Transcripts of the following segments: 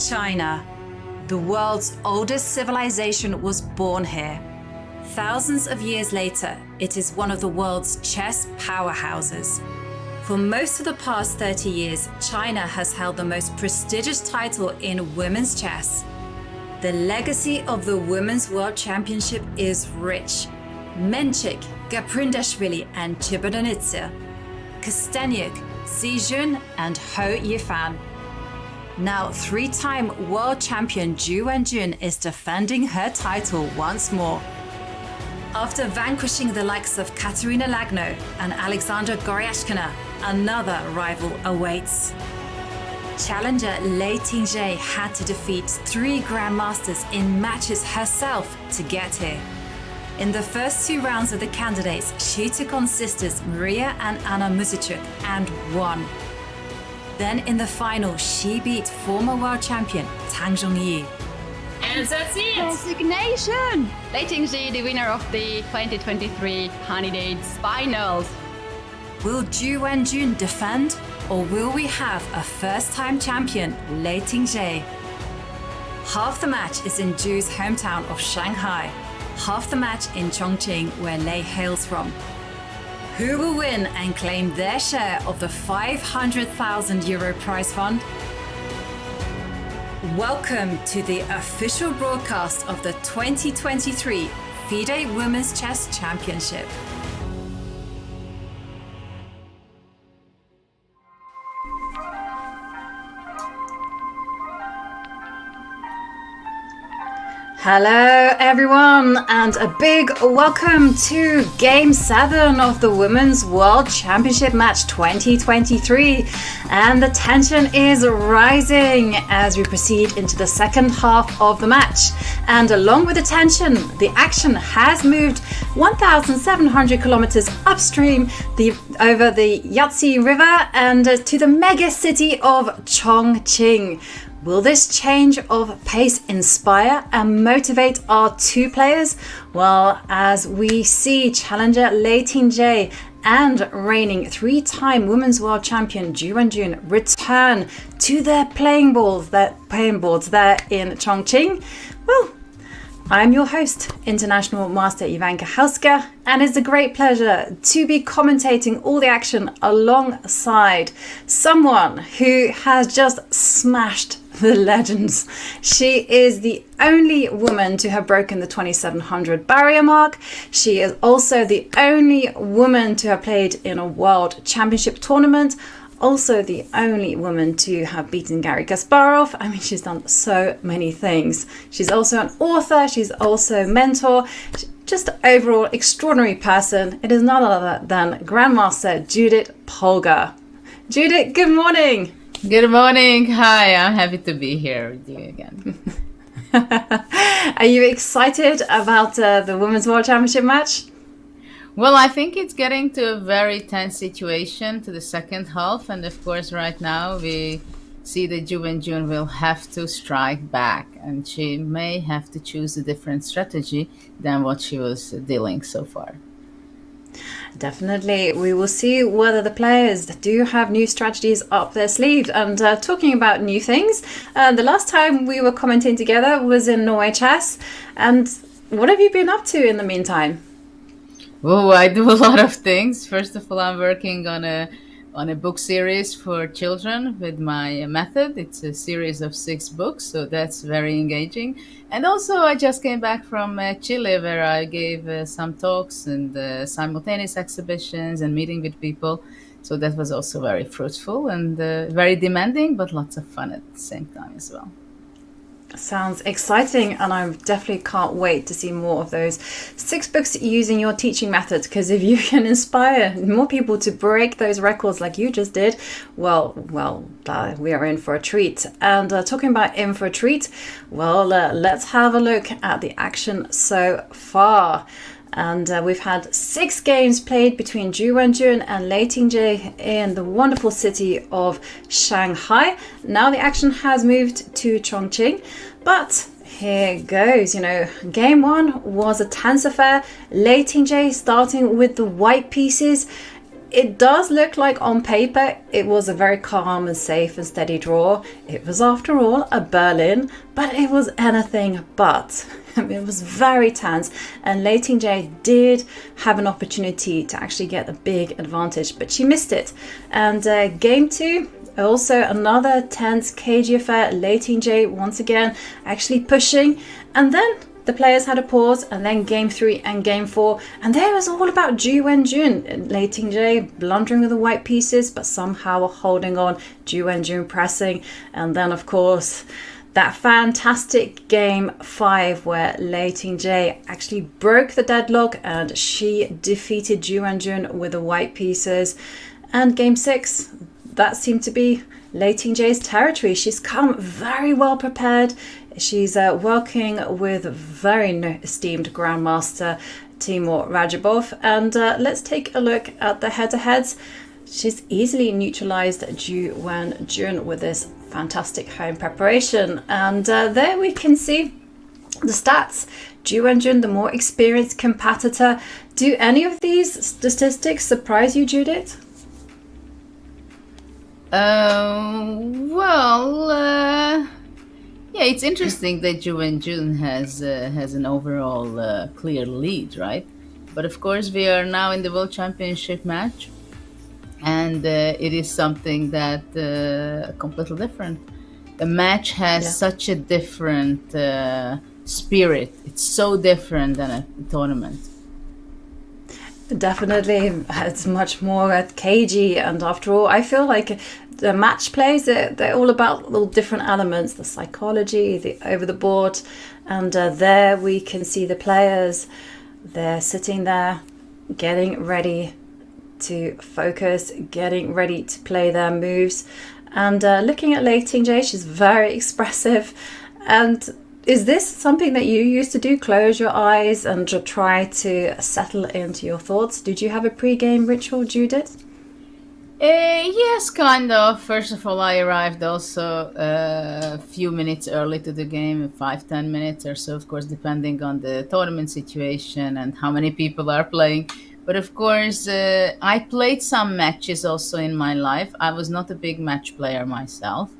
China. The world's oldest civilization was born here. Thousands of years later, it is one of the world's chess powerhouses. For most of the past 30 years, China has held the most prestigious title in women's chess. The legacy of the Women's World Championship is rich. Menchik, Gaprindashvili and Chibanitsa, Kosteniuk, Xijun and Ho Yifan. Now, three-time world champion Ju Wenjun is defending her title once more. After vanquishing the likes of Katerina Lagno and Alexandra Goryashkina, another rival awaits. Challenger Lei Tingjie had to defeat 3 grandmasters in matches herself to get here. In the first 2 rounds of the candidates, she took on sisters Maria and Anna Muzichuk and won. Then in the final, she beat former world champion Tang Zhongyi. And that's it! Resignation! Lei Tingjie, the winner of the 2023 Candidates Finals. Will Ju Wenjun defend, or will we have a first-time champion, Lei Tingjie? Half the match is in Ju's hometown of Shanghai, half the match in Chongqing, where Lei hails from. Who will win and claim their share of the €500,000 prize fund? Welcome to the official broadcast of the 2023 FIDE Women's Chess Championship. Hello everyone, and a big welcome to Game 7 of the Women's World Championship Match 2023. And the tension is rising as we proceed into the second half of the match. And along with the tension, the action has moved 1,700 kilometers upstream over the Yangtze River and to the mega city of Chongqing. Will this change of pace inspire and motivate our 2 players? Well, as we see challenger Lei Tingjie and reigning 3-time Women's World Champion Ju Wenjun return to their playing boards there in Chongqing. Well, I'm your host, International Master Ivanka Helska, and it's a great pleasure to be commentating all the action alongside someone who has just smashed the legends. She is the only woman to have broken the 2,700 barrier mark. She is also the only woman to have played in a world championship tournament. Also the only woman to have beaten Garry Kasparov. I mean, she's done so many things. She's also an author. She's also a mentor. Just overall extraordinary person. It is none other than Grandmaster Judith Polgar. Judith, good morning. Good morning. Hi, I'm happy to be here with you again. Are you excited about the Women's World Championship match? Well, I think it's getting to a very tense situation to the second half. And of course, right now we see that Ju Wenjun will have to strike back. And she may have to choose a different strategy than what she was dealing so far. Definitely. We will see whether the players do have new strategies up their sleeves. And talking about new things, the last time we were commenting together was in Norway Chess. And what have you been up to in the meantime? Oh, I do a lot of things. First of all, I'm working on a book series for children with my method. It's a series of 6 books, so that's very engaging. And also, I just came back from Chile, where I gave some talks and simultaneous exhibitions and meeting with people. So that was also very fruitful and very demanding, but lots of fun at the same time as well. Sounds exciting, and I definitely can't wait to see more of those 6 books using your teaching method, because if you can inspire more people to break those records like you just did, well, we are in for a treat. And talking about in for a treat, well, let's have a look at the action so far. And we've had 6 games played between Ju Wenjun and Lei Tingjie in the wonderful city of Shanghai. Now the action has moved to Chongqing, but here goes. Game 1 was a tense affair. Lei Tingjie starting with the white pieces. it does look like on paper it was a very calm and safe and steady draw. It was, after all, a Berlin, but it was anything but. It was very tense, and Lei Tingjie did have an opportunity to actually get a big advantage, but she missed it. And game 2, also another tense, cagey affair. Lei Tingjie once again actually pushing, and then the players had a pause, and then game 3 and game 4, and there was all about Ju Wenjun. Lei Tingjie blundering with the white pieces, but somehow holding on, Ju Wenjun pressing, and then of course that fantastic game 5 where Lei Tingjie actually broke the deadlock and she defeated Ju Wenjun with the white pieces. And game 6, that seemed to be Lei Tingjie's territory. She's come very well prepared. She's working with very esteemed Grandmaster Timur Rajabov. And let's take a look at the head-to-heads. She's easily neutralized Ju Wenjun with this fantastic home preparation. And there we can see the stats. Ju Wenjun, the more experienced competitor. Do any of these statistics surprise you, Judith? Yeah, it's interesting that Ju Wenjun has an overall clear lead, right? But of course, we are now in the World Championship match, and it is something that completely different. The match has such a different spirit. It's so different than a tournament. Definitely, it's much more cagey, and after all, I feel like the match plays, they're all about all different elements, the psychology, the over the board, and there we can see the players. They're sitting there getting ready to focus, getting ready to play their moves, and looking at Lei Tingjie, she's very expressive. And is this something that you used to do? Close your eyes and try to settle into your thoughts? Did you have a pre-game ritual, Judith? Yes, kind of. First of all, I arrived also a few minutes early to the game, 5-10 minutes or so, of course, depending on the tournament situation and how many people are playing. But of course, I played some matches also in my life. I was not a big match player myself,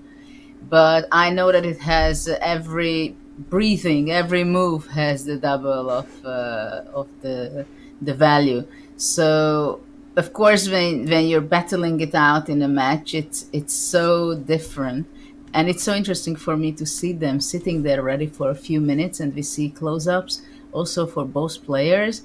but I know that it has every breathing, every move has the double of the value. So of course, when you're battling it out in a match, it's so different, and it's so interesting for me to see them sitting there ready for a few minutes, and we see close-ups also for both players,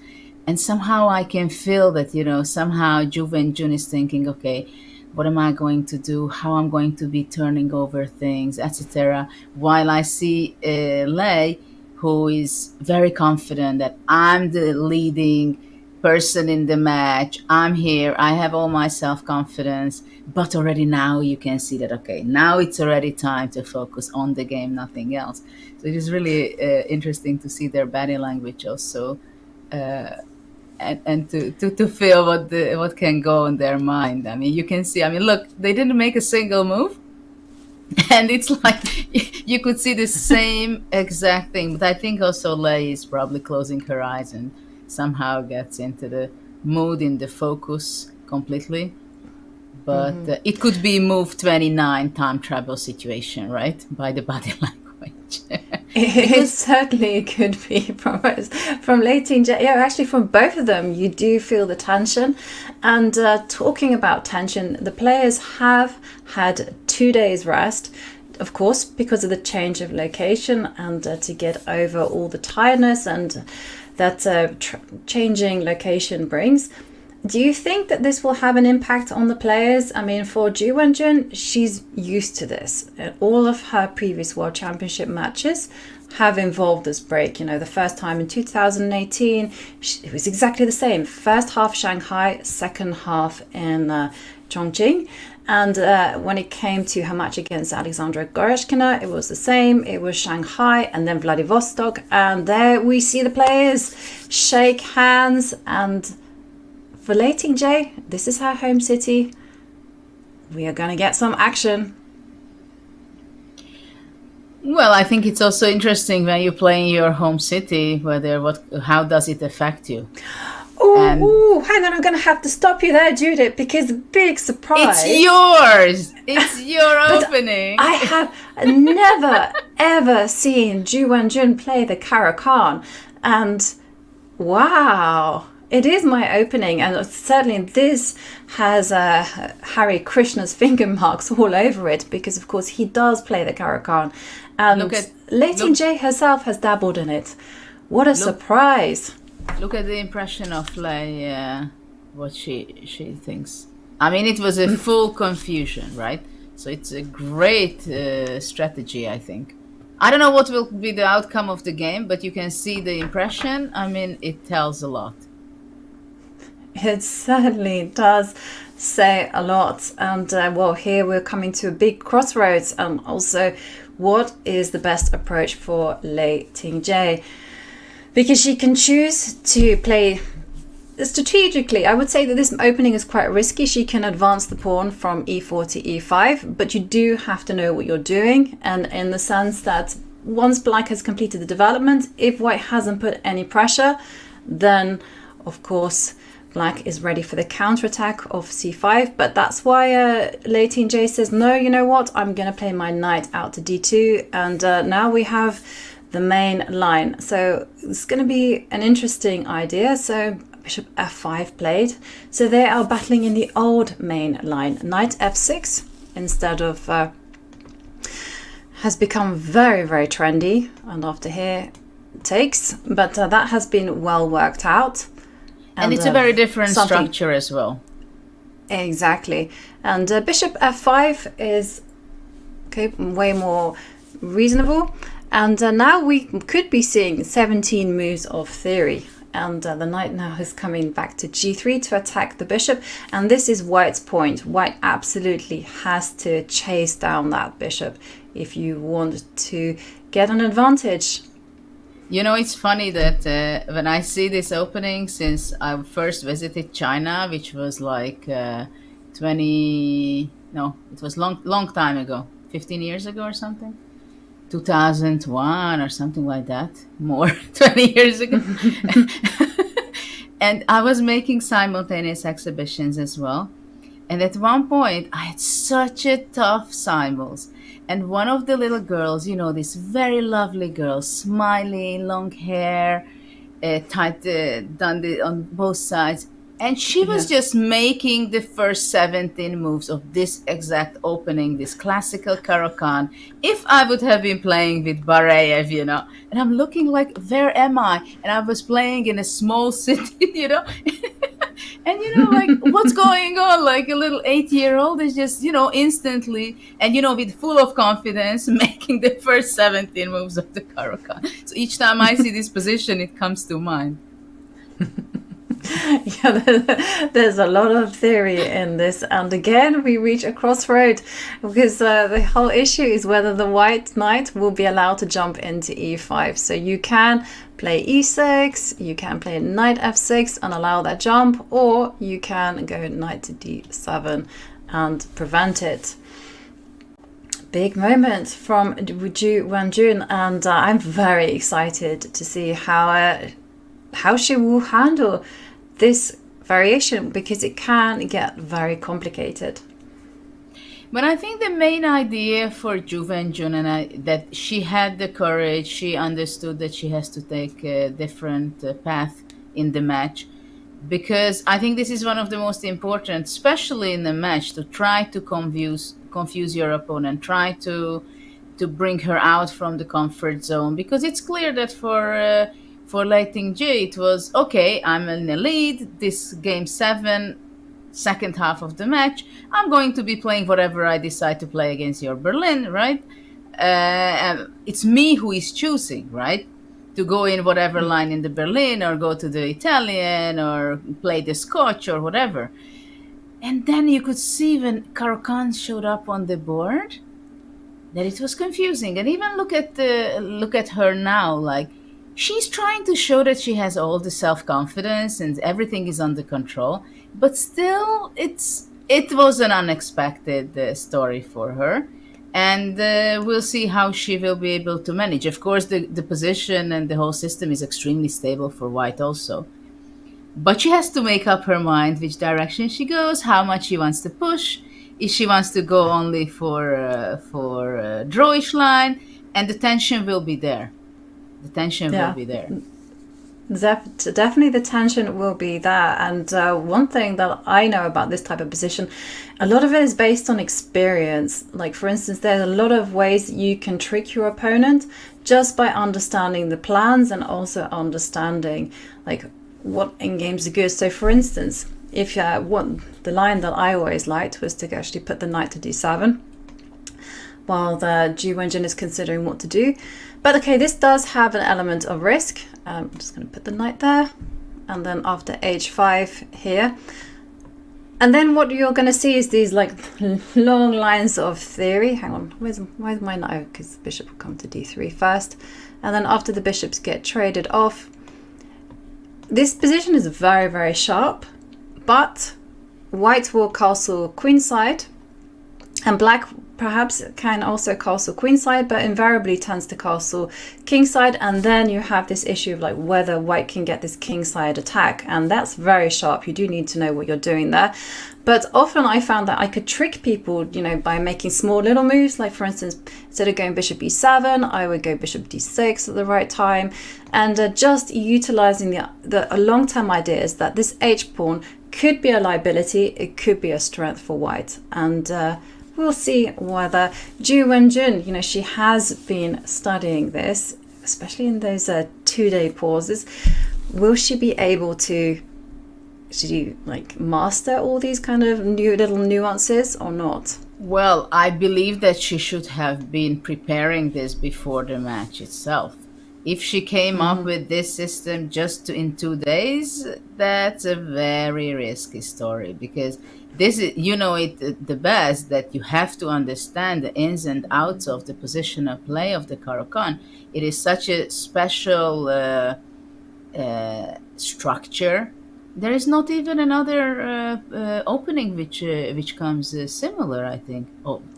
and somehow I can feel that somehow Ju Wenjun is thinking, okay, what am I going to do? How I'm going to be turning over things, etc. While I see Lei, who is very confident that I'm the leading person in the match. I'm here. I have all my self-confidence. But already now you can see that, okay, now it's already time to focus on the game, nothing else. So it is really interesting to see their body language also, and to feel what can go in their mind. I mean, you can see, look, they didn't make a single move. And it's like you could see the same exact thing. But I think also Lei is probably closing her eyes and somehow gets into the mood, in the focus completely. But it could be move 29 time travel situation, right? By the body language. It certainly could be from Lei Tingjie. Yeah, actually from both of them, you do feel the tension. And talking about tension, the players have had 2 days rest, of course, because of the change of location, and to get over all the tiredness and that changing location brings. Do you think that this will have an impact on the players? I mean, for Ju Wenjun, she's used to this. All of her previous World Championship matches have involved this break. The first time in 2018, it was exactly the same. First half Shanghai, second half in Chongqing. And when it came to her match against Alexandra Goreshkina, it was the same. It was Shanghai and then Vladivostok. And there we see the players shake hands. And for Lei Tingjie, this is her home city. We are going to get some action. Well, I think it's also interesting when you play in your home city, how does it affect you? Oh, hang on, I'm going to have to stop you there, Judith, because big surprise. It's yours. It's your opening. I have never, ever seen Ju Wenjun play the Caro-Kann. And wow, it is my opening. And certainly this has Hare Krishna's finger marks all over it, because, of course, he does play the Caro-Kann. And Lei Tingjie herself has dabbled in it. What a surprise. Look at the impression of Lei, what she thinks. I mean, it was a full confusion, right? So it's a great strategy, I think. I don't know what will be the outcome of the game, but you can see the impression. I mean, it tells a lot. It certainly does say a lot. And well, here we're coming to a big crossroads. And also, what is the best approach for Lei Tingjie? Because she can choose to play strategically. I would say that this opening is quite risky. She can advance the pawn from e4 to e5, but you do have to know what you're doing. And in the sense that once black has completed the development, if white hasn't put any pressure, then of course black is ready for the counterattack of c5. But that's why Lei Tingjie says, no, you know what, I'm going to play my knight out to d2. And now we have the main line. So it's going to be an interesting idea. So bishop f5 played. So they are battling in the old main line. Knight f6 instead of has become very, very trendy. And after here takes, but that has been well worked out. And it's a very different structure as well. Exactly. And bishop f5 is way more reasonable. And now we could be seeing 17 moves of theory. And the knight now is coming back to g3 to attack the bishop. And this is white's point. White absolutely has to chase down that bishop if you want to get an advantage. You know, it's funny that when I see this opening, since I first visited China, which was like it was long time ago, 15 years ago or something. 2001 or something like that, more 20 years ago. And I was making simultaneous exhibitions as well. And at one point, I had such a tough simultaneous. And one of the little girls, you know, this very lovely girl, smiling, long hair, tight, done on both sides. And she was just making the first 17 moves of this exact opening, this classical Caro-Kann. If I would have been playing with Bareyev, you know, and I'm looking like, where am I? And I was playing in a small city, you know, and, you know, like, what's going on? Like a little 8-year-old is just, you know, instantly, and, you know, with full of confidence, making the first 17 moves of the Caro-Kann. So each time I see this position, it comes to mind. Yeah, there's a lot of theory in this, and again we reach a crossroad because the whole issue is whether the white knight will be allowed to jump into e5. So you can play e6, you can play knight f6 and allow that jump, or you can go knight to d7 and prevent it. Big moment from Ju Wenjun, and I'm very excited to see how she will handle this variation, because it can get very complicated. But I think the main idea for Ju Wenjun that she had the courage, she understood that she has to take a different path in the match, because I think this is one of the most important, especially in the match, to try to confuse your opponent, try to bring her out from the comfort zone, because it's clear that for Lei Tingjie, it was, okay, I'm in the lead, this game 7, second half of the match, I'm going to be playing whatever I decide to play against your Berlin, right? It's me who is choosing, right? To go in whatever line in the Berlin, or go to the Italian, or play the Scotch, or whatever. And then you could see when Caro-Kann showed up on the board, that it was confusing. And even look at her now, like, she's trying to show that she has all the self-confidence and everything is under control, but still it was an unexpected story for her, and we'll see how she will be able to manage. Of course, the position and the whole system is extremely stable for white also, But she has to make up her mind which direction she goes, how much she wants to push, if she wants to go only for drawish line, and the tension will be there. The tension will be there. Definitely the tension will be there. And one thing that I know about this type of position, a lot of it is based on experience. Like, for instance, there's a lot of ways you can trick your opponent just by understanding the plans and also understanding like what endgames are good. So for instance, if the line that I always liked was to actually put the knight to d7 while the Ju Wenjun is considering what to do. But okay, this does have an element of risk. I'm just going to put the knight there, and then after h5 here. And then what you're going to see is these like long lines of theory. Hang on, where's my knight? Oh, because the bishop will come to d3 first. And then after the bishops get traded off, this position is very, very sharp, but white will castle queenside, and black perhaps can also castle queenside, but invariably tends to castle kingside. And then you have this issue of like whether white can get this kingside attack, and that's very sharp. You do need to know what you're doing there. But often I found that I could trick people, you know, by making small little moves. Like for instance, instead of going bishop e7, I would go bishop d6 at the right time, and just utilizing the long-term ideas that this h pawn could be a liability, it could be a strength for white. And we'll see whether Ju Wenjun, you know, she has been studying this, especially in those 2-day pauses. Will she be able to like master all these kind of new little nuances or not? Well, I believe that she should have been preparing this before the match itself. If she came up with this system just in 2 days, that's a very risky story, because this is, you know it the best, that you have to understand the ins and outs of the position of play of the Caro-Kann. It is such a special structure. There is not even another opening which comes similar, I think,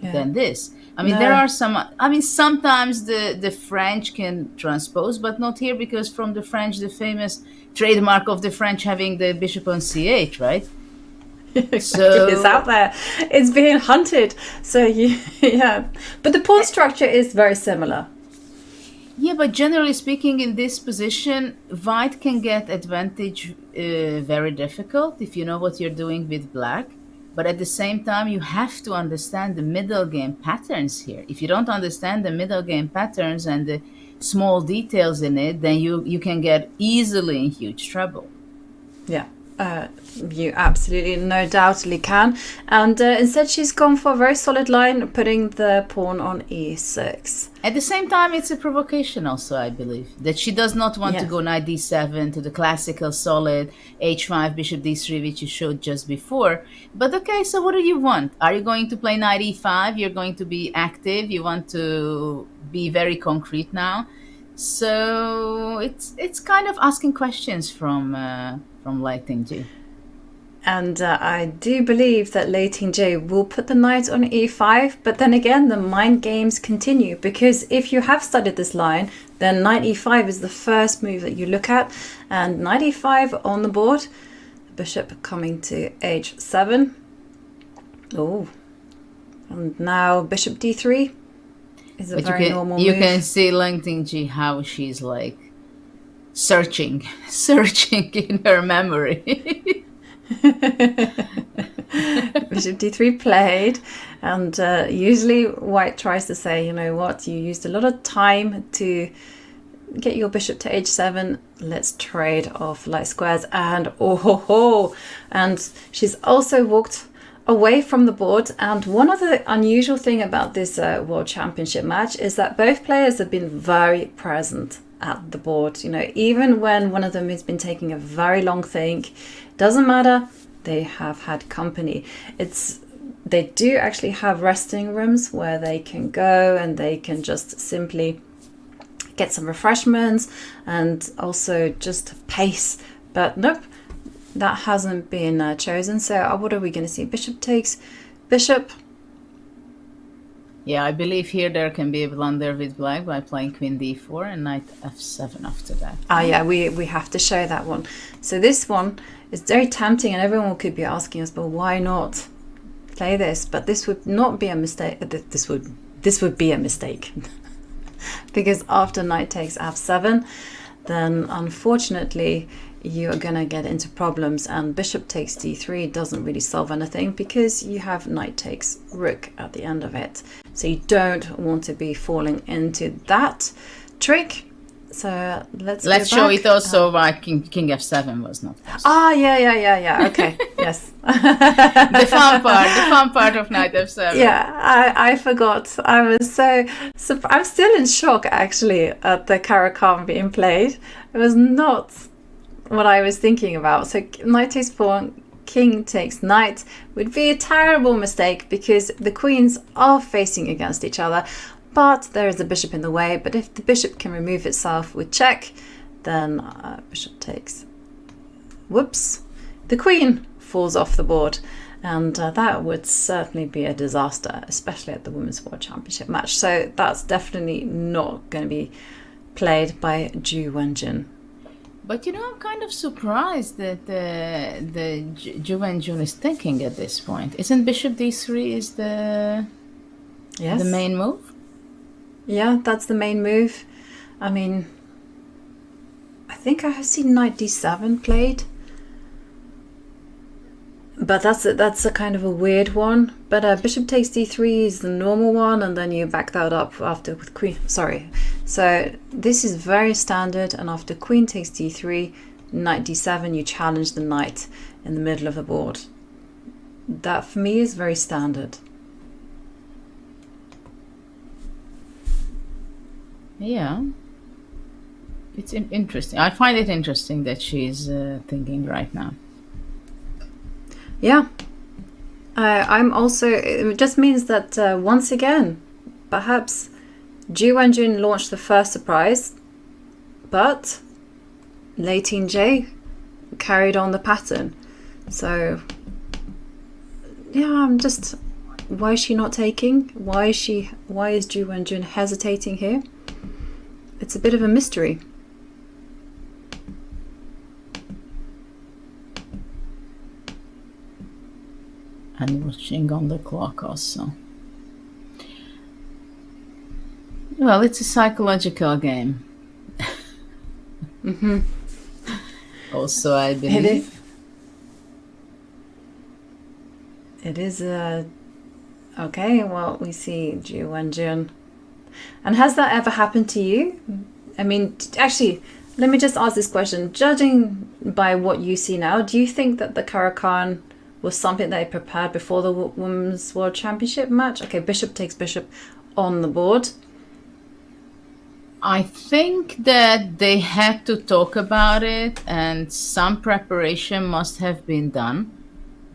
than this. I mean, there are some. I mean, sometimes the French can transpose, but not here, because from the French, the famous trademark of the French having the bishop on c8, right? So it's out there. It's being hunted. So yeah, but the pawn structure is very similar. Yeah, but generally speaking, in this position, white can get advantage very difficult if you know what you're doing with black. But at the same time, you have to understand the middle game patterns here. If you don't understand the middle game patterns and the small details in it, then you can get easily in huge trouble. Yeah. You absolutely, no doubtly can. And instead she's gone for a very solid line, putting the pawn on e6. At the same time, it's a provocation also, I believe, that she does not want to go knight d7 to the classical solid h5, bishop d3, which you showed just before. But okay, so what do you want? Are you going to play knight e5? You're going to be active? You want to be very concrete now? So it's kind of asking questions from Lei Tingjie. And I do believe that Lei Tingjie will put the knight on e5, but then again the mind games continue, because if you have studied this line, then knight e5 is the first move that you look at, and knight e5 on the board, bishop coming to h7. Oh, and now bishop d3 is a very normal move. You can see Lei Tingjie how she's like searching in her memory. Bishop d3 played, and usually white tries to say, you know what, you used a lot of time to get your bishop to h7, let's trade off light squares. And and she's also walked away from the board. And one of the unusual thing about this World Championship match is that both players have been very present at the board. You know, even when one of them has been taking a very long think, doesn't matter, they have had company. They do actually have resting rooms where they can go and they can just simply get some refreshments and also just pace. But nope, that hasn't been chosen. So what are we going to see? Bishop takes bishop. Yeah, I believe here there can be a blunder with black by playing queen d4 and knight f7 after that. Yeah, we have to show that one. So this one is very tempting, and everyone could be asking us, but why not play this? But this would not be a mistake. This would be a mistake because after knight takes f7, then unfortunately you're gonna get into problems, and bishop takes d3 doesn't really solve anything because you have knight takes rook at the end of it. So you don't want to be falling into that trick. So let's show it also why king f7 was not possible. Yeah. Okay. Yes. the fun part of knight f7. Yeah, I forgot. I was so I'm still in shock actually at the Caro-Kann being played. It was not what I was thinking about. So knight takes pawn, king takes knight would be a terrible mistake because the queens are facing against each other, but there is a bishop in the way. But if the bishop can remove itself with check, then bishop takes, whoops, the queen falls off the board, and that would certainly be a disaster, especially at the Women's World Championship match. So that's definitely not going to be played by Ju Wenjun. But I'm kind of surprised that the Ju Wenjun is thinking at this point. Isn't bishop d3 is the main move? Yeah, that's the main move. I mean, I think I have seen knight d7 played, but that's a kind of a weird one. But bishop takes d3 is the normal one, and then you back that up after with queen. Sorry. So this is very standard, and after queen takes d3, knight d7, you challenge the knight in the middle of the board. That for me is very standard. Yeah. It's interesting. I find it interesting that she's thinking right now. Yeah. I'm also, it just means that once again, perhaps Ju Wenjun launched the first surprise, but Lei Tingjie carried on the pattern. So, yeah, I'm just, why is she not taking? Why is Ju Wenjun hesitating here? It's a bit of a mystery. And watching on the clock also. Well, it's a psychological game. Mm-hmm. Also, I believe. It is okay, well, we see Ju Wenjun. And has that ever happened to you? I mean, actually, let me just ask this question. Judging by what you see now, do you think that the Caro-Kann was something they prepared before the Women's World Championship match? Okay, bishop takes bishop on the board. I think that they had to talk about it, and some preparation must have been done,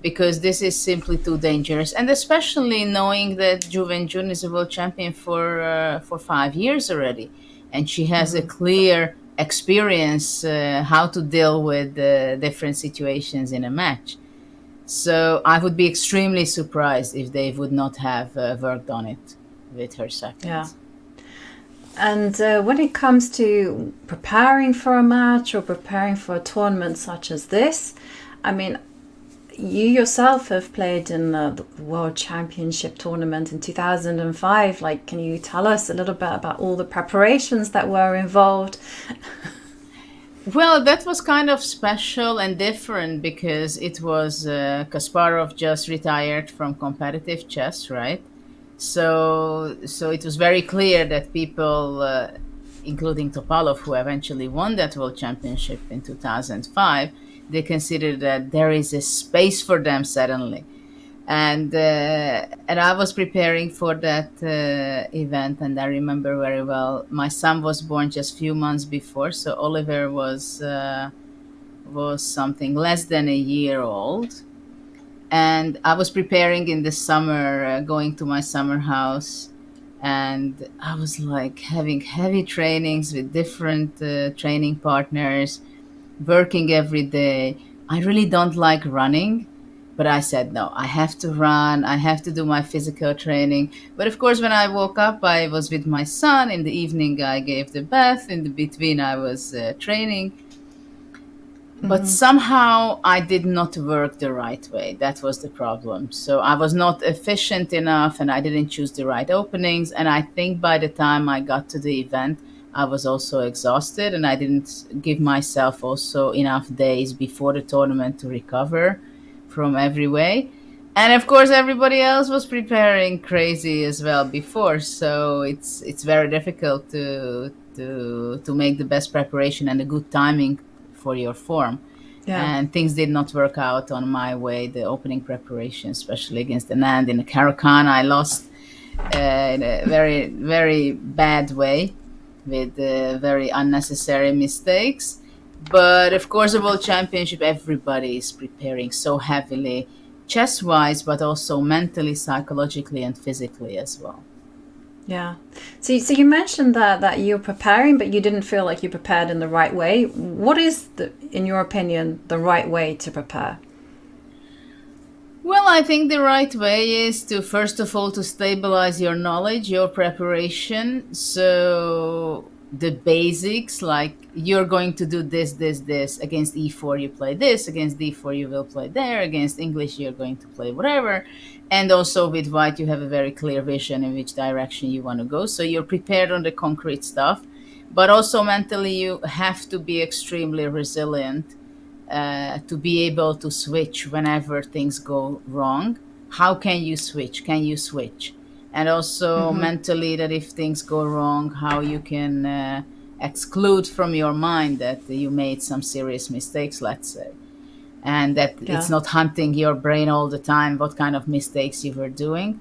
because this is simply too dangerous. And especially knowing that Ju Wenjun is a world champion for 5 years already, and she has a clear experience how to deal with different situations in a match. So I would be extremely surprised if they would not have worked on it with her seconds. Yeah. And when it comes to preparing for a match or preparing for a tournament such as this, I mean, you yourself have played in the World Championship tournament in 2005. Like, can you tell us a little bit about all the preparations that were involved? Well, that was kind of special and different because it was Kasparov just retired from competitive chess, right? So it was very clear that people, including Topalov, who eventually won that World Championship in 2005, they considered that there is a space for them suddenly. And I was preparing for that event, and I remember very well, my son was born just a few months before, so Oliver was something less than a year old. And I was preparing in the summer, going to my summer house, and I was like having heavy trainings with different training partners, working every day. I really don't like running, But I said, no, I have to run. I have to do my physical training. But of course, when I woke up, I was with my son. In the evening, I gave the bath. In the between, I was training. But somehow I did not work the right way. That was the problem. So I was not efficient enough and I didn't choose the right openings. And I think by the time I got to the event, I was also exhausted and I didn't give myself also enough days before the tournament to recover from every way. And of course, everybody else was preparing crazy as well before. So it's very difficult to make the best preparation and a good timing for your form. And things did not work out on my way. The opening preparation, especially against Anand in the Caro-Kann, I lost in a very, very bad way with very unnecessary mistakes. But of course, the World Championship, everybody is preparing so heavily, chess-wise, but also mentally, psychologically, and physically as well. Yeah. So you mentioned that you're preparing, but you didn't feel like you prepared in the right way. What is, in your opinion, the right way to prepare? Well, I think the right way is to, first of all, to stabilize your knowledge, your preparation. So the basics, like you're going to do this. Against e4, you play this. Against d4, you will play there. Against English, you're going to play whatever. And also with white, you have a very clear vision in which direction you want to go. So you're prepared on the concrete stuff. But also mentally, you have to be extremely resilient to be able to switch whenever things go wrong. How can you switch? Can you switch? And also mentally, that if things go wrong, how you can exclude from your mind that you made some serious mistakes, let's say. And that it's not hunting your brain all the time what kind of mistakes you were doing.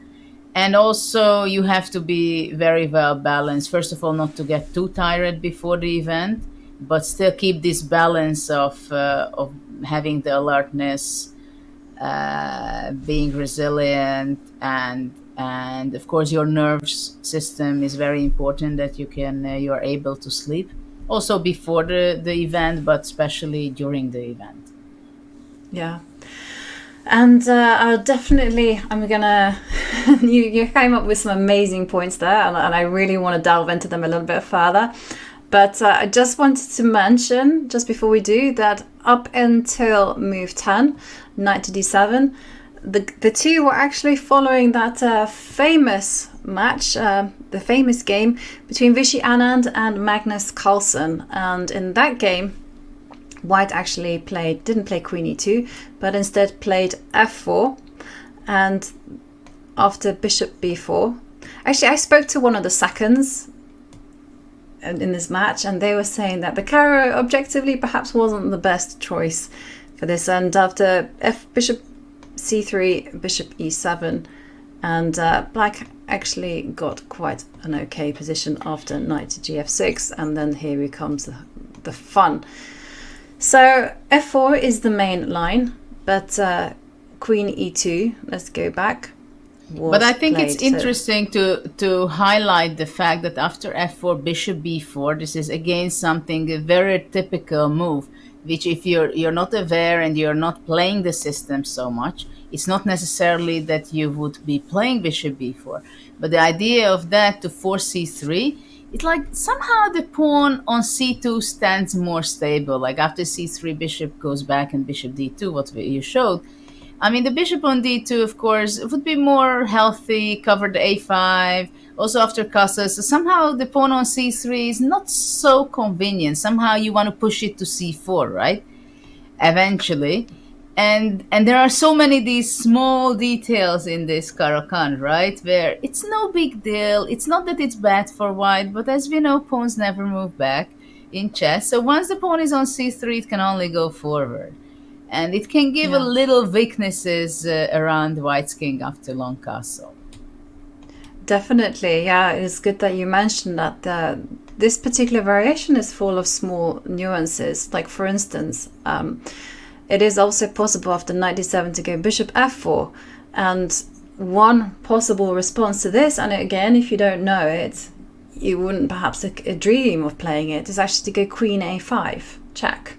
And also you have to be very well balanced. First of all, not to get too tired before the event, but still keep this balance of having the alertness, being resilient, and of course your nervous system is very important, that you are able to sleep also before the event, but especially during the event. Yeah. And I'm gonna you came up with some amazing points there, and I really want to delve into them a little bit further. But I just wanted to mention, just before we do, that up until move 10, knight to d7, the two were actually following that famous match, the famous game between Vishy Anand and Magnus Carlsen. And in that game, White actually didn't play Queen e2, but instead played f4, and after Bishop b4. Actually, I spoke to one of the seconds in this match, and they were saying that the Caro objectively perhaps wasn't the best choice for this. And after Bishop c3, Bishop e7, and Black actually got quite an okay position after knight to gf6, and then here comes the fun. So f4 is the main line, but Queen e2, let's go back. But I think it's interesting to highlight the fact that after f4, Bishop b4, this is again something, a very typical move, which if you're not aware and you're not playing the system so much, it's not necessarily that you would be playing Bishop b4. But the idea of that to force c3, it's like somehow the pawn on c2 stands more stable. Like after c3, Bishop goes back and Bishop d2, what you showed. I mean, the Bishop on d2, of course, would be more healthy, cover the a5. Also after castles, so somehow the pawn on c3 is not so convenient. Somehow you want to push it to c4, right? Eventually. And there are so many these small details in this Caro-Kann, right? Where it's no big deal. It's not that it's bad for white, but as we know, pawns never move back in chess. So once the pawn is on c3, it can only go forward. And it can give a little weaknesses around white's king after long castle. Definitely, yeah. It's good that you mentioned that this particular variation is full of small nuances. Like, for instance, it is also possible after knight d7 to go bishop f4. And one possible response to this, and again, if you don't know it, you wouldn't perhaps a dream of playing it, is actually to go queen a5, check.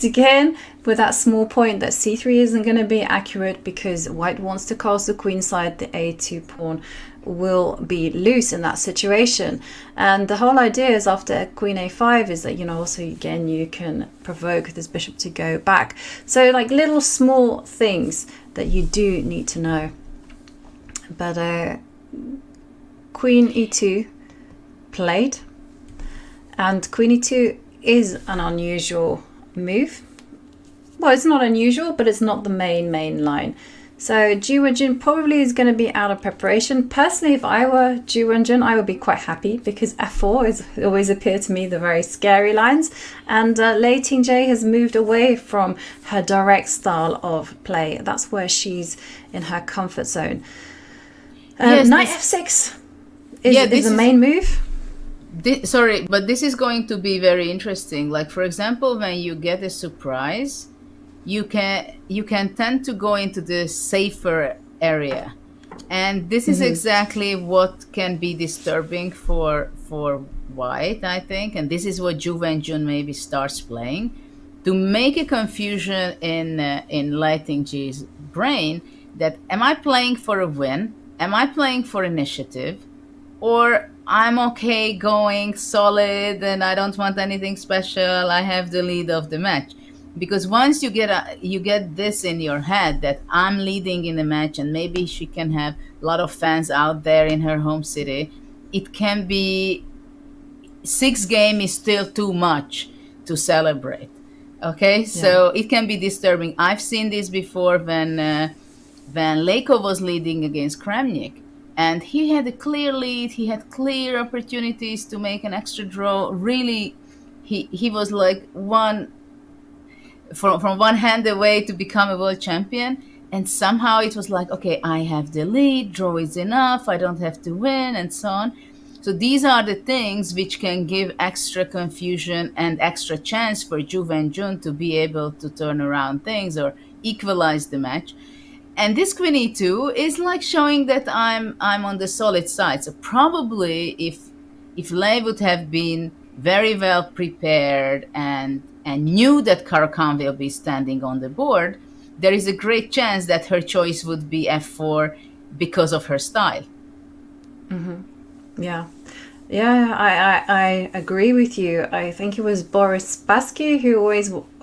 Again, with that small point that c3 isn't going to be accurate because white wants to castle queenside, the a2 pawn will be loose in that situation. And the whole idea is after queen a5 is that, also again, you can provoke this bishop to go back. So like little small things that you do need to know. But queen e2 played, and queen e2 is an unusual move. Well, it's not unusual, but it's not the main line. So Ju Wenjun probably is going to be out of preparation. Personally, if I were Ju Wenjun, I would be quite happy because f4 is always appeared to me the very scary lines. And Lei Tingjie has moved away from her direct style of play. That's where she's in her comfort zone. Knight f6 is the main move. Sorry, but this is going to be very interesting. Like, for example, when you get a surprise, you can tend to go into the safer area, and this is exactly what can be disturbing for white, I think. And this is what Ju Wenjun maybe starts playing to make a confusion in Lei Tingjie's brain. That am I playing for a win? Am I playing for initiative? Or I'm okay going solid and I don't want anything special. I have the lead of the match. Because once you get this in your head that I'm leading in the match, and maybe she can have a lot of fans out there in her home city, it can be 6 game is still too much to celebrate. Okay, so it can be disturbing. I've seen this before when Leiko was leading against Kramnik. And he had a clear lead. He had clear opportunities to make an extra draw. Really, he was like from one hand away to become a world champion. And somehow it was like, okay, I have the lead. Draw is enough. I don't have to win, and so on. So these are the things which can give extra confusion and extra chance for Ju Wenjun to be able to turn around things or equalize the match. And this queen e2 is like showing that I'm on the solid side. So probably if Lei would have been very well prepared and knew that Karakan will be standing on the board, there is a great chance that her choice would be f4 because of her style. Yeah, I agree with you. I think it was Boris Spassky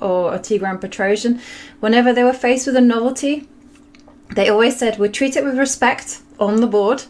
or Tigran Petrosian, whenever they were faced with a novelty, they always said, we treat it with respect on the board,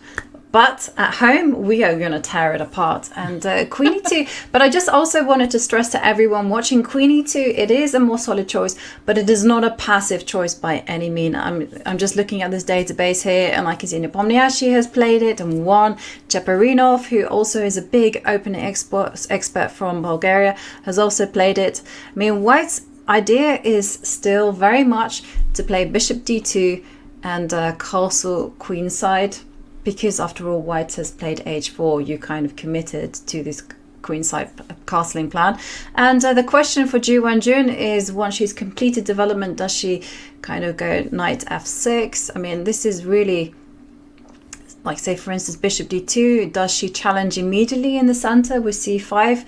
but at home, we are going to tear it apart. And queen e2, but I just also wanted to stress to everyone watching, queen e2, it is a more solid choice, but it is not a passive choice by any means. I'm just looking at this database here, and I can see Nepomniachtchi has played it and won. Cheparinov, who also is a big opening expert from Bulgaria, has also played it. I mean, white's idea is still very much to play bishop d2 and castle queenside, because after all, white has played h4, you kind of committed to this queenside castling plan. And the question for Ju Wenjun is, once she's completed development, does she kind of go knight f6? I mean, this is really like, say for instance, bishop d2, does she challenge immediately in the center with c5?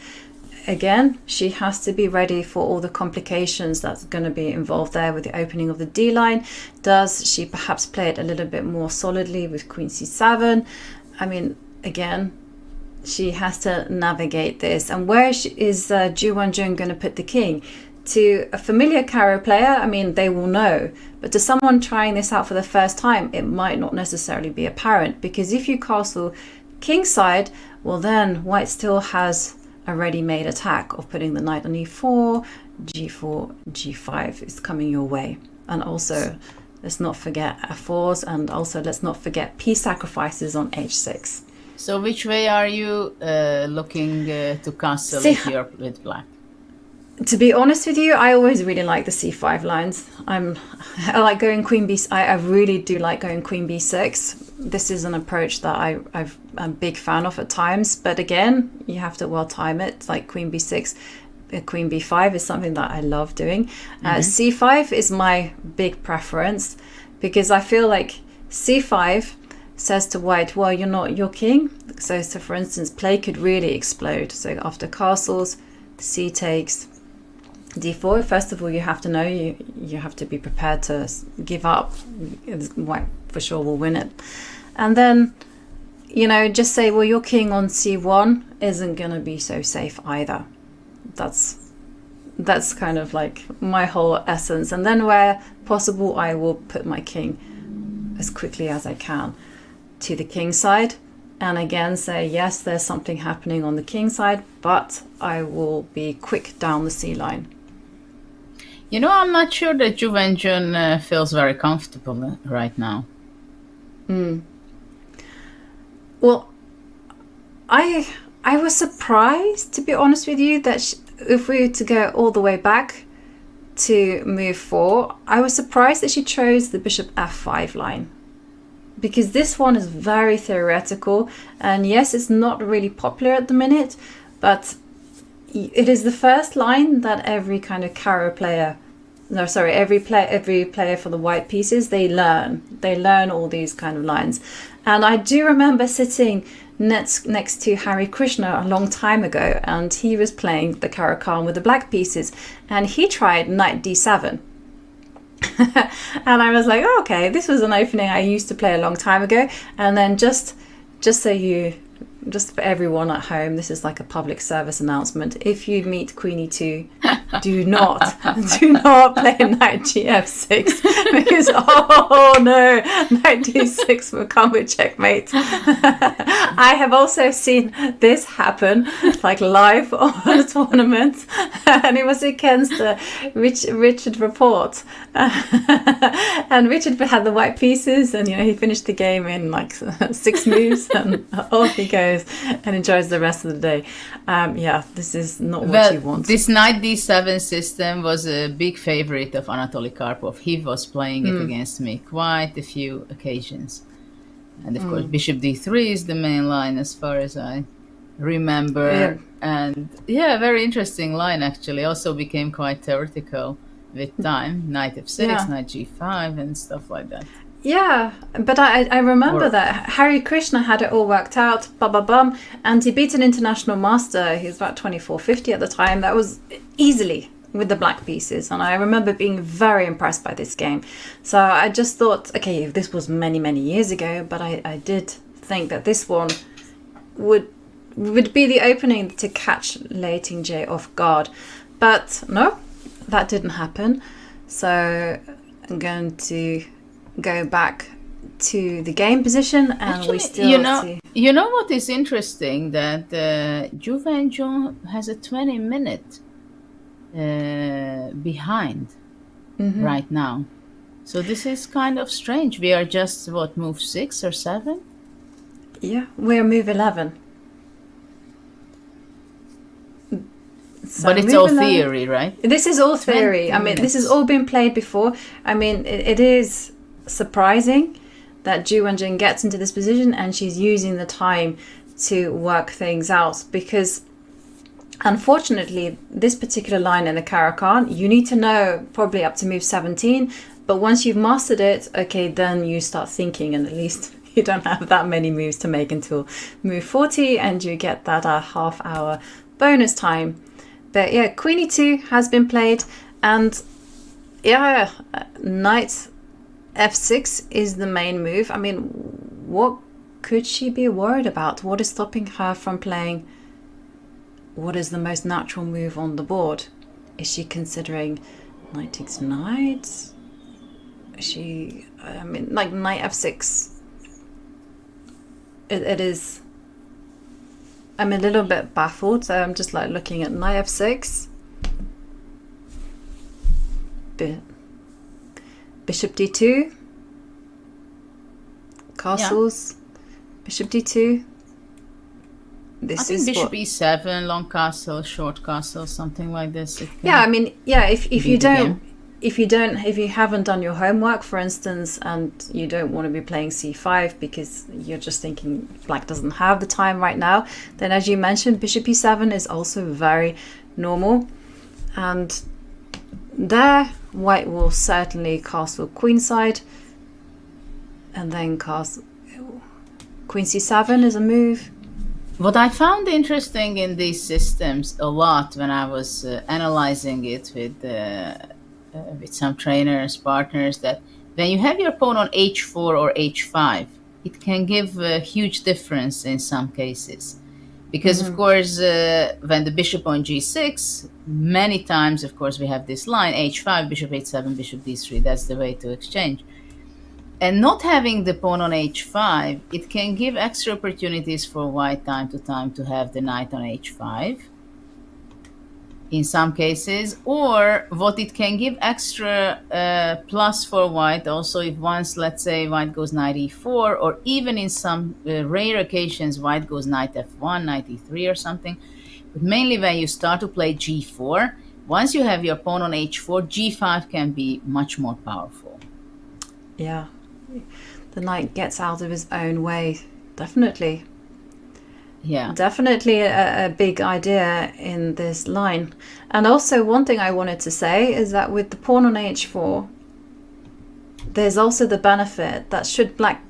Again, she has to be ready for all the complications that's going to be involved there with the opening of the D line. Does she perhaps play it a little bit more solidly with queen c7? I mean, again, she has to navigate this. And where is Ju Wenjun going to put the king? To a familiar Caro player, I mean, they will know. But to someone trying this out for the first time, it might not necessarily be apparent. Because if you castle kingside, well then white still has a ready-made attack of putting the knight on e4, g4, g5 is coming your way. And also, let's not forget f4s, and also let's not forget piece sacrifices on h6. So which way are you looking to castle with black? To be honest with you, I always really like the c5 lines. I like going queen b. I really do like going queen b6. This is an approach that I'm a big fan of at times. But again, you have to well time it. Like queen b6, queen b5 is something that I love doing. C5 is my big preference, because I feel like c5 says to white, well, you're not your king. So for instance, play could really explode. So after castles, c takes, d4. First of all, you have to know, you have to be prepared to give up. White for sure will win it. And then, you know, just say, well, your king on c1 isn't going to be so safe either. That's kind of like my whole essence. And then where possible, I will put my king as quickly as I can to the king side. And again, say, yes, there's something happening on the king side, but I will be quick down the c line. You know, I'm not sure that Ju Wenjun feels very comfortable right now. Well, I was surprised, to be honest with you, that if we were to go all the way back to move 4, I was surprised that she chose the bishop f5 line. Because this one is very theoretical, and yes, it's not really popular at the minute, but it is the first line that every kind of every player for the white pieces, they learn all these kind of lines. And I do remember sitting next to Hari Krishna a long time ago, and he was playing the Caro-Kann with the black pieces, and he tried knight d7. And I was like, oh, okay, this was an opening I used to play a long time ago. And then just for everyone at home, this is like a public service announcement. If you meet Queen E2, do not play knight gf6, because oh no, knight d6 will come with checkmate. I have also seen this happen like live on a tournament, and it was against Richard Report, and Richard had the white pieces, and he finished the game in like 6 moves, and off he goes and enjoys the rest of the day. This is not what you want. This knight d7 system was a big favorite of Anatoly Karpov. He was playing it against me quite a few occasions. And of course, bishop d3 is the main line as far as I remember. Yeah. And very interesting line actually. Also became quite theoretical with time. Knight f6, knight g5 and stuff like that. Yeah, but I remember that Hari Krishna had it all worked out, and he beat an international master. He was about 2450 at the time. That was easily with the black pieces, and I remember being very impressed by this game. So I just thought, okay, this was many years ago, but I did think that this one would be the opening to catch Lei Tingjie off guard. But no, that didn't happen. So I'm going to go back to the game position, and actually, we still you know what is interesting, that Ju Wenjun has a 20-minute behind right now. So this is kind of strange. We are just move 6 or 7? Yeah, we're move 11. So but it's all theory, right? This is all theory. I mean, this has all been played before. I mean, it is surprising that Ju Wenjun gets into this position and she's using the time to work things out, because unfortunately this particular line in the Caro-Kann, you need to know probably up to move 17, but once you've mastered it, okay, then you start thinking, and at least you don't have that many moves to make until move 40, and you get that half-hour bonus time. But yeah, Queen E2 has been played, and knight f6 is the main move. I mean, what could she be worried about? What is stopping her from playing what is the most natural move on the board? Is she considering knight takes knight? Is she, I mean, like knight f6, it is, I'm a little bit baffled, so I'm just like looking at knight f6, bishop d2, castles, bishop d2. I think bishop e7, long castle, short castle, something like this. I mean, if you haven't done your homework, for instance, and you don't want to be playing c5 because you're just thinking black doesn't have the time right now, then as you mentioned, bishop e7 is also very normal, and there white will certainly castle queenside, and then castle queen c7 is a move. What I found interesting in these systems a lot when I was analyzing it with some trainers, partners, that when you have your pawn on h4 or h5, it can give a huge difference in some cases. Because, of course, when the bishop on g6, many times, of course, we have this line, h5, bishop h7, bishop d3. That's the way to exchange. And not having the pawn on h5, it can give extra opportunities for white time to have the knight on h5 in some cases. Or what it can give extra plus for white also if once, let's say, white goes knight e4, or even in some rare occasions, white goes knight f1, knight e3 or something. But mainly when you start to play g4, once you have your pawn on h4, g5 can be much more powerful. Yeah. The knight gets out of his own way. Definitely. Yeah. Definitely a big idea in this line. And also one thing I wanted to say is that with the pawn on h4, there's also the benefit that should black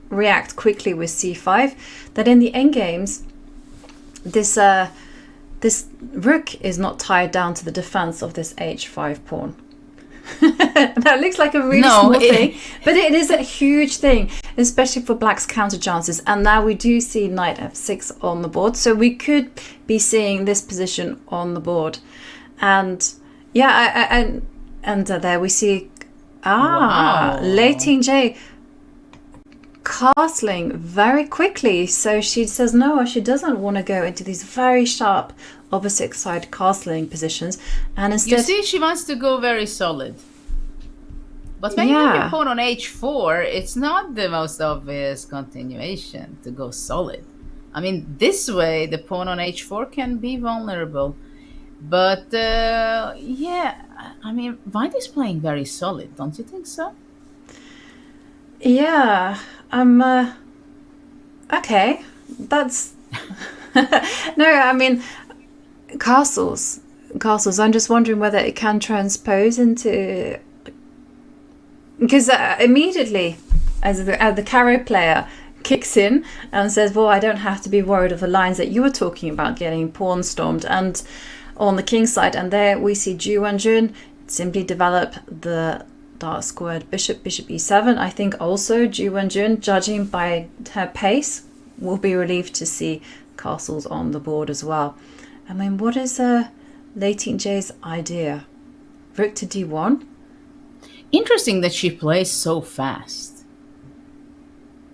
react quickly with c5, that in the endgames, this rook is not tied down to the defense of this h5 pawn. That looks like a really small thing, but it is a huge thing, especially for black's counter chances. And now we do see knight f6 on the board, so we could be seeing this position on the board. And yeah, and there we see Lei Tingjie castling very quickly. So she says no, she doesn't want to go into these very sharp opposite side castling positions, and instead, you see, she wants to go very solid. But when you have your pawn on h4, it's not the most obvious continuation to go solid. I mean, this way the pawn on h4 can be vulnerable. But yeah, I mean, white is playing very solid, don't you think so? Yeah, okay, that's no, I mean, castles. I'm just wondering whether it can transpose into, because immediately as the carry player kicks in and says, well, I don't have to be worried of the lines that you were talking about getting pawn stormed, and on the king side, and there we see Ju Wenjun simply develop the dark squared bishop e7. I think also Ju Wenjun, judging by her pace, will be relieved to see castles on the board as well. I mean, what is Lei Tingjie's idea? Rook to d1? Interesting that she plays so fast.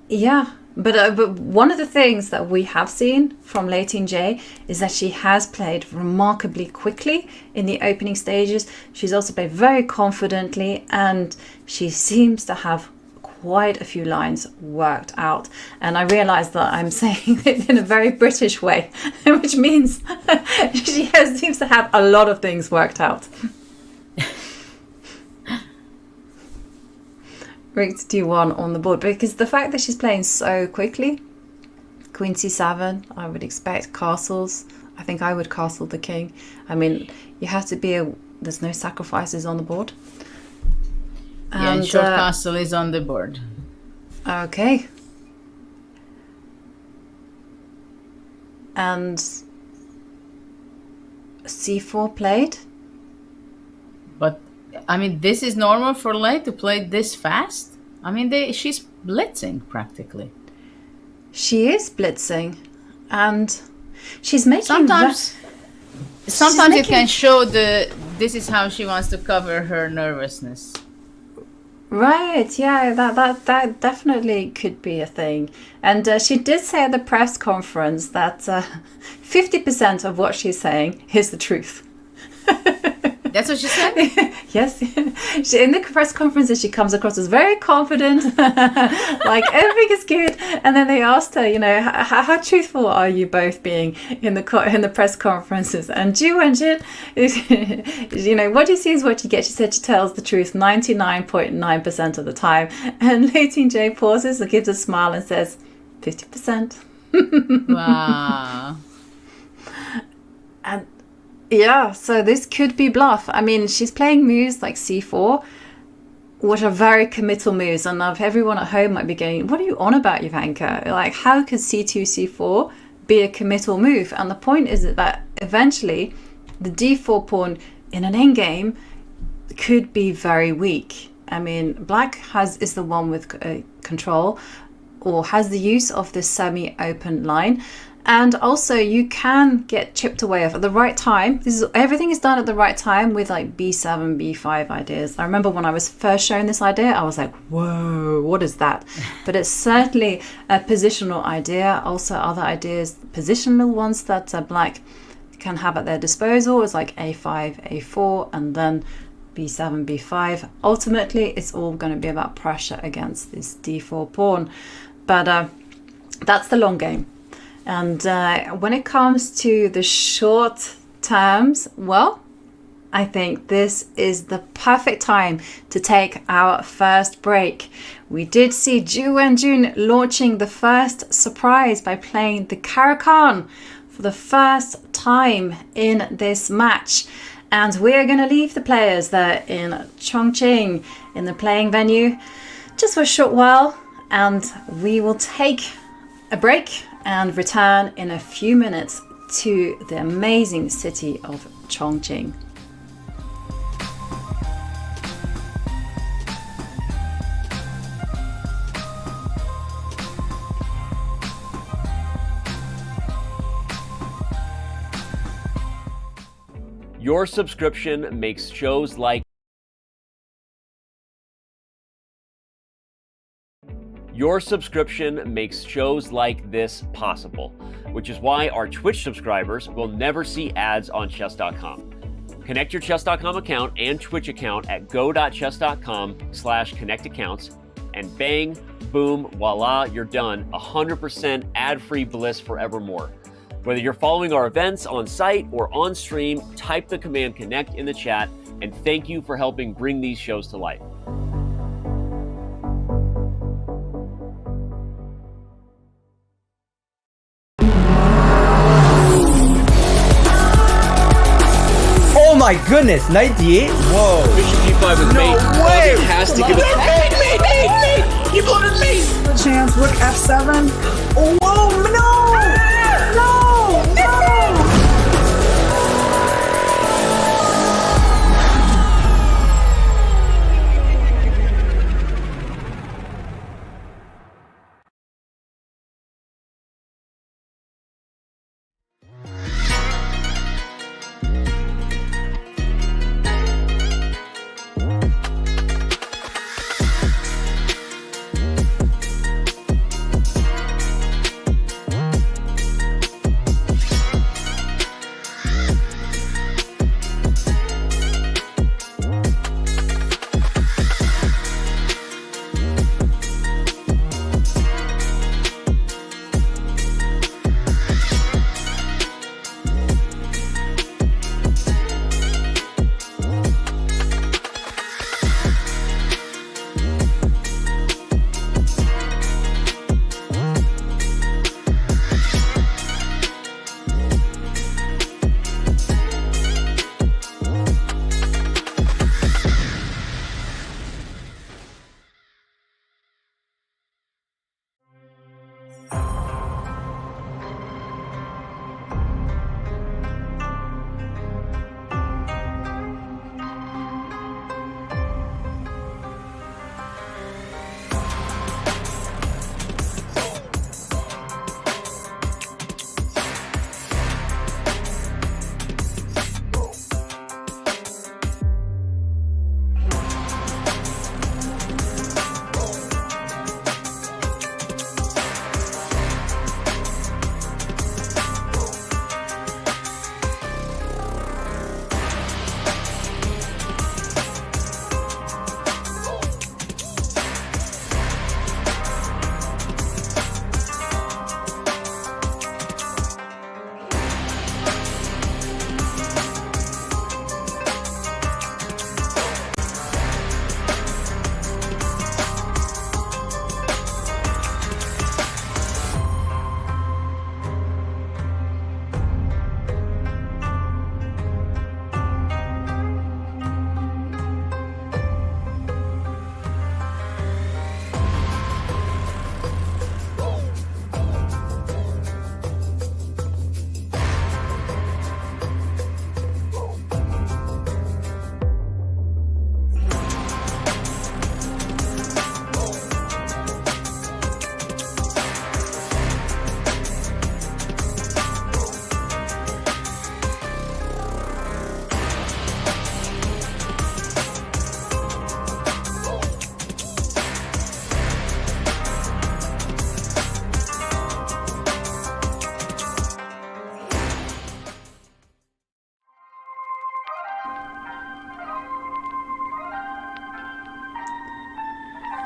Yeah, but one of the things that we have seen from Lei Tingjie is that she has played remarkably quickly in the opening stages. She's also played very confidently, and she seems to have quite a few lines worked out. And I realize that I'm saying it in a very British way, which means she seems to have a lot of things worked out. Rook to d1 on the board, because the fact that she's playing so quickly, queen c7, I would expect castles. I think I would castle the king. I mean, you have to be there's no sacrifices on the board. And short castle is on the board. Okay. And c4 played. But I mean, this is normal for Lei to play this fast? I mean, she's blitzing practically. She is blitzing, and she's making... Sometimes it can show this is how she wants to cover her nervousness. Right, yeah, that definitely could be a thing. And she did say at the press conference that 50% of what she's saying is the truth. That's what she said? Yes. In the press conferences, she comes across as very confident, like everything is good. And then they asked her, you know, how truthful are you both being in the press conferences? And Ju Wenjun, you know, what you see is what you get. She said she tells the truth 99.9% of the time. And Lei Tingjie pauses and gives a smile and says, 50%. Wow. And yeah, so this could be bluff. I mean, she's playing moves like c4, which are very committal moves. And everyone at home might be going, what are you on about, Ivanka? Like, how could c2, c4 be a committal move. And the point is that eventually the d4 pawn in an endgame could be very weak. I mean, black is the one with control, or has the use of this semi-open line. And also you can get chipped away at the right time. Everything is done at the right time with like b7, b5 ideas. I remember when I was first shown this idea, I was like, whoa, what is that? But it's certainly a positional idea. Also other ideas, positional ones that black can have at their disposal is like a5, a4, and then b7, b5. Ultimately, it's all going to be about pressure against this d4 pawn. But that's the long game. And when it comes to the short terms, well, I think this is the perfect time to take our first break. We did see Ju Wenjun launching the first surprise by playing the Caro-Kann for the first time in this match. And we're going to leave the players there in Chongqing in the playing venue just for a short while. And we will take a break and return in a few minutes to the amazing city of Chongqing. Your subscription makes shows like this possible, which is why our Twitch subscribers will never see ads on Chess.com. Connect your Chess.com account and Twitch account at go.chess.com/connectaccounts, and bang, boom, voila, you're done. 100% ad-free bliss forevermore. Whether you're following our events on site or on stream, type the command connect in the chat, and thank you for helping bring these shows to life. Oh my goodness, knight d8? Whoa. Bishop d5 with mate. No way! It has to give it. Mate! You voted mate! Chance, rook f7. Oh, whoa, no! No! No!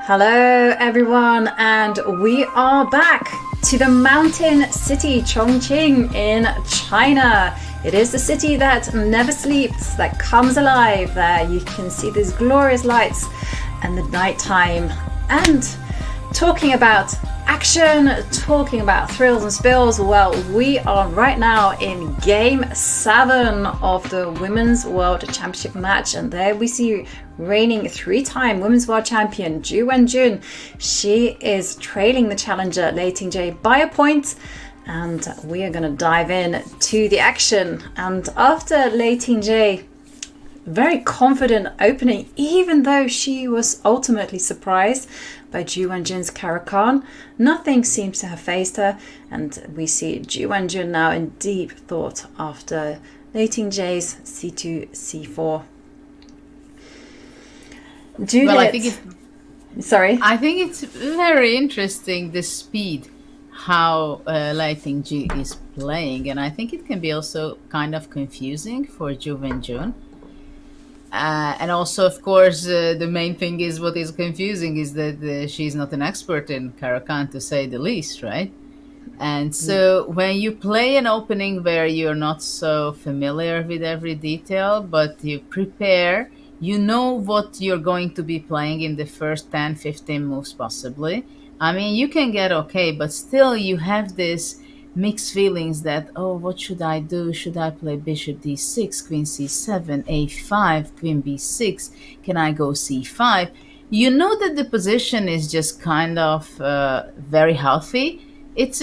Hello, everyone, and we are back to the mountain city Chongqing in China. It is the city that never sleeps, that comes alive. There you can see these glorious lights and the nighttime. And talking about action, talking about thrills and spills, well, we are right now in Game 7 of the Women's World Championship match, and there we see reigning 3-time Women's World Champion Ju Wenjun. She is trailing the challenger Lei Tingjie by a point, and we are going to dive in to the action. And after Lei Tingjie very confident opening, even though she was ultimately surprised by Ju Wenjun's Caro-Kann, nothing seems to have phased her, and we see Ju Wenjun now in deep thought after Lei Tingjie's c2, c4. Judith, Well, I think it's very interesting, the speed, how Lei Tingjie is playing, and I think it can be also kind of confusing for Ju Wenjun. And also, of course, the main thing is what is confusing is that she's not an expert in Caro-Kann, to say the least, right? And so when you play an opening where you're not so familiar with every detail, but you prepare, you know what you're going to be playing in the first 10, 15 moves possibly. I mean, you can get okay, but still you have this mixed feelings that, oh, what should I do? Should I play bishop d6, queen c7, a5, queen b6? Can I go c5? You know that the position is just kind of very healthy. It's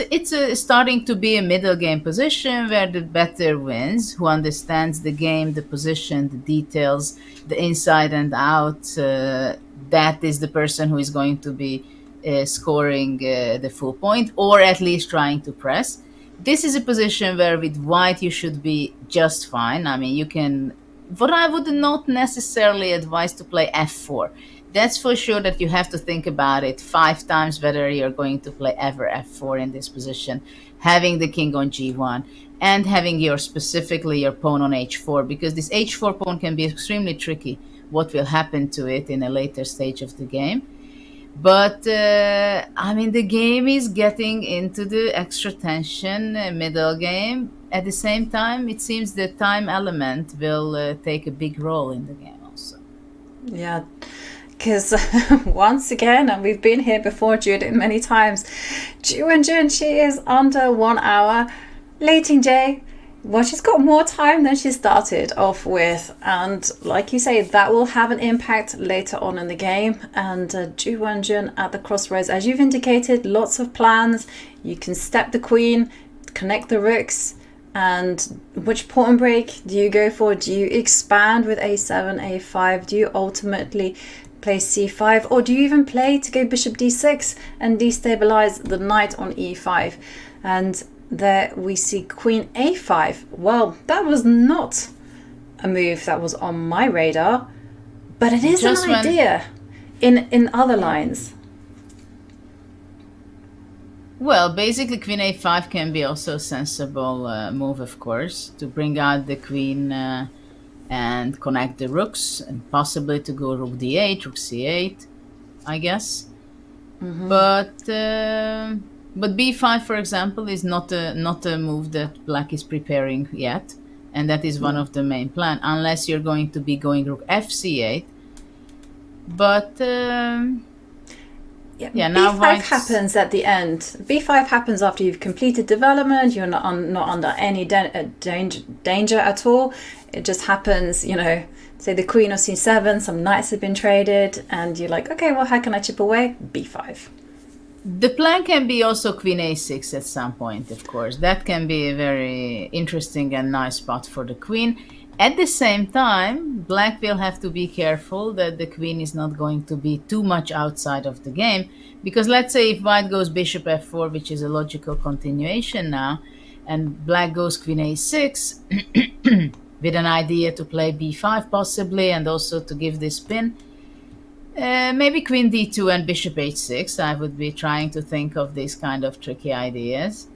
starting to be a middle game position where the better wins, who understands the game, the position, the details, the inside and out. That is the person who is going to be scoring the full point, or at least trying to press. This is a position where with white you should be just fine. I mean, you can, what I would not necessarily advise to play f4. That's for sure that you have to think about it 5 times whether you're going to play ever f4 in this position, having the king on g1 and having specifically your pawn on h4, because this h4 pawn can be extremely tricky, what will happen to it in a later stage of the game. But, I mean, the game is getting into the extra tension middle game. At the same time, it seems the time element will take a big role in the game also. Yeah, because once again, and we've been here before, Judith, many times, Ju Wenjun, she is under 1 hour. Lei Tingjie, well, she's got more time than she started off with, and like you say, that will have an impact later on in the game. And Ju Wenjun at the crossroads, as you've indicated, lots of plans. You can step the queen, connect the rooks, and which pawn break do you go for? Do you expand with a7, a5? Do you ultimately play c5, or do you even play to go bishop d6 and destabilize the knight on e5? And there we see queen a5. Well, that was not a move that was on my radar, but it is an idea in other lines. Well, basically queen a5 can be also a sensible move, of course, to bring out the queen and connect the rooks, and possibly to go rook d8, rook c8, I guess. Mm-hmm. But b5, for example, is not a move that black is preparing yet, and that is one of the main plan, unless you're going to be going rook fc8. But now b5 happens at the end. b5 happens after you've completed development. You're not under any danger at all. It just happens, you know, say the queen of c7, some knights have been traded, and you're like, okay, well, how can I chip away? b5. The plan can be also queen a6 at some point, of course. That can be a very interesting and nice spot for the queen. At the same time, black will have to be careful that the queen is not going to be too much outside of the game, because let's say if white goes bishop f4, which is a logical continuation now, and black goes queen a6 with an idea to play b5 possibly, and also to give this pin, maybe queen d2 and bishop h6. I would be trying to think of these kind of tricky ideas.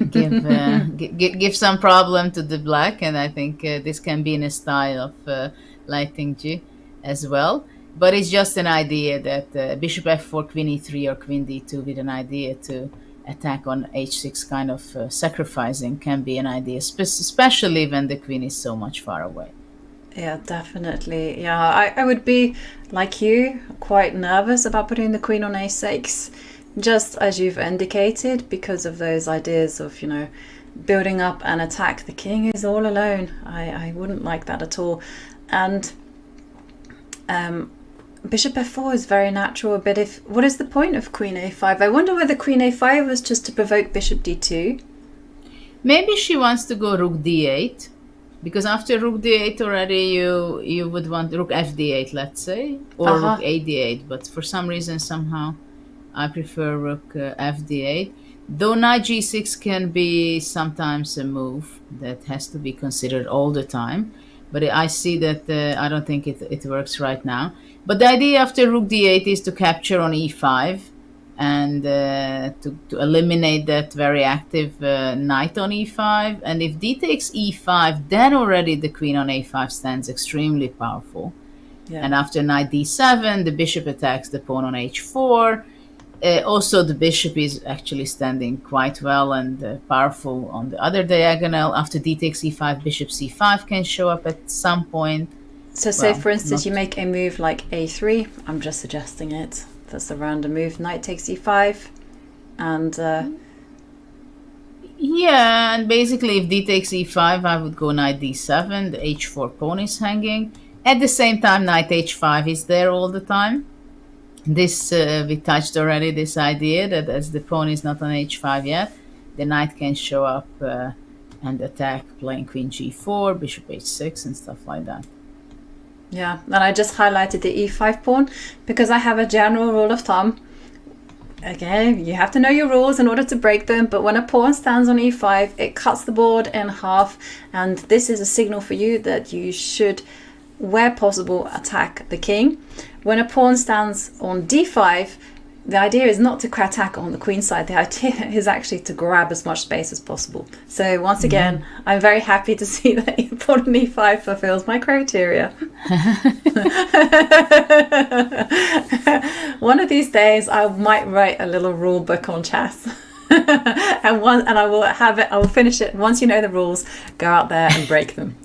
Give some problem to the black, and I think this can be in a style of Lei Tingjie as well. But it's just an idea that bishop f4, queen e3, or queen d2 with an idea to attack on h6, kind of sacrificing, can be an idea, especially when the queen is so much far away. Yeah, definitely. Yeah, I would be, like you, quite nervous about putting the queen on a6, just as you've indicated, because of those ideas of, you know, building up an attack. The king is all alone. I wouldn't like that at all. And bishop f4 is very natural, but what is the point of queen a5? I wonder whether queen a5 was just to provoke bishop d2. Maybe she wants to go rook d8, because after rook d8 already you would want rook fd8, let's say, or rook a d8, but for some reason somehow I prefer rook fd8. Though knight g6 can be sometimes a move that has to be considered all the time, but I see that I don't think it works right now. But the idea after rook d8 is to capture on e5 and to eliminate that very active knight on e5. And if d takes e5, then already the queen on a5 stands extremely powerful. Yeah. And after knight d7, the bishop attacks the pawn on h4. Also, the bishop is actually standing quite well and powerful on the other diagonal. After d takes e5, bishop c5 can show up at some point. So say, for instance, you make a move like a3. I'm just suggesting it. That's a random move. Knight takes e5. And... yeah, and basically if d takes e5, I would go knight d7. The h4 pawn is hanging. At the same time, knight h5 is there all the time. This, we touched already, this idea that as the pawn is not on h5 yet, the knight can show up and attack, playing queen g4, bishop h6 and stuff like that. Yeah, and I just highlighted the e5 pawn because I have a general rule of thumb. Again, you have to know your rules in order to break them, but when a pawn stands on e5, it cuts the board in half, and this is a signal for you that you should, where possible, attack the king. When a pawn stands on d5, the idea is not to attack on the queen side. The idea is actually to grab as much space as possible. So once again, I'm very happy to see that pawn on e5 fulfills my criteria. One of these days, I might write a little rule book on chess. and I will have it. I will finish it. Once you know the rules, go out there and break them.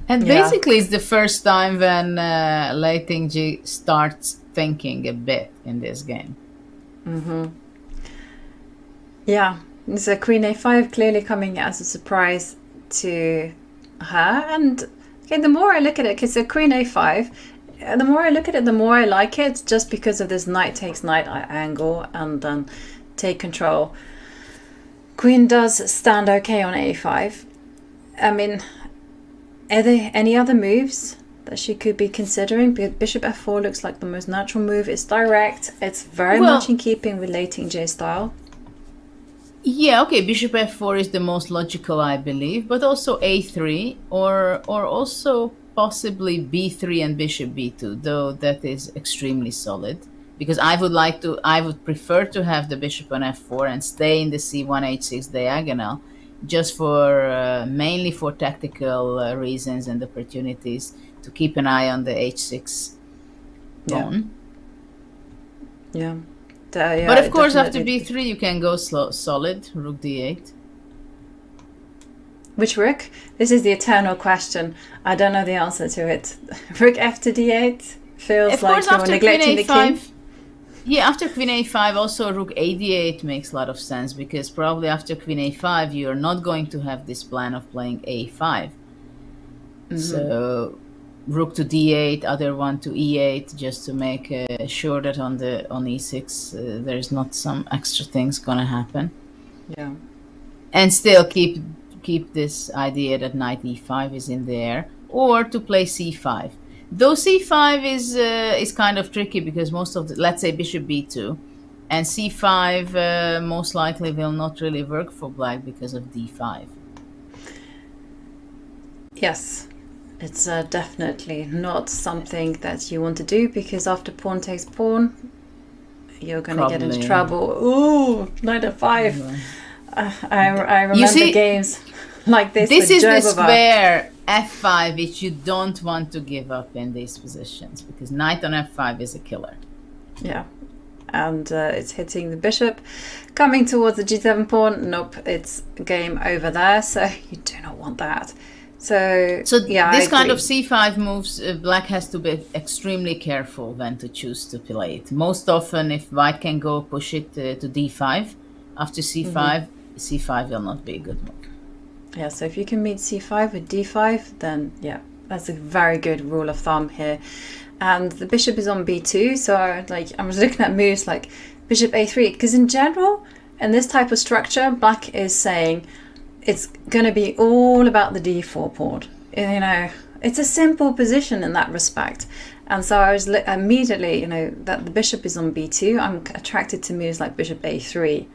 And basically, it's the first time when Lei Tingjie starts thinking a bit in this game. Mm-hmm. Yeah, so Queen A5 clearly coming as a surprise to her. And okay, the more I look at it, because so Queen A5, the more I look at it, the more I like it, just because of this knight takes knight angle and then take control. Queen does stand okay on A5. I mean, are there any other moves that she could be considering? Bishop f4 looks like the most natural move. It's direct. It's very much in keeping with Lei Tingjie's style. Yeah, okay, bishop f4 is the most logical, I believe, but also a3 or also possibly b3 and bishop b2, though that is extremely solid. Because I would prefer to have the bishop on f4 and stay in the c1 h6 diagonal, just for mainly for tactical reasons and opportunities to keep an eye on the h6 pawn. Yeah. But of course, after b3, you can go solid, rook d8. Which rook? This is the eternal question. I don't know the answer to it. Rook f to d8 feels like you're neglecting the king. Yeah, after queen a5, also rook a d8 makes a lot of sense, because probably after queen a5, you're not going to have this plan of playing a5. Mm-hmm. So rook to d8, other one to e8, just to make sure that on e6 there's not some extra things gonna happen. Yeah, and still keep this idea that knight e5 is in there, or to play c5. Though c5 is kind of tricky, because most of the, let's say bishop b2, and c5 most likely will not really work for black because of d5. Yes. It's definitely not something that you want to do, because after pawn takes pawn, you're going to get into trouble. Ooh, knight f5. I remember You see, games like this. this with is the Jobova. square f5 which you don't want to give up in these positions, because knight on f5 is a killer. Yeah. And it's hitting the bishop. Coming towards the g7 pawn. Nope, it's game over there. So you do not want that. So yeah, this I kind agree. of c5 moves, black has to be extremely careful when to choose to play it. Most often, if white can go push it to d5 after c5, c5 will not be a good move. Yeah, so if you can meet c5 with d5, then yeah, that's a very good rule of thumb here. And the bishop is on b2, so I was looking at moves like bishop a3, because in general, in this type of structure, black is saying it's going to be all about the d4 pawn. You know, it's a simple position in that respect. And so I was immediately, that the bishop is on b2, I'm attracted to moves like bishop a3,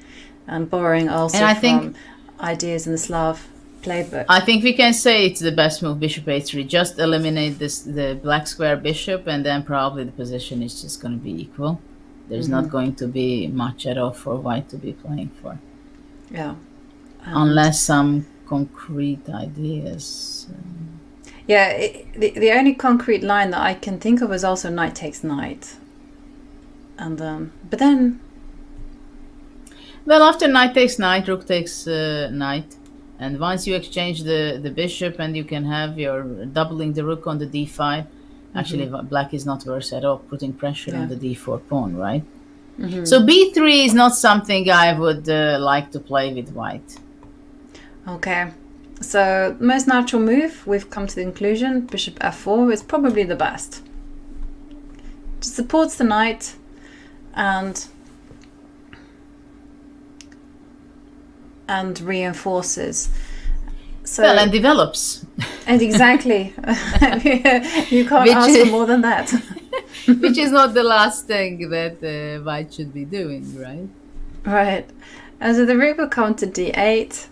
and borrowing also from ideas in the Slav playbook. I think we can say it's the best move, bishop a3. Just eliminate the black square bishop, and then probably the position is just going to be equal. There's not going to be much at all for white to be playing for. Yeah. Unless some concrete ideas. Yeah, the only concrete line that I can think of is also knight takes knight. And but then... Well, after knight takes knight, rook takes knight. And once you exchange the bishop, and you can have your doubling the rook on the d5. Actually, black is not worse at all, putting pressure on the d4 pawn, right? So b3 is not something I would like to play with white. Okay, so most natural move, we've come to the conclusion, bishop f4 is probably the best. It supports the knight and reinforces. So, Well, and develops. And exactly. You can't ask for more than that. Which is not the last thing that white should be doing, right? Right. And so the rook will come to d8.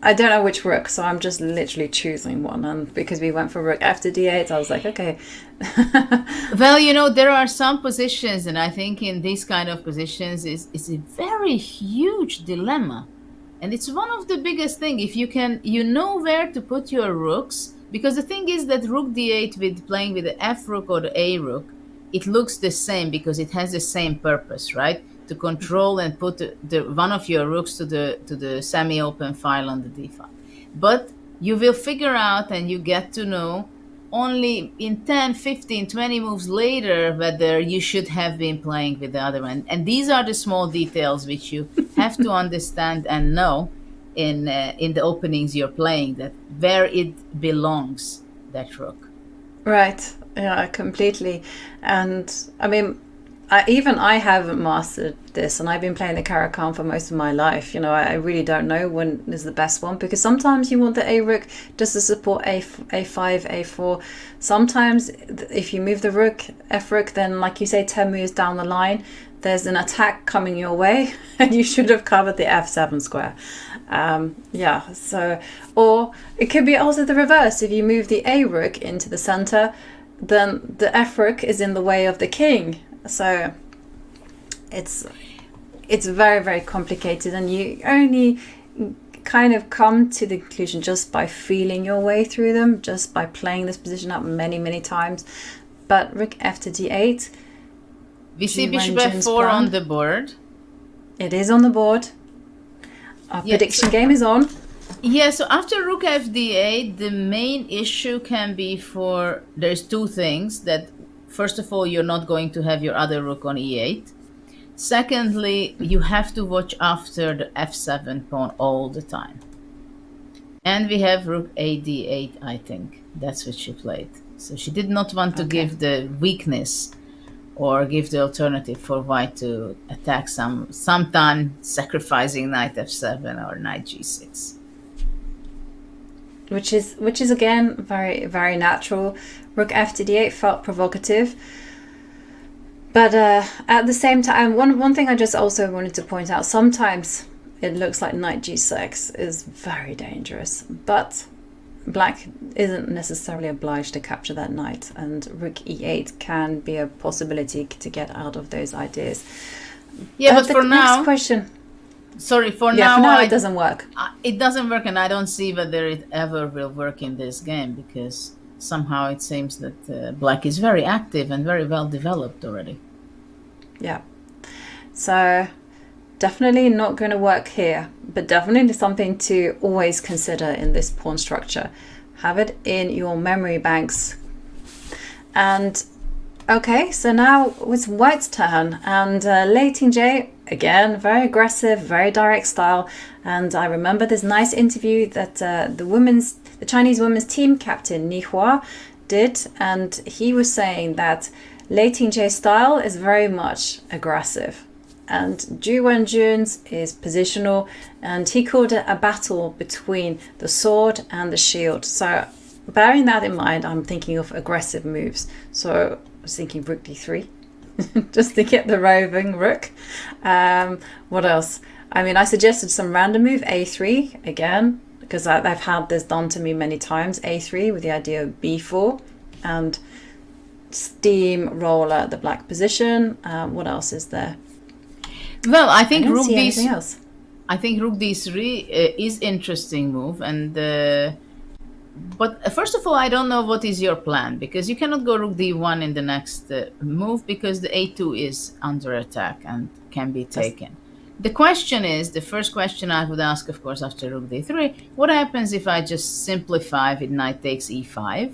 I don't know which rook, so I'm just literally choosing one. And because we went for rook after d8, I was like, okay. Well, there are some positions, and I think in these kind of positions is a very huge dilemma. And it's one of the biggest thing. If you can, where to put your rooks, because the thing is that rook d8 with playing with the f rook or the a rook, it looks the same because it has the same purpose, right? To control and put one of your rooks to the semi-open file on the d5. But you will figure out, and you get to know only in 10, 15, 20 moves later whether you should have been playing with the other one. And these are the small details which you have to understand and know in the openings you're playing, that where it belongs, that rook. Right. Yeah, completely. And I mean, I haven't mastered this, and I've been playing the Caro-Kann for most of my life. I really don't know when is the best one, because sometimes you want the A rook just to support A5, A4. Sometimes if you move the rook, F rook, then like you say, 10 moves down the line, there's an attack coming your way, and you should have covered the F7 square. Yeah, so, or it could be also the reverse. If you move the A rook into the center, then the F rook is in the way of the king. So it's very, very complicated, and you only kind of come to the conclusion just by feeling your way through them, just by playing this position out many, many times. But rook f to d8. We see bishop f4 on the board. It is on the board. Our prediction game is on. Yeah, so after rook f d8, the main issue can be there's two things. That first of all, you're not going to have your other rook on e8. Secondly, you have to watch after the f7 pawn all the time. And we have rook a d8, I think. That's what she played. So she did not want to give the weakness or give the alternative for white to attack sometime sacrificing knight f7 or knight g6. Which is again very, very natural. Rook f to d8 felt provocative, but at the same time, one thing I just also wanted to point out: sometimes it looks like knight g6 is very dangerous, but black isn't necessarily obliged to capture that knight, and rook e8 can be a possibility to get out of those ideas. Yeah, but for now, next question. Sorry, for Yeah, now, for now it doesn't work. It doesn't work, and I don't see whether it ever will work in this game, because somehow it seems that black is very active and very well developed already. Yeah. So definitely not going to work here, but definitely something to always consider in this pawn structure. Have it in your memory banks. And okay, so now it's white's turn, and Lei Tingjie, again, very aggressive, very direct style. And I remember this nice interview that the Chinese women's team captain Ni Hua did, and he was saying that Lei Tingjie's style is very much aggressive, and Ju Wenjun's is positional, and he called it a battle between the sword and the shield. So bearing that in mind, I'm thinking of aggressive moves. So I was thinking rook d3 just to get the roving rook. What else? I mean, I suggested some random move, a3 again, because I've had this done to me many times, a3 with the idea of b4 and steamroller the black position. What else is there? Well, I think don't rook see d. anything else. I think rook d3 is interesting move, and but first of all, I don't know what is your plan, because you cannot go rook d1 in the next move, because the a2 is under attack and can be taken. The question is, the first question I would ask, of course, after rook d3, what happens if I just simplify with knight takes e5?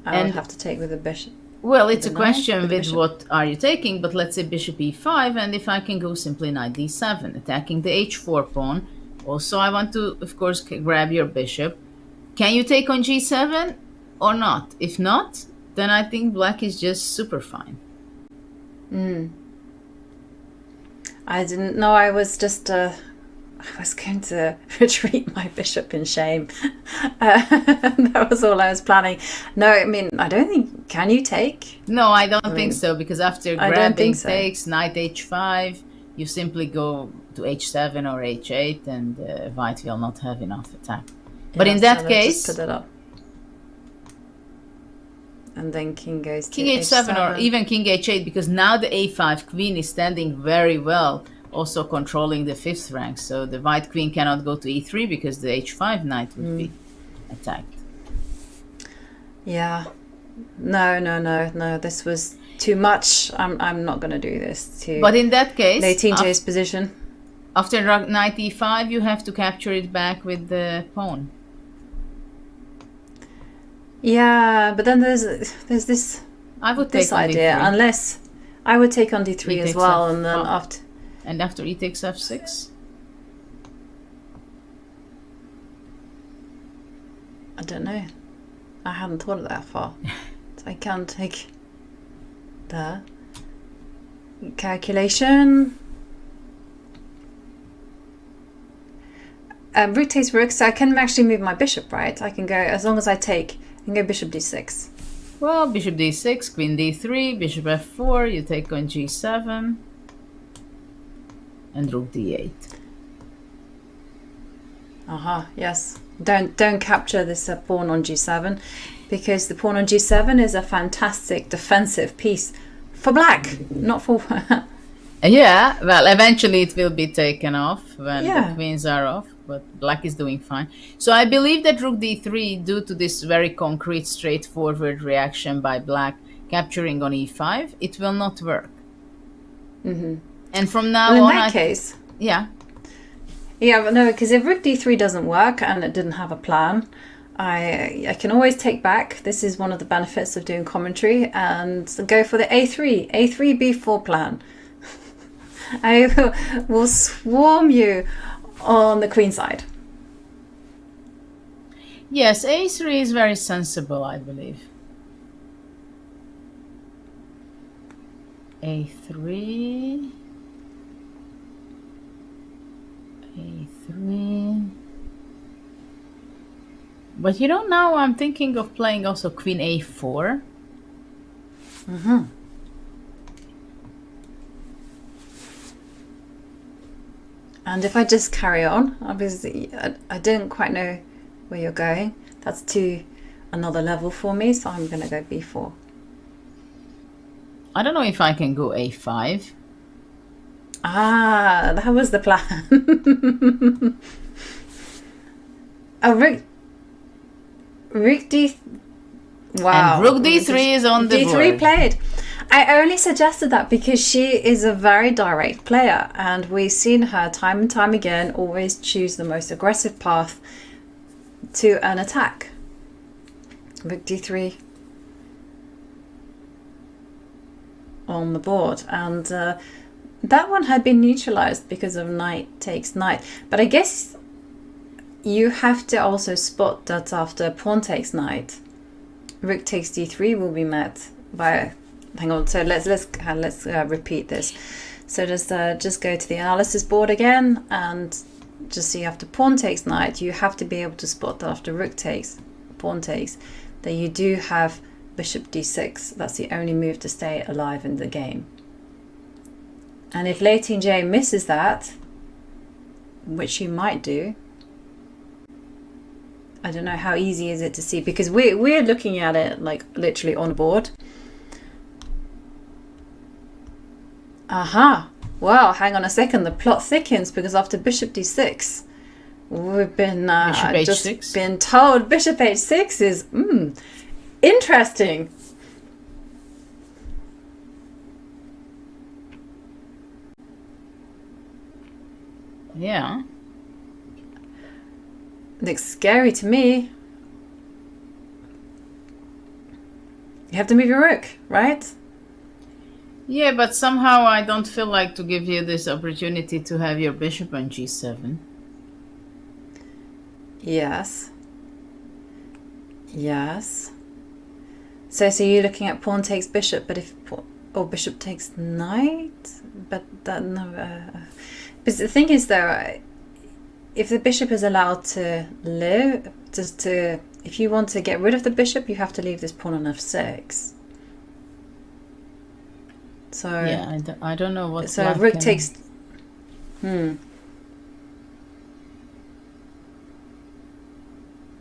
I would have to take with the bishop. Well, it's a knight, question with the with bishop. what are you taking, but let's say bishop e5, and if I can go simply knight d7, attacking the h4 pawn. Also, I want to, of course, grab your bishop. Can you take on g7 or not? If not, then I think black is just super fine. I didn't know. I was just I was going to retreat my bishop in shame. That was all I was planning. No, I mean, I don't think, can you take? No, I don't think so, because after I don't grabbing think so. takes knight h5, you simply go to h7 or h8, and white will not have enough attack. But Yeah, in that so let's case, just put it up. And then king goes to king h7 or even king h8, because now the a5 queen is standing very well, also controlling the fifth rank. So the white queen cannot go to e3, because the h5 knight would be attacked. Yeah. No. This was too much. I'm not going to do this to But in that case, Lei Tingjie's position. after knight e5, you have to capture it back with the pawn. Yeah, but then there's this I would take on idea, d3. unless I would take on d3 E as takes well, F- and then oh. after. And after e takes f6? I don't know. I hadn't thought of that far. So I can take the calculation. Rook takes rook, so I can actually move my bishop, right? I can go, as long as I take, I can go bishop d6. Well, bishop d6, queen d3, bishop f4, you take on g7, and rook d8. Yes. Don't capture this pawn on g7, because the pawn on g7 is a fantastic defensive piece for black, not for... Yeah, well, eventually it will be taken off when Yeah. the queens are off, but black is doing fine. So I believe that rook d3, due to this very concrete, straightforward reaction by black capturing on e5, it will not work. And from now Well, in on, that case... yeah. Yeah, but no, because if rook d3 doesn't work and it didn't have a plan, I can always take back. This is one of the benefits of doing commentary, and go for the a3 b4 plan. I will swarm you on the queen side. Yes, a3 is very sensible, I believe. a3... a3... But you know, now I'm thinking of playing also queen a4. And if I just carry on, obviously I didn't quite know where you're going. That's to another level for me, so I'm going to go b4. I don't know if I can go a5. Ah, that was the plan. Oh, Rook D. Wow. And Rook D3 is on the D3 board. played. I only suggested that because she is a very direct player, and we've seen her time and time again always choose the most aggressive path to an attack. Rook D3 on the board, and that one had been neutralized because of knight takes knight. But I guess you have to also spot that after pawn takes knight, rook takes d3 will be met by. Hang on. So let's repeat this. So just go to the analysis board again, and just see after pawn takes knight, you have to be able to spot that after rook takes, pawn takes, that you do have bishop d6. That's the only move to stay alive in the game. And if Lei Tingjie misses that, which you might do, I don't know how easy is it to see, because we're looking at it like literally on the board. Aha! Wow, hang on a second, the plot thickens, because after bishop d6, we've been Bishop just h6. been told bishop h6 is interesting. Yeah. Looks scary to me. You have to move your rook, right? Yeah, but somehow I don't feel like to give you this opportunity to have your bishop on g7. Yes. Yes. So you're looking at pawn takes bishop, but if or bishop takes knight, but that no. But the thing is, though, if the bishop is allowed to live, if you want to get rid of the bishop, you have to leave this pawn on f6. So Yeah, I don't know what. so black rook can- takes.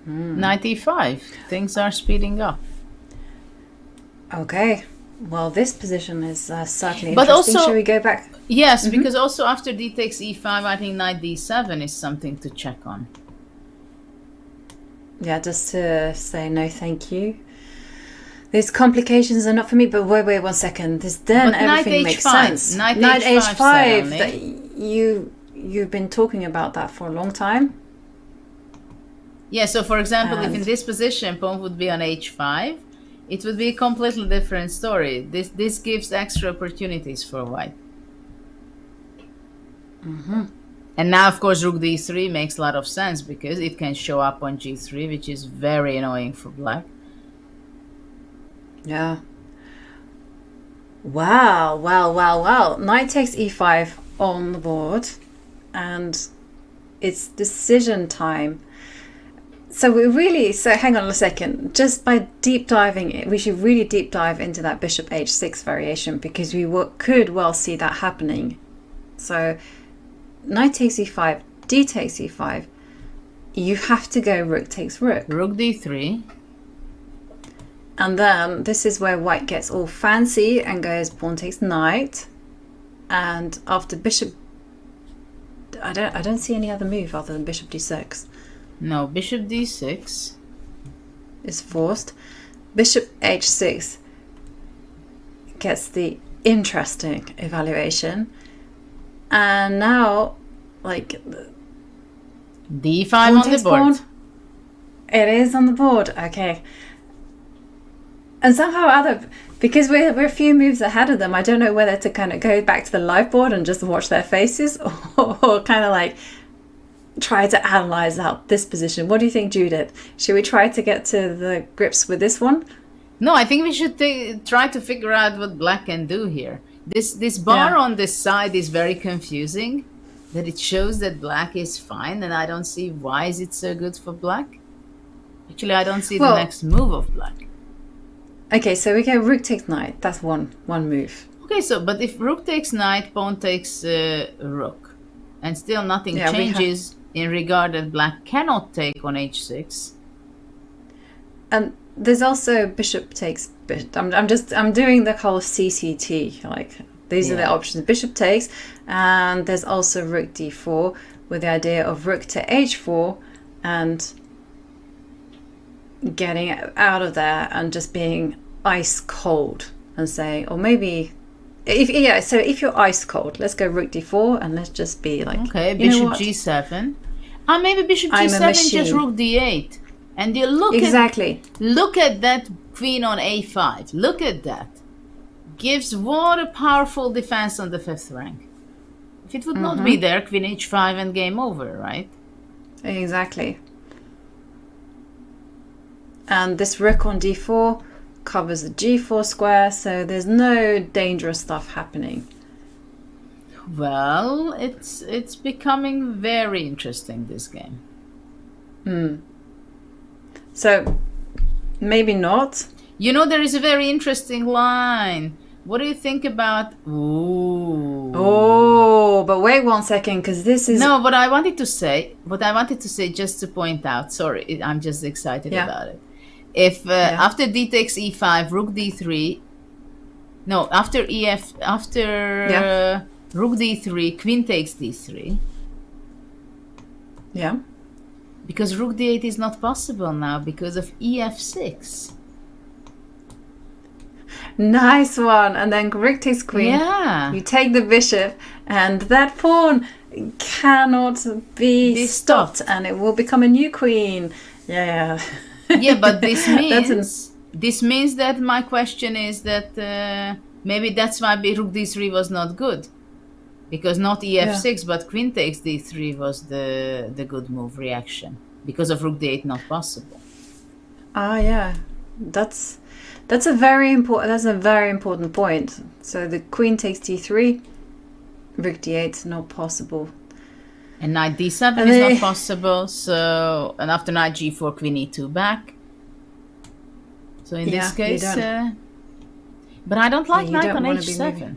Knight e5. Things are speeding up. Okay. Well, this position is certainly But interesting. also- Shall we go back? Yes, because also after d takes e5, I think knight d7 is something to check on. Yeah, just to say no, thank you. These complications are not for me. But wait 1 second. Then But knight everything makes h5, sense. knight h5. h5 That you've been talking about that for a long time. Yeah, so for example, if in And- this position pawn would be on h5, it would be a completely different story. This gives extra opportunities for white. And now, of course, rook d3 makes a lot of sense because it can show up on g3, which is very annoying for black. Yeah. Wow. Knight takes e5 on the board, and it's decision time. So hang on a second. Just by deep diving, we should really deep dive into that bishop h6 variation, because we could well see that happening. So knight takes e5, d takes e5. You have to go rook takes rook. Rook d3. And then this is where white gets all fancy and goes pawn takes knight. And after bishop, I don't see any other move other than bishop d6 No, bishop d6. is forced. Bishop h6 gets the interesting evaluation. And now, like, d5 pawn on the takes board. pawn. It is on the board. Okay. And somehow because we're a few moves ahead of them, I don't know whether to kind of go back to the live board and just watch their faces, or kind of like try to analyze out this position. What do you think, Judith? Should we try to get to the grips with this one? No, I think we should try to figure out what black can do here. This bar Yeah. on this side is very confusing. That it shows that black is fine, and I don't see why is it so good for black. Actually, I don't see Well- the next move of black. Okay, so we go rook takes knight. That's one move. Okay, so but if rook takes knight, pawn takes rook, and still nothing Yeah, we have- changes in regard that black cannot take on h6. And there's also bishop takes. I'm doing the whole CCT. Like these are the options: bishop takes, and there's also rook d4 with the idea of rook to h4 and getting out of there and just being ice cold and saying, or maybe if you're ice cold, let's go rook d4 and let's just be like, okay, bishop g7. Maybe bishop g7, just rook d8, and you look at that queen on a5. Look at that. Gives what a powerful defense on the 5th rank. If it would not be there, queen h5 and game over, right? Exactly. And this rook on d4 covers the g4 square, so there's no dangerous stuff happening. Well, it's becoming very interesting, this game. So maybe not. You know, there is a very interesting line. What do you think about... Ooh. Oh, but wait 1 second, because this is... No, what I wanted to say, just to point out, sorry, I'm just excited about it. If after d takes e5, rook d3, no, after rook d3, queen takes d3. Yeah. Because rook d8 is not possible now because of ef6. Nice one. And then rook takes queen. Yeah. You take the bishop, and that pawn cannot be stopped, and it will become a new queen. Yeah. Yeah, but this means that my question is that maybe that's why rook d3 was not good, because not ef6 but queen takes d3 was the good move reaction because of rook d8 not possible. Yeah, that's a very important point. So the queen takes d3, rook d8 not possible. And knight d7 is not possible, so... And after knight g4, queen e2 back. So in this case... but I don't like knight on h7.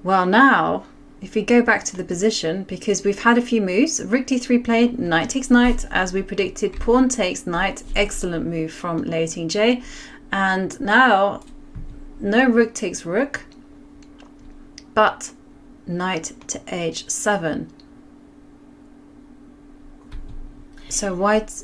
Well, now, if we go back to the position, because we've had a few moves, rook d3 played, knight takes knight, as we predicted, pawn takes knight, excellent move from Lei Tingjie. And now, no rook takes rook, but... knight to h7. So white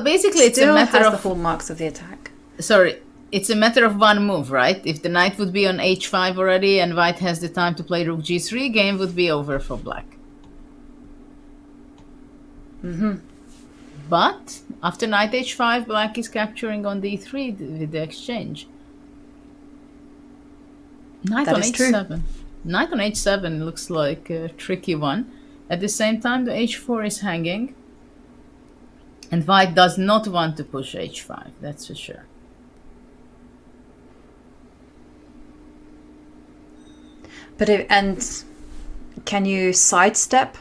basically it's a matter of the hallmarks of the attack. Sorry, it's a matter of one move, right? If the knight would be on h5 already and white has the time to play rook g3, game would be over for black. But after knight h5, black is capturing on d3 with the exchange. Knight on h7. Knight on h7 looks like a tricky one. At the same time, the h4 is hanging. And white does not want to push h5, that's for sure. But can you sidestep?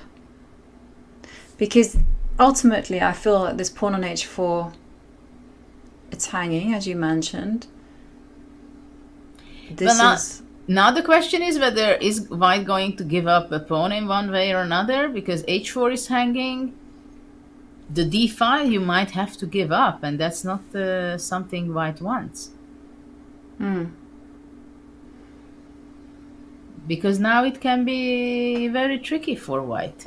Because ultimately, I feel that this pawn on h4, it's hanging, as you mentioned. Now the question is whether is white going to give up a pawn in one way or another, because h4 is hanging. The d file you might have to give up, and that's not something white wants. Because now it can be very tricky for white.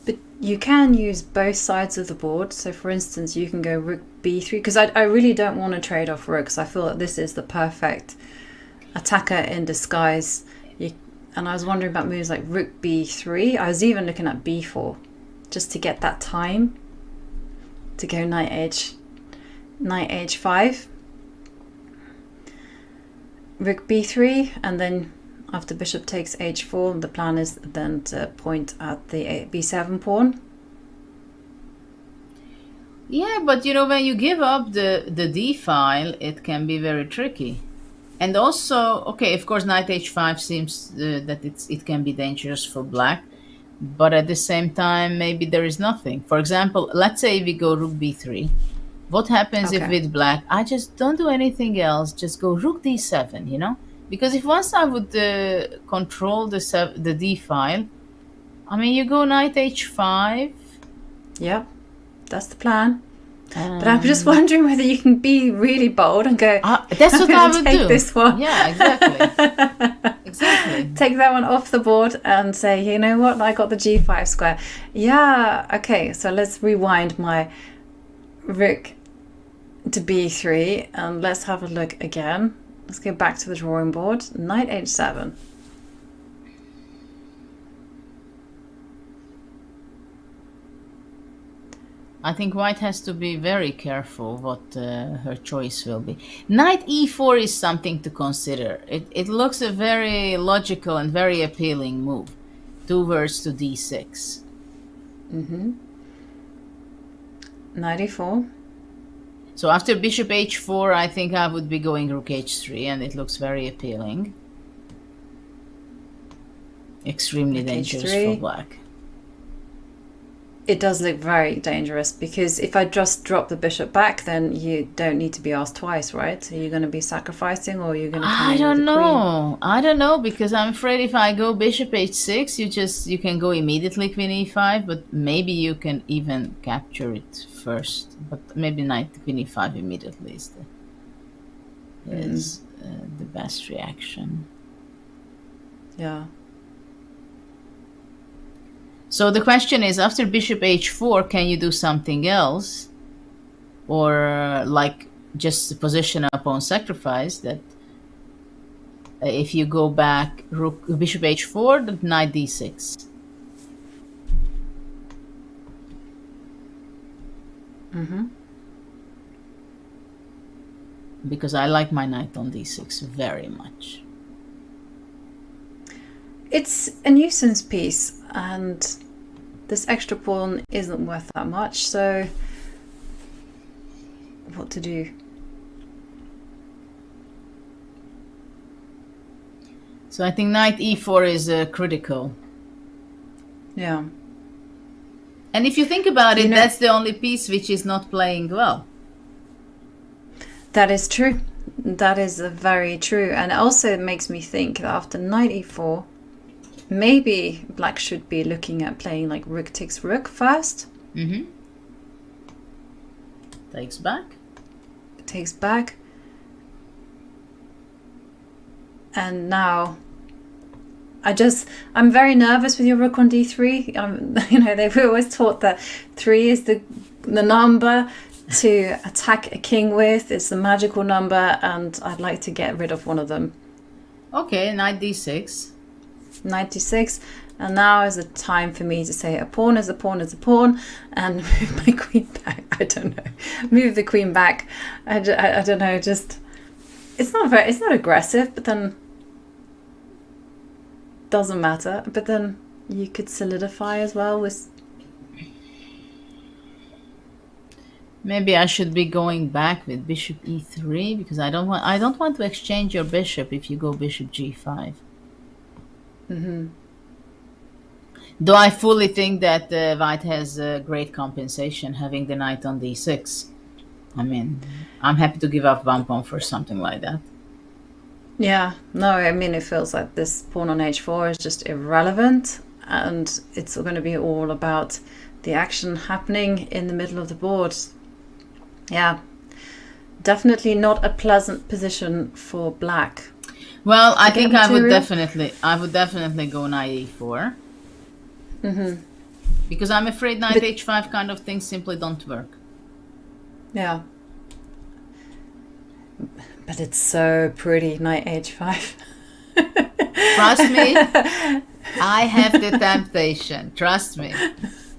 But you can use both sides of the board. So for instance, you can go rook b3, because I really don't want to trade off rooks. I feel that this is the perfect attacker in disguise. And I was wondering about moves like rook b3. I was even looking at b4 just to get that time to go knight h5, rook b3, and then after bishop takes h4, the plan is then to point at the b7 pawn. Yeah, but you know, when you give up the d file, it can be very tricky. And also, okay, of course, knight h5 seems that it can be dangerous for black, but at the same time, maybe there is nothing. For example, let's say we go rook b3. What happens if with black, I just don't do anything else, just go rook d7, you know? Because if once I would control the d file, I mean, you go knight h5. Yep, that's the plan. But I'm just wondering whether you can be really bold and go, that's what I would take do. this one. Yeah, exactly. Exactly. Take that one off the board and say, you know what, I got the g5 square. Yeah, okay, so let's rewind my rook to b3 and let's have a look again. Let's go back to the drawing board. Knight h7. I think white has to be very careful what her choice will be. Knight e4 is something to consider. It looks a very logical and very appealing move. Towards to d6. Knight e4. So after bishop h4, I think I would be going rook h3, and it looks very appealing. Extremely dangerous h3. for black. It does look very dangerous because if I just drop the bishop back, then you don't need to be asked twice, right? Are you going to be sacrificing, or are you going to come I in don't with the know. I don't know, because I'm afraid if I go bishop h6, you can go immediately queen e5, but maybe you can even capture it first. But maybe knight queen e5 immediately is the best reaction. queen? Yeah. So the question is, after bishop h4, can you do something else? Or like just position a pawn sacrifice, that if you go back rook, bishop h4, then knight d6. Because I like my knight on d6 very much. It's a nuisance piece, and this extra pawn isn't worth that much, so what to do? So I think knight e4 is critical. Yeah. And if you think about it, that's the only piece which is not playing well. That is true. That is very true. And also it makes me think that after knight e4, maybe black should be looking at playing like rook takes rook first. Takes back. Takes back. And now I'm very nervous with your rook on d3. They've always taught that 3 is the number to attack a king with. It's the magical number, and I'd like to get rid of one of them. Okay, knight d6. 96, and now is the time for me to say a pawn is a pawn is a pawn, and move my queen back. I don't know, move the queen back. I don't know, just it's not aggressive, but then doesn't matter. But then you could solidify as well with. Maybe I should be going back with bishop e3, because I don't want to exchange your bishop if you go bishop g5. Though I fully think that white has great compensation having the knight on d6. I mean, I'm happy to give up one pawn for something like that. Yeah, no, I mean, it feels like this pawn on h4 is just irrelevant, and it's going to be all about the action happening in the middle of the board. Yeah, definitely not a pleasant position for black. Well, I think I would definitely go knight e4. Because I'm afraid knight h5 kind of things simply don't work. Yeah. But it's so pretty, knight h5. Trust me, I have the temptation. Trust me.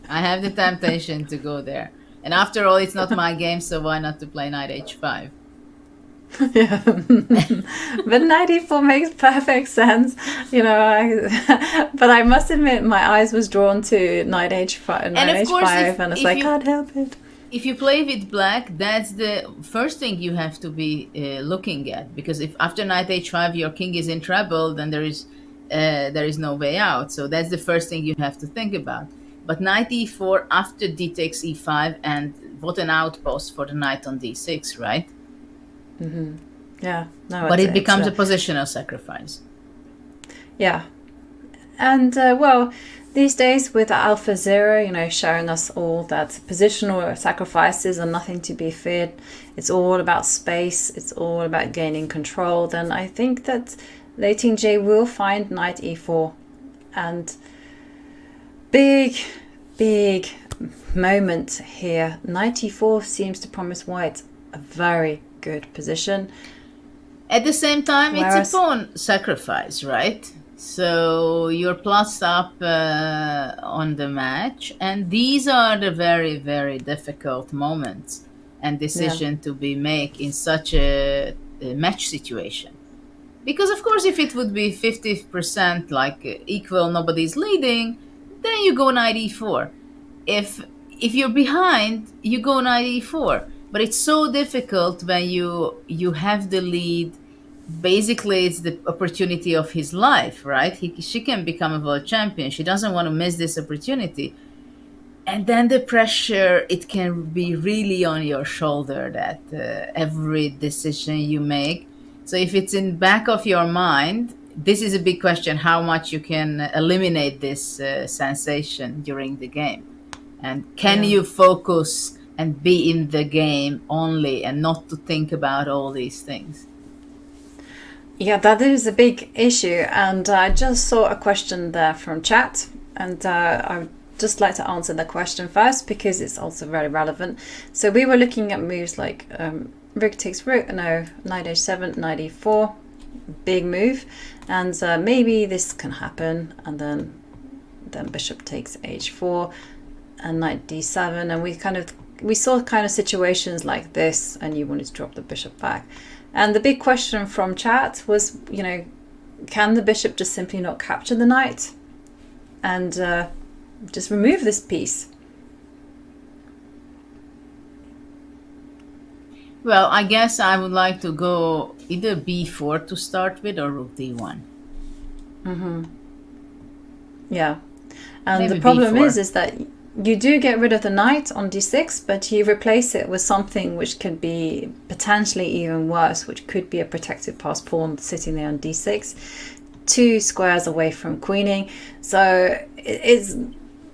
I have the temptation to go there. And after all, it's not my game, so why not to play knight h5? Yeah, but knight e4 makes perfect sense, but I must admit my eyes was drawn to knight h5 and it's like, can't help it. If you play with black, that's the first thing you have to be looking at, because if after knight h5 your king is in trouble, then there is no way out. So that's the first thing you have to think about. But knight e4 after d takes e5, and what an outpost for the knight on d6, right? Yeah, no, but it becomes a positional sacrifice. Yeah, and well, these days with Alpha Zero, showing us all that positional sacrifices are nothing to be feared. It's all about space. It's all about gaining control. Then I think that Lei Tingjie will find knight e4, and big moment here. Knight e4 seems to promise white a very good position. At the same time, Whereas, it's a pawn sacrifice, right? So you're plus up on the match, and these are the very, very difficult moments and decision to be made in such a match situation. Because of course, if it would be 50% like equal, nobody's leading, then you go knight e4. If you're behind, you go knight e4. But it's so difficult when you have the lead. Basically, it's the opportunity of his life, right? She can become a world champion. She doesn't want to miss this opportunity. And then the pressure, it can be really on your shoulder that every decision you make. So if it's in back of your mind, this is a big question, how much you can eliminate this sensation during the game. And can you focus and be in the game only and not to think about all these things? Yeah, that is a big issue, and I just saw a question there from chat, and I would just like to answer the question first because it's also very relevant. So we were looking at moves like rook takes rook, knight h7, knight e4, big move, and maybe this can happen, and then bishop takes h4 and knight d7, and we saw kind of situations like this, and you wanted to drop the bishop back. And the big question from chat was, can the bishop just simply not capture the knight and just remove this piece? Well, I guess I would like to go either b4 to start with or rook d1. Yeah. And Maybe the problem b4. is that you do get rid of the knight on d6, but you replace it with something which could be potentially even worse, which could be a protected passed pawn sitting there on d6, 2 squares away from queening. So it's,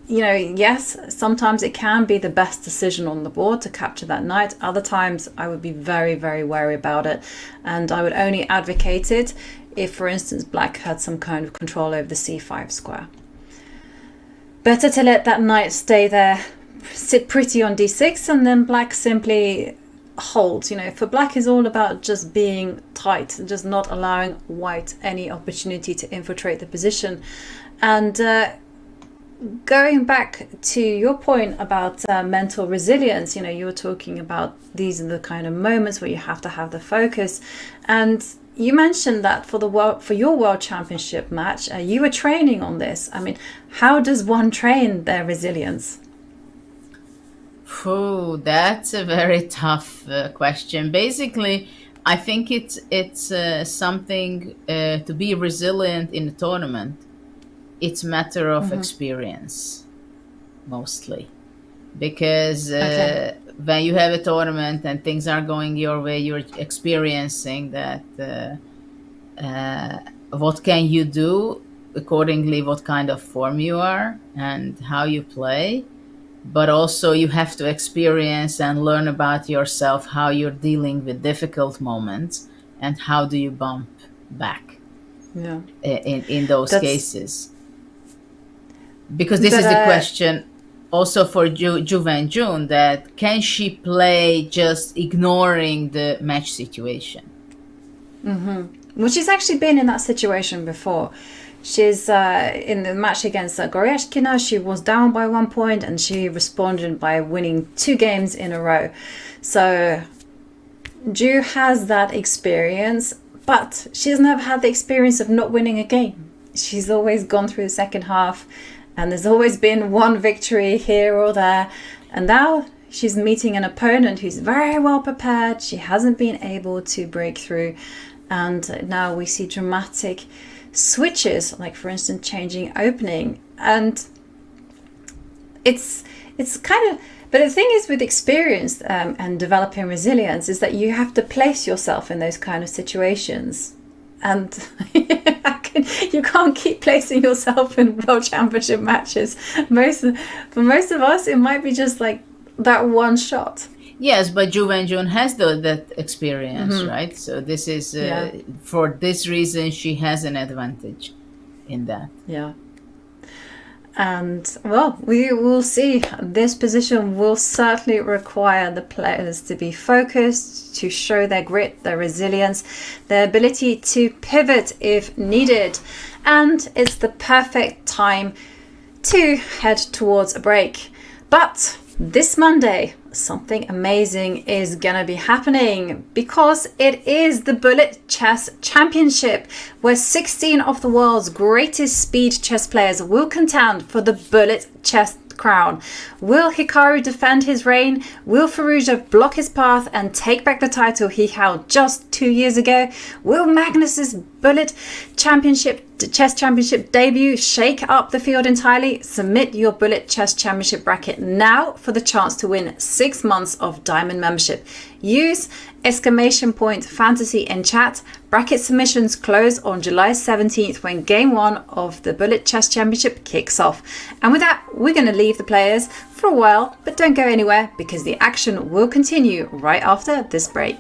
yes, sometimes it can be the best decision on the board to capture that knight. Other times I would be very, very wary about it, and I would only advocate it if, for instance, black had some kind of control over the c5 square. Better to let that knight stay there, sit pretty on d6, and then black simply holds. For black is all about just being tight, just not allowing white any opportunity to infiltrate the position. And going back to your point about mental resilience, you were talking about these are the kind of moments where you have to have the focus. And you mentioned that for your world championship match, you were training on this. I mean, how does one train their resilience? Oh, that's a very tough question. Basically, I think it's something to be resilient in a tournament. It's a matter of experience, mostly, because when you have a tournament and things are going your way, you're experiencing that what can you do accordingly, what kind of form you are and how you play. But also you have to experience and learn about yourself, how you're dealing with difficult moments and how do you bump back in those cases. Because this is the question also for Ju Wenjun, that can she play just ignoring the match situation? Well, she's actually been in that situation before. She's in the match against Goryashkina, she was down by 1 point and she responded by winning 2 games in a row. So Ju has that experience, but she's never had the experience of not winning a game. She's always gone through the second half and there's always been one victory here or there. And now she's meeting an opponent who's very well prepared. She hasn't been able to break through. And now we see dramatic switches, like for instance changing opening, and it's kind of, but the thing is with experience and developing resilience is that you have to place yourself in those kind of situations. And you can't keep placing yourself in world championship matches. For most of us, it might be just like that one shot. Yes, but Ju Wenjun has that experience, right? So this is for this reason she has an advantage in that. Yeah. And, well, we will see. This position will certainly require the players to be focused, to show their grit, their resilience, their ability to pivot if needed. And it's the perfect time to head towards a break. But this Monday, something amazing is gonna be happening, because it is the Bullet Chess Championship, where 16 of the world's greatest speed chess players will contend for the Bullet Chess crown. Will Hikaru defend his reign? Will Firouzja block his path and take back the title he held just 2 years ago? Will Magnus's Bullet Chess Championship debut shake up the field entirely? Submit your Bullet Chess Championship bracket now for the chance to win 6 months of Diamond membership. Use !fantasy in chat. Bracket submissions close on July 17th when Game 1 of the Bullet Chess Championship kicks off. And with that, we're going to leave the players for a while, but don't go anywhere because the action will continue right after this break.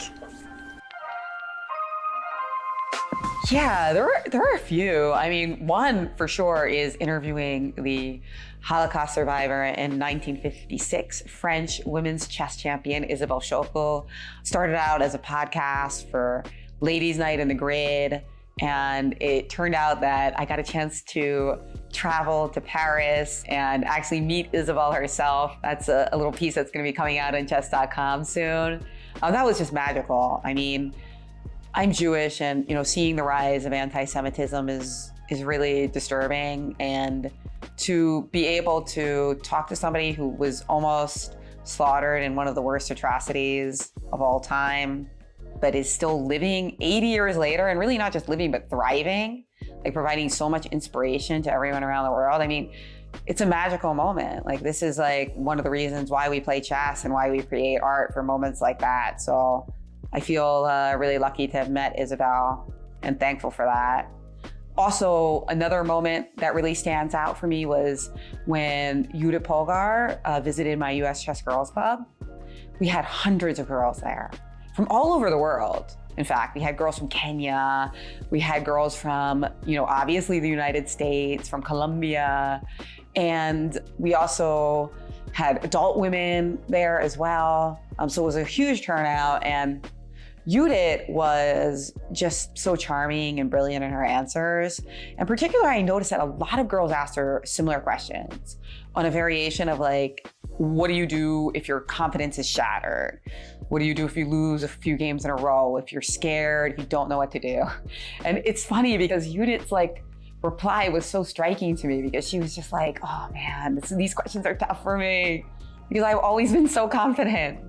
Yeah, there are a few. I mean, one for sure is interviewing the Holocaust survivor in 1956, French women's chess champion Isabelle Schockel. Started out as a podcast for Ladies' Night in the Grid, and it turned out that I got a chance to travel to Paris and actually meet Isabelle herself. That's a little piece that's going to be coming out on Chess.com soon. That was just magical. I mean, I'm Jewish, and seeing the rise of anti-Semitism is really disturbing. And to be able to talk to somebody who was almost slaughtered in one of the worst atrocities of all time, but is still living 80 years later, and really not just living, but thriving, like providing so much inspiration to everyone around the world. I mean, it's a magical moment. Like, this is like one of the reasons why we play chess and why we create art, for moments like that. So I feel really lucky to have met Isabelle and thankful for that. Also, another moment that really stands out for me was when Judith Polgar visited my US Chess Girls Club. We had hundreds of girls there from all over the world. In fact, we had girls from Kenya, we had girls from, obviously the United States, from Colombia, and we also had adult women there as well. So it was a huge turnout, and Judith was just so charming and brilliant in her answers. In particular, I noticed that a lot of girls asked her similar questions on a variation of like, what do you do if your confidence is shattered? What do you do if you lose a few games in a row? If you're scared, if you don't know what to do? And it's funny because Judith's reply was so striking to me, because she was just like, oh man, these questions are tough for me because I've always been so confident.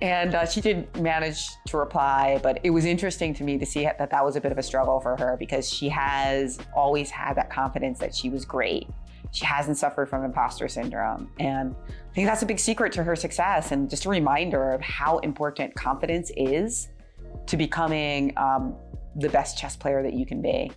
And she did manage to reply, but it was interesting to me to see that was a bit of a struggle for her, because she has always had that confidence that she was great. She hasn't suffered from imposter syndrome. And I think that's a big secret to her success, and just a reminder of how important confidence is to becoming the best chess player that you can be.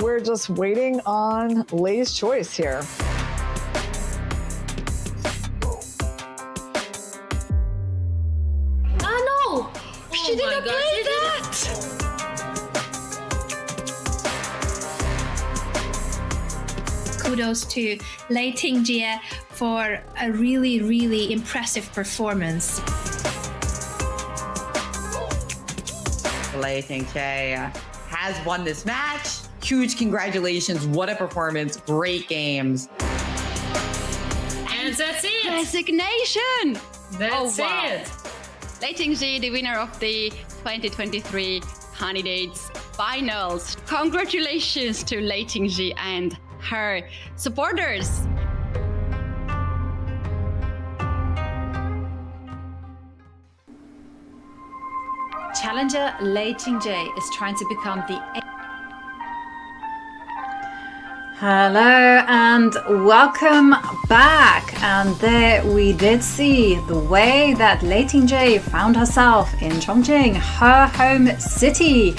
We're just waiting on Lei's choice here. Oh no! She didn't play that! Kudos to Lei Tingjie for a really, really impressive performance. Lei Tingjie has won this match. Huge congratulations. What a performance. Great games. And that's it! Resignation! That's it! Lei Tingjie, the winner of the 2023 Candidates Finals. Congratulations to Lei Tingjie and her supporters. Challenger Lei Tingjie is trying to become the... Hello and welcome back. And there we did see the way that Lei Tingjie found herself in Chongqing, her home city,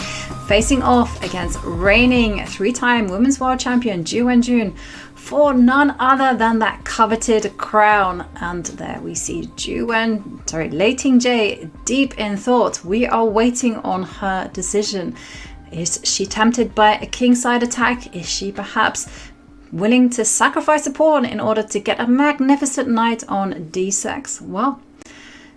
facing off against reigning three-time Women's World Champion Ju Wenjun for none other than that coveted crown. And there we see Lei Tingjie deep in thought. We are waiting on her decision. Is she tempted by a kingside attack? Is she perhaps willing to sacrifice a pawn in order to get a magnificent knight on d6? Well,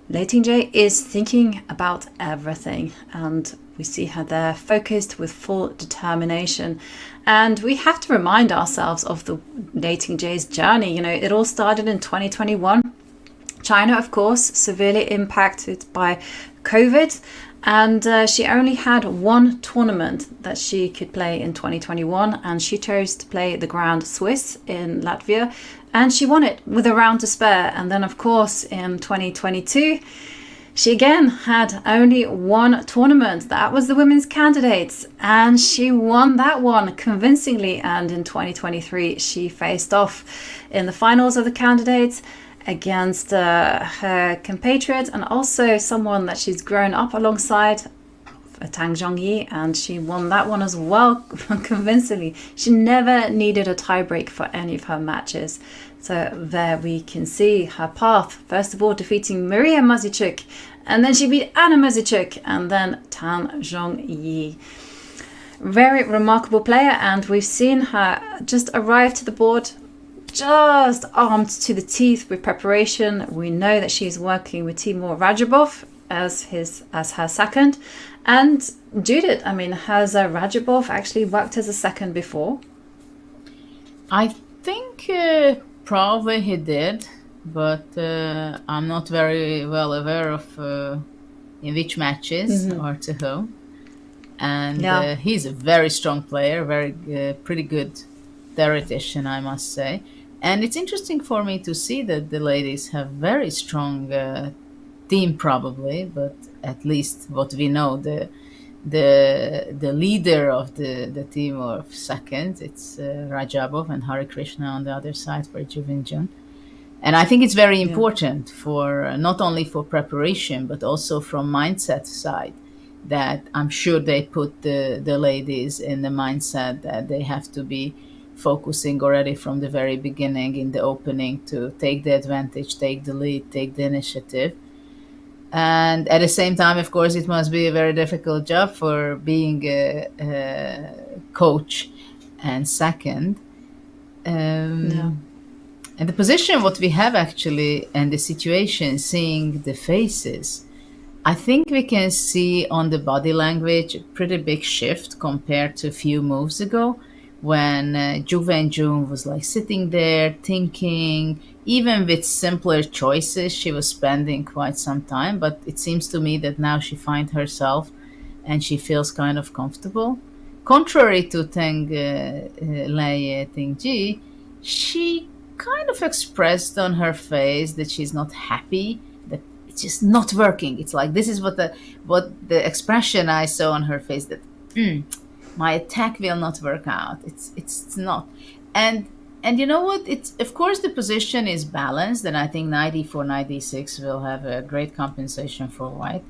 Lei Tingjie is thinking about everything, and we see her there focused with full determination. And we have to remind ourselves of the Lei Tingjie's journey. You know, it all started in 2021. China, of course, severely impacted by COVID. And she only had one tournament that she could play in 2021, and she chose to play the Grand Swiss in Latvia, and she won it with a round to spare. And then, of course, in 2022, she again had only one tournament. That was the Women's Candidates, and she won that one convincingly. And in 2023, she faced off in the finals of the Candidates against her compatriot and also someone that she's grown up alongside, Tang Zhongyi, and she won that one as well convincingly. She never needed a tiebreak for any of her matches. So there we can see her path. First of all, defeating Maria Mazicuk, and then she beat Anna Mazicuk, and then Tang Zhongyi. Very remarkable player, and we've seen her just arrive to the board just armed to the teeth with preparation. We know that she's working with Timur Rajabov as her second. And Judith, I mean, has Rajabov actually worked as a second before? I think probably he did, but I'm not very well aware of in which matches or to whom. And he's a very strong player, pretty good theoretician, I must say. And it's interesting for me to see that the ladies have very strong team, probably, but at least what we know, the leader of the team of second, it's Rajabov, and Hari Krishna on the other side for Ju Wenjun. And I think it's very important for not only for preparation, but also from mindset side, that I'm sure they put the ladies in the mindset that they have to be focusing already from the very beginning in the opening to take the advantage, take the lead, take the initiative. And at the same time, of course, it must be a very difficult job for being a coach and second. And the position, what we have actually, and the situation, seeing the faces, I think we can see on the body language a pretty big shift compared to a few moves ago, when Ju Wenjun was like sitting there thinking. Even with simpler choices, she was spending quite some time, but it seems to me that now she finds herself and she feels kind of comfortable. Contrary to Lei Tingjie, she kind of expressed on her face that she's not happy, that it's just not working. It's like, this is what the expression I saw on her face, that my attack will not work out. It's not. And you know what? It's, of course, the position is balanced, and I think knight e4, knight d6 will have a great compensation for white.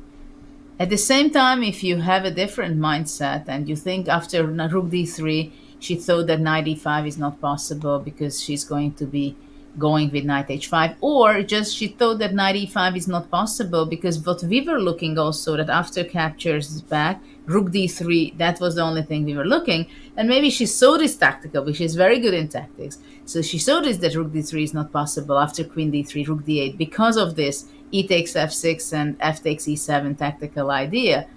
At the same time, if you have a different mindset and you think after rook d3, she thought that knight e5 is not possible because she's going to be going with knight h5, or just she thought that knight e5 is not possible because what we were looking also, that after captures is back, rook d3, that was the only thing we were looking. And maybe she saw this tactical, which is very good in tactics. So she saw this, that rook d3 is not possible after queen d3, rook d8, because of this e takes f6 and f takes e7 tactical idea.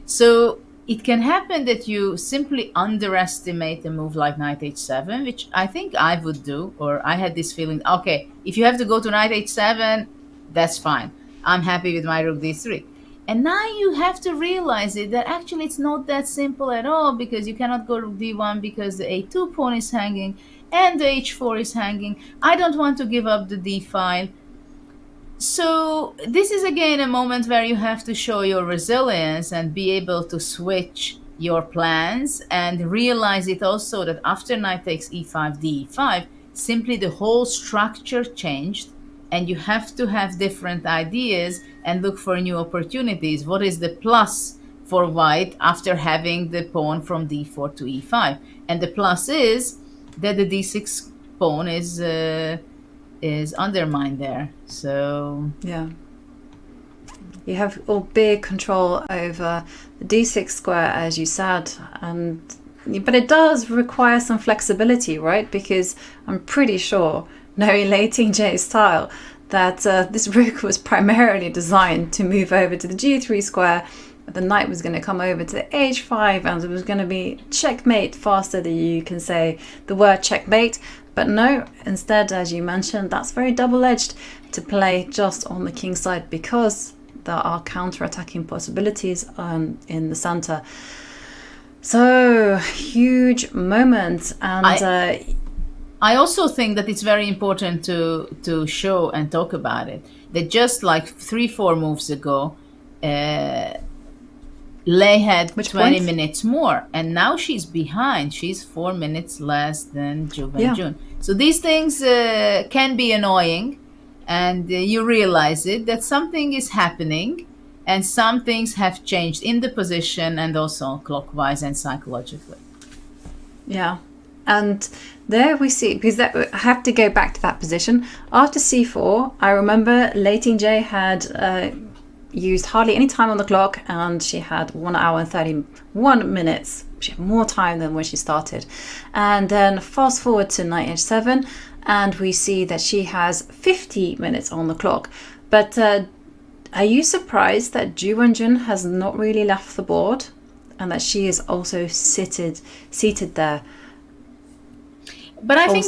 So it can happen that you simply underestimate a move like knight h7, which I think I would do, or I had this feeling, okay, if you have to go to knight h7, that's fine. I'm happy with my rook d3. And now you have to realize it, that actually it's not that simple at all, because you cannot go rook d1 because the a2 pawn is hanging and the h4 is hanging. I don't want to give up the d file. So this is again a moment where you have to show your resilience and be able to switch your plans, and realize it also that after knight takes e5, d5, simply the whole structure changed, and you have to have different ideas and look for new opportunities. What is the plus for white after having the pawn from d4 to e5? And the plus is that the d6 pawn is undermined there. So yeah, you have all big control over the d6 square, as you said, but it does require some flexibility, right? Because I'm pretty sure, knowing Lei Tingjie's style, that this rook was primarily designed to move over to the g3 square. The knight was going to come over to the h5, and it was going to be checkmate faster than you can say the word checkmate. But no, instead, as you mentioned, that's very double-edged to play just on the king side, because there are counter-attacking possibilities in the center. So, huge moment. And I also think that it's very important to show and talk about it, that just like 3-4 moves ago, Lei had 20 minutes more, and now she's behind. She's 4 minutes less than Ju Wenjun. Yeah. So these things can be annoying, and you realize it, that something is happening, and some things have changed in the position and also clockwise and psychologically. Yeah, and there we see, because I have to go back to that position. After c4, I remember Lei Tingjie had used hardly any time on the clock, and she had 1 hour and 31 minutes. She had more time than when she started. And then fast forward to knight h7, and we see that she has 50 minutes on the clock. But are you surprised that Ju Wenjun has not really left the board, and that she is also seated there? But I think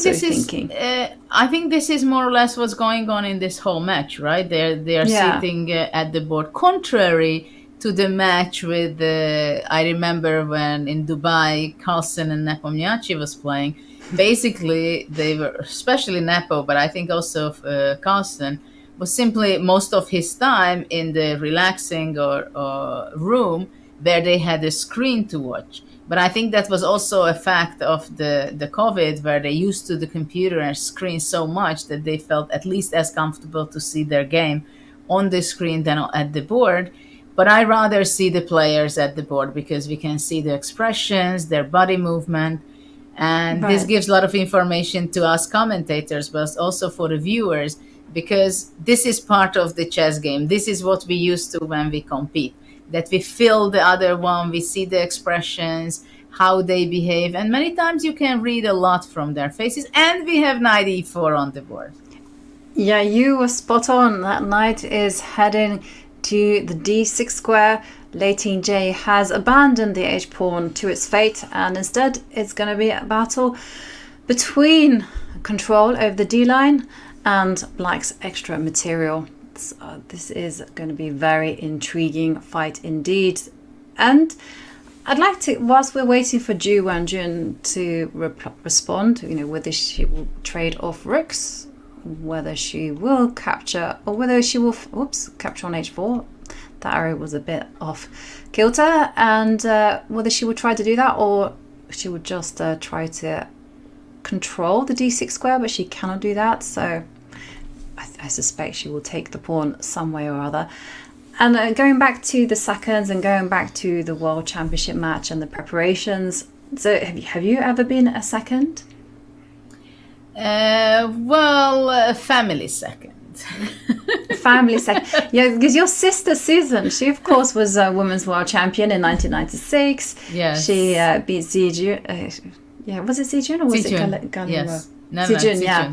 this is more or less what's going on in this whole match, right? They're sitting at the board, contrary to the match with I remember when in Dubai, Carlsen and Nepomniachtchi was playing. Basically, they were, especially Nepo, but I think also Carlsen, was simply most of his time in the relaxing or room where they had a screen to watch. But I think that was also a fact of the COVID, where they used to the computer and screen so much that they felt at least as comfortable to see their game on the screen than at the board. But I rather see the players at the board, because we can see the expressions, their body movement. And this gives a lot of information to us commentators, but also for the viewers, because this is part of the chess game. This is what we used to when we compete. That we feel the other one, we see the expressions, how they behave, and many times you can read a lot from their faces. And we have knight e4 on the board. Yeah, you were spot on. That knight is heading to the d6 square. Lei Tingjie has abandoned the h-pawn to its fate, and instead it's going to be a battle between control over the d-line and black's extra material. This is going to be a very intriguing fight indeed. And I'd like to, whilst we're waiting for Ju Wenjun to respond, whether she will trade off rooks, whether she will capture, or whether she will capture on h4. That arrow was a bit off kilter, and whether she will try to do that, or she would just try to control the d6 square, but she cannot do that. So I suspect she will take the pawn some way or other. And going back to the seconds and going back to the World Championship match and the preparations, So have you ever been a second? Family second. Family second. Yeah, because your sister Susan, she of course was a women's world champion in 1996. Yes. She beat Zijun. Yeah, was it Zijun or was Zijun. it Galileo? Yes. No, Zijun, yeah.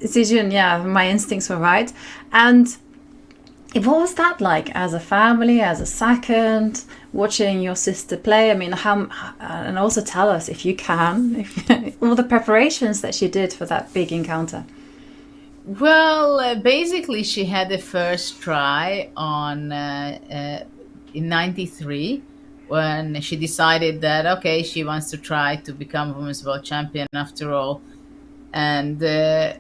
Zijun, yeah. My instincts were right. And what was that like as a family, as a second, watching your sister play? I mean, and also tell us if you can, all the preparations that she did for that big encounter. Well, basically, she had the first try in '93 when she decided that okay, she wants to try to become women's world champion after all. And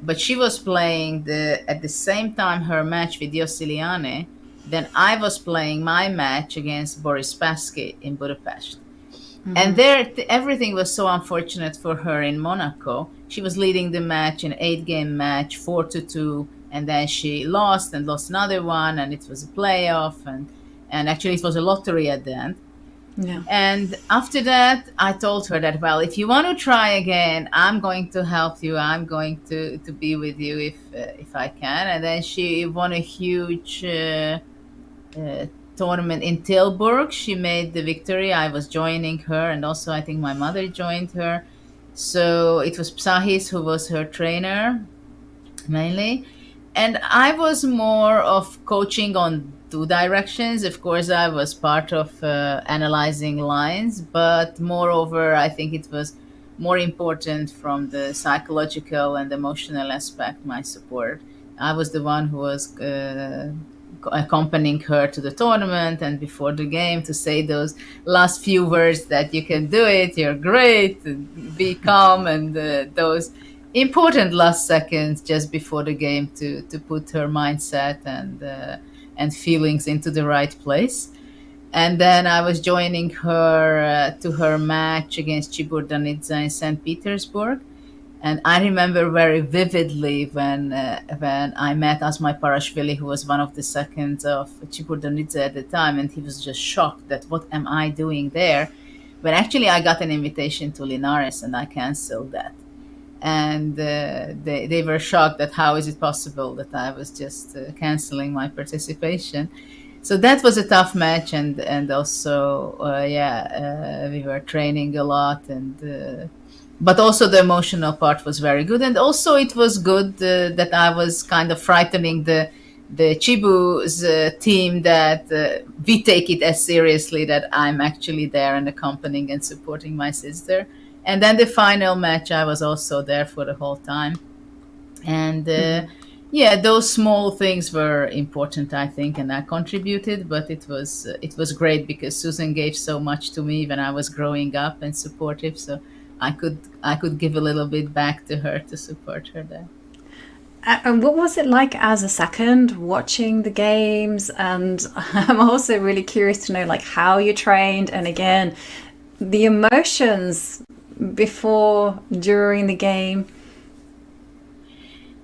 but she was playing at the same time her match with Yossiliane. Then I was playing my match against Boris Spassky in Budapest. Mm-hmm. And there, everything was so unfortunate for her in Monaco. She was leading the match, an 8-game match, 4-2, and then she lost another one, and it was a playoff, and actually it was a lottery at the end. Yeah. And after that, I told her that, well, if you want to try again, I'm going to help you. I'm going to be with you if I can. And then she won a huge tournament in Tilburg. She made the victory. I was joining her, and also I think my mother joined her. So it was Psahis who was her trainer, mainly. And I was more of coaching on two directions. Of course, I was part of analyzing lines, but moreover, I think it was more important from the psychological and emotional aspect, my support. I was the one who was accompanying her to the tournament and before the game to say those last few words that you can do it, you're great, be calm, and those important last seconds just before the game to put her mindset and feelings into the right place. And then I was joining her to her match against Chiburdanidze in St. Petersburg. And I remember very vividly when I met Asmai Parashvili, who was one of the seconds of Chiburdanidze at the time, and he was just shocked that what am I doing there? But actually I got an invitation to Linares and I canceled that. And they were shocked that how is it possible that I was just canceling my participation. So that was a tough match, and also we were training a lot, and but also the emotional part was very good, and also it was good that I was kind of frightening the Chibu's team that we take it as seriously that I'm actually there and accompanying and supporting my sister. And then the final match, I was also there for the whole time. And those small things were important, I think, and I contributed. But it was great because Susan gave so much to me when I was growing up and supportive. So I could give a little bit back to her to support her there. And what was it like as a second watching the games? And I'm also really curious to know like how you trained, and again, the emotions before, during the game.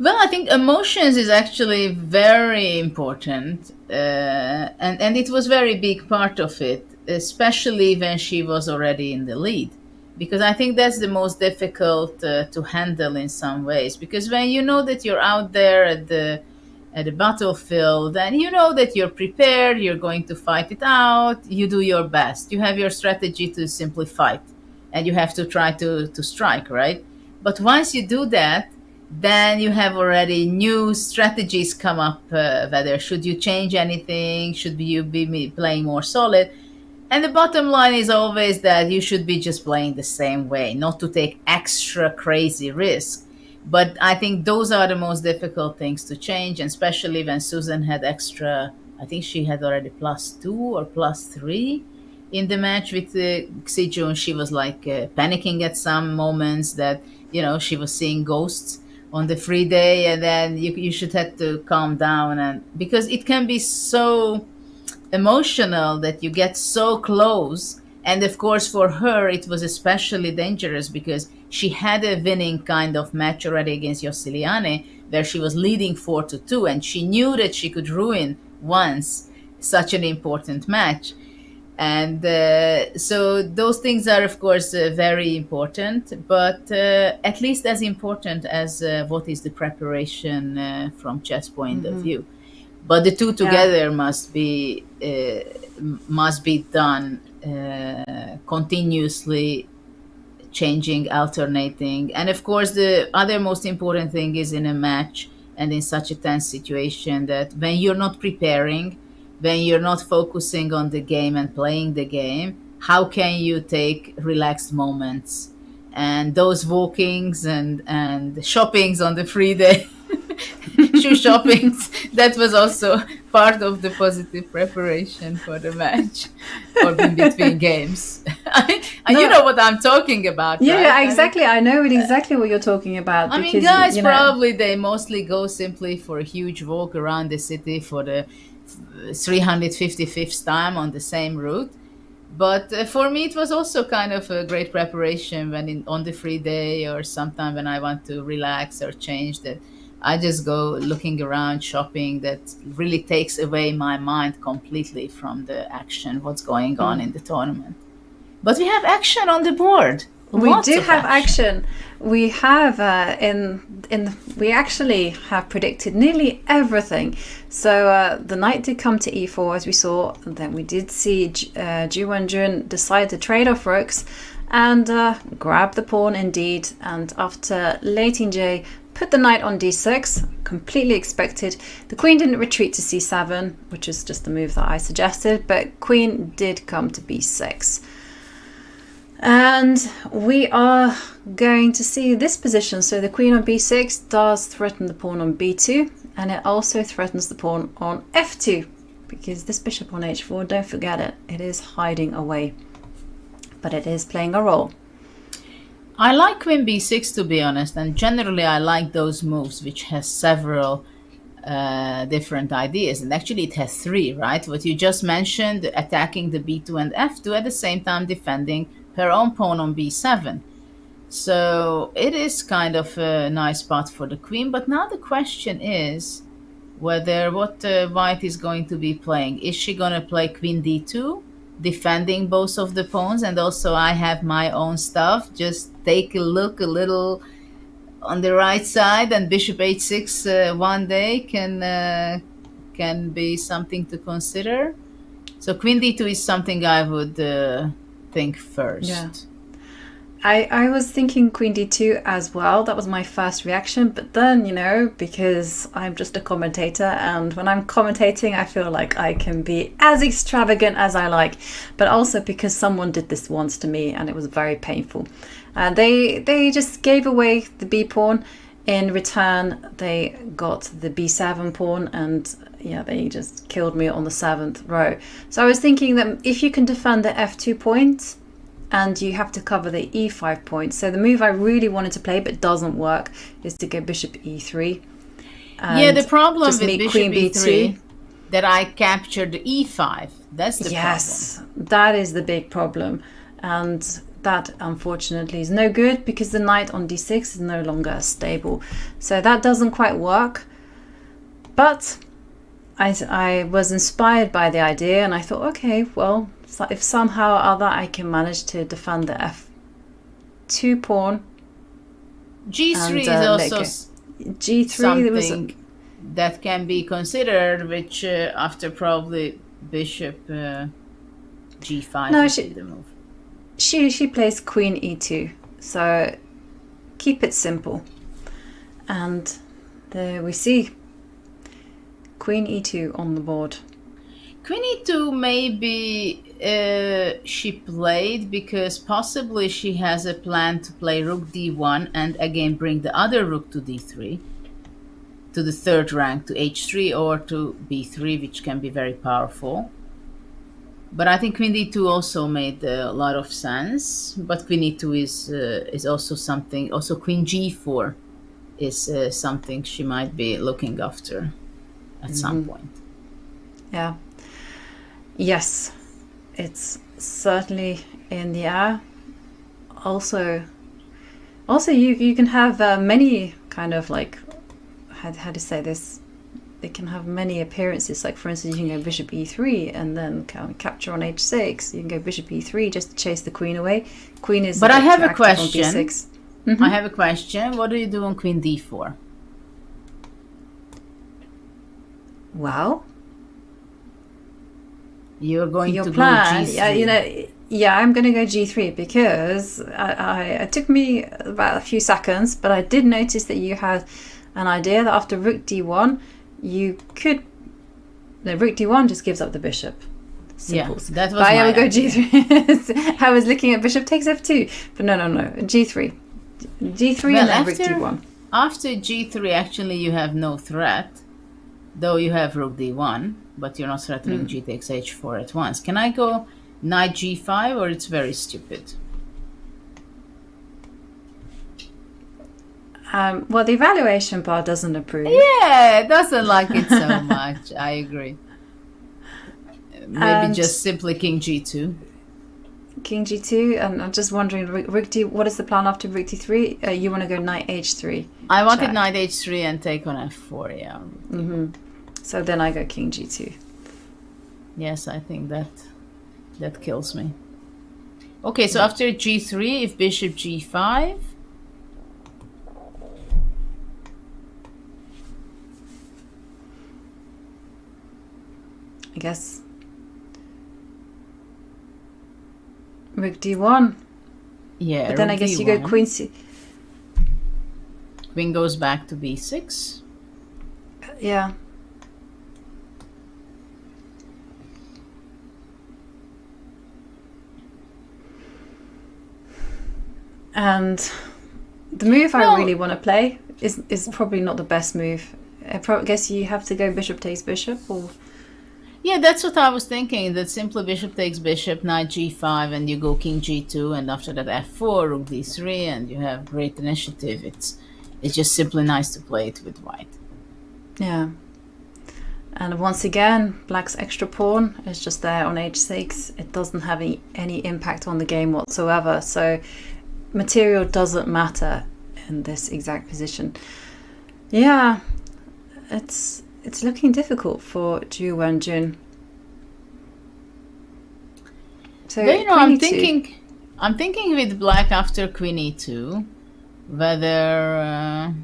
Well, I think emotions is actually very important, and it was very big part of it, especially when she was already in the lead, because I think that's the most difficult to handle in some ways. Because when you know that you're out there at the battlefield and you know that you're prepared, you're going to fight it out, you do your best. You have your strategy to simply fight, and you have to try to strike, right? But once you do that, then you have already new strategies come up, whether should you change anything, should you be playing more solid. And the bottom line is always that you should be just playing the same way, not to take extra crazy risk. But I think those are the most difficult things to change, and especially when Susan had extra, I think she had already +2 or +3 in the match with Xi Jun. She was like panicking at some moments that, she was seeing ghosts on the free day, and then you should have to calm down, and because it can be so emotional that you get so close. And of course for her it was especially dangerous because she had a winning kind of match already against Yossiliane where she was leading 4-2, and she knew that she could ruin once such an important match. And so those things are, of course, very important, but at least as important as what is the preparation from chess point of view. But the two together must be done continuously, changing, alternating. And of course, the other most important thing is in a match and in such a tense situation that when you're not preparing, when you're not focusing on the game and playing the game, how can you take relaxed moments? And those walkings and shoppings on the free day, shoe shoppings, that was also part of the positive preparation for the match or in between games. You know what I'm talking about, right? Yeah, exactly. I know exactly what you're talking about. I mean, guys, probably they mostly go simply for a huge walk around the city for the 355th time on the same route. But for me, it was also kind of a great preparation when on the free day or sometime when I want to relax or change, that I just go looking around, shopping. That really takes away my mind completely from the action, what's going on in the tournament. But we have action on the board. We do have action. We have we actually have predicted nearly everything. So the knight did come to e4 as we saw, and then we did see Ju Wenjun decide to trade off rooks and grab the pawn indeed. And after Lei Tingjie put the knight on d6, completely expected. The queen didn't retreat to c7, which is just the move that I suggested, but queen did come to b6. And we are going to see this position. So the queen on b6 does threaten the pawn on b2, and it also threatens the pawn on f2, because this bishop on h4, don't forget it, it is hiding away, but it is playing a role. I like queen b6, to be honest, and generally I like those moves which has several different ideas, and actually it has three, right? What you just mentioned, attacking the b2 and f2, at the same time defending her own pawn on b7. So it is kind of a nice spot for the queen. But now the question is whether what white is going to be playing. Is she going to play queen d2, defending both of the pawns, and also I have my own stuff, just take a look a little on the right side, and bishop h6 one day can be something to consider. So queen d2 is something I would think first. Yeah, I was thinking queen d2 as well. That was my first reaction, but then, you know, because I'm just a commentator, and when I'm commentating I feel like I can be as extravagant as I like, but also because someone did this once to me and it was very painful. They just gave away the b pawn. In return they got the b7 pawn, and yeah, they just killed me on the 7th row. So I was thinking that if you can defend the f2 point and you have to cover the e5 point, so the move I really wanted to play but doesn't work is to go bishop e3. Yeah, the problem with bishop queen e3 that I captured e5. That's the problem. Yes, that is the big problem, and that unfortunately is no good because the knight on d6 is no longer stable. So that doesn't quite work. But I was inspired by the idea, and I thought, okay, well, if somehow or other I can manage to defend the f2 pawn. G3 is also G3 something that can be considered, which after probably bishop g5 no, would be the move. She plays queen e2, so keep it simple. And there we see queen e2 on the board. Queen e2 maybe she played because possibly she has a plan to play rook d1 and again bring the other rook to d3, to the third rank, to h3 or to b3, which can be very powerful. But I think queen d2 also made a lot of sense. But queen e2 is also something. Also, queen g4 is something she might be looking after at some point. Yeah. Yes, it's certainly in the air. Also, you can have many kind of like how to say this. it can have many appearances. Like for instance, you can go bishop e3 and then capture on h6. You can go bishop e3 just to chase the queen away. Queen is. But I have a question. Mm-hmm. I have a question. What do you do on queen d4? Well, you're going your to plan, go g3. I'm going to go g3 because it took me about a few seconds, but I did notice that you had an idea that after rook d1, you could. No, rook d1 just gives up the bishop. Simples. Yeah, that was but my I would go idea. g3. I was looking at bishop takes f2, but no, g3, g3 and then rook d1. After g3, actually, you have no threat, though you have rook d1, but you're not threatening g takes h4 at once. Can I go knight g5, or it's very stupid? Well, the evaluation bar doesn't approve. Yeah, it doesn't like it so much. I agree. Maybe just simply king g2. King g2, and I'm just wondering, rook d. What is the plan after rook d3? You want to go knight h3. I wanted knight h3 and take on f4. Yeah. Mm-hmm. So then I go king g2. Yes, I think that kills me. Okay, so after g3, if bishop g5. I guess rook d1. Yeah, but then I guess d1. you go queen c. Queen goes back to b6. Yeah. And the move I really want to play is probably not the best move. I guess you have to go bishop takes bishop, or. Yeah, that's what I was thinking, that simply bishop takes bishop, knight g5, and you go king g2, and after that f4, rook d3, and you have great initiative. It's just simply nice to play it with white. Yeah. And once again, black's extra pawn is just there on h6. It doesn't have any impact on the game whatsoever. So material doesn't matter in this exact position. Yeah, it's looking difficult for Ju Wenjun. So I'm thinking with black after queen e2, whether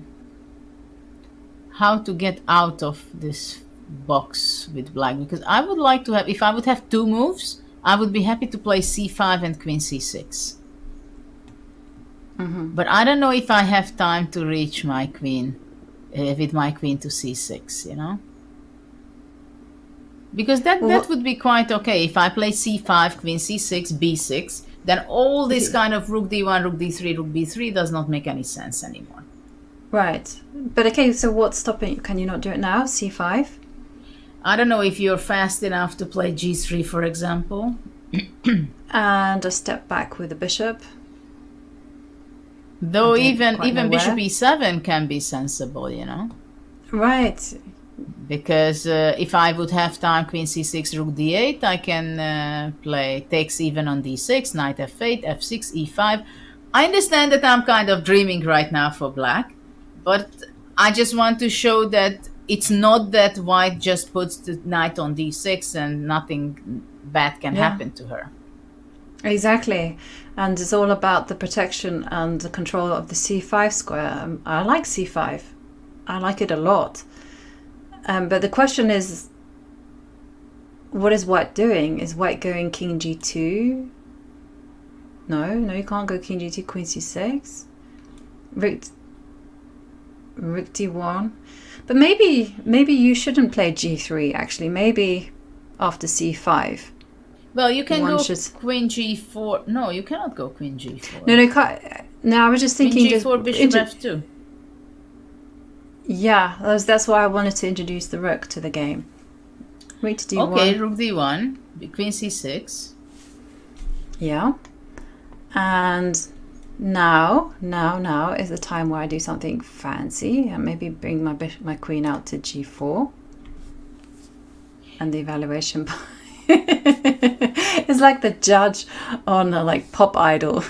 how to get out of this box with black, because I would like to have, if I would have two moves, I would be happy to play c5 and queen c6. Mm-hmm. But I don't know if I have time to reach my queen. With my queen to c6, you know, because that would be quite okay. If I play c5, queen c6, b6, then all this kind of rook d1, rook d3, rook b3 does not make any sense anymore. Right, but okay. So what's stopping? Can you not do it now? c5. I don't know if you're fast enough to play g3, for example, and a step back with the bishop. Though even bishop e7 can be sensible, you know. Right. Because if I would have time, queen c6, rook d8, I can play takes even on d6, knight f8, f6, e5. I understand that I'm kind of dreaming right now for black, but I just want to show that it's not that white just puts the knight on d6 and nothing bad can happen to her. Exactly. And it's all about the protection and the control of the c5 square. I like c5. I like it a lot. But the question is, what is white doing? Is white going king g2? No, you can't go king g2, queen c6. Rook d1. But maybe you shouldn't play g3, actually. Maybe after c5. Well, you can go queen g4. No, you cannot go queen g4. No, I was just thinking... Queen g4, bishop f2. Yeah, that's why I wanted to introduce the rook to the game. Rook to d1. Okay, rook d1, queen c6. Yeah. And now is the time where I do something fancy and maybe bring my queen out to g4. And the evaluation... It's like the judge on a Pop Idol.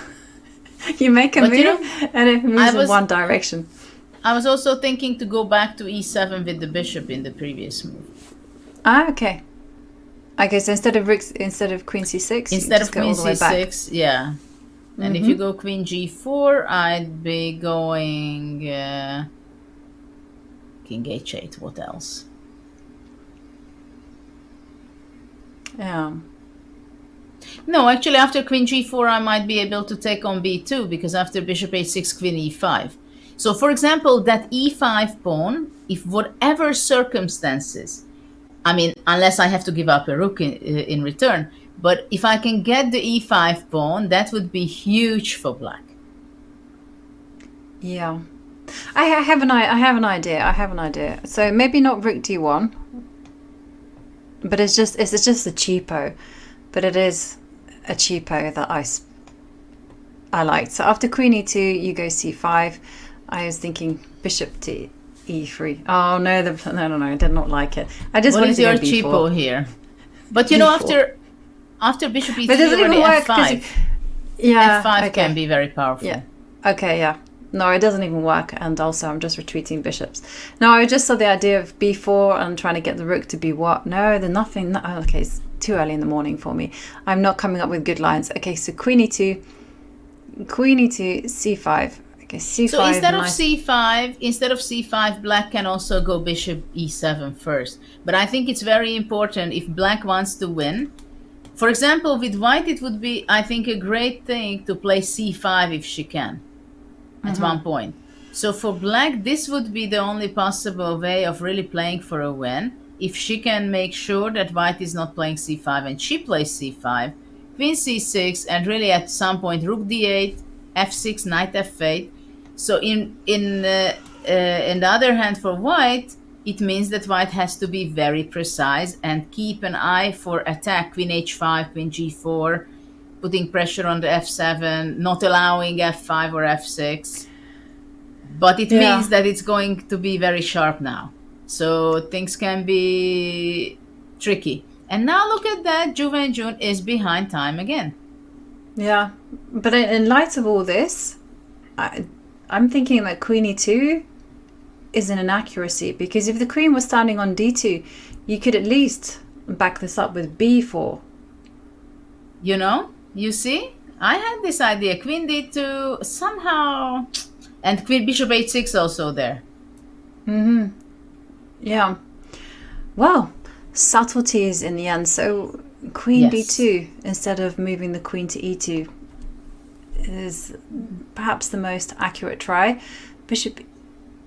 You make a move and it moves in one direction. I was also thinking to go back to e7 with the bishop in the previous move. Ah, okay. Okay, so instead of queen c6, you Instead just of go queen all the way back. c6, yeah. And if you go queen g4, I'd be going king h8. What else? Yeah. No, actually, after queen g4, I might be able to take on b2, because after bishop h6, queen e5. So, for example, that e5 pawn, if whatever circumstances, I mean, unless I have to give up a rook in return, but if I can get the e5 pawn, that would be huge for black. Yeah. I have an idea. So maybe not rook d1, but it's just a cheapo, but it is a cheapo that I liked. So after queen e2, you go c5. I was thinking bishop to e3. Oh no, no, I did not like it. I just wanted to go What is your cheapo here? But you know, after bishop e3, but it doesn't even work, f5. F5 can be very powerful. Yeah. Okay, yeah. No, it doesn't even work, and also I'm just retreating bishops. No, I just saw the idea of b4 and trying to get the rook to be what? No, there's nothing. No, okay, it's too early in the morning for me. I'm not coming up with good lines. Okay, so queen e2, c5. Okay, c5. So instead of c5, black can also go bishop e7 first. But I think it's very important if black wants to win. For example, with white, it would be, I think, a great thing to play c5 if she can. At one point. So for black, this would be the only possible way of really playing for a win. If she can make sure that white is not playing c5 and she plays c5, queen c6, and really at some point rook d8, f6, knight f8. So in the other hand for white, it means that white has to be very precise and keep an eye for attack, queen h5, queen g4, putting pressure on the f7, not allowing f5 or f6. But it means that it's going to be very sharp now. So things can be tricky. And now look at that, Ju Wenjun is behind time again. Yeah, but in light of all this, I'm thinking that queen e2 is an inaccuracy, because if the queen was standing on d2, you could at least back this up with b4. You know? You see, I had this idea, queen d2 somehow, and queen bishop h6 also there. Yeah. Well, subtleties in the end. So queen b2 instead of moving the queen to e2 is perhaps the most accurate try. Bishop,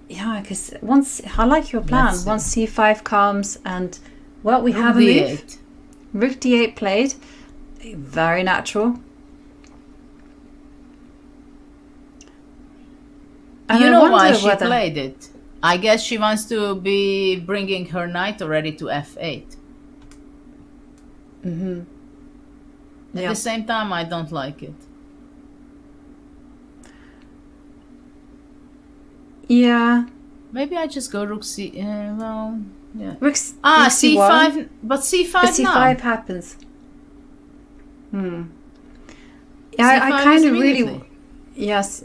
yeah, because once I like your plan. Once c5 comes and we have a move. Rook d8 played. Very natural. And you know why she played it? I guess she wants to be bringing her knight already to f8. At the same time, I don't like it. Yeah. Maybe I just go rook c. Well, yeah. Rook c5, but c5 but c5 now. happens. Yeah, I kind of really. Yes,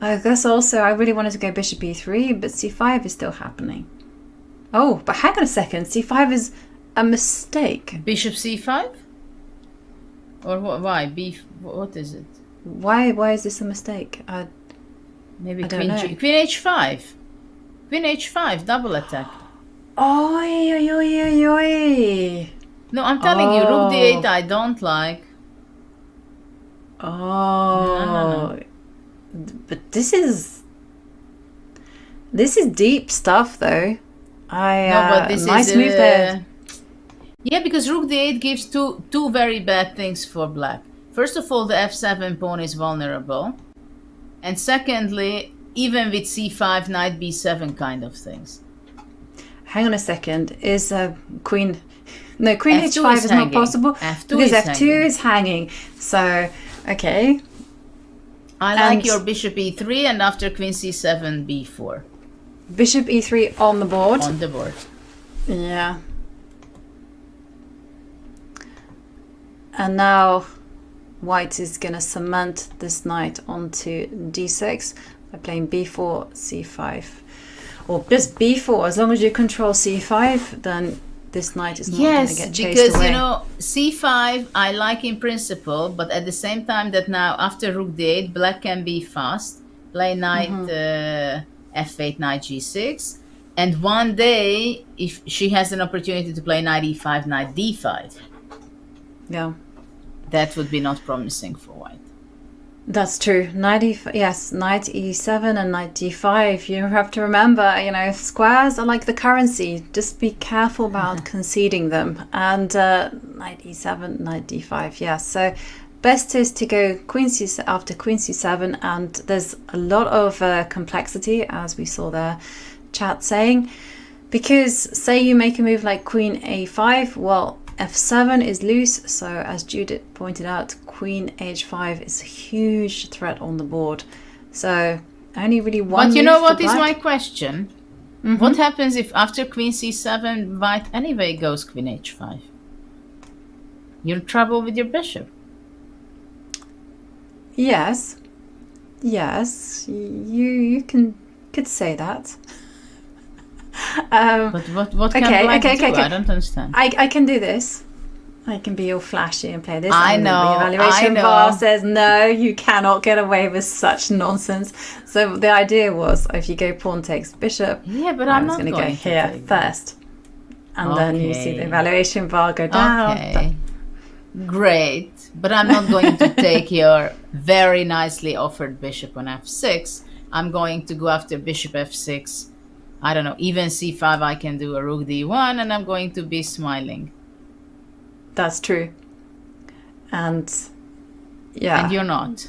I guess also I really wanted to go bishop e3, but c5 is still happening. Oh, but hang on a second, c5 is a mistake. Bishop c5? Or what? Why? What is it? Why is this a mistake? Maybe queen h5. Queen h5, double attack. Oi. No, I'm telling you, rook d8 I don't like. No. But this is deep stuff, though. But this nice is move there. Yeah, because rook d8 gives two very bad things for black. First of all, the f7 pawn is vulnerable, and secondly, even with c5, knight b7 kind of things. Hang on a second. Is queen? No, queen h5 is not possible because f2 is hanging. So okay. I like your bishop e3 and after queen c7, b4. Bishop e3 on the board. On the board. Yeah. And now white is going to cement this knight onto d6 by playing b4, c5. or just b4. As long as you control c5, then this knight is not going to Yes, get chased because away. you know c5 I like in principle, but at the same time that now after rook d8, black can be fast, play knight f8, knight g6, and one day if she has an opportunity to play knight e5, knight d5, Yeah. that would be not promising for white. That's true. Knight e7 and knight d5. You have to remember, you know, squares are like the currency. Just be careful about conceding them. And knight e7, knight d5. Yeah. So best is to go queen c after queen c7, and there's a lot of complexity, as we saw there, chat saying, because say you make a move like queen a5. Well, f7 is loose, so as Judith pointed out, queen h5 is a huge threat on the board. So only really one. But you know move for what is black. my question? What happens if after queen c7 white anyway goes queen h5? You're in trouble with your bishop. Yes, you could say that. But what can black do? I don't understand. I can do this. I can be all flashy and play this. I and know, The evaluation I know. bar says no, you cannot get away with such nonsense. So the idea was, if you go pawn takes bishop, Yeah, but I I'm was not going going to to go here take that. first, and then you see the Okay. evaluation bar go down. Okay. Great. But I'm not going to take your very nicely offered bishop on f6. I'm going to go after bishop f6. I don't know, even c5 I can do a rook d1, and I'm going to be smiling. That's true. And yeah, And you're not.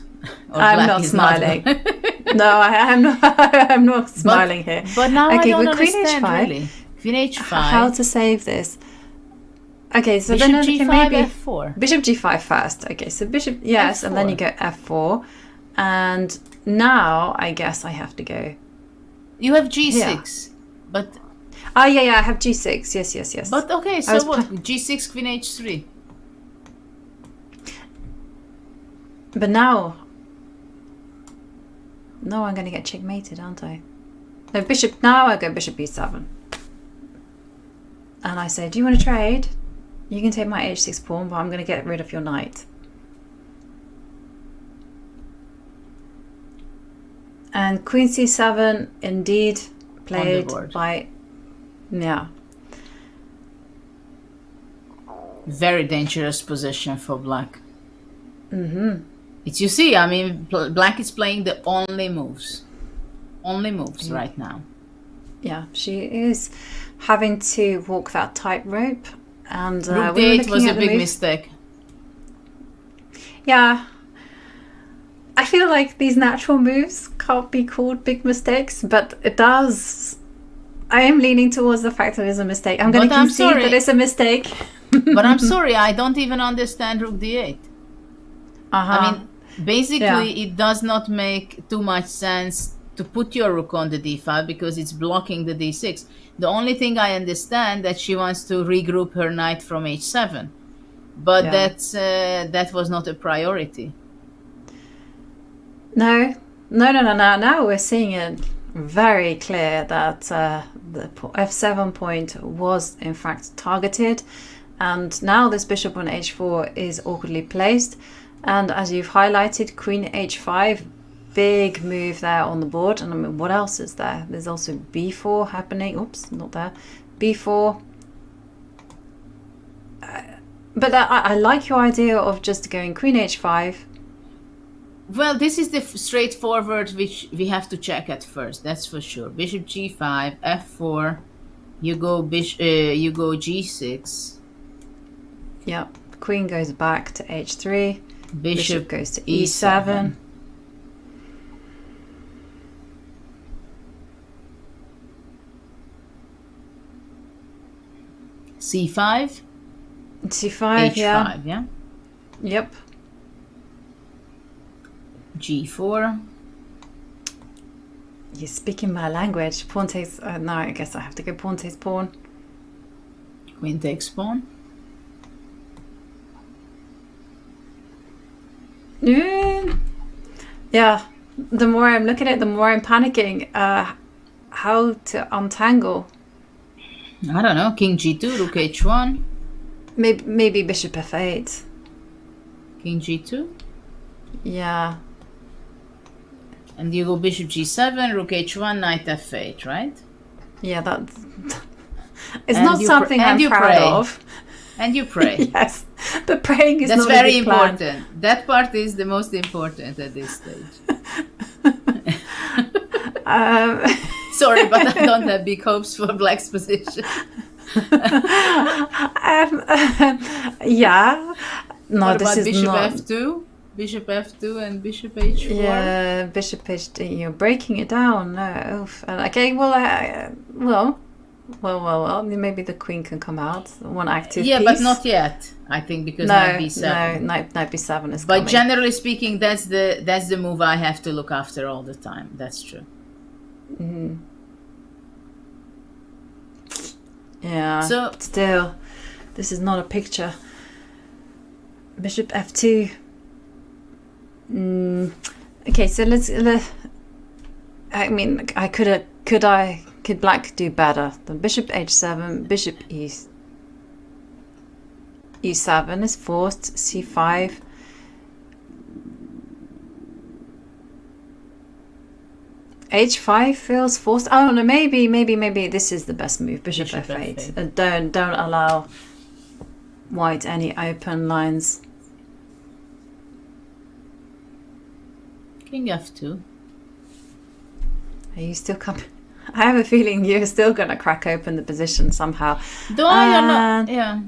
Or I'm black not is smiling. No, I'm not. I'm not smiling here. But now Okay, I don't with queen understand h5, really. Queen h5. How to save this? Okay, so Bishop then okay, g5, maybe f4. bishop g5 first. Okay, so bishop, yes, and then you F4. go f4, and now I guess I have to go. You have g6. But Oh yeah, I have g6. Yes. but okay, was so what? g6, queen h3. But now I'm going to get checkmated, aren't I? No, bishop. Now I go bishop b7, and I say, do you want to trade? You can take my h6 pawn, but I'm going to get rid of your knight. And queen c7 indeed played board. by, yeah. Very dangerous position for black. It's, you see, I mean, black is playing the only moves right now. Yeah, she is having to walk that tightrope, and Rook we were d8 looking was at a the big move. mistake. Yeah, I feel like these natural moves can't be called big mistakes, but it does. I am leaning towards the fact that it's a mistake. I'm going to But I'm concede sorry. that it's a mistake. But I'm sorry, I don't even understand rook d8. I mean, basically, it does not make too much sense to put your rook on the d5 because it's blocking the d6. The only thing I understand that she wants to regroup her knight from h7, but that was not a priority. No. Now we're seeing it very clear that the f7 point was in fact targeted, and now this bishop on h4 is awkwardly placed. And as you've highlighted, queen h5, big move there on the board. And I mean, what else is there? There's also b4 happening. Oops, not there. b4. But I like your idea of just going queen h5. Well, this is the straightforward which we have to check at first. That's for sure. Bishop g5, f4. You go you go g6. Yep. Queen goes back to h3. Bishop goes to e7. e7. c5. c5. h5, yeah. Yep. g4. You're speaking my language. Pawn takes. No, I guess I have to go pawn takes pawn. Queen takes pawn. Yeah. The more I'm looking at it, the more I'm panicking. how to untangle. I don't know. King G2, Rook H1, Maybe bishop F8. King G2, Yeah. and you go Bishop G7, Rook H1, Knight F8, right? Yeah, that it's And not you something and I'm you proud pray. of. And you pray. Yes, but praying is That's not a very big plan. important. That part is the most important at this stage. Sorry, but I don't have big hopes for Black's position. Yeah. No, What this about is Bishop not. F2? Bishop F2 and Bishop H4? Yeah, bishop H2. You're breaking it down. No. Oof. Okay. Well. Maybe the queen can come out. One active Yeah, piece. but not yet. I think because Knight B7. Knight B7 is But coming. generally speaking, that's the move I have to look after all the time. That's true. Yeah. So- but still, this is not a picture. Bishop F2. Okay, so I mean, could Black do better? The Bishop H7, Bishop E7 is forced. C5. H5 feels forced. Oh no, maybe this is the best move. Bishop F8. Don't allow white any open lines. King F2. Are you still coming? I have a feeling you're still gonna crack open the position somehow. Do I or not? Yeah.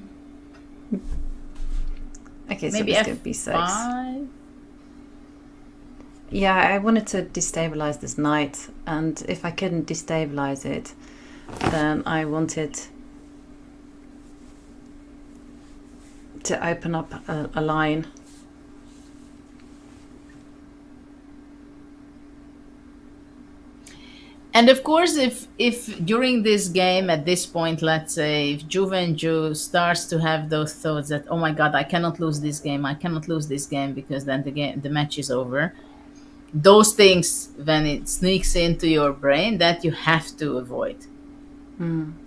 Okay, so Maybe let's go B6. F5. Yeah, I wanted to destabilize this knight, and if I couldn't destabilize it, then I wanted to open up a line. And of course, if during this game, at this point, let's say, if Ju Wenjun starts to have those thoughts that, oh my God, I cannot lose this game, because then the match is over. Those things, when it sneaks into your brain, that you have to avoid.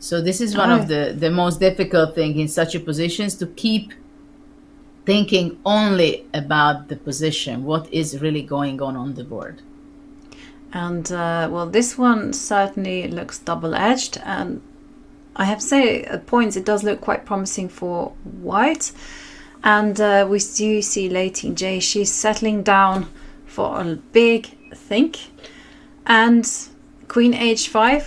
So this is one of the most difficult thing in such a positions, to keep thinking only about the position, what is really going on the board. And well, this one certainly looks double-edged, and I have to say at points it does look quite promising for white. And we do see Lei Tingjie, she's settling down for a big think, and Queen H5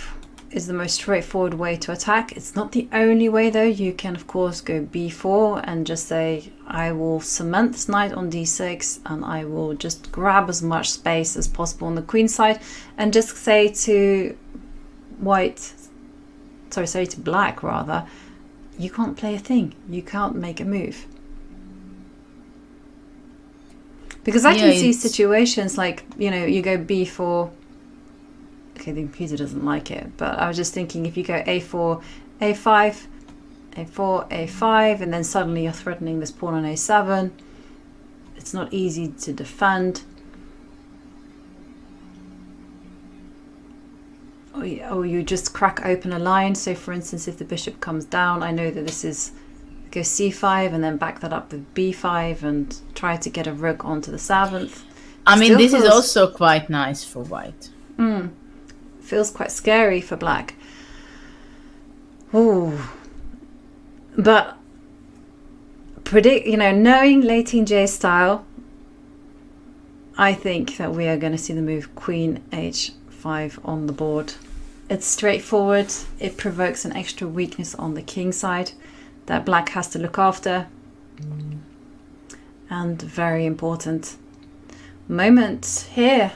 is the most straightforward way to attack. It's not the only way though. You can of course go B4 and just say, I will cement this knight on D6 and I will just grab as much space as possible on the queen side, and just say to black rather, you can't play a thing, you can't make a move. Because I can see situations like, you go B4. Okay, the computer doesn't like it, but I was just thinking, if you go A4, A5, A4, A5, and then suddenly you're threatening this pawn on A7, it's not easy to defend. Or you just crack open a line. So for instance, if the bishop comes down, I know that this is go C5 and then back that up with B5 and try to get a rook onto the 7th. I mean, this is also quite nice for white. Feels quite scary for black. Ooh. But knowing Lei Tingjie's style, I think that we are going to see the move Queen H5 on the board. It's straightforward. It provokes an extra weakness on the king side that black has to look after. And very important moment here.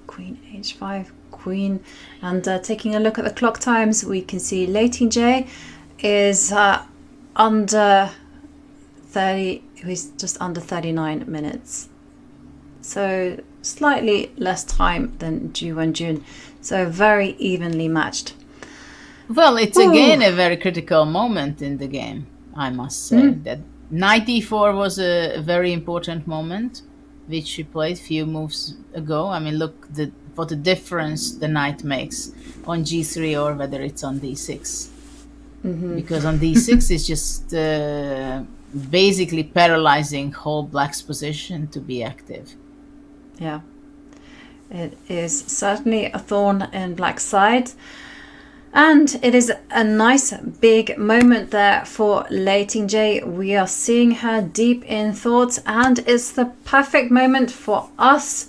Queen H5, Queen. And taking a look at the clock times, we can see Lei Tingjie is under 30, he's just under 39 minutes. So slightly less time than Ju Wenjun. So very evenly matched. Well, it's again a very critical moment in the game, I must say. That Knight e4 was a very important moment, which she played few moves ago. I mean, look, the what a difference the knight makes on g3 or whether it's on d6. Because on d6 it's just basically paralyzing whole black's position to be active. Yeah, it is certainly a thorn in black's side. And it is a nice big moment there for Lei Tingjie. We are seeing her deep in thought, and it's the perfect moment for us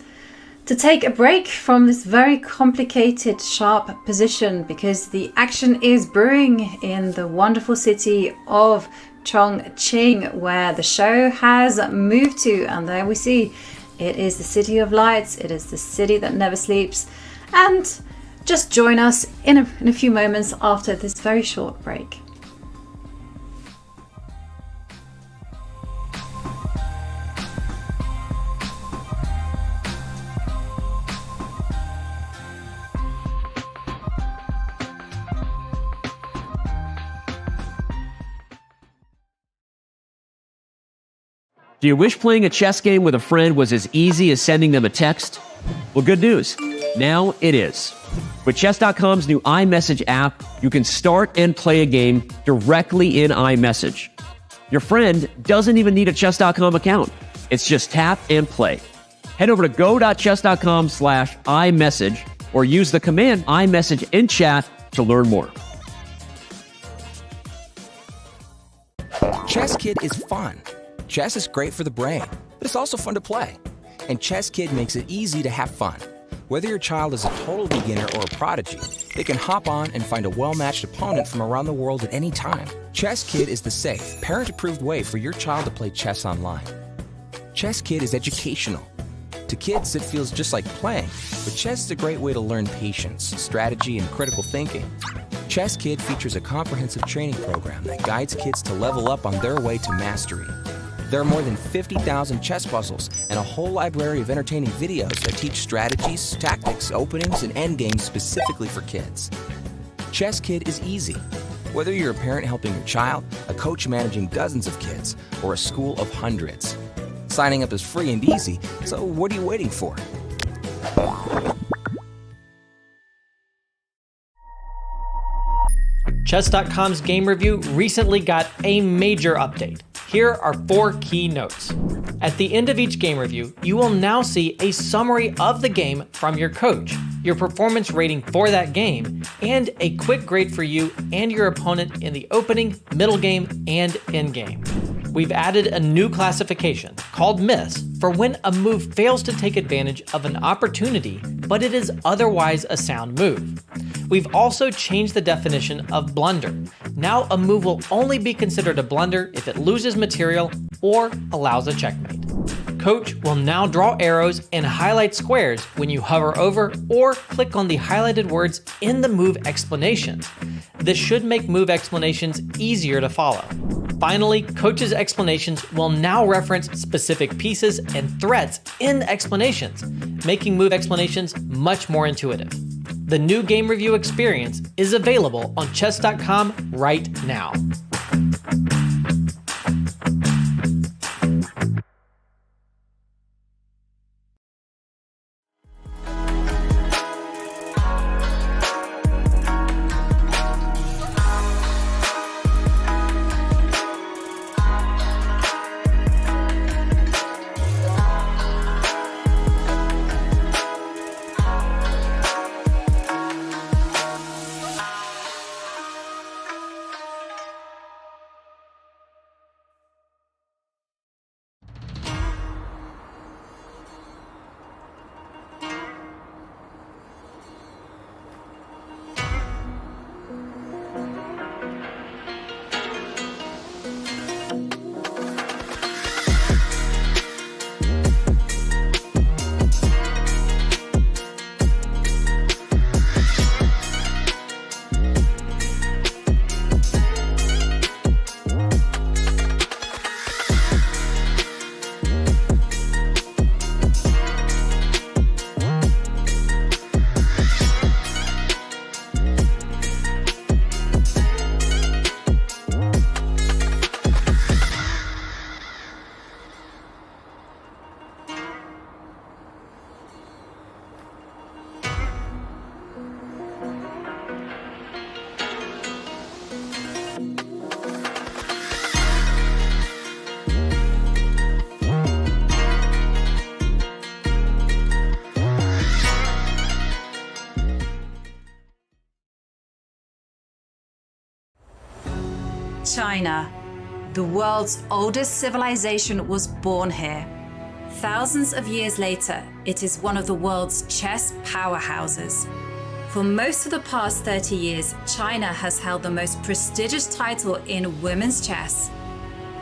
to take a break from this very complicated, sharp position, because the action is brewing in the wonderful city of Chongqing, where the show has moved to. And there we see it is the city of lights, it is the city that never sleeps. And just join us in a few moments after this very short break. Do you wish playing a chess game with a friend was as easy as sending them a text? Well, good news. Now it is. With Chess.com's new iMessage app, you can start and play a game directly in iMessage. Your friend doesn't even need a Chess.com account. It's just tap and play. Head over to go.chess.com/iMessage or use the command iMessage in chat to learn more. Chess Kid is fun. Chess is great for the brain, but it's also fun to play. And Chess Kid makes it easy to have fun. Whether your child is a total beginner or a prodigy, they can hop on and find a well-matched opponent from around the world at any time. Chess Kid is the safe, parent-approved way for your child to play chess online. Chess Kid is educational. To kids, it feels just like playing, but chess is a great way to learn patience, strategy, and critical thinking. Chess Kid features a comprehensive training program that guides kids to level up on their way to mastery. There are more than 50,000 chess puzzles and a whole library of entertaining videos that teach strategies, tactics, openings, and endgames specifically for kids. Chess Kid is easy. Whether you're a parent helping your child, a coach managing dozens of kids, or a school of hundreds. Signing up is free and easy, so what are you waiting for? Chess.com's game review recently got a major update. Here are 4 key notes. At the end of each game review, you will now see a summary of the game from your coach, your performance rating for that game, and a quick grade for you and your opponent in the opening, middle game, and end game. We've added a new classification called miss for when a move fails to take advantage of an opportunity, but it is otherwise a sound move. We've also changed the definition of blunder. Now a move will only be considered a blunder if it loses material or allows a checkmate. Coach will now draw arrows and highlight squares when you hover over or click on the highlighted words in the move explanations. This should make move explanations easier to follow. Finally, Coach's explanations will now reference specific pieces and threats in explanations, making move explanations much more intuitive. The new game review experience is available on Chess.com right now. China. The world's oldest civilization was born here. Thousands of years later, it is one of the world's chess powerhouses. For most of the past 30 years, China has held the most prestigious title in women's chess.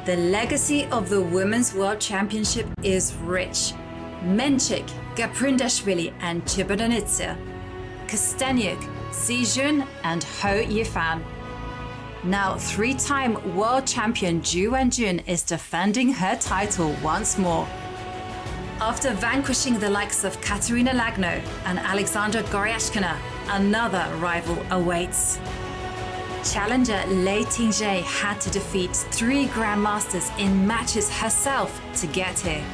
The legacy of the Women's World Championship is rich. Menchik, Gaprindashvili and Chibananitsa, Kosteniuk, Si Jun and Ho Yifan. Now, three-time world champion Ju Wenjun is defending her title once more. After vanquishing the likes of Katerina Lagno and Alexandra Goryashkina, another rival awaits. Challenger Lei Tingjie had to defeat 3 grandmasters in matches herself to get here.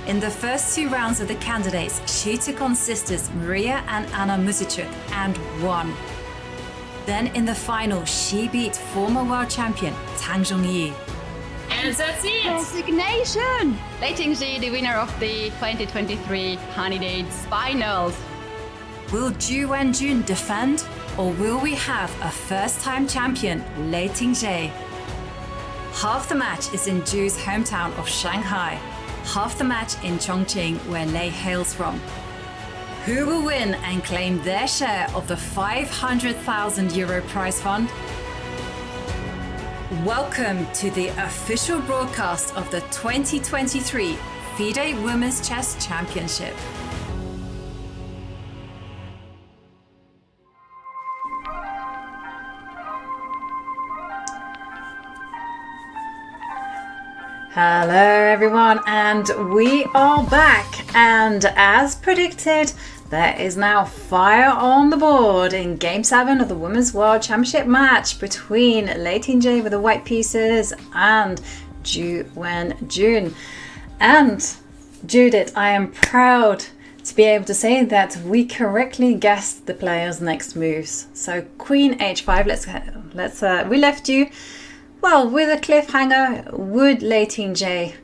In the first 2 rounds of the candidates, she took on sisters Maria and Anna Muzichuk and won. Then in the final, she beat former world champion Tang Zhongyi. And that's it! Resignation! Lei Tingjie, the winner of the 2023 Candidates Finals. Will Ju Wenjun defend, or will we have a first-time champion, Lei Tingjie? Half the match is in Ju's hometown of Shanghai, half the match in Chongqing, where Lei hails from. Who will win and claim their share of the €500,000 prize fund? Welcome to the official broadcast of the 2023 FIDE Women's Chess Championship. Hello everyone, and we are back, and as predicted, there is now fire on the board in Game 7 of the Women's World Championship match between Lei Tingjie with the white pieces and Ju Wenjun. And Judith, I am proud to be able to say that we correctly guessed the players' next moves. So Queen H5, we left you, well, with a cliffhanger. Would Lei Tingjie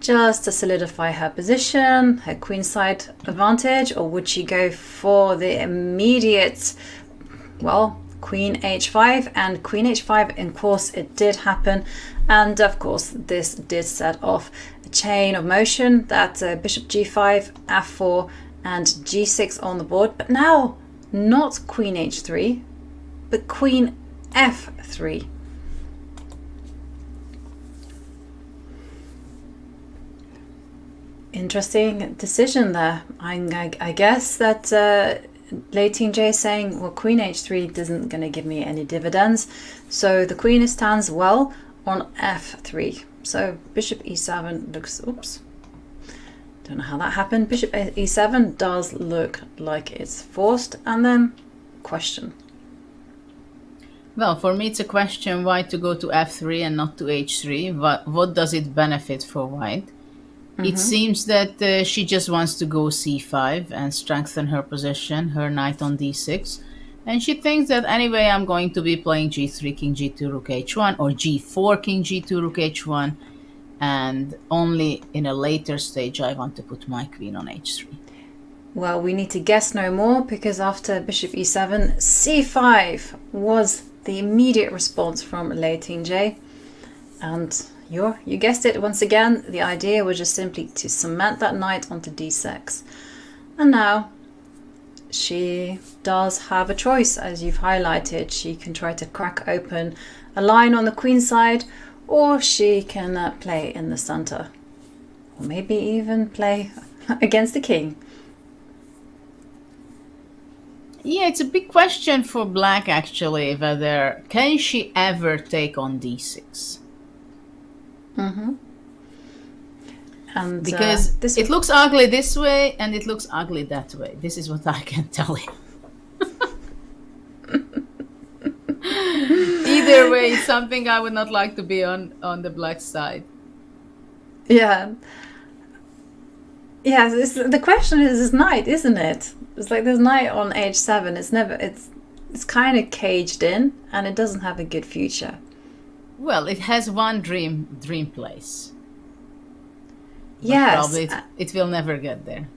just to solidify her position, her queenside advantage, or would she go for the immediate, well, Queen H5? And Queen H5, of course, it did happen, and of course this did set off a chain of motion that Bishop G5, F4 and G6 on the board, but now not Queen H3 but Queen F3. Interesting decision there. I guess that Lei Tingjie is saying, well, Queen H3 isn't going to give me any dividends, so the Queen stands well on F3. So Bishop E7 looks, oops, don't know how that happened. Bishop E7 does look like it's forced, and then question. Well, for me it's a question why to go to F3 and not to H3. What does it benefit for white? It seems that she just wants to go c5 and strengthen her position, her knight on d6. And she thinks that anyway I'm going to be playing g3, king g2, rook h1, or g4, king g2, rook h1. And only in a later stage I want to put my queen on h3. Well, we need to guess no more, because after bishop e7, c5 was the immediate response from Lei Tingjie. And you guessed it once again, the idea was just simply to cement that knight onto d6. And now she does have a choice, as you've highlighted. She can try to crack open a line on the queen side, or she can play in the center, or maybe even play against the king. Yeah, it's a big question for black actually, whether can she ever take on d6. And because it looks ugly this way and it looks ugly that way. This is what I can tell you. Either way, it's something I would not like to be on the black side. Yeah. Yeah, the question is this knight, isn't it? It's like this knight on h7. It's kind of caged in, and it doesn't have a good future. Well, it has one dream place. But yes. Probably it will never get there.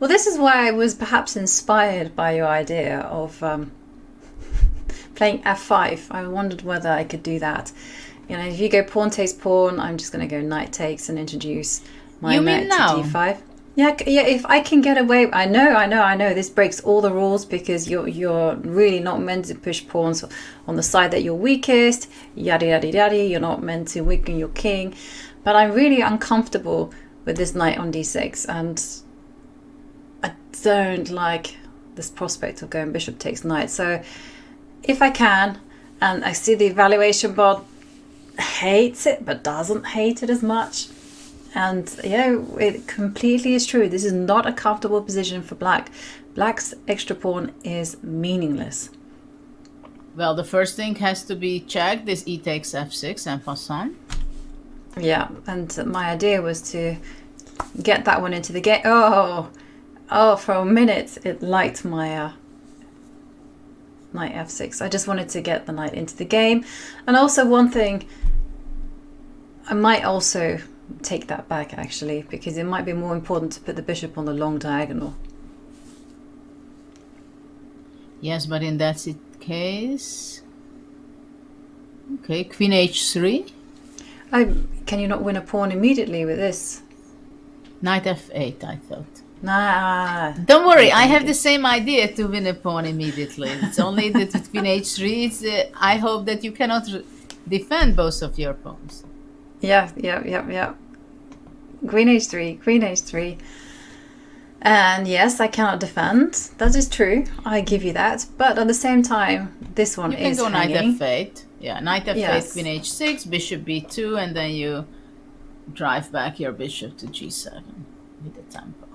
Well, this is why I was perhaps inspired by your idea of playing f5. I wondered whether I could do that. You know, if you go pawn takes pawn, I'm just going to go knight takes and introduce my You knight mean to now? d5. Yeah, if I can get away, I know. This breaks all the rules because you're really not meant to push pawns on the side that you're weakest. Yada yada yada. You're not meant to weaken your king. But I'm really uncomfortable with this knight on d6, and I don't like this prospect of going bishop takes knight. So if I can, and I see the evaluation bot hates it but doesn't hate it as much. And yeah, it completely is true. This is not a comfortable position for black. Black's extra pawn is meaningless. Well, the first thing has to be checked is e takes f6 en passant. Yeah, and my idea was to get that one into the game. Oh, for a minute it liked my knight f6. I just wanted to get the knight into the game. And also one thing, I might also take that back actually, because it might be more important to put the bishop on the long diagonal. Yes, but in that case, okay, queen h3. Can you not win a pawn immediately with this? Knight f8, I thought. Nah. Don't worry, I have the same idea to win a pawn immediately. It's only that with queen h3, I hope that you cannot defend both of your pawns. Yeah. Queen h3. And yes, I cannot defend. That is true. I give you that. But at the same time, this one is You can go hanging. knight f8. Yeah, knight f8, Yes. queen h6, bishop b2, and then you drive back your bishop to g7 with the tempo.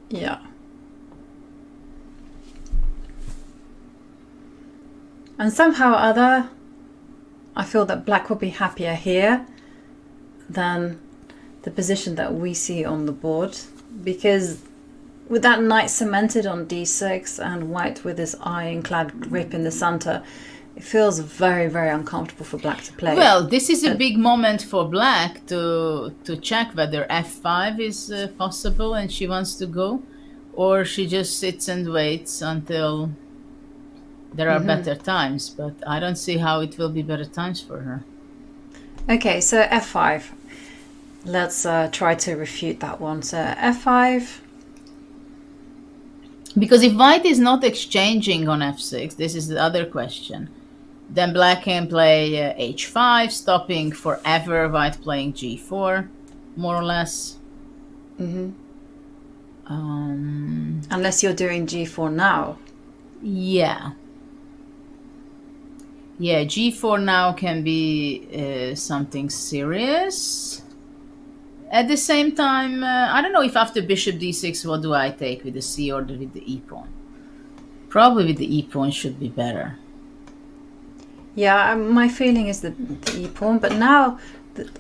Yeah. And somehow or other, I feel that black would be happier here than the position that we see on the board, because with that knight cemented on d6 and white with his ironclad grip in the center, it feels very, very uncomfortable for black to play. Well, this is a big moment for black to check whether f5 is possible and she wants to go, or she just sits and waits until there are better times. But I don't see how it will be better times for her. Okay, so f5. Let's try to refute that one. So f5. Because if white is not exchanging on f6, this is the other question, then black can play h5, stopping forever white playing g4, more or less. Unless you're doing g4 now. Yeah, g4 now can be something serious. At the same time, I don't know if after bishop d6, what do I take, with the c or with the e pawn? Probably with the e pawn should be better. Yeah, my feeling is the e pawn, but now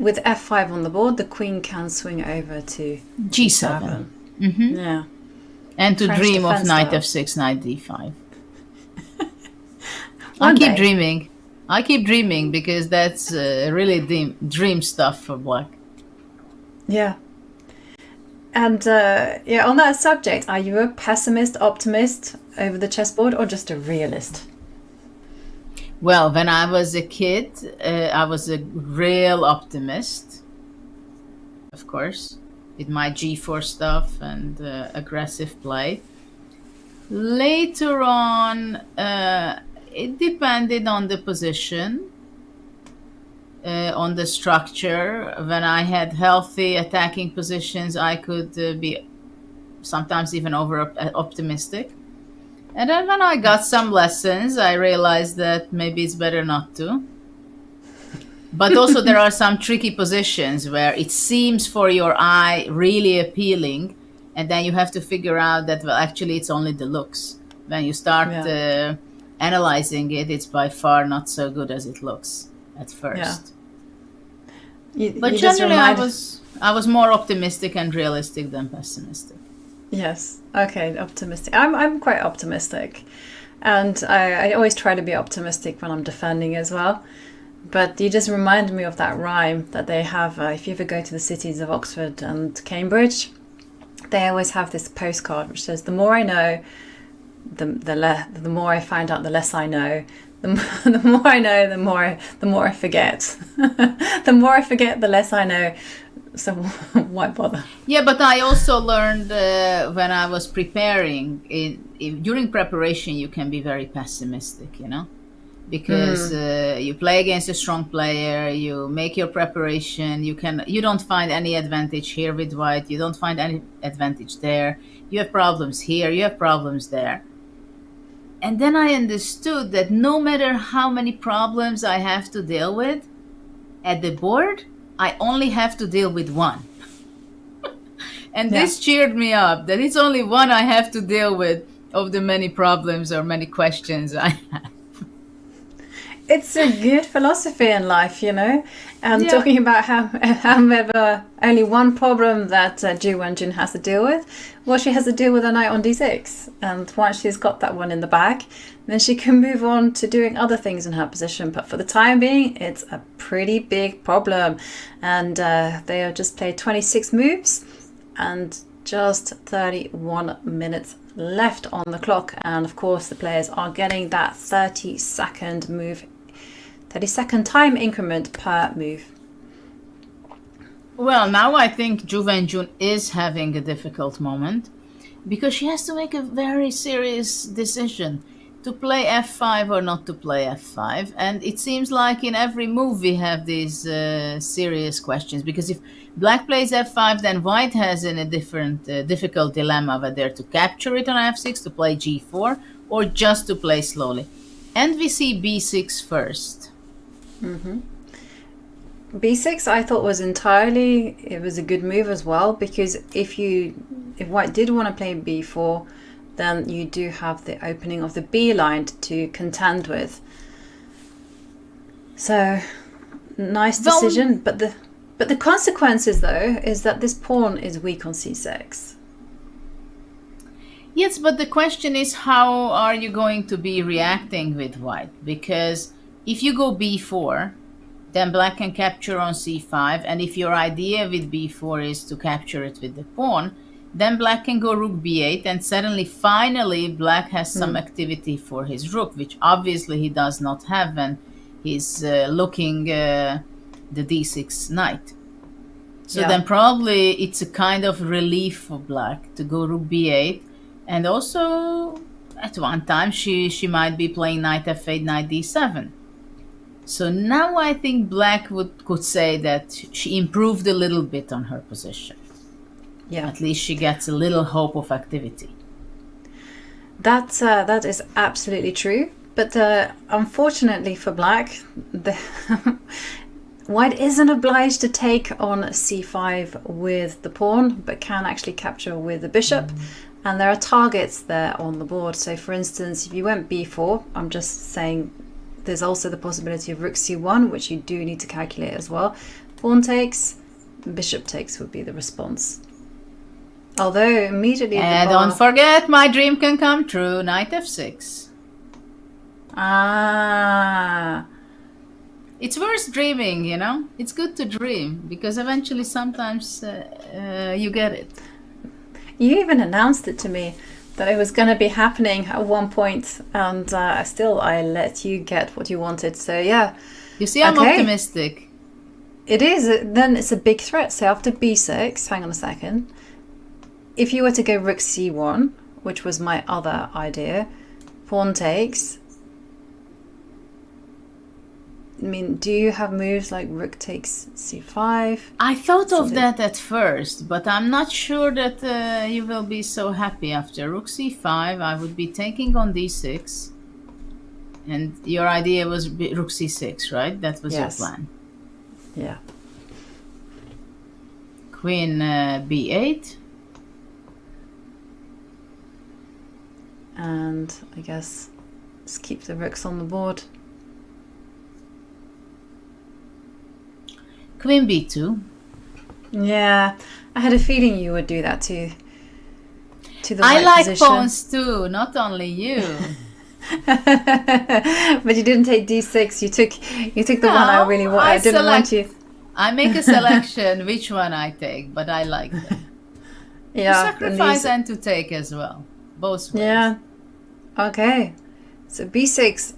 with f5 on the board, the queen can swing over to g7. Yeah. And to French dream of defense knight style. f6, knight d5. I One keep day. dreaming because that's really dream stuff for black. Yeah. And yeah, on that subject, are you a pessimist, optimist over the chessboard, or just a realist? Well, when I was a kid, I was a real optimist, of course, with my g4 stuff and aggressive play. Later on, it depended on the position, on the structure. When I had healthy attacking positions, I could be sometimes even over optimistic. And then when I got some lessons, I realized that maybe it's better not to. But also there are some tricky positions where it seems for your eye really appealing, and then you have to figure out that, well, actually it's only the looks. When you start analyzing it, it's by far not so good as it looks at first. But generally I was more optimistic and realistic than pessimistic. Yes. Okay, optimistic. I'm quite optimistic, and I always try to be optimistic when I'm defending as well. But you just remind me of that rhyme that they have. If you ever go to the cities of Oxford and Cambridge, they always have this postcard which says, "The more I know, the more I find out, the less I know. the more I know, the more I forget. The more I forget, the less I know. So why bother? Yeah, but I also learned when I was preparing, during preparation, you can be very pessimistic, you know, because you play against a strong player, you make your preparation, you don't find any advantage here with white, you don't find any advantage there, you have problems here, you have problems there. And then I understood that no matter how many problems I have to deal with at the board, I only have to deal with one. And this cheered me up, that it's only one I have to deal with of the many problems or many questions I have. It's a good philosophy in life, you know. And talking about how only one problem that Ju Wenjun has to deal with, well, she has to deal with a knight on d6. And once she's got that one in the bag, then she can move on to doing other things in her position. But for the time being, it's a pretty big problem. And they have just played 26 moves and just 31 minutes left on the clock. And of course, the players are getting that 30-second move, 30-second time increment per move. Well, now I think Ju Wenjun is having a difficult moment because she has to make a very serious decision to play f5 or not to play f5. And it seems like in every move we have these serious questions, because if black plays f5, then white has in a different difficult dilemma whether to capture it on f6, to play g4, or just to play slowly. And we see b6 first. B6 I thought it was a good move as well, because if white did want to play b4, then you do have the opening of the b line to contend with. So nice decision, but the consequences though is that this pawn is weak on c6. Yes, but the question is, how are you going to be reacting with white? Because if you go b4, then black can capture on c5, and if your idea with b4 is to capture it with the pawn, then black can go rook b8, and suddenly, finally, black has some activity for his rook, which obviously he does not have when he's looking the d6 knight. So then probably it's a kind of relief for black to go rook b8, and also at one time she might be playing knight f8, knight d7. So now I think black could say that she improved a little bit on her position. Yeah. At least she gets a little hope of activity. That is absolutely true. But unfortunately for black, white isn't obliged to take on c5 with the pawn, but can actually capture with the bishop. And there are targets there on the board. So for instance, if you went b4, I'm just saying there's also the possibility of rook c1, which you do need to calculate as well. Pawn takes, bishop takes would be the response. Although immediately don't forget, my dream can come true, knight f6. It's worth dreaming, you know. It's good to dream, because eventually sometimes you get it. You even announced it to me that it was going to be happening at one point, and still I let you get what you wanted. So yeah, you see, I'm optimistic. It is. Then it's a big threat. So after b6, hang on a second, if you were to go rook c1, which was my other idea, pawn takes. I mean, do you have moves like rook takes c5? I thought of that at first, but I'm not sure that you will be so happy. After rook c5, I would be taking on d6. And your idea was rook c6, right? That was your plan. Yeah. Queen b8. And I guess just keep the rooks on the board. Queen b2. Yeah, I had a feeling you would do that to the I white like position. pawns too, not only you. But you didn't take d6. You took the one I really want. I didn't want you. I make a selection which one I take, but I like them. Yeah, to sacrifice and to take as well, both ways. Yeah. Okay. So b6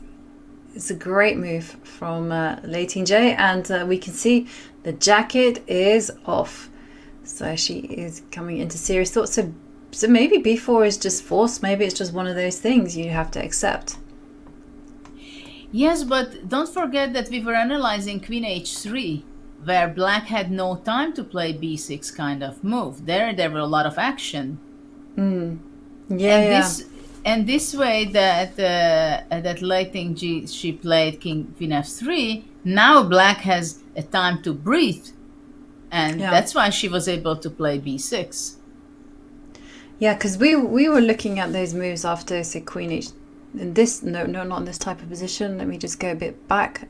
it's a great move from Lei Tingjie, and we can see the jacket is off. So she is coming into serious thoughts. So maybe b4 is just forced. Maybe it's just one of those things you have to accept. Yes, but don't forget that we were analyzing Queen H3, where Black had no time to play B6 kind of move. There were a lot of action. And this way that Lei Tingjie, she played Queen F3. Now Black has a time to breathe, and that's why she was able to play B6. Yeah, because we were looking at those moves after, say, Queen H. In this, no, not in this type of position. Let me just go a bit back.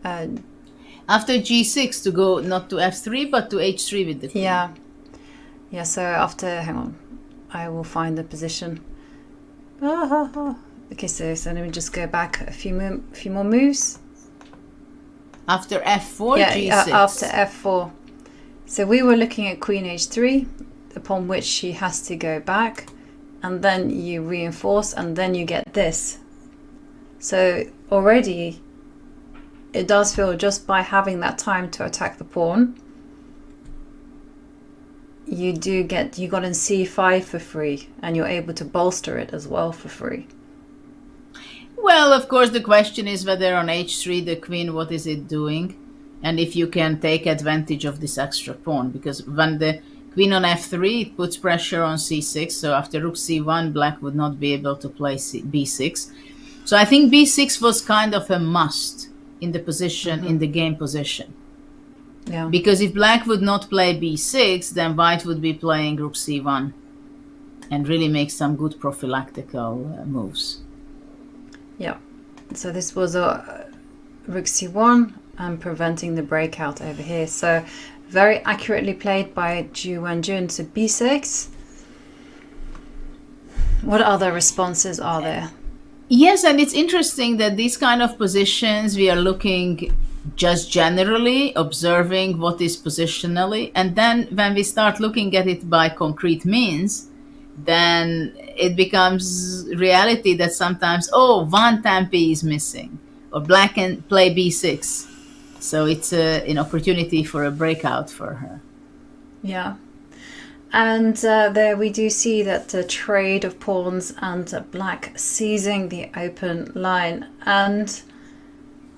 After G6 to go not to F3 but to H3 with the queen. Yeah. So after, hang on, I will find the position. Okay, so let me just go back a few more moves. After F4, G6. After F4. So we were looking at Queen H3, upon which she has to go back, and then you reinforce, and then you get this. So already it does feel, just by having that time to attack the pawn, you got in C5 for free, and you're able to bolster it as well for free. Well, of course, the question is whether on H3 the queen, what is it doing, and if you can take advantage of this extra pawn, because when the queen on F3, it puts pressure on C6, so after rook C1, Black would not be able to play B6. So I think B6 was kind of a must in the position, in the game position. Yeah. Because if Black would not play B6, then White would be playing rook C1 and really make some good prophylactical moves. Yeah. So this was a rook C1 and preventing the breakout over here. So very accurately played by Ju Wenjun to B6. What other responses are there? Yes, and it's interesting that these kind of positions, we are looking just generally, observing what is positionally, and then when we start looking at it by concrete means, then it becomes reality that sometimes, one Tampi is missing, or Black can play B6. So it's an opportunity for a breakout for her. Yeah. And there we do see that the trade of pawns and Black seizing the open line. And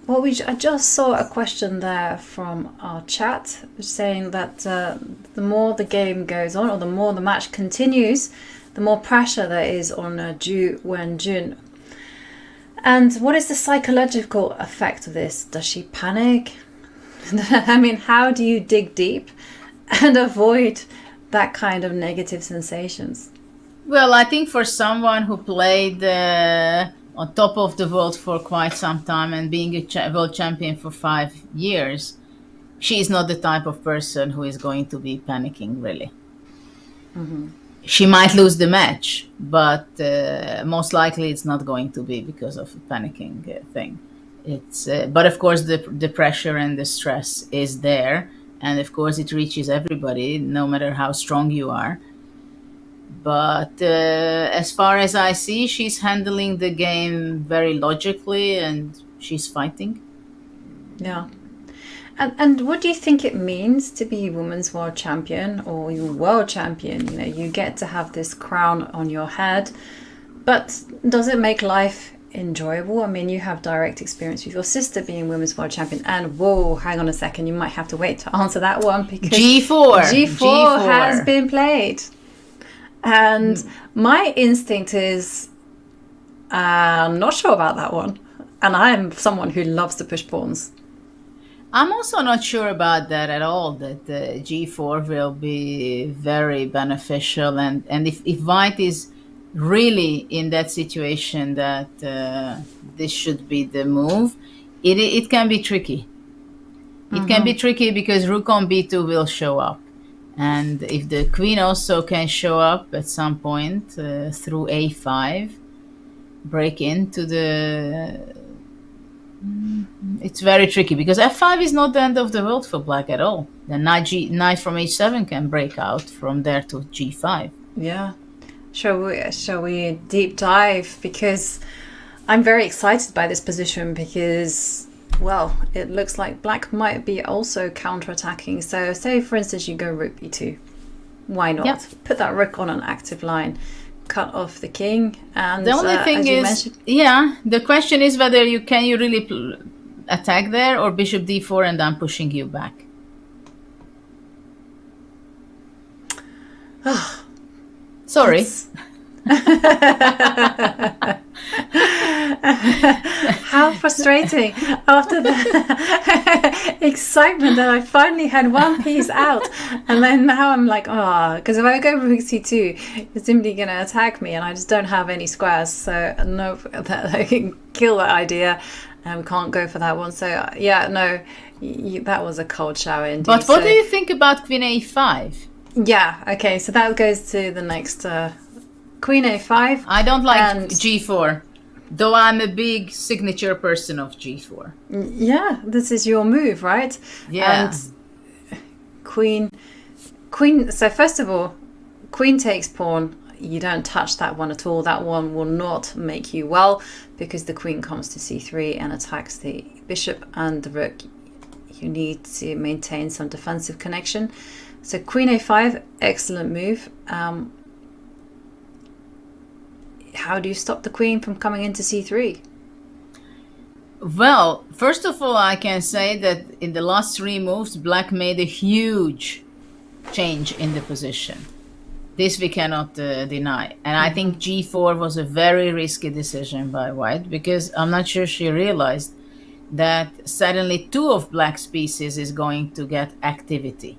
I just saw a question there from our chat saying that the more the game goes on, or the more the match continues, the more pressure there is on Ju Wenjun. And what is the psychological effect of this? Does she panic? I mean, how do you dig deep and avoid that kind of negative sensations? Well, I think for someone who played on top of the world for quite some time and being a world champion for 5 years, she is not the type of person who is going to be panicking, really. She might lose the match, but most likely it's not going to be because of a panicking thing. But of course the pressure and the stress is there, and of course it reaches everybody, no matter how strong you are. But as far as I see, she's handling the game very logically, and she's fighting. Yeah. And what do you think it means to be women's world champion, or even world champion? You know, you get to have this crown on your head, but does it make life enjoyable? I mean, you have direct experience with your sister being women's world champion, and whoa, hang on a second, you might have to wait to answer that one, because G4 has been played. And my instinct is I'm not sure about that one, and I'm someone who loves to push pawns. I'm also not sure about that at all, that G4 will be very beneficial, and if White is really in that situation that this should be the move, it can be tricky. It can be tricky because rook on B2 will show up. And if the queen also can show up at some point through A5, break into the... It's very tricky because F5 is not the end of the world for Black at all. The knight from H7 can break out from there to G5. Yeah. Shall we deep dive? Because I'm very excited by this position because, well, it looks like black might be also counterattacking. So say, for instance, you go rook b2. Why not? Yep. Put that rook on an active line, cut off the king. And the only thing is, the question is whether you really attack there, or bishop d4 and I'm pushing you back. Sorry. How frustrating after the excitement that I finally had one piece out, and then now I'm like, because if I go rook c2, you're simply going to attack me, and I just don't have any squares, so no, I can kill that idea, and we can't go for that one. So yeah, no, that was a cold shower indeed. But what do you think about queen a5? Yeah, okay, so that goes to the next queen a5. I don't like g4, though I'm a big signature person of g4. Yeah, this is your move, right? Yeah. And queen. So first of all, queen takes pawn. You don't touch that one at all. That one will not make you well, because the queen comes to c3 and attacks the bishop and the rook. You need to maintain some defensive connection. So queen a5, excellent move. How do you stop the queen from coming into c3? Well, first of all, I can say that in the last 3 moves, black made a huge change in the position. This we cannot deny. And I think g4 was a very risky decision by white, because I'm not sure she realized that suddenly 2 of black's pieces is going to get activity.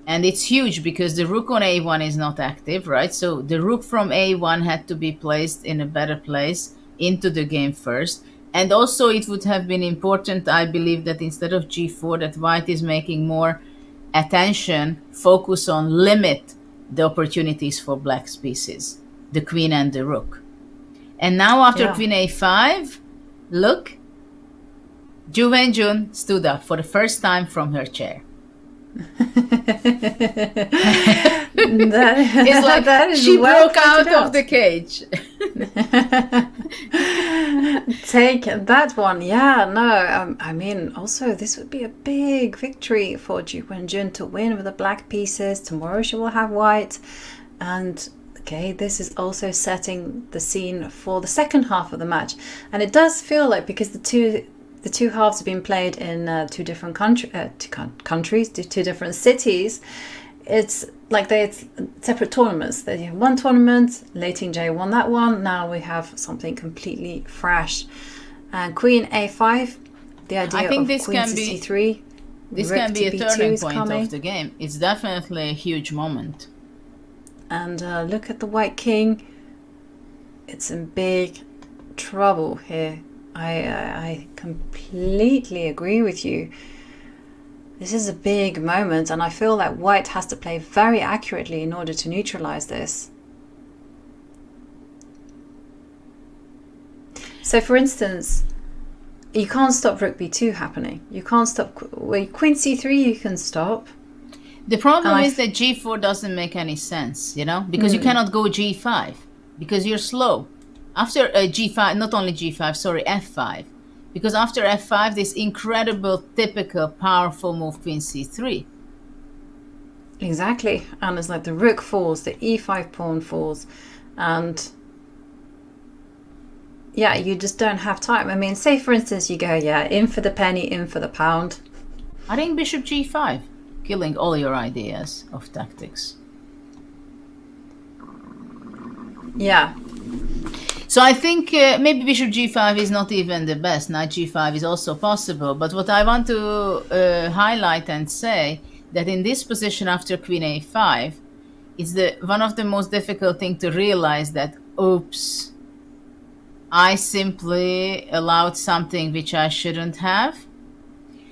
And it's huge because the rook on a1 is not active, right? So the rook from a1 had to be placed in a better place into the game first. And also it would have been important, I believe, that instead of g4, that white is making more attention, focus on limit the opportunities for black's pieces, the queen and the rook. And now after queen a5, look, Ju Wenjun stood up for the first time from her chair. It's like she broke out of the cage. Take that one. Yeah, no, I mean, also this would be a big victory for Ju Wenjun to win with the black pieces. Tomorrow she will have white, and okay, this is also setting the scene for the second half of the match. And it does feel like, because the two halves have been played in two different countries, two different cities, it's like they're separate tournaments. They have one tournament, Lei Tingjie won that one, now we have something completely fresh. And queen a5, the idea I think of this queen can to be, c3, this rook can be to a b2 turning is point coming. of the game. It's definitely a huge moment. And look at the white king. It's in big trouble here. I completely agree with you. This is a big moment, and I feel that white has to play very accurately in order to neutralize this. So for instance, you can't stop rook b2 happening. You can't stop queen c3, you can stop. The problem is that g4 doesn't make any sense, you know, because you cannot go g5 because you're slow. After g5, not only g5, sorry, f5. Because after f5, this incredible, typical, powerful move, queen c3. Exactly. And it's like the rook falls, the e5 pawn falls. And yeah, you just don't have time. I mean, say for instance, you go, in for the penny, in for the pound. I think bishop g5, killing all your ideas of tactics. Yeah. So I think maybe bishop g5 is not even the best. Knight g5 is also possible. But what I want to highlight and say, that in this position after queen a5, it's one of the most difficult thing to realize that, oops, I simply allowed something which I shouldn't have.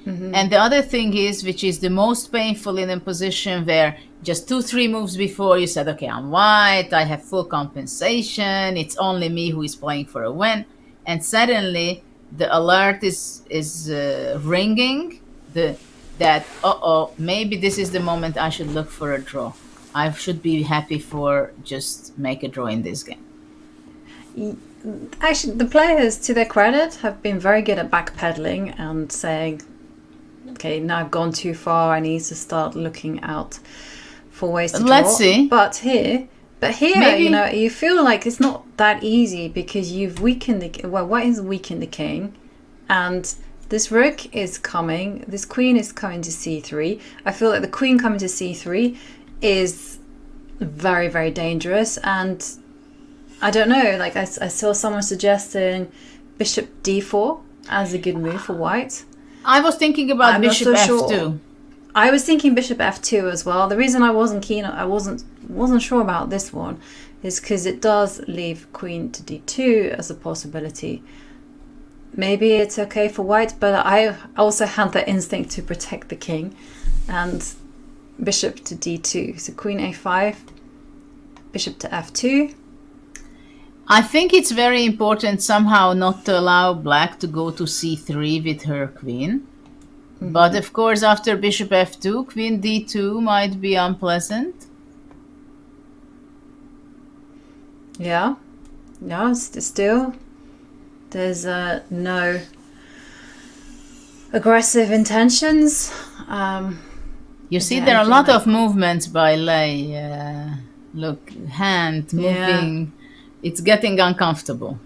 And the other thing is, which is the most painful in a position where just 2-3 moves before you said, okay, I'm white, I have full compensation, it's only me who is playing for a win, and suddenly the alert is ringing that maybe this is the moment I should look for a draw. I should be happy for just make a draw in this game. actually, the players, to their credit, have been very good at backpedaling and saying, okay, now I've gone too far, I need to start looking out for ways to draw. Let's see. But here, Maybe. you know, you feel like it's not that easy because you've weakened the, well, white has weakened the king, and this rook is coming, this queen is coming to c3. I feel like the queen coming to c3 is very, very dangerous, and I don't know, like I saw someone suggesting bishop d4 as a good move for white. I was thinking about bishop f2. Sure. I was thinking bishop f2 as well. The reason I wasn't keen, I wasn't sure about this one, is because it does leave queen to d2 as a possibility. Maybe it's okay for white, but I also had the instinct to protect the king, and bishop to d2. So queen a5, bishop to f2. I think it's very important somehow not to allow black to go to c3 with her queen. But of course, after bishop f2, queen d2 might be unpleasant. Yeah, still, there's no aggressive intentions. You see, there are a lot of movements by Lei. Look, hand moving. It's getting uncomfortable.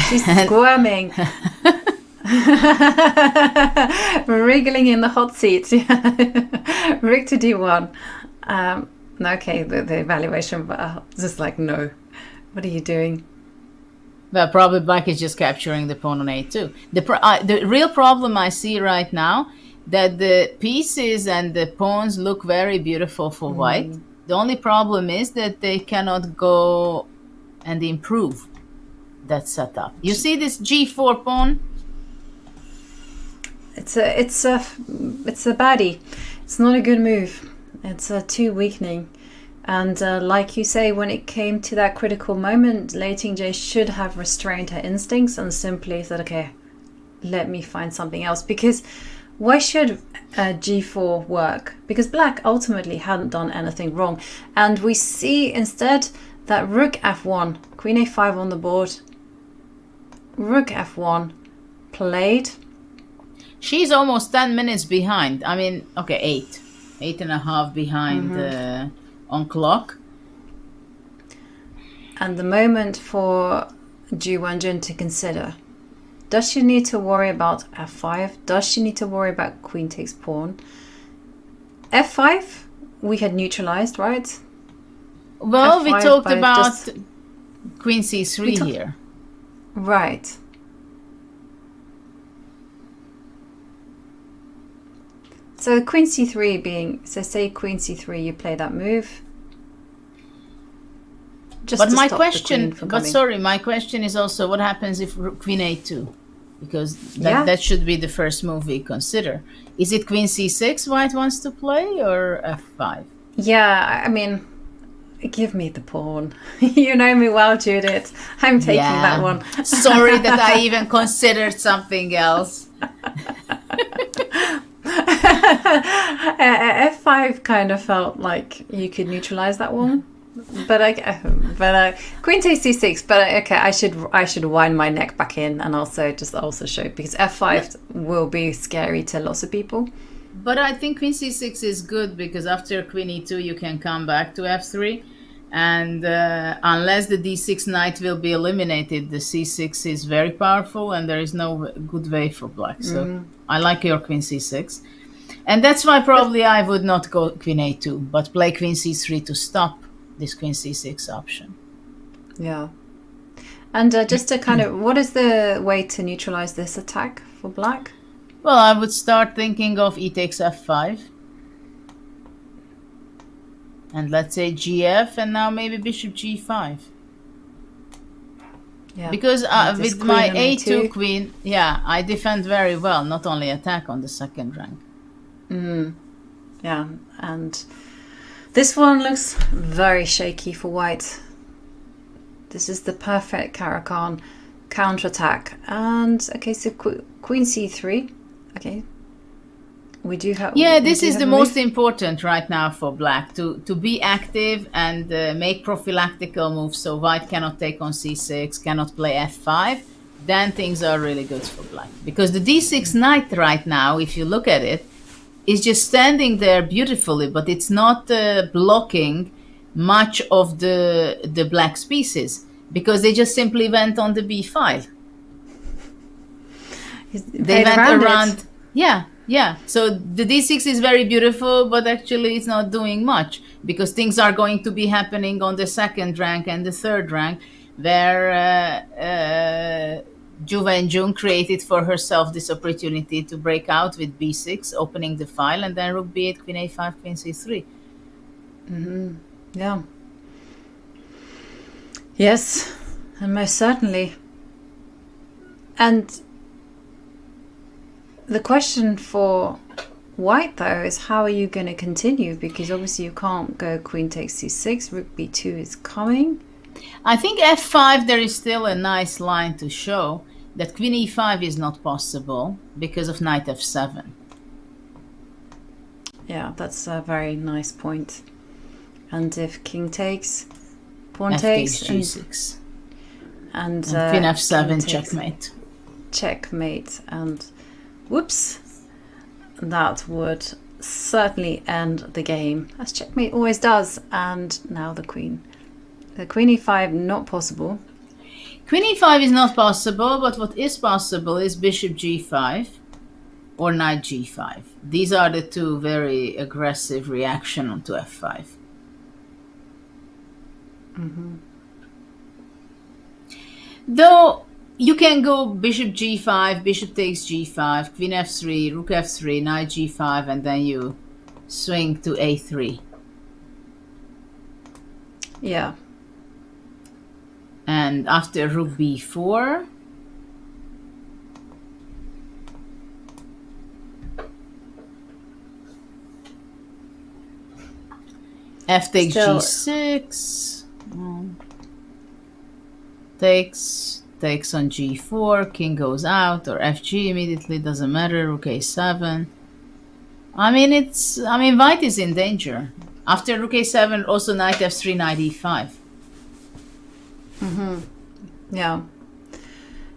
She's squirming. Wriggling in the hot seat. Rook to d1. Okay, the evaluation, but just like, no. What are you doing? Well, probably black is just capturing the pawn on a2. The real problem I see right now, that the pieces and the pawns look very beautiful for white. The only problem is that they cannot go and improve that setup. You see this g4 pawn? It's a baddie. It's not a good move. It's too weakening. And like you say, when it came to that critical moment, Lei Tingjie should have restrained her instincts and simply said, okay, let me find something else. Because why should g4 work? Because black ultimately hadn't done anything wrong. And we see instead that rook f1, queen a5 on the board, rook f1 played. She's almost 10 minutes behind. I mean, okay, 8.5 behind on clock. And the moment for Ju Wenjun to consider. Does she need to worry about f5? Does she need to worry about queen takes pawn? f5 we had neutralized, right? Well, F5, we talked but about queen c3 here. Right. So queen c3 being, so say queen c3, you play that move. Just But to my stop question, the queen from but coming. sorry, my question is also what happens if queen a2? Because that should be the first move we consider. Is it queen c6 white wants to play, or f5? Yeah, I mean, give me the pawn. You know me well, Judith. I'm taking that one. Sorry that I even considered something else. F5 kind of felt like you could neutralize that one, but queen takes c6. But okay, I should wind my neck back in and also show, because f5 will be scary to lots of people. But I think queen c6 is good because after queen e2 you can come back to f3, and unless the d6 knight will be eliminated, the c6 is very powerful and there is no good way for black. So I like your queen c6, and that's why probably I would not go queen a2 but play queen c3 to stop this queen c6 option. Yeah. And just to kind of, what is the way to neutralize this attack for black? Well, I would start thinking of e takes f5. And let's say gf, and now maybe bishop g5. Yeah. Because with my a2 queen, I defend very well, not only attack on the second rank. Yeah, and this one looks very shaky for white. This is the perfect Caro-Kann counterattack. And okay, so queen c3. Okay, we do have. Yeah, this is the most important right now for black, to be active and make prophylactical moves. So white cannot take on c6, cannot play f5. Then things are really good for black. Because the d6 knight right now, if you look at it, is just standing there beautifully, but it's not blocking much of the black's pieces, because they just simply went on the b file. They went around. Yeah. So the d6 is very beautiful, but actually it's not doing much, because things are going to be happening on the second rank and the third rank, where Ju Wenjun created for herself this opportunity to break out with b6, opening the file, and then rook b8, queen a5, queen c3. Mm-hmm. Yeah. Yes, and most certainly. And the question for white, though, is how are you going to continue? Because obviously you can't go queen takes c6, rook b2 is coming. I think f5, there is still a nice line to show that queen e5 is not possible because of knight f7. Yeah, that's a very nice point. And if king takes, pawn F takes, g6. And queen f7, king checkmate. Checkmate, and whoops, that would certainly end the game, as checkmate always does. And now the queen e5, not possible. Queen e5 is not possible, but what is possible is bishop g5 or knight g5. These are the two very aggressive reaction onto f5. Mm-hmm. Though you can go bishop g5, bishop takes g5, queen f3, rook f3, knight g5, and then you swing to a3. Yeah. And after rook b4, f takes g6, takes on g4, king goes out, or fg immediately, doesn't matter, rook a7. I mean, white is in danger. After rook a7, also knight f3, knight e5. Mm-hmm. Yeah.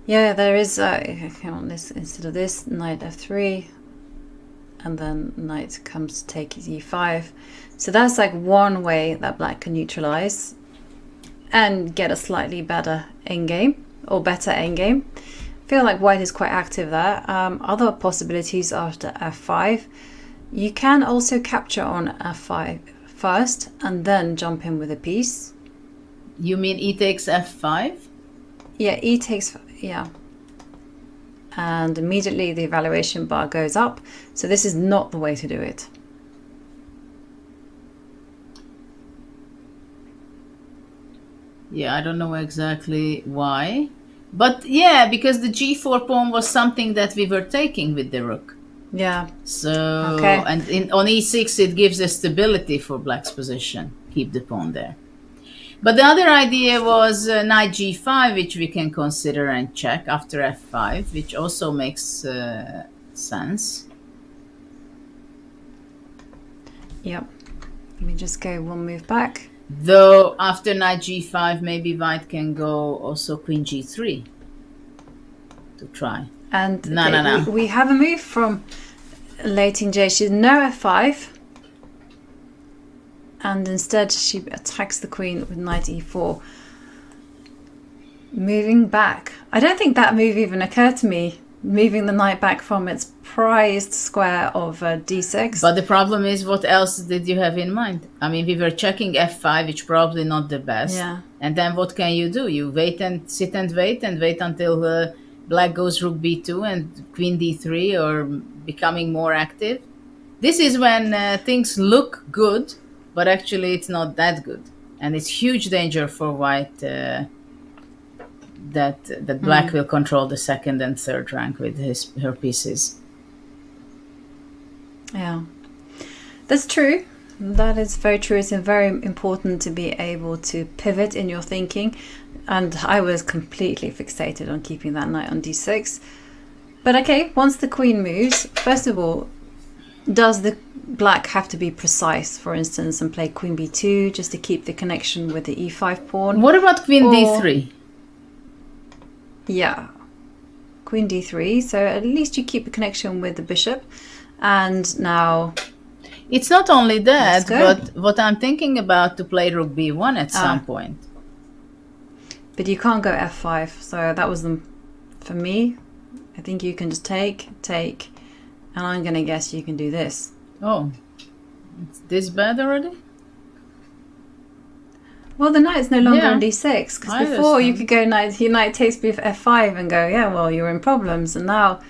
Yeah, there is on this, instead of this, knight f3, and then knight comes to take e5. So that's like one way that black can neutralize and get a slightly better endgame, or better endgame. I feel like white is quite active there. Other possibilities after f5, you can also capture on f5 first and then jump in with a piece. You mean e takes f5? Yeah, e takes, yeah. And immediately the evaluation bar goes up. So this is not the way to do it. Yeah, I don't know exactly why. But yeah, because the g4 pawn was something that we were taking with the rook. Yeah. So, okay. And on e6 it gives a stability for black's position. Keep the pawn there. But the other idea was knight g5, which we can consider and check after f5, which also makes sense. Yep. Let me just go one move back. Though after knight g5, maybe white can go also queen g3 to try. And no. We have a move from Lei Tingjie. She's no f5. And instead she attacks the queen with knight e4. Moving back. I don't think that move even occurred to me. Moving the knight back from its prized square of d6. But the problem is, what else did you have in mind? I mean, we were checking f5, which probably not the best. Yeah. And then what can you do? You wait and sit and wait until black goes rook b2 and queen d3, or becoming more active. This is when things look good, but actually it's not that good. And it's huge danger for white that black will control the second and third rank with her pieces. Yeah, that's true. That is very true. It's very important to be able to pivot in your thinking. And I was completely fixated on keeping that knight on d6. But okay, once the queen moves, first of all, does the black have to be precise, for instance, and play queen b2 just to keep the connection with the e5 pawn? What about queen d3? Yeah, queen d3. So at least you keep a connection with the bishop. And now... It's not only that, go. but what I'm thinking about to play rook b1 at some point. But you can't go f5, so that was for me. I think you can just take, and I'm going to guess you can do this. Oh, it's this bad already? Well, the knight's no longer Yeah, on d6, because I before you understand. could go knight takes f5 and go, yeah, well, you're in problems, and now...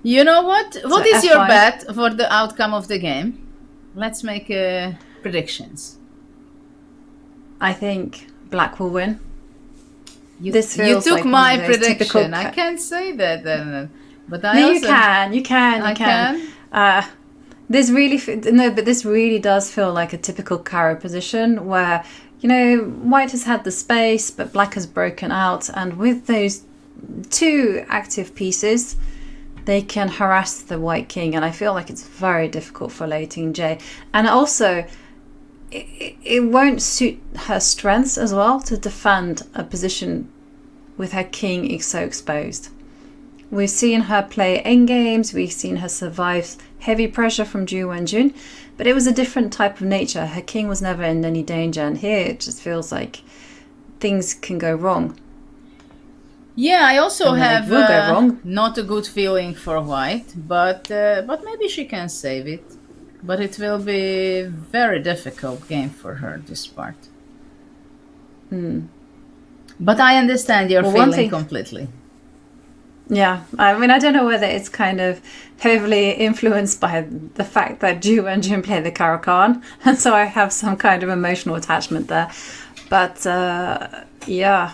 You know what? What So is your F5. bet for the outcome of the game? Let's make predictions. I think black will win. You, This you feels took like one my of those typical prediction. I can't say that then. But I No, also... you can. I can? This really, but this really does feel like a typical Caro position where, you know, white has had the space, but black has broken out. And with those two active pieces, they can harass the white king. And I feel like it's very difficult for Lei Tingjie. And also, it won't suit her strengths as well to defend a position with her king so exposed. We've seen her play endgames, we've seen her survive heavy pressure from Ju Wenjun, but it was a different type of nature. Her king was never in any danger, and here it just feels like things can go wrong. Yeah, I also And have it will go wrong. not a good feeling for white, but maybe she can save it. But it will be a very difficult game for her, this part. But I understand your Well, one feeling thing- completely. Yeah, I mean, I don't know whether it's kind of heavily influenced by the fact that Ju Wenjun played the Caro-Kann, and so I have some kind of emotional attachment there. But yeah,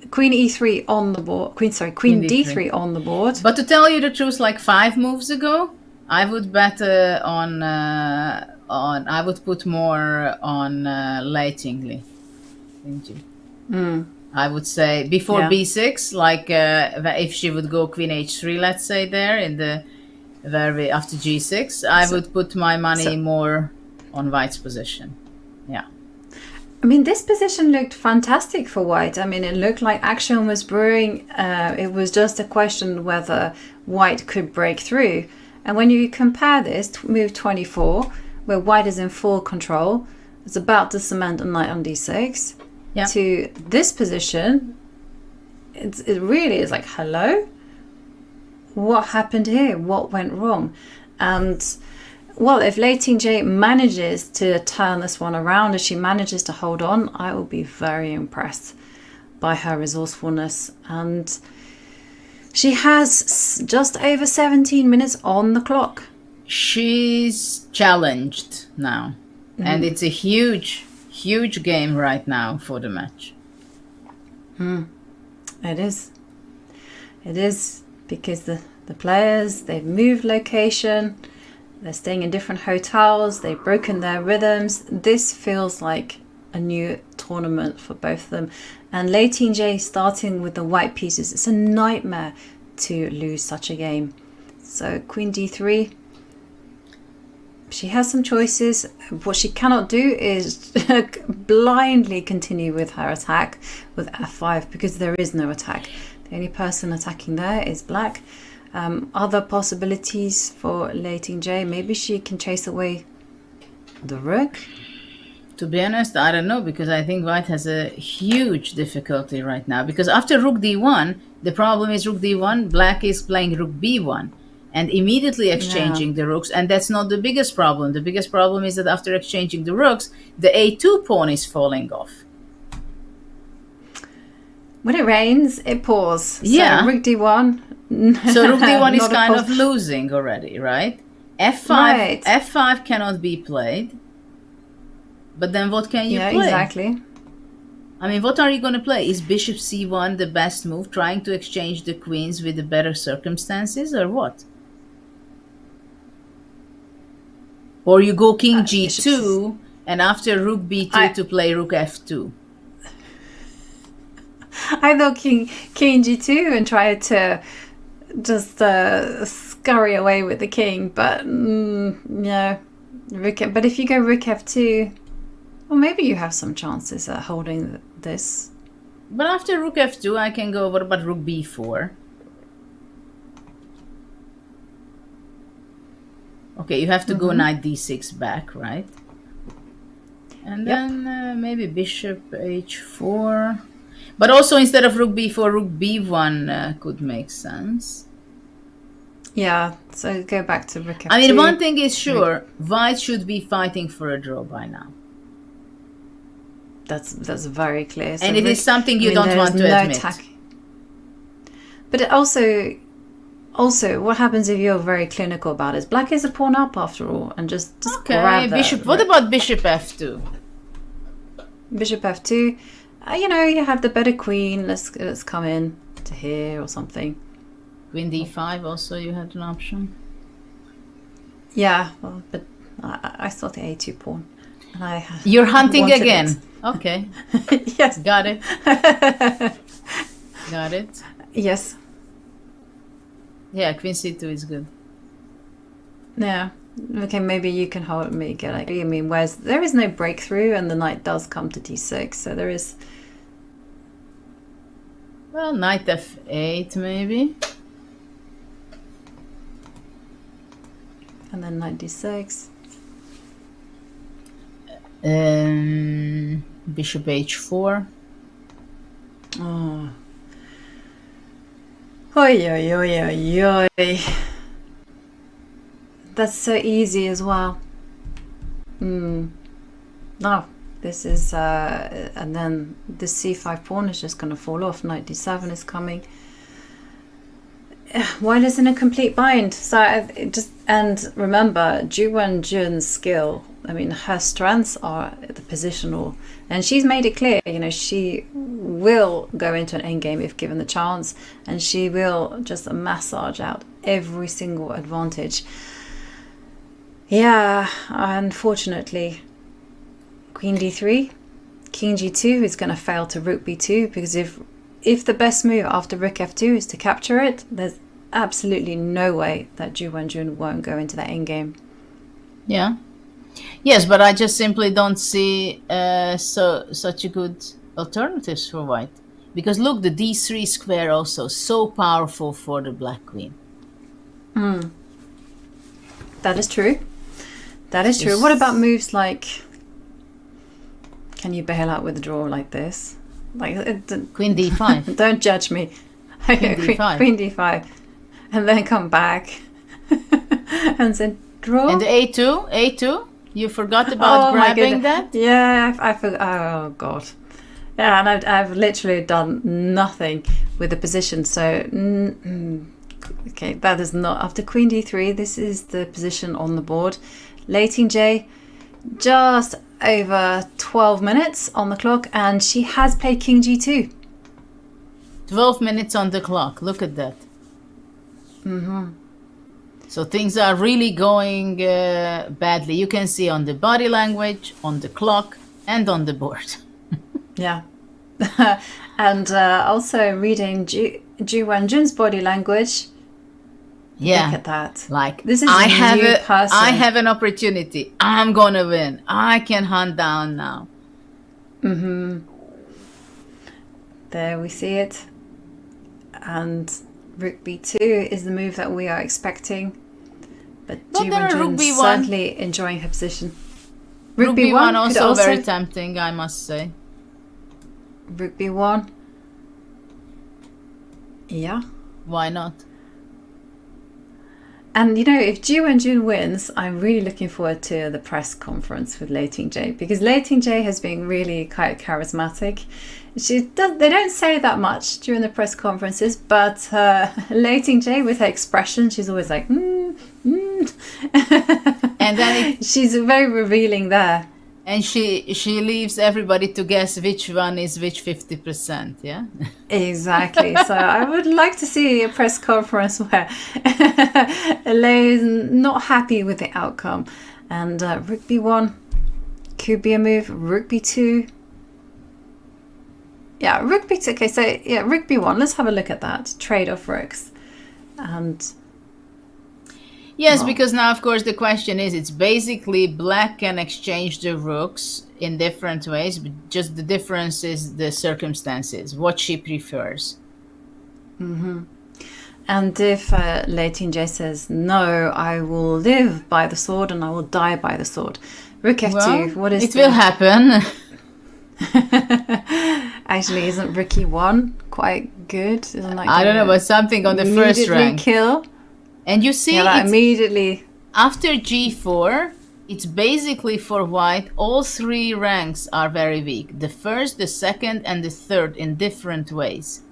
Queen E3 on the board. Queen D3 on the board. But to tell you the truth, like 5 moves ago, I would bet on. I would put more on Lei Tingjie. I would say before Yeah. b6, like if she would go queen h3, let's say there in the after g6, I would put my money more on white's position. Yeah. I mean, this position looked fantastic for white. I mean, it looked like action was brewing. It was just a question whether white could break through. And when you compare this to move 24, where white is in full control, it's about to cement a knight on d6, to this position, it really is like, hello? What happened here? What went wrong? And well, if Lei Tingjie manages to turn this one around, if she manages to hold on, I will be very impressed by her resourcefulness. And she has just over 17 minutes on the clock. She's challenged now. And it's a huge game right now for the match. It is. It is, because the players, they've moved location, they're staying in different hotels, they've broken their rhythms. This feels like a new tournament for both of them. And Lei Tingjie starting with the white pieces, it's a nightmare to lose such a game. So Queen D3, she has some choices. What she cannot do is blindly continue with her attack with F5, because there is no attack. The only person attacking there is black. Other possibilities for Lei Tingjie, maybe she can chase away the rook. To be honest, I don't know, because I think white has a huge difficulty right now. Because after rook d1, the problem is rook d1, black is playing rook b1 and immediately exchanging the rooks. And that's not the biggest problem. The biggest problem is that after exchanging the rooks, the a2 pawn is falling off. When it rains, it pours. Yeah. So rook d1. So rook d1 is not a kind pos- of losing already, right? F5, Right. F5 cannot be played. But then what can you Yeah, play? exactly. I mean, what are you going to play? Is bishop c1 the best move, trying to exchange the queens with the better circumstances, or what? Or you go king g2, and after rook b2 to play rook f2. I thought king g2 and try to just scurry away with the king. But no, but if you go rook f2, well, maybe you have some chances at holding this. But after rook f2, I can go. What about rook b4? Okay, you have to go knight d6 back, right? And then maybe bishop h4. But also instead of rook b4, rook b1 could make sense. Yeah, so go back to rook f2. I mean, one thing is sure, white should be fighting for a draw by now. That's very clear. So and it is something you don't want to admit. But it also, what happens if you're very clinical about it? Black is a pawn up after all, and just grab that. Bishop. What about bishop f2? Bishop f2. You have the better queen. Let's come in to here or something. Queen d5 also you had an option. Yeah, well, but I saw the a2 pawn. And you're hunting again. It. Okay. Yes. Got it. Got it. Yes. Yeah, queen c2 is good. Yeah. Okay, maybe you can hold me. I mean, whereas there is no breakthrough, and the knight does come to d6, so there is. Well, knight f8 maybe. And then knight d6. Bishop h4. Oh. Oi, oi, oi, oi, oi. That's so easy as well. No, this is, and then the c5 pawn is just going to fall off. Knight d7 is coming. White is in a complete bind. So and remember, Ju Wenjun's skill. I mean, her strengths are the positional, and she's made it clear. She will go into an endgame if given the chance, and she will just massage out every single advantage. Yeah, unfortunately, Queen d3, King g2 is going to fail to rook b2, because if the best move after rook f2 is to capture it, there's absolutely no way that Ju Wenjun won't go into that endgame. Yeah. Yes, but I just simply don't see such a good alternatives for white. Because look, the d3 square also so powerful for the black queen. That is true. That is true. What about moves like, can you bail out with a draw like this? Like Queen d5. Don't judge me. Queen d5. Queen d5. And then come back and then draw. And the a2? You forgot about grabbing that? Yeah, I forgot. Oh, God. Yeah, and I've literally done nothing with the position. So, okay, that is not. After Queen d3, this is the position on the board. Lei Tingjie, just over 12 minutes on the clock, and she has played King g2. 12 minutes on the clock. Look at that. So things are really going badly. You can see on the body language, on the clock, and on the board. Yeah. And also reading Ju Wenjun's body language. Yeah. Look at that. Like, this is I have an opportunity. I'm gonna win. I can hunt down now. There we see it. And rook b2 is the move that we are expecting. But Ju Wenjun certainly enjoying her position. Rook b1 also very tempting, I must say. Rook b1. Yeah. Why not? And if Ju Wenjun wins, I'm really looking forward to the press conference with Lei Tingjie, because Lei Tingjie has been really quite charismatic. They don't say that much during the press conferences, but Lei Tingjie, with her expression, she's always like, And then she's very revealing there. And she leaves everybody to guess which one is which 50%, yeah? Exactly. So I would like to see a press conference where Lei is not happy with the outcome. And rook b1 could be a move. Rook b2. Yeah, rook b2. Okay, so yeah, rook b1. Let's have a look at that. Trade off rooks. And yes, because now, of course, the question is, it's basically black can exchange the rooks in different ways, but just the difference is the circumstances, what she prefers. And if Lei Tingjie says, no, I will live by the sword and I will die by the sword. Rook F2, what is it will happen. Actually, isn't Rook E1 quite good? Isn't that I don't know, but something on the first rank. Kill? And you see, that immediately. After G4, it's basically for white, all three ranks are very weak. The first, the second, and the third in different ways.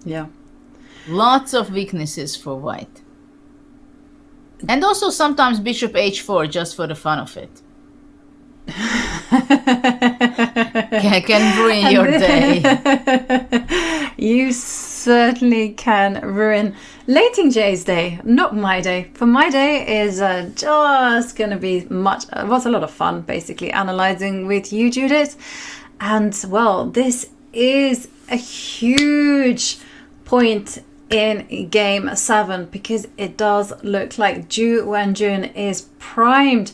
Yeah. Lots of weaknesses for white. And also sometimes bishop h4 just for the fun of it. Can ruin your day. You certainly can ruin Lei Tingjie's day, not my day. For my day is just going to be a lot of fun, basically, analysing with you, Judith. And, well, this is a huge point in Game 7 because it does look like Ju Wenjun is primed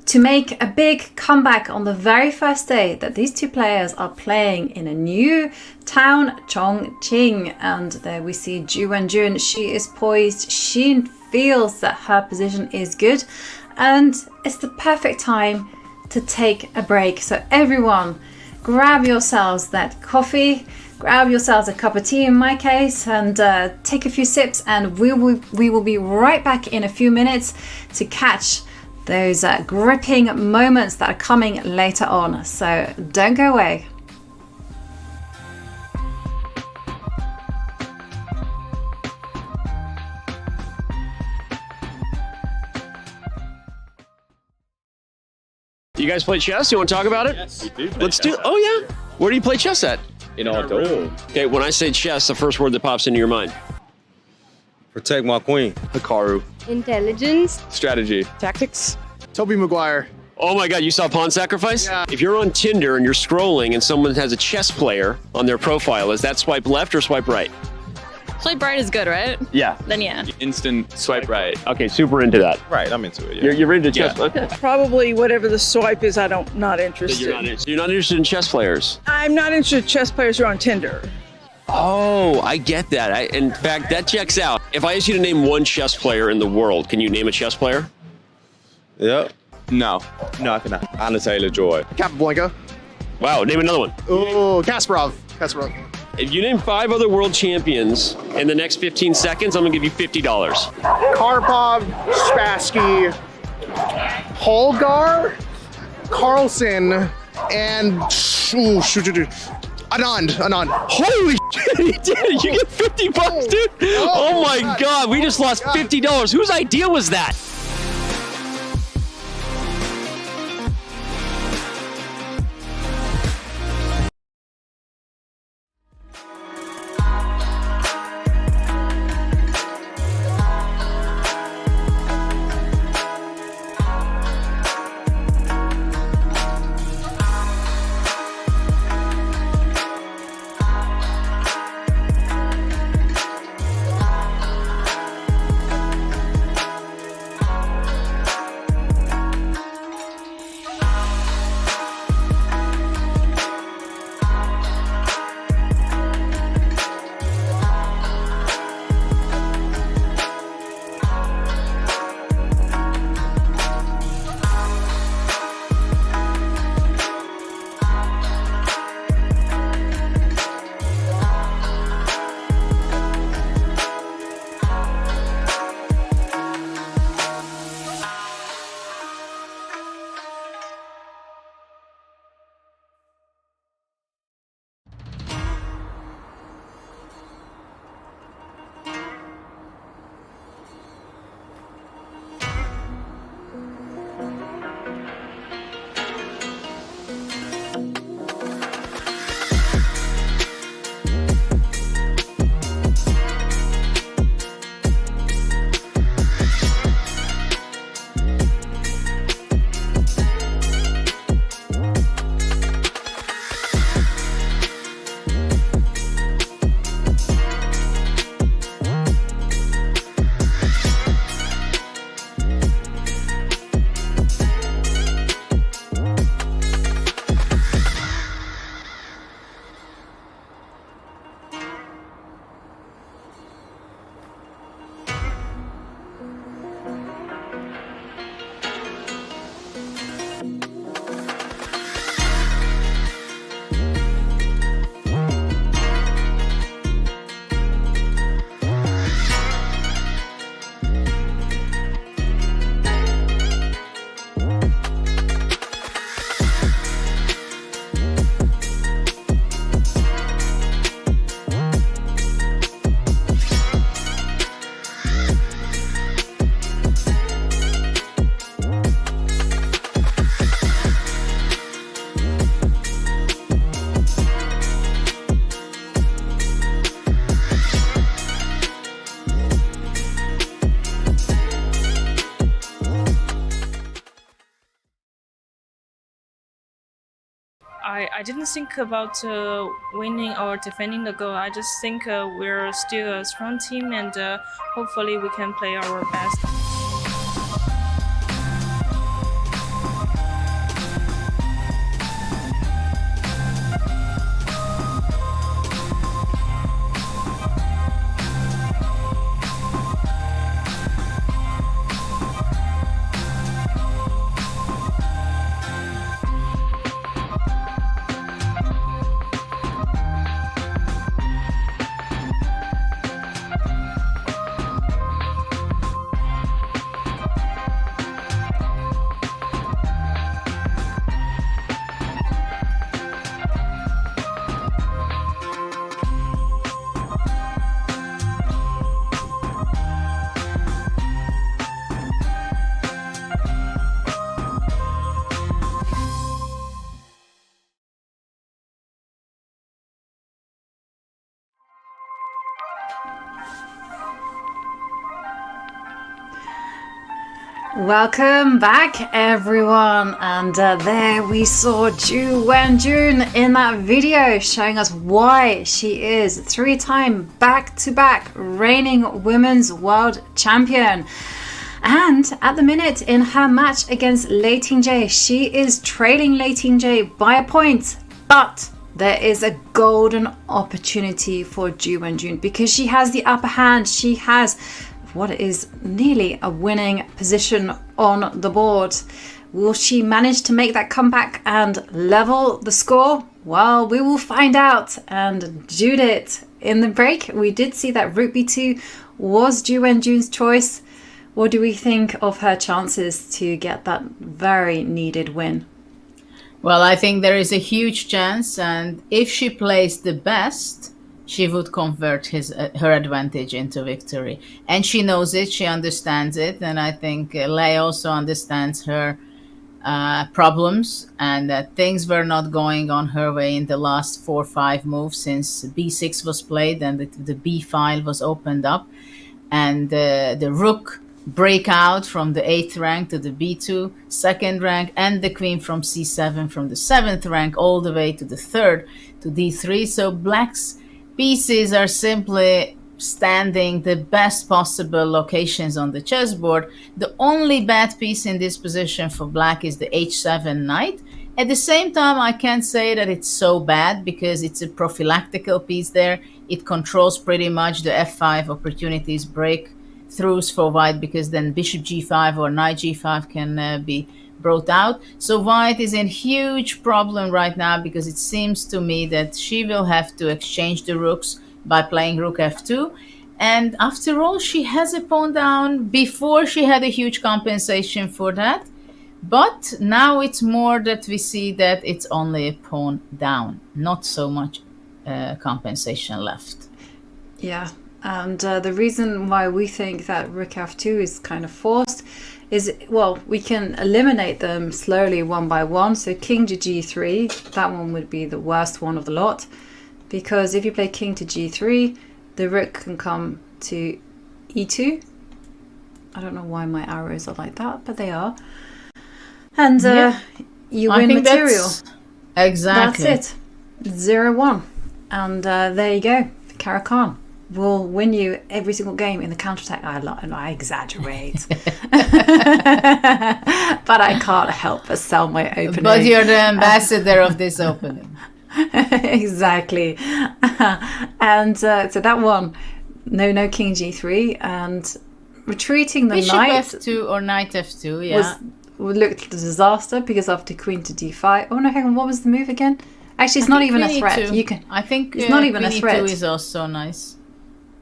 to make a big comeback on the very first day that these two players are playing in a new town, Chongqing. And there we see Ju Wenjun. She is poised. She feels that her position is good. And it's the perfect time to take a break. So everyone, grab yourselves that coffee, grab yourselves a cup of tea in my case, and take a few sips, and we will be right back in a few minutes to catch those gripping moments that are coming later on. So don't go away. You guys play chess? You want to talk about it? Yes, we do. Let's do. Oh yeah. Where do you play chess at? In our dorm. Okay, when I say chess, the first word that pops into your mind. Protect my queen. Hikaru. Intelligence. Strategy. Tactics. Toby Maguire. Oh my God, you saw Pawn Sacrifice? Yeah. If you're on Tinder and you're scrolling and someone has a chess player on their profile, is that swipe left or swipe right? Swipe right is good, right? Yeah. Then yeah. Instant swipe right. Okay, super into that. Right, I'm into it. Yeah. You're into chess? Yeah. Okay. Probably whatever the swipe is, not So interested. you're not interested in chess players? I'm not interested in chess players who are on Tinder. Oh, I get that. In fact, that checks out. If I ask you to name one chess player in the world, can you name a chess player? Yep. No, I cannot. Anna Taylor-Joy. Capablanca. Wow, name another one. Oh, Kasparov. If you name 5 other world champions in the next 15 seconds, I'm gonna give you $50. Karpov, Spassky, Holgar, Carlson, and Anand. Holy shit, he did it! You get $50, dude! Oh my God, we just lost $50. Whose idea was that? I didn't think about winning or defending the goal. I just think we're still a strong team, and hopefully we can play our best. Welcome back, everyone, and there we saw Ju Wenjun in that video showing us why she is 3-time back-to-back reigning women's world champion. And at the minute in her match against Lei Tingjie, she is trailing Lei Tingjie by a point, but there is a golden opportunity for Ju Wenjun because she has the upper hand. She has what is nearly a winning position on the board. Will she manage to make that comeback and level the score? Well, we will find out. And Judith, in the break, we did see that Rook B2 was Ju Wenjun's choice. What do we think of her chances to get that very needed win? Well, I think there is a huge chance, and if she plays the best, she would convert her advantage into victory. And she knows it, she understands it, and I think Lei also understands her problems, and that things were not going on her way in the last 4 or 5 moves since b6 was played and the b file was opened up, and the rook break out from the 8th rank to the b2 2nd rank, and the queen from c7 from the 7th rank all the way to the 3rd to d3. So black's pieces are simply standing the best possible locations on the chessboard. The only bad piece in this position for black is the h7 knight. At the same time, I can't say that it's so bad because it's a prophylactical piece there. It controls pretty much the f5 opportunities, breakthroughs for white, because then bishop g5 or knight g5 can be brought out. So white is in huge problem right now because it seems to me that she will have to exchange the rooks by playing rook f2. And after all, she has a pawn down. Before she had a huge compensation for that. But now it's more that we see that it's only a pawn down, not so much compensation left. Yeah, and the reason why we think that rook f2 is kind of forced is, well, we can eliminate them slowly one by one. So king to g3, that one would be the worst one of the lot, because if you play king to g3, the rook can come to e2. I don't know why my arrows are like that, but they are. And you win material. Exactly. That's it. 0-1. And there you go. Karakhan will win you every single game in the counterattack. I exaggerate. But I can't help but sell my opening. But you're the ambassador of this opening. Exactly. And so that one, no king g3, and retreating the Bishop knight f2 or knight f2, yeah. Looked a disaster because after queen to d5. Oh no, hang on, what was the move again? Actually, it's not even a threat. You can. I think it's not even a threat. Queen e2 is also nice.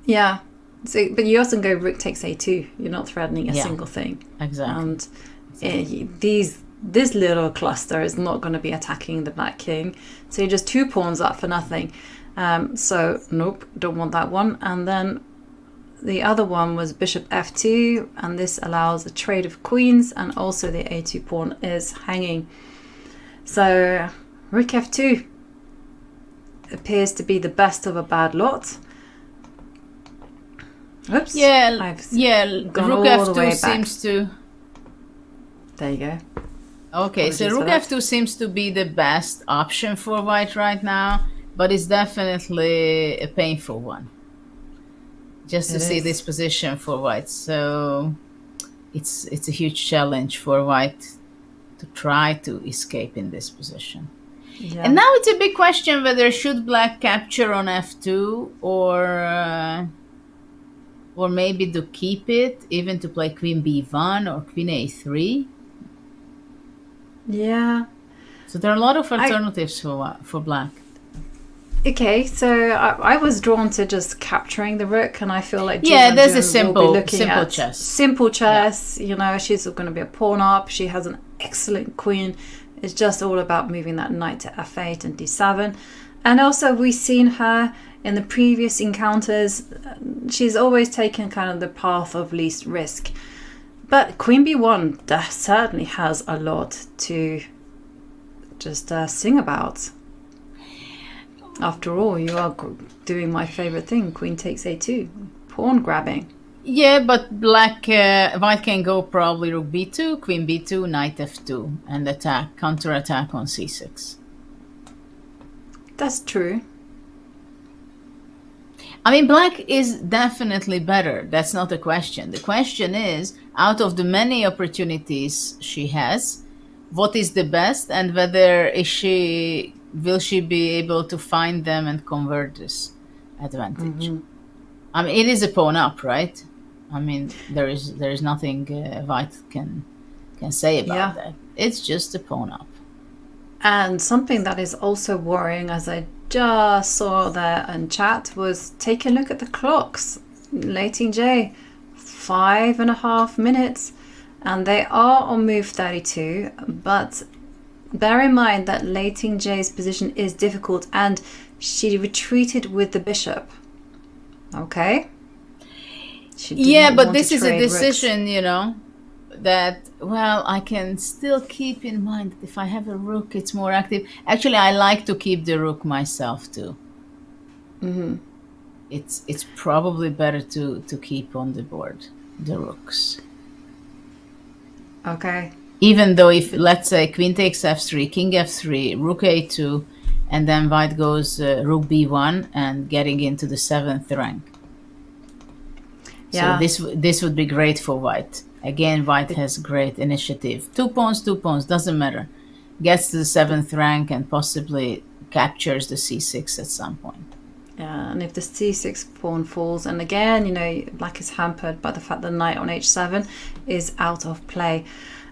Yeah. So, but you also go rook takes a2. You're not threatening a single thing. Exactly. And this little cluster is not going to be attacking the black king. So you're just 2 pawns up for nothing. So nope, don't want that one. And then the other one was bishop f2, and this allows a trade of queens, and also the a2 pawn is hanging. So rook f2 appears to be the best of a bad lot. Oops. Yeah, rook f2 seems to... There you go. Okay, so Apologies rook for that. f2 seems to be the best option for white right now, but it's definitely a painful one. Just to It see is. this position for white, so it's a huge challenge for white to try to escape in this position. Yeah. And now it's a big question whether should black capture on f2 or maybe to keep it, even to play queen b1 or queen a3. Yeah. So there are a lot of alternatives for black. Okay, so I was drawn to just capturing the rook, and I feel like Yeah, GM there's a Ju will simple be looking at chess. Simple chess. You know, she's going to be a pawn up. She has an excellent queen. It's just all about moving that knight to f8 and d7. And also, we've seen her in the previous encounters. She's always taken kind of the path of least risk. But queen b1 certainly has a lot to just sing about. After all, you are doing my favorite thing, queen takes a2, pawn grabbing. Yeah, but white can go probably rook b2, queen b2, knight f2, and counterattack on c6. That's true. I mean, black is definitely better. That's not the question. The question is, out of the many opportunities she has, what is the best, and whether will she be able to find them and convert this advantage? Mm-hmm. I mean, it is a pawn up, right? I mean, there is nothing white can say about that. It's just a pawn up. And something that is also worrying, as I just saw there in chat, was take a look at the clocks. Lei Tingjie, 5.5 minutes, and they are on move 32, but bear in mind that Lei Tingjie's position is difficult, and she retreated with the bishop. Okay? Yeah, but this is a decision, you know, that, well, I can still keep in mind that if I have a rook, it's more active. Actually, I like to keep the rook myself too. Mm-hmm. It's probably better to keep on the board the rooks. Okay. Even though if, let's say, queen takes f3, king f3, rook a2, and then white goes rook b1 and getting into the 7th rank. Yeah. So this would be great for white. Again, white has great initiative. Two pawns, doesn't matter. Gets to the 7th rank and possibly captures the c6 at some point. Yeah, and if the c6 pawn falls, and again, you know, black is hampered by the fact that knight on h7 is out of play.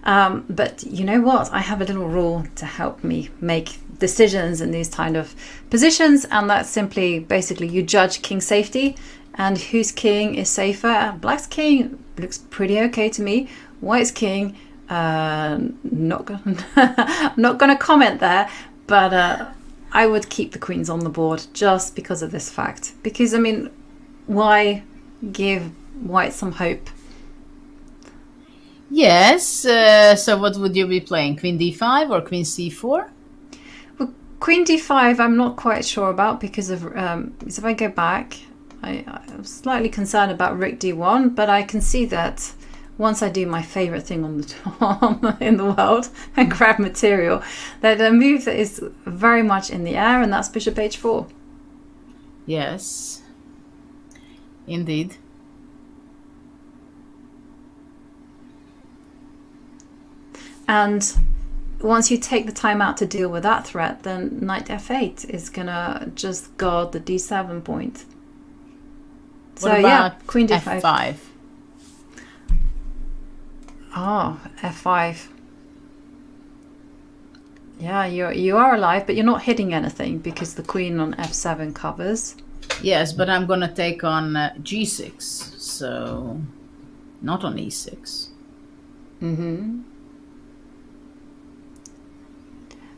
But you know what? I have a little rule to help me make decisions in these kind of positions, and that's simply, basically, you judge king safety and whose king is safer. Black's king looks pretty okay to me. White's king, not gonna comment there, but I would keep the queens on the board just because of this fact. Because, I mean, why give white some hope? Yes, so what would you be playing? Queen d5 or queen c4? Well, queen d5 I'm not quite sure about because of, if I go back, I'm slightly concerned about rook d1, but I can see that once I do my favorite thing on the in the world and grab material, that a move that is very much in the air, and that's bishop h4. Yes, indeed. And once you take the time out to deal with that threat, then knight f8 is gonna just guard the d7 point. What about queen d5. f5? Oh, f5. Yeah, you are alive, but you're not hitting anything because the queen on f7 covers. Yes, but I'm gonna take on g6, so not on e6. Mm-hmm.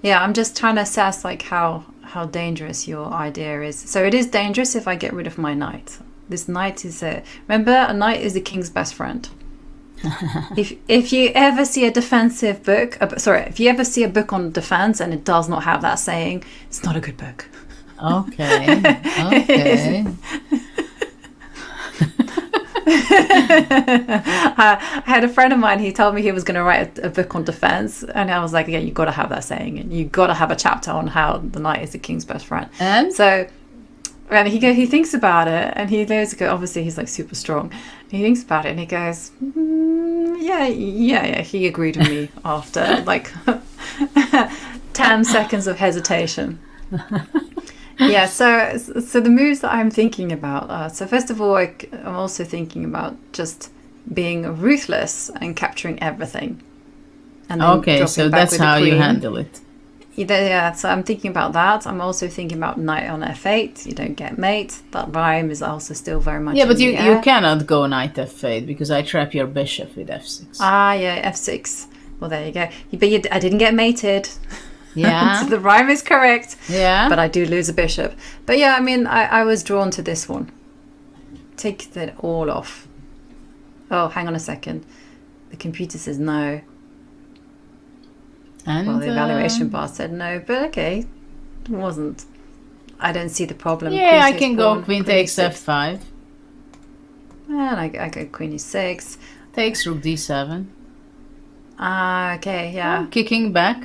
Yeah, I'm just trying to assess like how dangerous your idea is. So it is dangerous if I get rid of my knight. This knight is remember, a knight is the king's best friend. If you ever see a defensive book, if you ever see a book on defense and it does not have that saying, it's not a good book. Okay. I had a friend of mine, he told me he was going to write a book on defense, and I was like, yeah, you've got to have that saying, and you've got to have a chapter on how the knight is the king's best friend. And so and he thinks about it, and he goes, obviously he's like super strong, and he thinks about it and he goes, yeah, he agreed with me after like 10 seconds of hesitation. Yeah, so the moves that I'm thinking about. So first of all, I'm also thinking about just being ruthless and capturing everything. And then okay, so that's how you handle it. Yeah, so I'm thinking about that. I'm also thinking about knight on f8. You don't get mate. That rhyme is also still very much. Yeah, but you cannot go knight f8 because I trap your bishop with f6. Ah, yeah, f6. Well, there you go. But I didn't get mated. Yeah. So the rhyme is correct. Yeah. But I do lose a bishop. But yeah, I mean, I was drawn to this one. Take that all off. Oh, hang on a second. The computer says no. And well, the evaluation bar said no, but okay. It wasn't. I don't see the problem. Yeah, I can go queen takes f5. And I go queen e6. Takes rook d7. Ah, okay, yeah. Kicking back.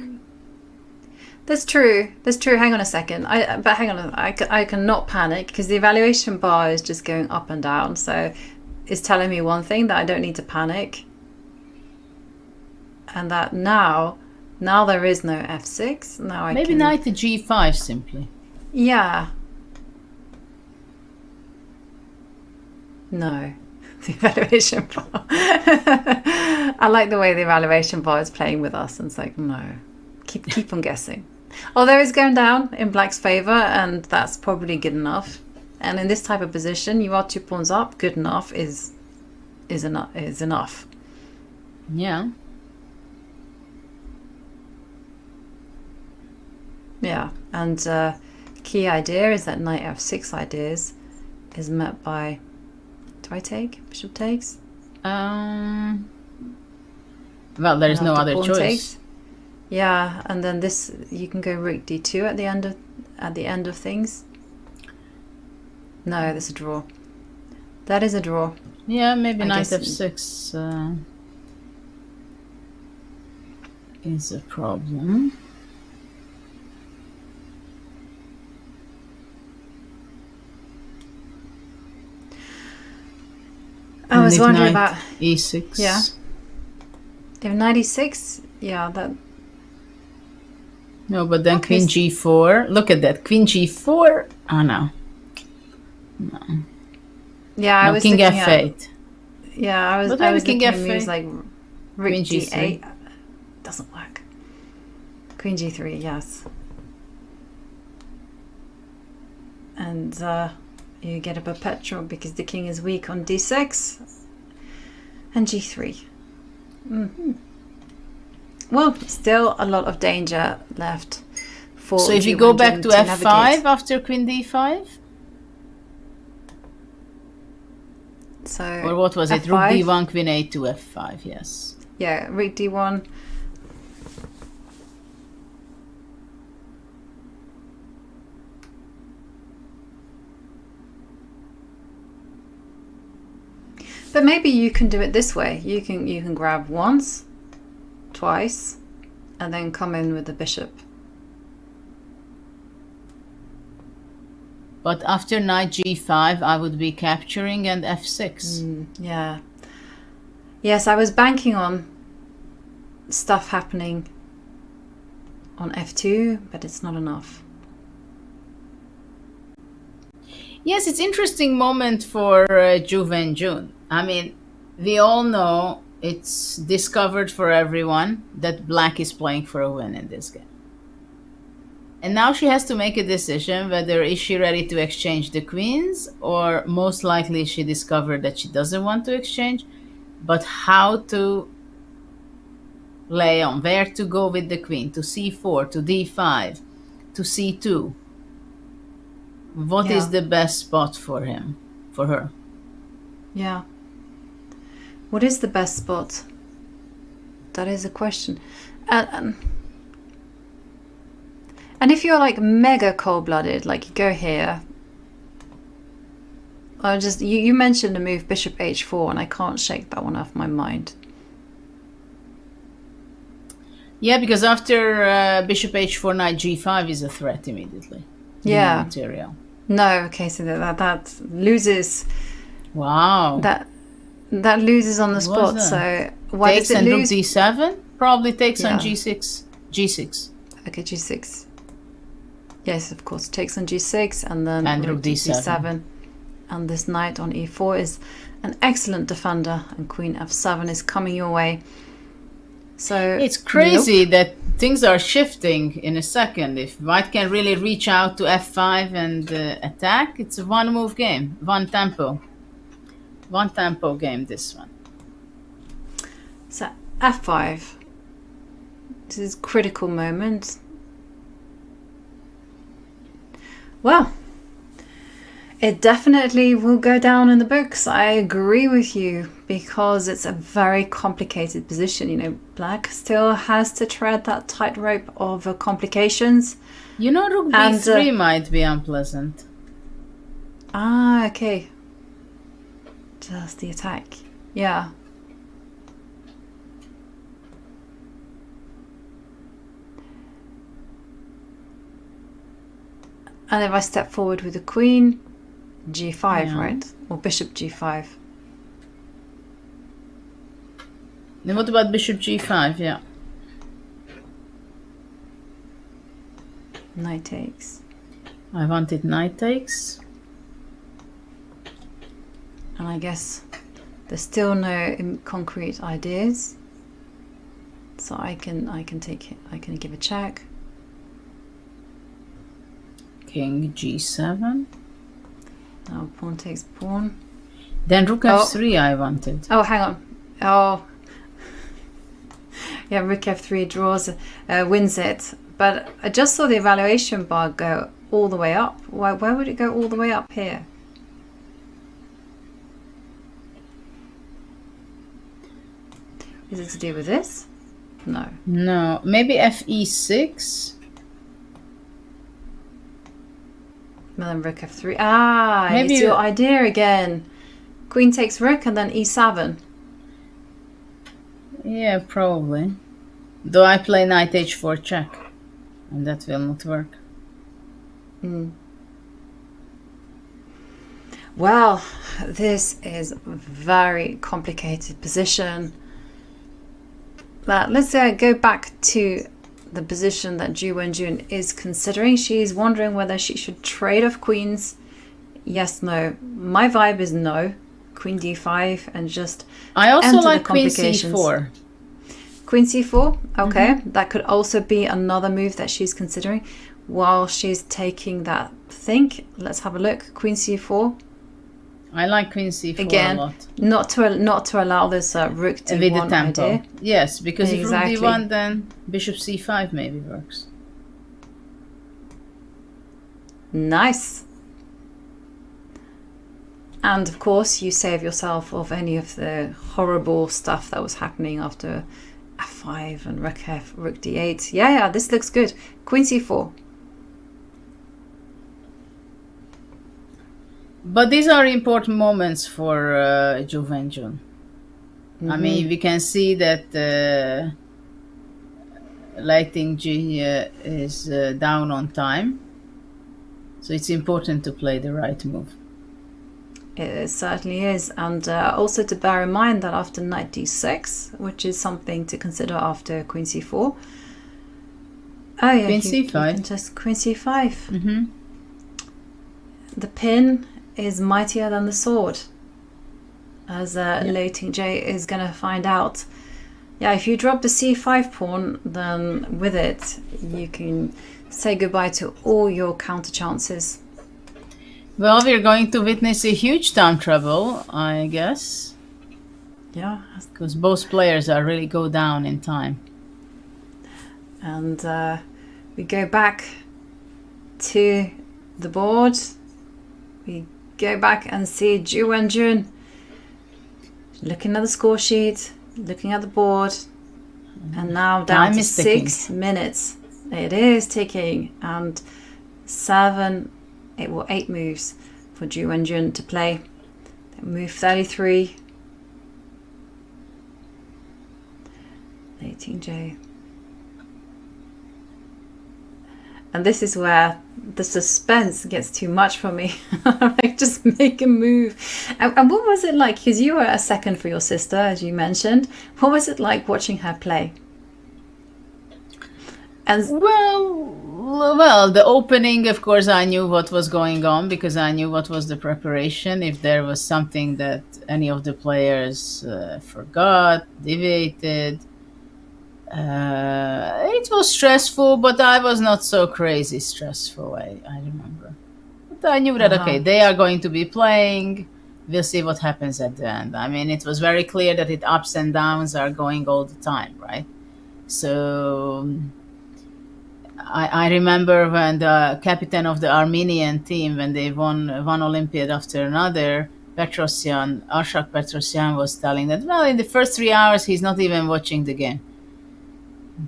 That's true. Hang on a second. But hang on. I cannot panic because the evaluation bar is just going up and down. So it's telling me one thing, that I don't need to panic, and that now there is no f6. Now maybe knight to g5 simply. Yeah. No. The evaluation bar. I like the way the evaluation bar is playing with us, and it's like, no. Keep on guessing. Although it's going down in black's favor, and that's probably good enough. And in this type of position, you are 2 pawns up. Good enough is enough. Yeah. Yeah, and key idea is that knight f6 ideas is met by. Do I take? Bishop takes. Well, there is no other choice. Takes. Yeah, and then this you can go rook d2 at the end of things. No, that's a draw. That is a draw. Yeah, maybe knight f6 is a problem. I was wondering about e6. Yeah. If knight e6, yeah, that. No, but then queen g4. Look at that, queen g4. Oh no. No. Yeah, I was king thinking f8. Yeah, I was thinking of moves like rook g8. Doesn't work. Queen g3, yes. And you get a perpetual because the king is weak on d6 and g3. Mm-hmm. Well, still a lot of danger left for. So if you go back to f5 navigate. After queen d5. So or what was it? Rook d1, queen a to f5. Yes. Yeah, rook d1. But maybe you can do it this way. You can grab once, twice, and then come in with the bishop. But after knight g5, I would be capturing and f6. Yeah. Yes, I was banking on stuff happening on f2, but it's not enough. Yes, it's interesting moment for Ju Wenjun. I mean, we all know it's discovered for everyone that black is playing for a win in this game. And now she has to make a decision whether is she ready to exchange the queens, or most likely she discovered that she doesn't want to exchange, but how to lay on, where to go with the queen, to c4, to d5, to c2. What is the best spot for her? Yeah. What is the best spot? That is a question. And if you're like mega cold-blooded, like you go here, You mentioned the move bishop h4, and I can't shake that one off my mind. Yeah, because after bishop h4, knight g5 is a threat immediately. Yeah. Material. No, okay, so that loses. Wow. That loses on the spot. So why takes does it and lose? rook d7? Probably takes on g6. G6. Okay, g6. Yes, of course, takes on g6 and then rook d7. And this knight on e4 is an excellent defender, and queen f7 is coming your way. So it's crazy that things are shifting in a second. If white can really reach out to f5 and attack, it's a one-move game, one tempo game. This one. So f5. This is a critical moment. Well, it definitely will go down in the books. I agree with you, because it's a very complicated position. You know, black still has to tread that tightrope of complications. You know, rook b3 might be unpleasant. Ah, okay. Just the attack. Yeah. And if I step forward with the queen, g5, right? Or bishop g5. Then what about bishop g5? Yeah. Knight takes. I wanted knight takes. And I guess there's still no concrete ideas. So I can take it. I can give a check. King g7. Now pawn takes pawn. Then rook f3 I wanted. Oh, hang on. Oh. Yeah, rook f3 draws, wins it. But I just saw the evaluation bar go all the way up. Why would it go all the way up here? Is it to do with this? No. No. Maybe fe6? And then rook f3. Ah, maybe it's your idea again. Queen takes rook and then e7. Yeah, probably. Though I play knight h4 check, and that will not work. Well, this is a very complicated position. But let's go back to the position that Ju Wenjun is considering. She's wondering whether she should trade off queens. Yes, no. My vibe is no. Queen d5 and just I also enter like the complications. queen c4. Queen c4, okay. That could also be another move that she's considering while she's taking that think. Let's have a look. Queen c4. I like queen c4 again, a lot. Not to allow this rook d1 idea. Yes, because exactly. If rook d1, then bishop c5 maybe works. Nice. And of course, you save yourself of any of the horrible stuff that was happening after f5 and rook d8. Yeah, this looks good. Queen c4. But these are important moments for Ju Wenjun. I mean, we can see that Lei Tingjie is down on time. So it's important to play the right move. It certainly is. And also to bear in mind that after knight d6, which is something to consider after queen c4. Oh yeah, queen c5. You can just queen c5. The pin is mightier than the sword, as Lei Tingjie is going to find out. Yeah, if you drop the c5 pawn, then with it you can say goodbye to all your counter chances. Well, we're going to witness a huge time trouble, I guess. Yeah, because both players are really go down in time. And we go back to the board. We go back and see Ju Wenjun looking at the score sheet, looking at the board, and now down to 6 minutes. It is ticking, and 8 moves for Ju Wenjun to play. Move 33. Lei Tingjie. And this is where the suspense gets too much for me. Like, just make a move. And what was it like? Because you were a second for your sister, as you mentioned. What was it like watching her play? And well, the opening, of course, I knew what was going on because I knew what was the preparation. If there was something that any of the players forgot, deviated, it was stressful, but I was not so crazy stressful, I remember. But I knew that, okay, they are going to be playing. We'll see what happens at the end. I mean, it was very clear that it ups and downs are going all the time, right? So I remember when the captain of the Armenian team, when they won one Olympiad after another, Arshak Petrosyan was telling that, well, in the first 3 hours, he's not even watching the game.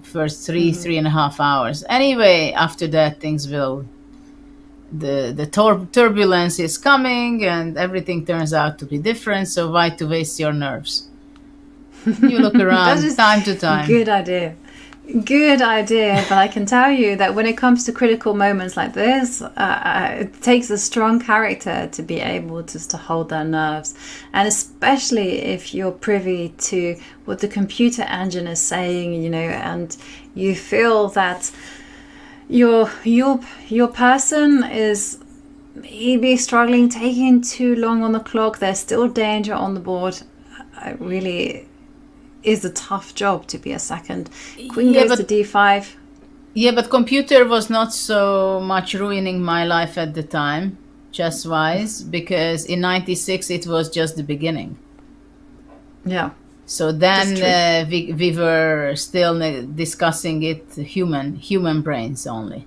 First 3.5 hours. Anyway, after that, things will... The turbulence is coming and everything turns out to be different, so why to waste your nerves? You look around time to time. Good idea. Good idea, but I can tell you that when it comes to critical moments like this, it takes a strong character to be able to hold their nerves, and especially if you're privy to what the computer engine is saying, you know, and you feel that your person is maybe struggling, taking too long on the clock. There's still danger on the board. It really is a tough job to be a second. Queen goes to d5. Yeah, but computer was not so much ruining my life at the time, chess-wise, because in 96 it was just the beginning. Yeah. So then we were still discussing it human brains only.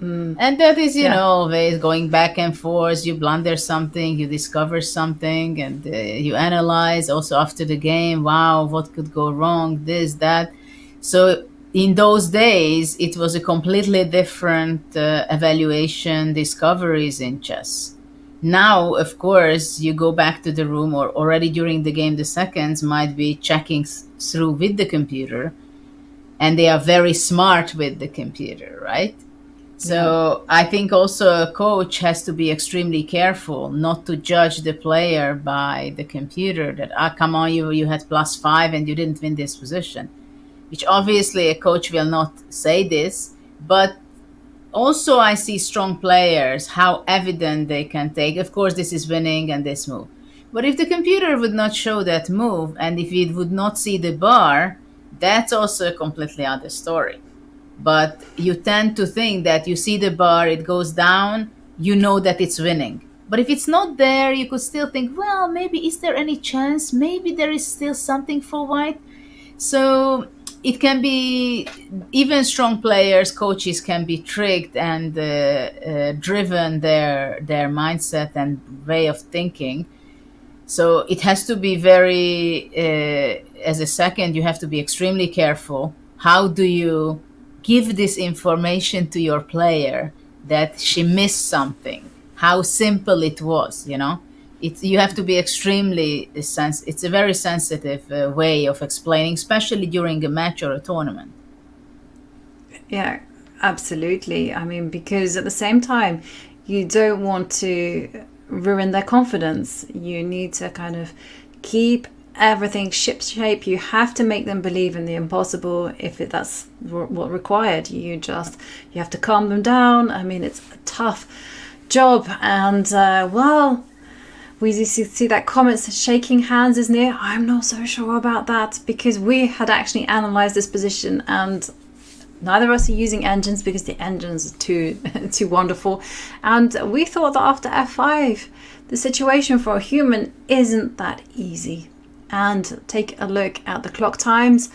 And that is, you know, always going back and forth. You blunder something, you discover something, and you analyze also after the game. Wow, what could go wrong? This, that. So in those days, it was a completely different evaluation, discoveries in chess. Now, of course, you go back to the room, or already during the game, the seconds might be checking through with the computer, and they are very smart with the computer, right? So I think also a coach has to be extremely careful not to judge the player by the computer that, come on, you had +5 and you didn't win this position, which obviously a coach will not say this, but also I see strong players, how evident they can take. Of course, this is winning and this move. But if the computer would not show that move and if it would not see the bar, that's also a completely other story. But you tend to think that you see the bar, it goes down, you know that it's winning. But if it's not there, you could still think, well, maybe is there any chance? Maybe there is still something for white. So it can be, even strong players, coaches can be tricked and driven their mindset and way of thinking. So it has to be very, as a second, you have to be extremely careful. How do you give this information to your player that she missed something, how simple it was, you know? You have to be extremely it's a very sensitive way of explaining, especially during a match or a tournament. Yeah, absolutely. I mean, because at the same time, you don't want to ruin their confidence. You need to kind of keep everything shipshape. You have to make them believe in the impossible if that's what required. You have to calm them down. I mean, it's a tough job, and we see that comments shaking hands is near. I'm not so sure about that, because we had actually analyzed this position and neither of us are using engines because the engines are too wonderful, and we thought that after f5 the situation for a human isn't that easy. And take a look at the clock times.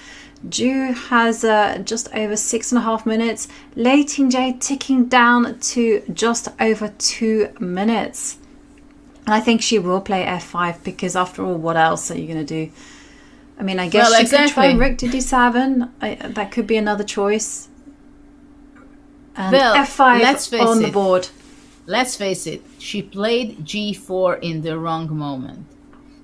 Ju has just over 6.5 minutes. Lei Tingjie ticking down to just over 2 minutes. And I think she will play f5 because, after all, what else are you going to do? I mean, I guess she could try rook to d7. That could be another choice. And f5 on the board. let's face it, she played g4 in the wrong moment.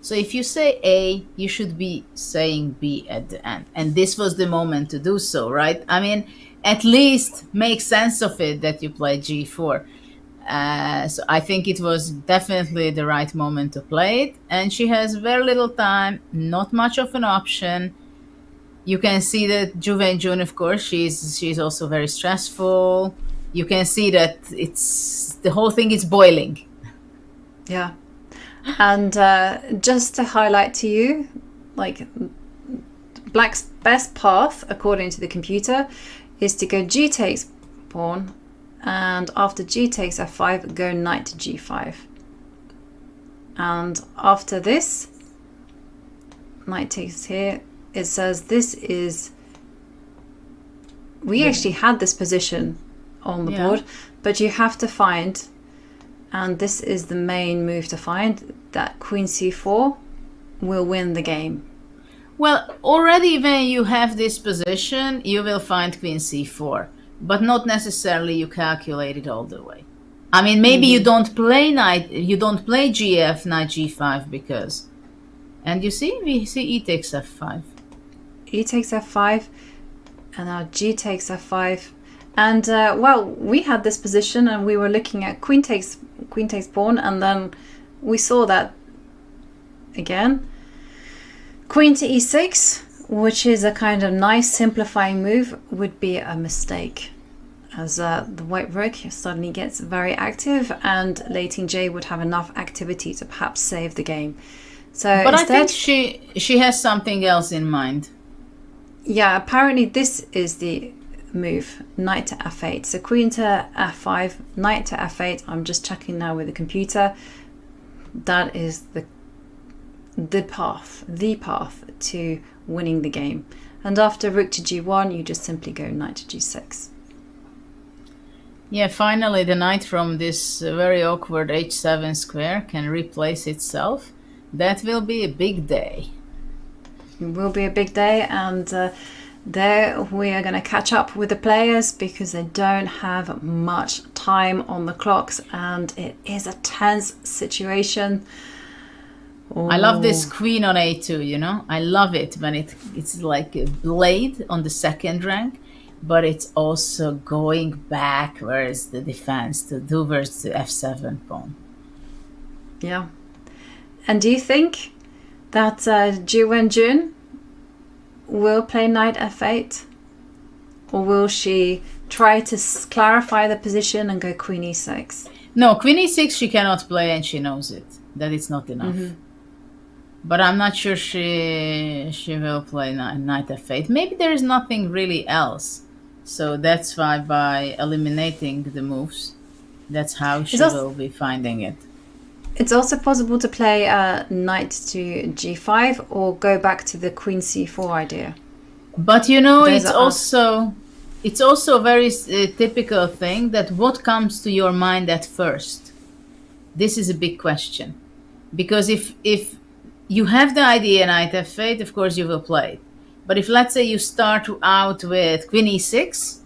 So if you say A, you should be saying B at the end. And this was the moment to do so, right? I mean, at least make sense of it that you played g4. So I think it was definitely the right moment to play it. And she has very little time, not much of an option. You can see that Ju Wenjun, of course, she's also very stressful. You can see that the whole thing is boiling. Yeah. And just to highlight to you, like, black's best path, according to the computer, is to go g takes pawn, and after g takes f5, go knight to g5. And after this, knight takes here, it says this is... We actually had this position on the board, but you have to find... And this is the main move to find, that queen c4 will win the game. Well, already when you have this position, you will find queen c4, but not necessarily you calculate it all the way. I mean, maybe you don't play gf, knight g5 because... And you see, we see e takes f5. E takes f5, and now g takes f5. And well, we had this position and we were looking at queen takes pawn, and then we saw that again. Queen to e6, which is a kind of nice simplifying move, would be a mistake, as the white rook suddenly gets very active and Lei Tingjie would have enough activity to perhaps save the game. So but instead, I think she has something else in mind. Yeah, apparently this is the move, knight to f8. So queen to f5, knight to f8. I'm just checking now with the computer. That is the path to winning the game. And after rook to g1, you just simply go knight to g6. Yeah, finally the knight from this very awkward h7 square can replace itself. That will be a big day. It will be a big day, and there we are going to catch up with the players because they don't have much time on the clocks, and it is a tense situation. Oh. I love this queen on a2, you know. I love it when it's like a blade on the second rank, but it's also going back. Where is the defense to do versus the f7 pawn? Yeah. And do you think that Ju Wenjun will play knight f8, or will she try to clarify the position and go queen e6? No, queen e6 she cannot play, and she knows it, that it's not enough. But I'm not sure she will play knight f8. Maybe there is nothing really else, so that's why by eliminating the moves, that's how she will be finding it. It's also possible to play knight to g5 or go back to the queen c4 idea. But you know, it's also a very typical thing that what comes to your mind at first. This is a big question, because if you have the idea knight f8, of course you will play it. But if, let's say, you start out with queen e6,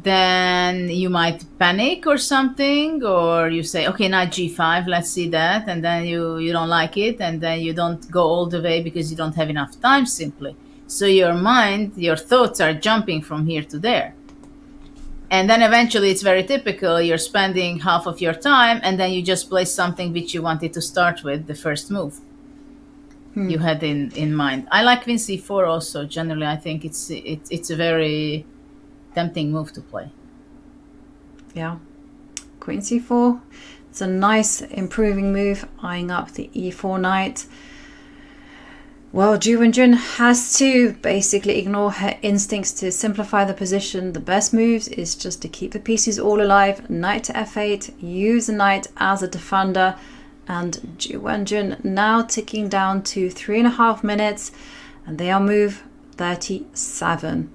then you might panic or something, or you say, okay, knight g5, let's see that, and then you don't like it, and then you don't go all the way because you don't have enough time simply. So your mind, your thoughts are jumping from here to there. And then eventually it's very typical, you're spending half of your time and then you just play something which you wanted to start with, the first move you had in mind. I like queen c4 also. Generally, I think it's a very tempting move to play. Yeah, queen c4. It's a nice improving move, eyeing up the e4 knight. Well, Ju Wenjun has to basically ignore her instincts to simplify the position. The best moves is just to keep the pieces all alive. Knight to f8, use the knight as a defender. And Ju Wenjun now ticking down to 3.5 minutes, and they are move 37.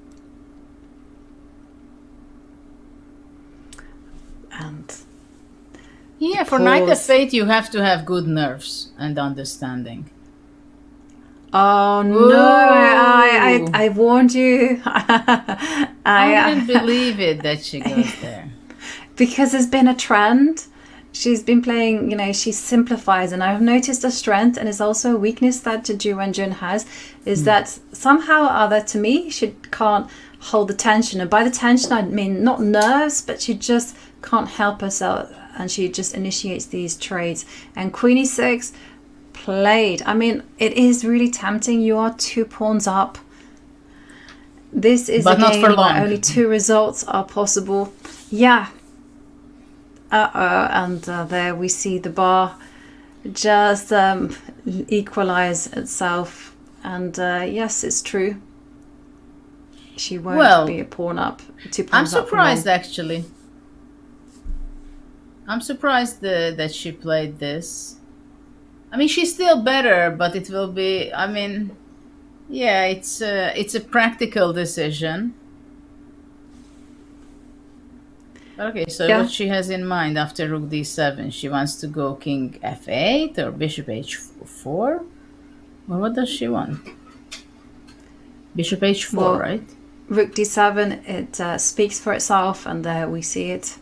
And yeah, for knight f8 you have to have good nerves and understanding. Oh no, I warned you. I didn't believe it that she goes there. because there's been a trend. She's been playing, she simplifies, and I've noticed a strength, and it's also a weakness that Ju Wenjun has, is that somehow or other, to me, she can't hold the tension. And by the tension, I mean not nerves, but she just can't help herself, and she just initiates these trades. And Queen e6 played. I mean, it is really tempting. You are 2 pawns up. This is but a not game for long. where only 2 results are possible. Yeah. And there we see the bar just equalize itself. And yes, it's true. She won't be a pawn up. 2 I'm pawns up. surprised, actually. I'm surprised that she played this. I mean, she's still better, but it will be. I mean, yeah, it's a practical decision. Okay, so what she has in mind after rook d7? She wants to go king f8 or bishop h4? Or what does she want? Bishop h4, right? Rook d7, it speaks for itself, and there we see it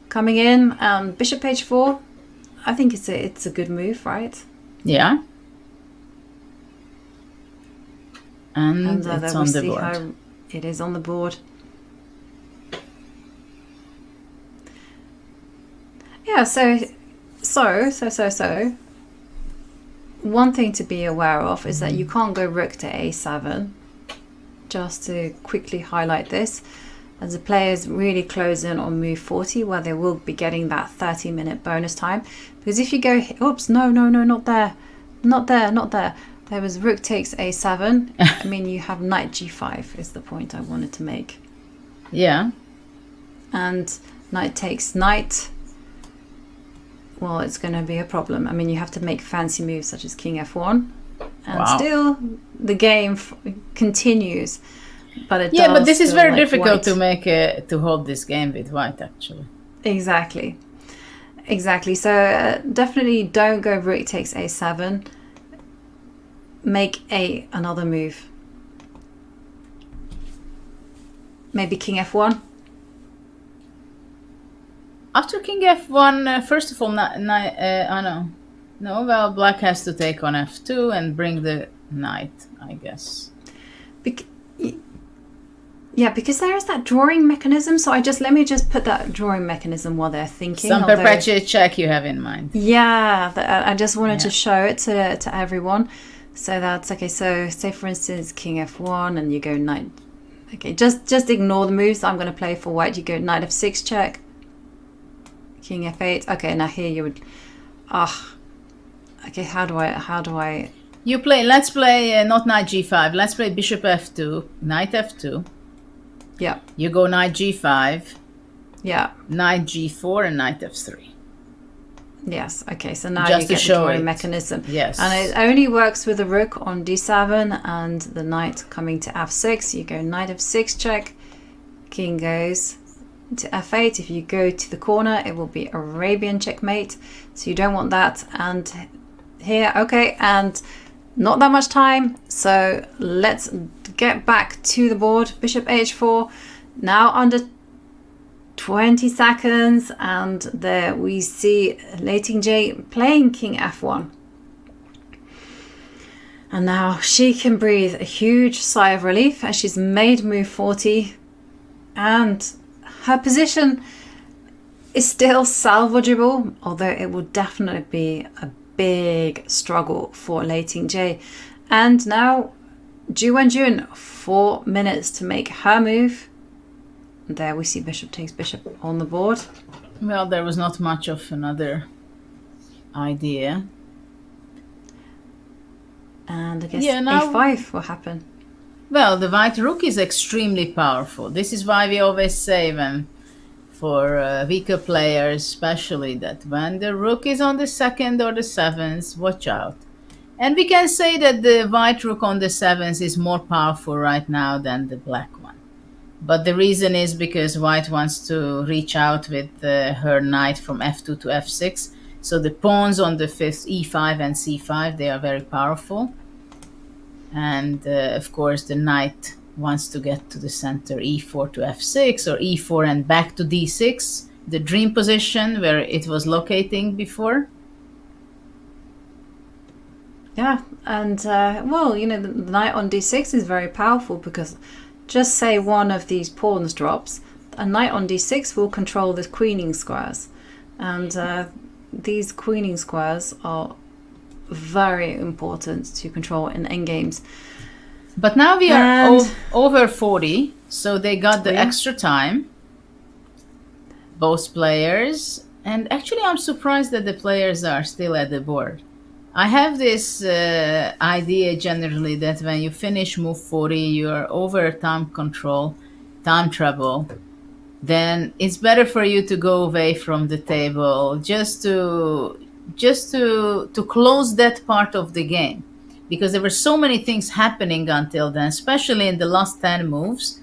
coming in. Bishop h4, I think it's a good move, right? Yeah. And it's on the board. How it is on the board. Yeah, so. One thing to be aware of is that you can't go rook to a7. Just to quickly highlight this, as the players really close in on move 40, where they will be getting that 30-minute bonus time. Because if you go, oops, no, not there. There was rook takes a7. I mean, you have knight g5 is the point I wanted to make. Yeah. And knight takes knight. Well, it's going to be a problem. I mean, you have to make fancy moves such as king f1. And still, the game continues. But it yeah, but this is very like difficult white. to hold this game with white, actually. Exactly. So definitely don't go rook takes a7. Make another move. Maybe king f1. After king f1, first of all, well, black has to take on f2 and bring the knight, I guess. Yeah, because there is that drawing mechanism. So let me just put that drawing mechanism while they're thinking. Some perpetuate check you have in mind. Yeah, I just wanted to show it to everyone. So that's okay. So say for instance, king f1, and you go knight. Okay, just ignore the moves I'm going to play for white. You go knight f6 check. King f8. Okay, now here you would. Okay, how do I? You play. Let's play not knight g5. Let's play bishop f2, knight f2. Yeah. You go knight g5. Yeah. Knight g4 and knight f3. Yes. Okay. So now just you get to show the drawing it. mechanism. Yes. And it only works with the rook on d7 and the knight coming to f6. You go knight f6 check. King goes to f8. If you go to the corner, it will be Arabian checkmate. So you don't want that. And here, okay, and not that much time. So let's get back to the board. Bishop h4. Now under 20 seconds, and there we see Lei Tingjie playing king f1. And now she can breathe a huge sigh of relief as she's made move 40, and her position is still salvageable, although it will definitely be a big struggle for Lei Tingjie. And now Ju Wenjun, 4 minutes to make her move. There we see bishop takes bishop on the board. Well, there was not much of another idea. And I guess a5 will happen. Well, the white rook is extremely powerful. This is why we always say, when for weaker players especially, that when the rook is on the 2nd or the 7th, watch out. And we can say that the white rook on the 7th is more powerful right now than the black one. But the reason is because white wants to reach out with her knight from f2 to f6. So the pawns on the 5th, e5 and c5, they are very powerful. And of course the knight wants to get to the center, e4 to f6 or e4 and back to d6 the dream position where it was locating before. Yeah, and well, you know, the knight on d6 is very powerful because just say one of these pawns drops, a knight on d6 will control the queening squares, and these queening squares are very important to control in endgames. But now we are over 40, so they got the extra time, both players, and actually I'm surprised that the players are still at the board. I have this idea generally that when you finish move 40, you're over time control, time trouble, then it's better for you to go away from the table just to close that part of the game, because there were so many things happening until then, especially in the last 10 moves,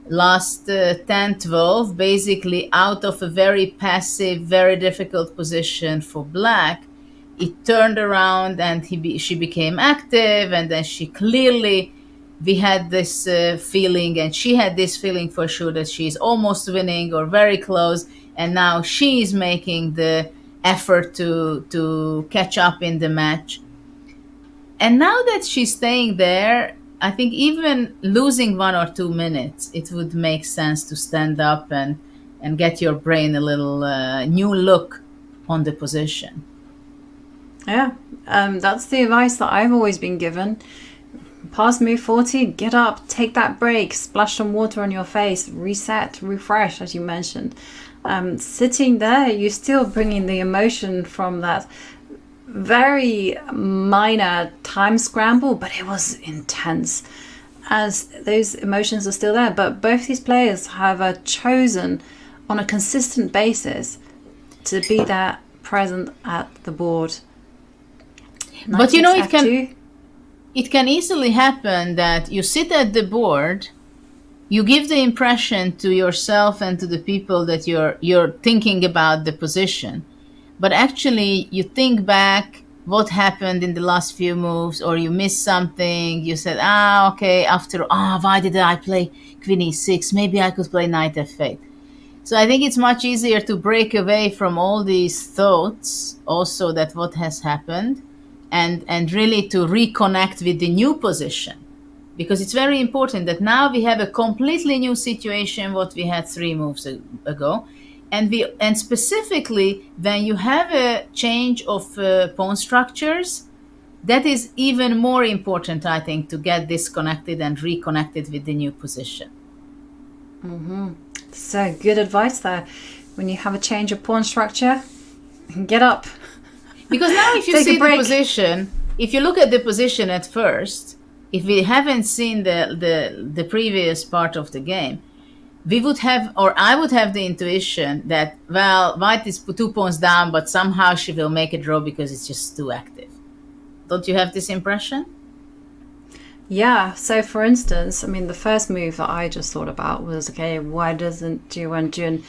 last 10, 12, basically out of a very passive, very difficult position for black. It turned around and she became active, and then we had this feeling, and she had this feeling for sure that she's almost winning or very close, and now she's making the effort to catch up in the match. And now that she's staying there, I think even losing 1 or 2 minutes, it would make sense to stand up and get your brain a little new look on the position. Yeah, that's the advice that I've always been given. Past move 40, get up, take that break, splash some water on your face, reset, refresh, as you mentioned. Sitting there, you're still bringing the emotion from that very minor time scramble, but it was intense, as those emotions are still there. But both these players have chosen on a consistent basis to be there present at the board. But you know, it can easily happen that you sit at the board, you give the impression to yourself and to the people that you're thinking about the position, but actually you think back what happened in the last few moves, or you missed something. You said, okay, why did I play Queen E6? Maybe I could play Knight F8. So I think it's much easier to break away from all these thoughts, also that what has happened, and really to reconnect with the new position, because it's very important that now we have a completely new situation what we had 3 moves ago, and specifically when you have a change of pawn structures, that is even more important, I think, to get disconnected and reconnected with the new position. So good advice there. When you have a change of pawn structure, get up. Because now if you see the position, if you look at the position at first, if we haven't seen the previous part of the game, we would have, or I would have the intuition that, well, white is 2 pawns down, but somehow she will make a draw because it's just too active. Don't you have this impression? Yeah, so for instance, I mean, the first move that I just thought about was, okay, why doesn't Ju Wenjun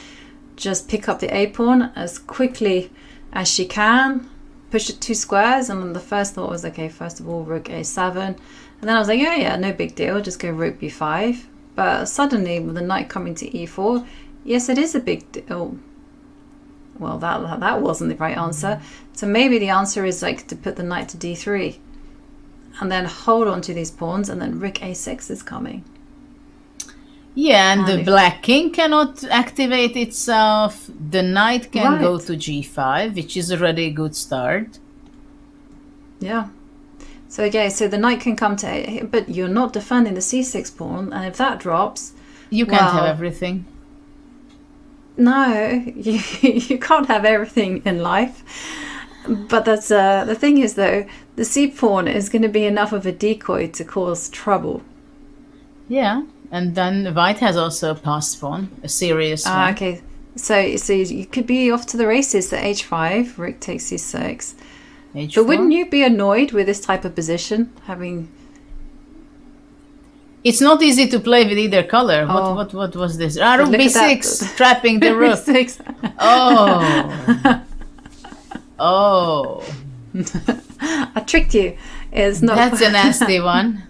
just pick up the A pawn as quickly as she can, push it 2 squares? And then the first thought was, okay, first of all, rook A7. And then I was like, yeah, no big deal, just go rook B5. But suddenly, with the knight coming to E4, yes, it is a big deal. Well, that wasn't the right answer. So maybe the answer is like to put the knight to D3 and then hold on to these pawns, and then rook A6 is coming. Yeah, and the black king cannot activate itself. The knight can go to G5, which is already a good start. Yeah. So okay, so the knight can come to A, but you're not defending the C6 pawn, and if that drops, you can't have everything. No, you can't have everything in life. But that's the thing is, though, the C pawn is going to be enough of a decoy to cause trouble. Yeah, and then white has also a passed pawn, a serious one. Okay, so you could be off to the races. The H5, rook takes C6. H4. But wouldn't you be annoyed with this type of position, having? It's not easy to play with either color. What was this? Rook B6, trapping the rook. Oh. I tricked you. It's not. That's a nasty one.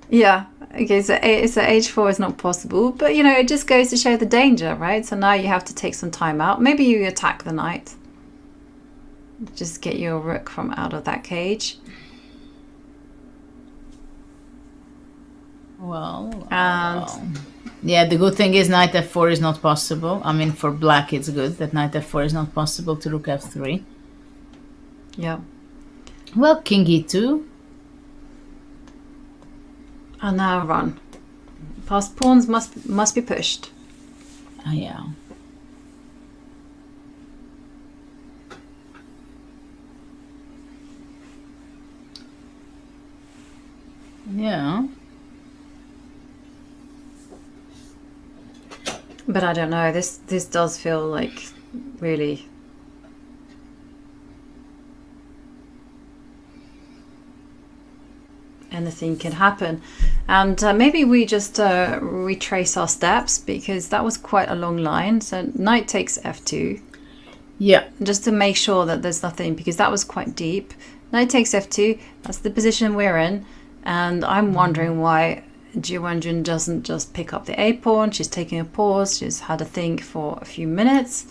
Yeah, Okay, so h4 is not possible, but you know, it just goes to show the danger, right? So now you have to take some time out. Maybe you attack the knight. Just get your rook from out of that cage. Well, and yeah, the good thing is knight f4 is not possible. I mean, for black it's good that knight f4 is not possible to rook f3. Yeah. Well, king e2. And now run. Past pawns must be pushed. Oh, yeah. Yeah. But I don't know. This does feel like really. Anything can happen. And maybe we just retrace our steps, because that was quite a long line. So knight takes f2. Yeah. Just to make sure that there's nothing, because that was quite deep. Knight takes f2. That's the position we're in. And I'm wondering why Ju Wenjun doesn't just pick up the a pawn. She's taking a pause. She's had a think for a few minutes.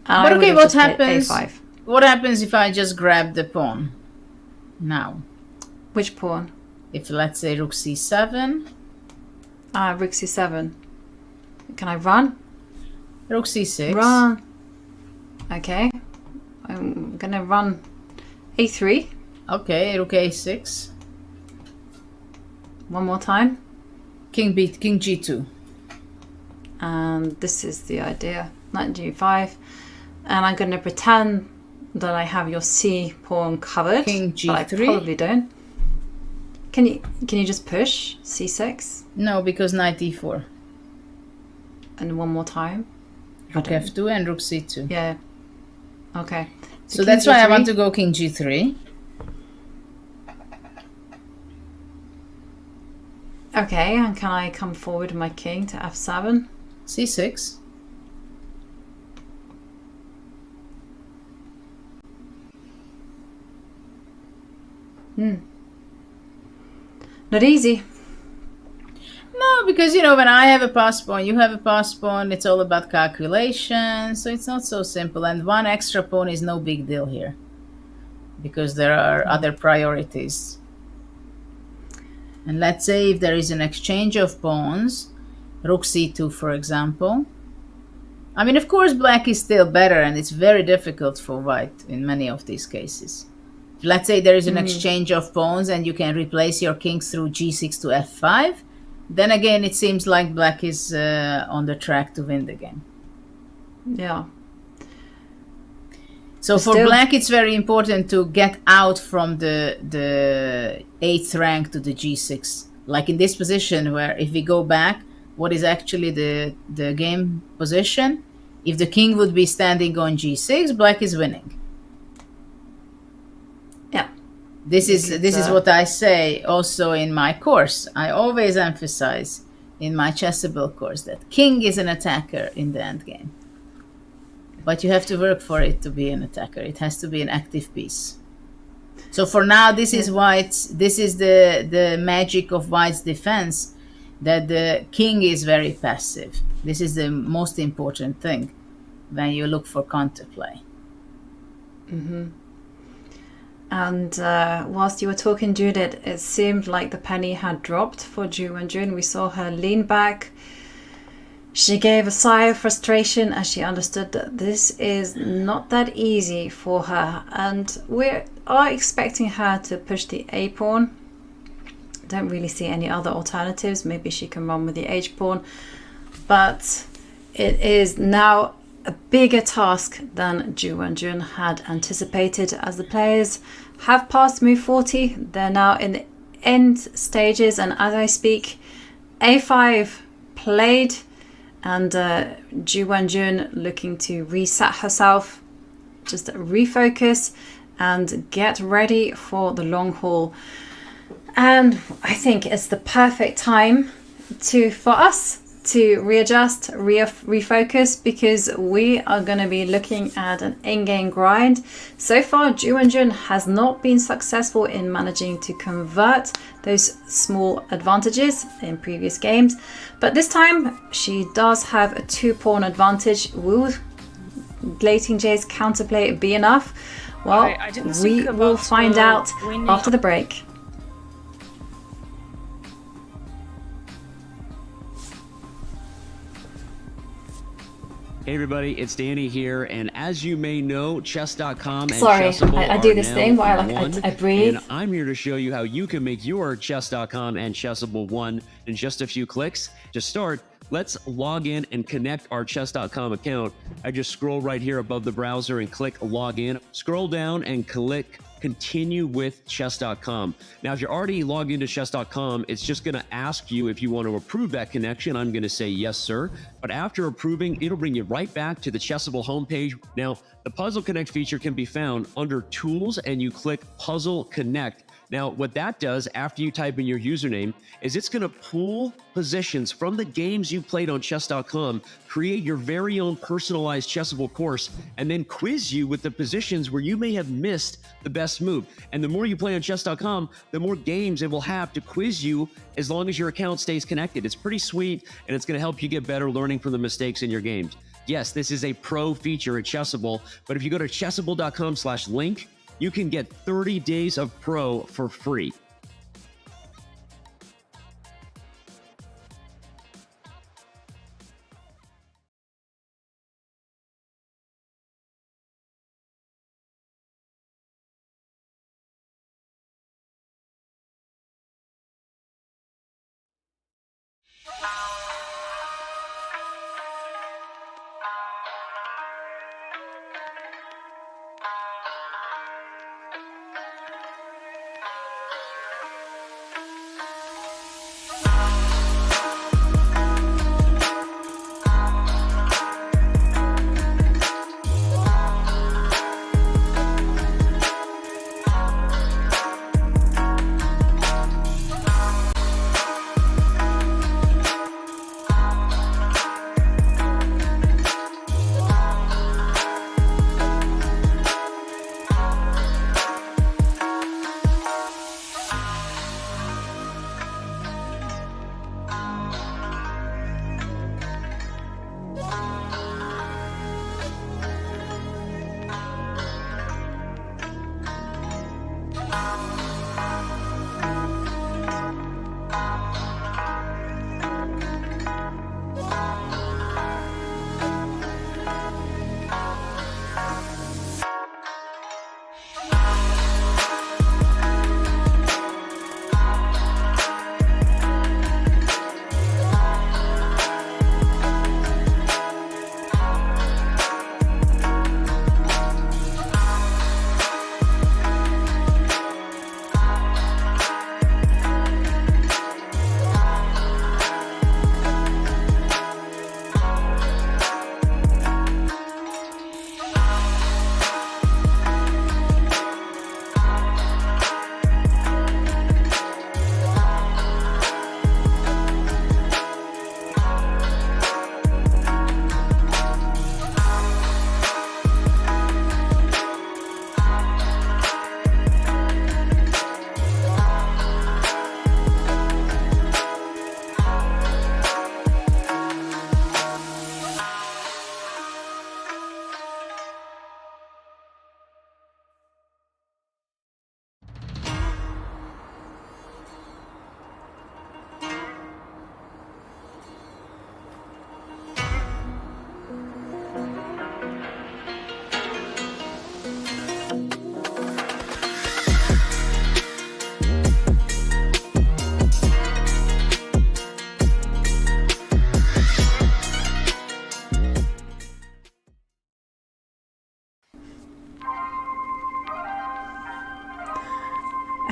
But okay, what happens? A5. What happens if I just grab the pawn now? Which pawn? If, let's say, rook c7. Rook c7. Can I run? Rook c6. Run. Okay. I'm gonna run a3. Okay, rook a6. One more time. King g2. And this is the idea. Knight g5. And I'm gonna pretend that I have your c pawn covered. King g3. But I probably don't. Can you just push c6? No, because knight e4. And one more time. Rook f2 and rook c2. Yeah. Okay. So that's why I want to go king g3. Okay, and can I come forward with my king to f7? c6. Not easy. No, because, you know, when I have a pass pawn, you have a pass pawn, it's all about calculation, so it's not so simple. And one extra pawn is no big deal here, because there are other priorities. And let's say if there is an exchange of pawns, rook c2, for example. I mean, of course, black is still better, and it's very difficult for white in many of these cases. Let's say there is an exchange of pawns and you can replace your kings through g6 to f5. Then again, it seems like black is on the track to win the game. Yeah. So for black, it's very important to get out from the 8th rank to the g6. Like in this position where if we go back, what is actually the game position? If the king would be standing on g6, black is winning. This is what I say also in my course. I always emphasize in my Chessable course that king is an attacker in the endgame. But you have to work for it to be an attacker. It has to be an active piece. So for now, this is the magic of white's defense, that the king is very passive. This is the most important thing when you look for counterplay. Mm-hmm. And whilst you were talking, Judith, it seemed like the penny had dropped for Ju Wenjun. We saw her lean back. She gave a sigh of frustration as she understood that this is not that easy for her. And we are expecting her to push the A pawn. Don't really see any other alternatives. Maybe she can run with the H pawn. But it is now a bigger task than Ju Wenjun had anticipated, as the players have passed move 40. They're now in the end stages, and as I speak, A5 played, and Ju Wenjun looking to reset herself, just refocus and get ready for the long haul. And I think it's the perfect time for us to readjust, refocus, because we are going to be looking at an in-game grind. So far, Ju Wenjun has not been successful in managing to convert those small advantages in previous games, but this time she does have a 2-pawn advantage. Will Lei Tingjie's counterplay be enough? Well, we will find out after the break. Hey everybody, it's Danny here, and as you may know, Chess.com and Sorry, Chessable I do are this now thing while one, I breathe. and I'm here to show you how you can make your Chess.com and Chessable one in just a few clicks. To start, let's log in and connect our Chess.com account. I just scroll right here above the browser and click Login. Scroll down and click Continue with Chess.com. Now, if you're already logged into Chess.com, it's just going to ask you if you want to approve that connection. I'm going to say yes, sir. But after approving, it'll bring you right back to the Chessable homepage. Now, the Puzzle Connect feature can be found under Tools, and you click Puzzle Connect. Now, what that does after you type in your username is it's going to pull positions from the games you played on Chess.com, create your very own personalized Chessable course, and then quiz you with the positions where you may have missed the best move. And the more you play on Chess.com, the more games it will have to quiz you as long as your account stays connected. It's pretty sweet, and it's going to help you get better learning from the mistakes in your games. Yes, this is a pro feature at Chessable, but if you go to chessable.com/link, you can get 30 days of Pro for free.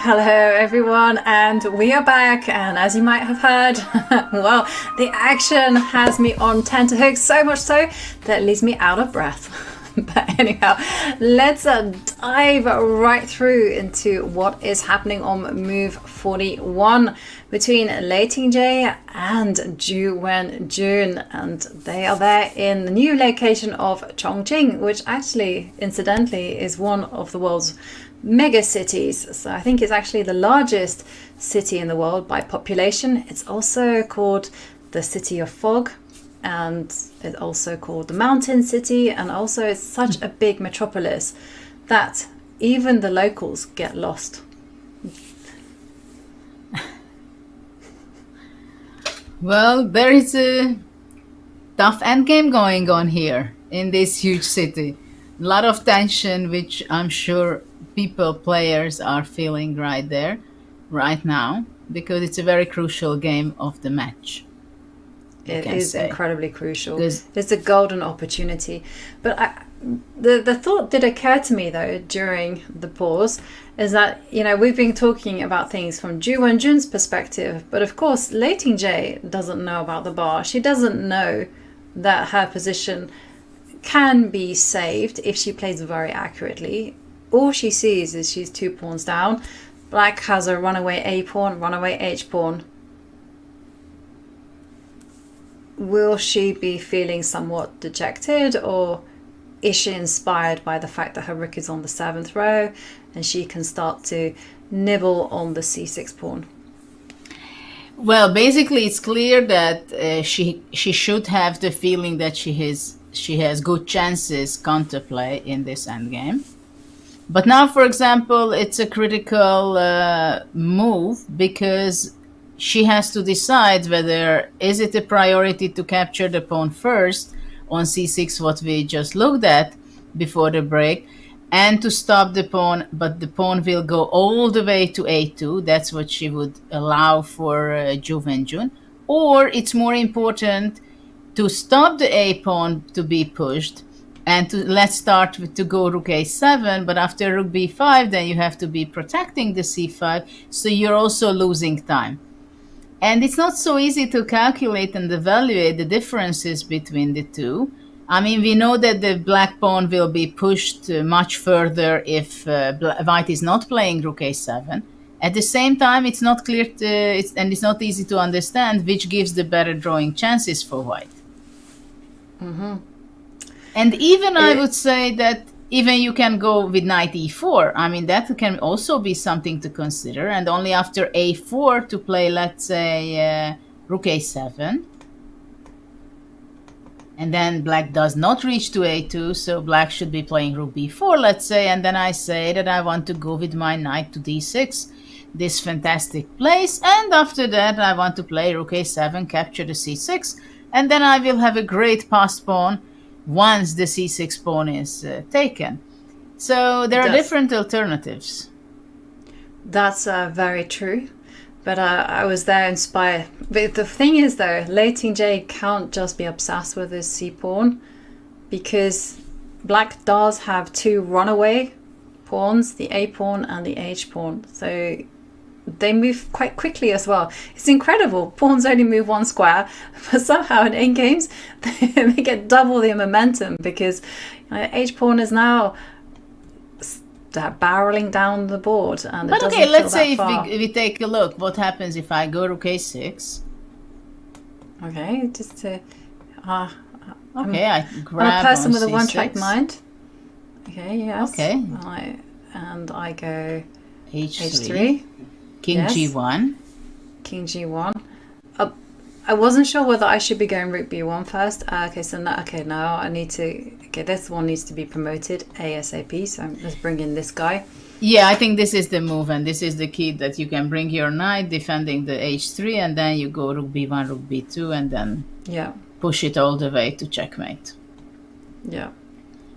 Hello everyone, and we are back, and as you might have heard, well, the action has me on tenterhooks, so much so that it leaves me out of breath. But anyhow, let's dive right through into what is happening on move 41 between Lei Tingjie and Ju Wenjun, and they are there in the new location of Chongqing, which actually, incidentally, is one of the world's mega cities. So I think it's actually the largest city in the world by population. It's also called the City of Fog, and it's also called the Mountain City, and also it's such a big metropolis that even the locals get lost. Well, there is a tough endgame going on here in this huge city. A lot of tension, which I'm sure players are feeling right now, because it's a very crucial game of the match. It is incredibly crucial. It's a golden opportunity. But the thought did occur to me, though, during the pause, is that, we've been talking about things from Ju Wenjun's perspective, but of course, Lei Tingjie doesn't know about the bar. She doesn't know that her position can be saved if she plays very accurately. All she sees is she's 2 pawns down. Black has a runaway A pawn, runaway H pawn. Will she be feeling somewhat dejected, or is she inspired by the fact that her rook is on the 7th row and she can start to nibble on the c6 pawn? Well, basically it's clear that she should have the feeling that she has good chances counterplay in this endgame. But now, for example, it's a critical move, because she has to decide whether is it a priority to capture the pawn first on c6, what we just looked at before the break, and to stop the pawn, but the pawn will go all the way to a2. That's what she would allow for Ju Wenjun. Or it's more important to stop the a pawn to be pushed, and let's start to go rook a7, but after rook b5, then you have to be protecting the c5, so you're also losing time. And it's not so easy to calculate and evaluate the differences between the two. I mean, we know that the black pawn will be pushed much further if white is not playing rook a7. At the same time, it's not clear and it's not easy to understand which gives the better drawing chances for white. Mm-hmm. And even I would say that even you can go with knight e4. I mean, that can also be something to consider. And only after a4 to play, let's say, rook a7. And then black does not reach to a2, so black should be playing rook b4, let's say. And then I say that I want to go with my knight to d6, this fantastic place. And after that, I want to play rook a7, capture the c6. And then I will have a great passed pawn once the c6 pawn is taken. So there are different alternatives. That's very true. But I was there inspired. But the thing is, though, Lei Tingjie can't just be obsessed with his c pawn, because black does have two runaway pawns, the a pawn and the h pawn. So they move quite quickly as well. It's incredible. Pawns only move one square, but somehow in endgames they get double the momentum, because h pawn is now barreling down the board. And but okay, let's say if we take a look, what happens if I go rook a6? Okay, just to okay, I grab I'm a person with a C6. one-track mind. Okay, yes. Okay. And I go h3. King g1. King g1. I wasn't sure whether I should be going rook b1 first. Okay, so now I need to. Okay, this one needs to be promoted ASAP. So let's bring in this guy. Yeah, I think this is the move, and this is the key, that you can bring your knight defending the h3, and then you go rook b1, rook b2, and then push it all the way to checkmate. Yeah.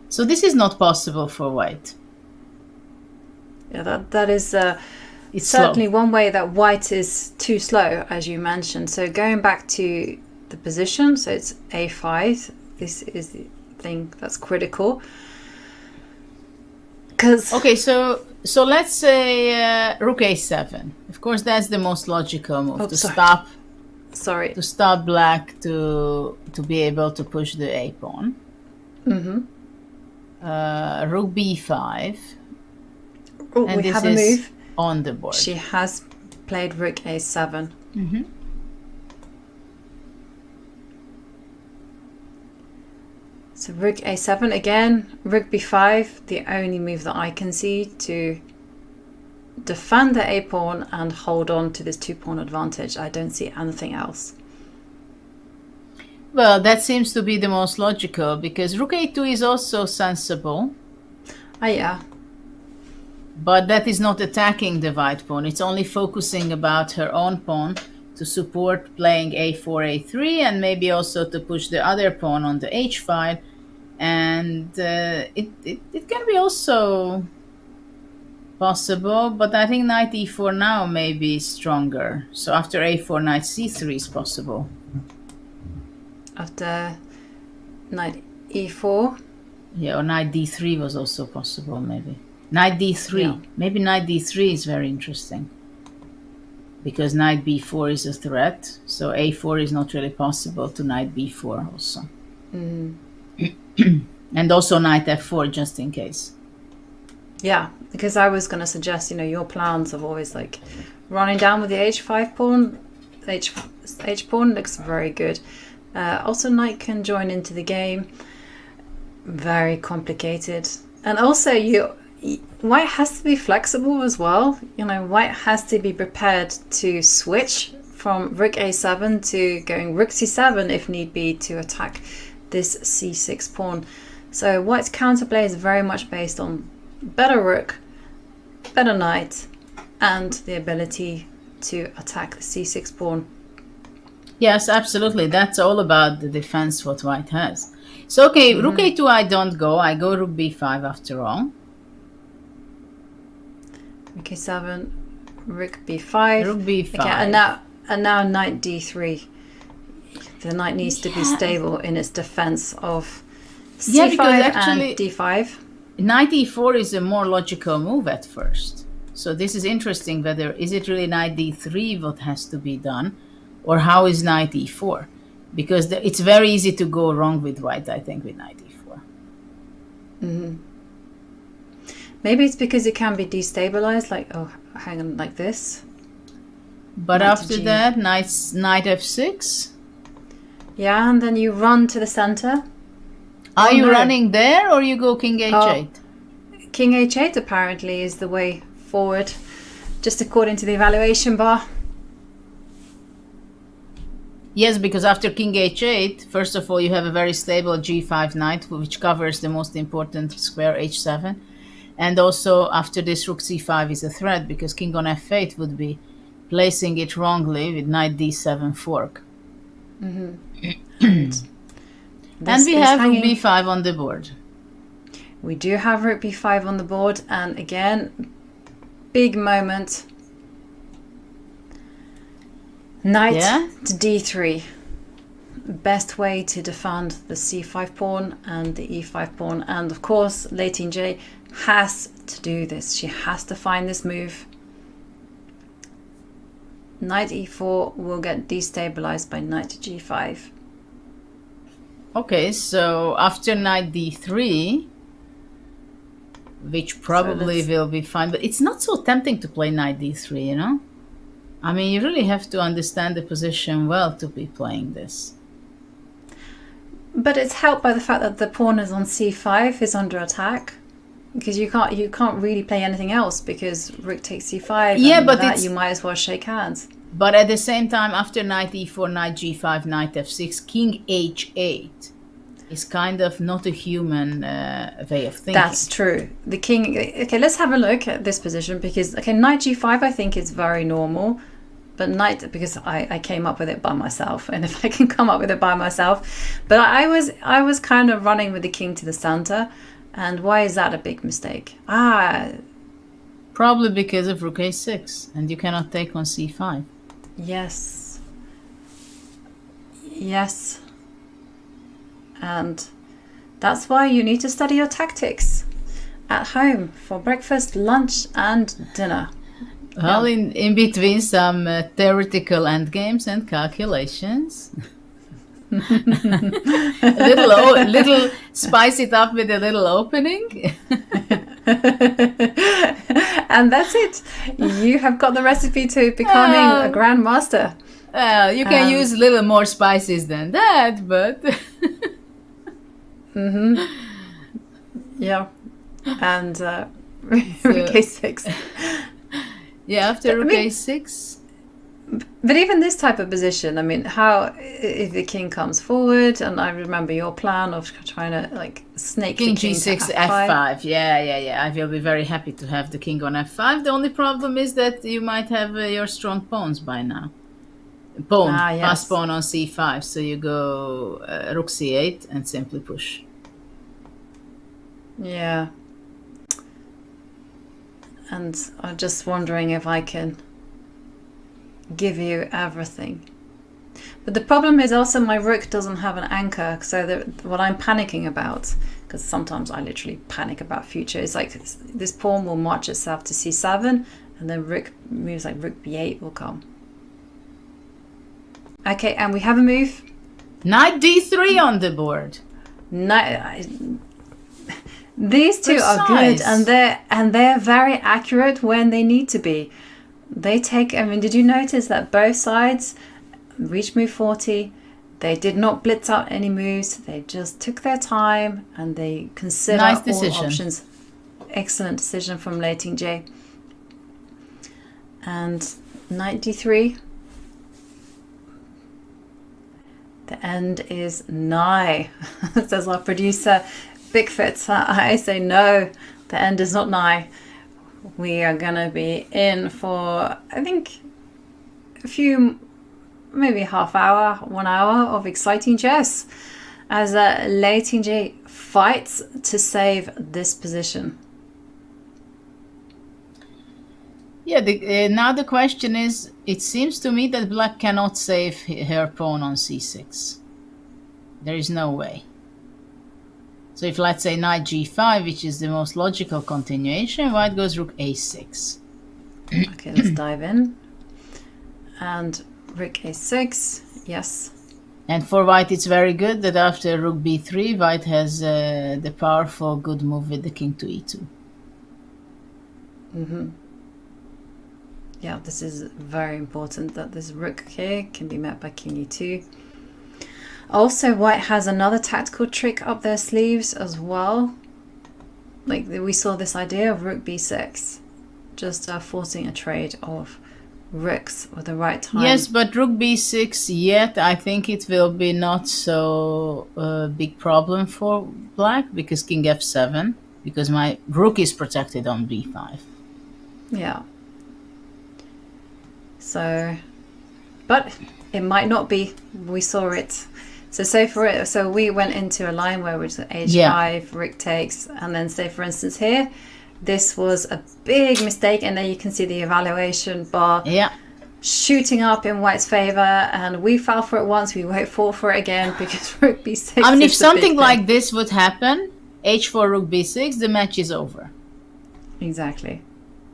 So this is not possible for white. Yeah, that is. It's certainly slow. One way that white is too slow, as you mentioned. So going back to the position, so it's a5. This is the thing that's critical. Okay, so let's say rook a7. Of course, that's the most logical move to stop. Sorry. To stop black to be able to push the a pawn. Mm-hmm. Rook b5. Oh, And we this have a is move. on the board. She has played rook a7. Mhm. So rook a7 again, rook b5, the only move that I can see to defend the a pawn and hold on to this 2-pawn advantage. I don't see anything else. Well, that seems to be the most logical because rook a2 is also sensible. Ah, yeah. But that is not attacking the white pawn. It's only focusing about her own pawn to support playing a4, a3, and maybe also to push the other pawn on the h file. And it can be also possible, but I think knight e4 now may be stronger. So after a4, knight c3 is possible. After knight e4. Yeah, or knight d3 was also possible, maybe. Knight d3. Yeah. Maybe knight d3 is very interesting. Because knight b4 is a threat, so a4 is not really possible to knight b4 also. Mm. And also knight f4 just in case. Yeah, because I was going to suggest, your plans of always like running down with the h5 pawn. H pawn looks very good. Also, knight can join into the game. Very complicated. And also, white has to be flexible as well. White has to be prepared to switch from rook a7 to going rook c7 if need be to attack this c6 pawn. So white's counterplay is very much based on better rook, better knight, and the ability to attack the c6 pawn. Yes, absolutely. That's all about the defense what white has. So, okay, rook a2 I don't go. I go rook b5 after all. Rook a7, rook b5. Rook b5. Okay, and now knight d3. The knight needs to be stable in its defense of c5 because actually and d5. Knight e4 is a more logical move at first. So this is interesting. Whether is it really knight d3 what has to be done, or how is knight e4? Because it's very easy to go wrong with white, I think, with knight e4. Mm-hmm. Maybe it's because it can be destabilized, hang on, like this. But Knight after to that, knight f6. Yeah, and then you run to the center. Are you running there, or you go king h8? King h8 apparently is the way forward, just according to the evaluation bar. Yes, because after king h8, first of all, you have a very stable g5 knight, which covers the most important square h7. And also, after this, rook c5 is a threat, because king on f8 would be placing it wrongly with knight d7 fork. Mm-hmm. And we have rook b5 on the board. We do have rook b5 on the board, and again, big moment. Knight to d3. Best way to defend the c5 pawn and the e5 pawn. And of course, Lei Tingjie has to do this. She has to find this move. Knight e4 will get destabilized by knight to g5. Okay, so after knight d3, which probably will be fine, but it's not so tempting to play knight d3, I mean, you really have to understand the position well to be playing this. But it's helped by the fact that the pawn is on c5, is under attack. Because you can't really play anything else because rook takes c5. Yeah, and but that you might as well shake hands. But at the same time, after knight e4, knight g5, knight f6, king h8 is kind of not a human way of thinking. That's true. The king. Okay, let's have a look at this position because knight g5 I think is very normal. But knight, because I came up with it by myself, and if I can come up with it by myself, but I was kind of running with the king to the center, and why is that a big mistake? Probably because of rook a6, and you cannot take on c5. Yes, and that's why you need to study your tactics at home for breakfast, lunch, and dinner. Well, in between some theoretical endgames and calculations. little spice it up with a little opening. And that's it. You have got the recipe to becoming a grandmaster. You can use a little more spices than that, but yeah. And rook a6. Yeah, after rook a6. But even this type of position, I mean, how if the king comes forward, and I remember your plan of trying to like snake King the king g6, to f5. Yeah. I will be very happy to have the king on f5. The only problem is that you might have your strong pawns by now. Pass pawn on c5. So you go rook c8 and simply push. Yeah. And I'm just wondering if I can give you everything. But the problem is also my rook doesn't have an anchor, so what I'm panicking about, because sometimes I literally panic about future, is like this pawn will march itself to c7 and then rook moves like rook b8 will come. Okay, and we have a move. Knight d3 on the board. These two are good, and they're very accurate when they need to be. They take, I mean, did you notice that both sides reached move 40? They did not blitz out any moves. They just took their time and they consider all options. Excellent decision from Lei Tingjie. And knight d3. The end is nigh, says our producer Bigfoot. I say no, the end is not nigh. We are going to be in for, I think, a few, maybe half hour, 1 hour of exciting chess as Lei Tingjie fights to save this position. Yeah, now the question is, it seems to me that black cannot save her pawn on c6. There is no way. So if, let's say, knight g5, which is the most logical continuation, white goes rook a6. Okay, let's dive in. And rook a6, yes. And for white, it's very good that after rook b3, white has the powerful good move with the king to e2. Yeah, this is very important that this rook here can be met by king e2. Also, white has another tactical trick up their sleeves as well. Like we saw this idea of rook b6, just forcing a trade of rooks with the right time. Yes, but rook b6 yet, I think it will be not so big problem for black, because king f7, because my rook is protected on b5. Yeah. So, but it might not be. We saw it. So say for it, so we went into a line where we said h5, rook takes, and then say for instance here, this was a big mistake, and then you can see the evaluation bar shooting up in white's favor, and we fell for it once, we won't fall for it again because rook b6. I mean, if something like this would happen, h4, rook b6, the match is over. Exactly.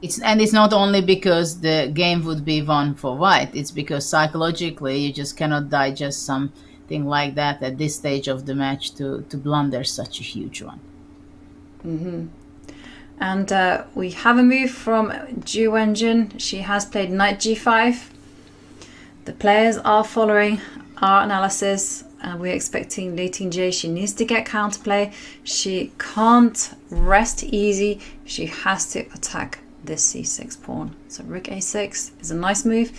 It's not only because the game would be won for white, it's because psychologically you just cannot digest something like that at this stage of the match to blunder such a huge one. And we have a move from Ju Wenjun. She has played knight g5. The players are following our analysis, and we're expecting Lei Tingjie. She needs to get counterplay. She can't rest easy. She has to attack this c6 pawn. So rook a6 is a nice move.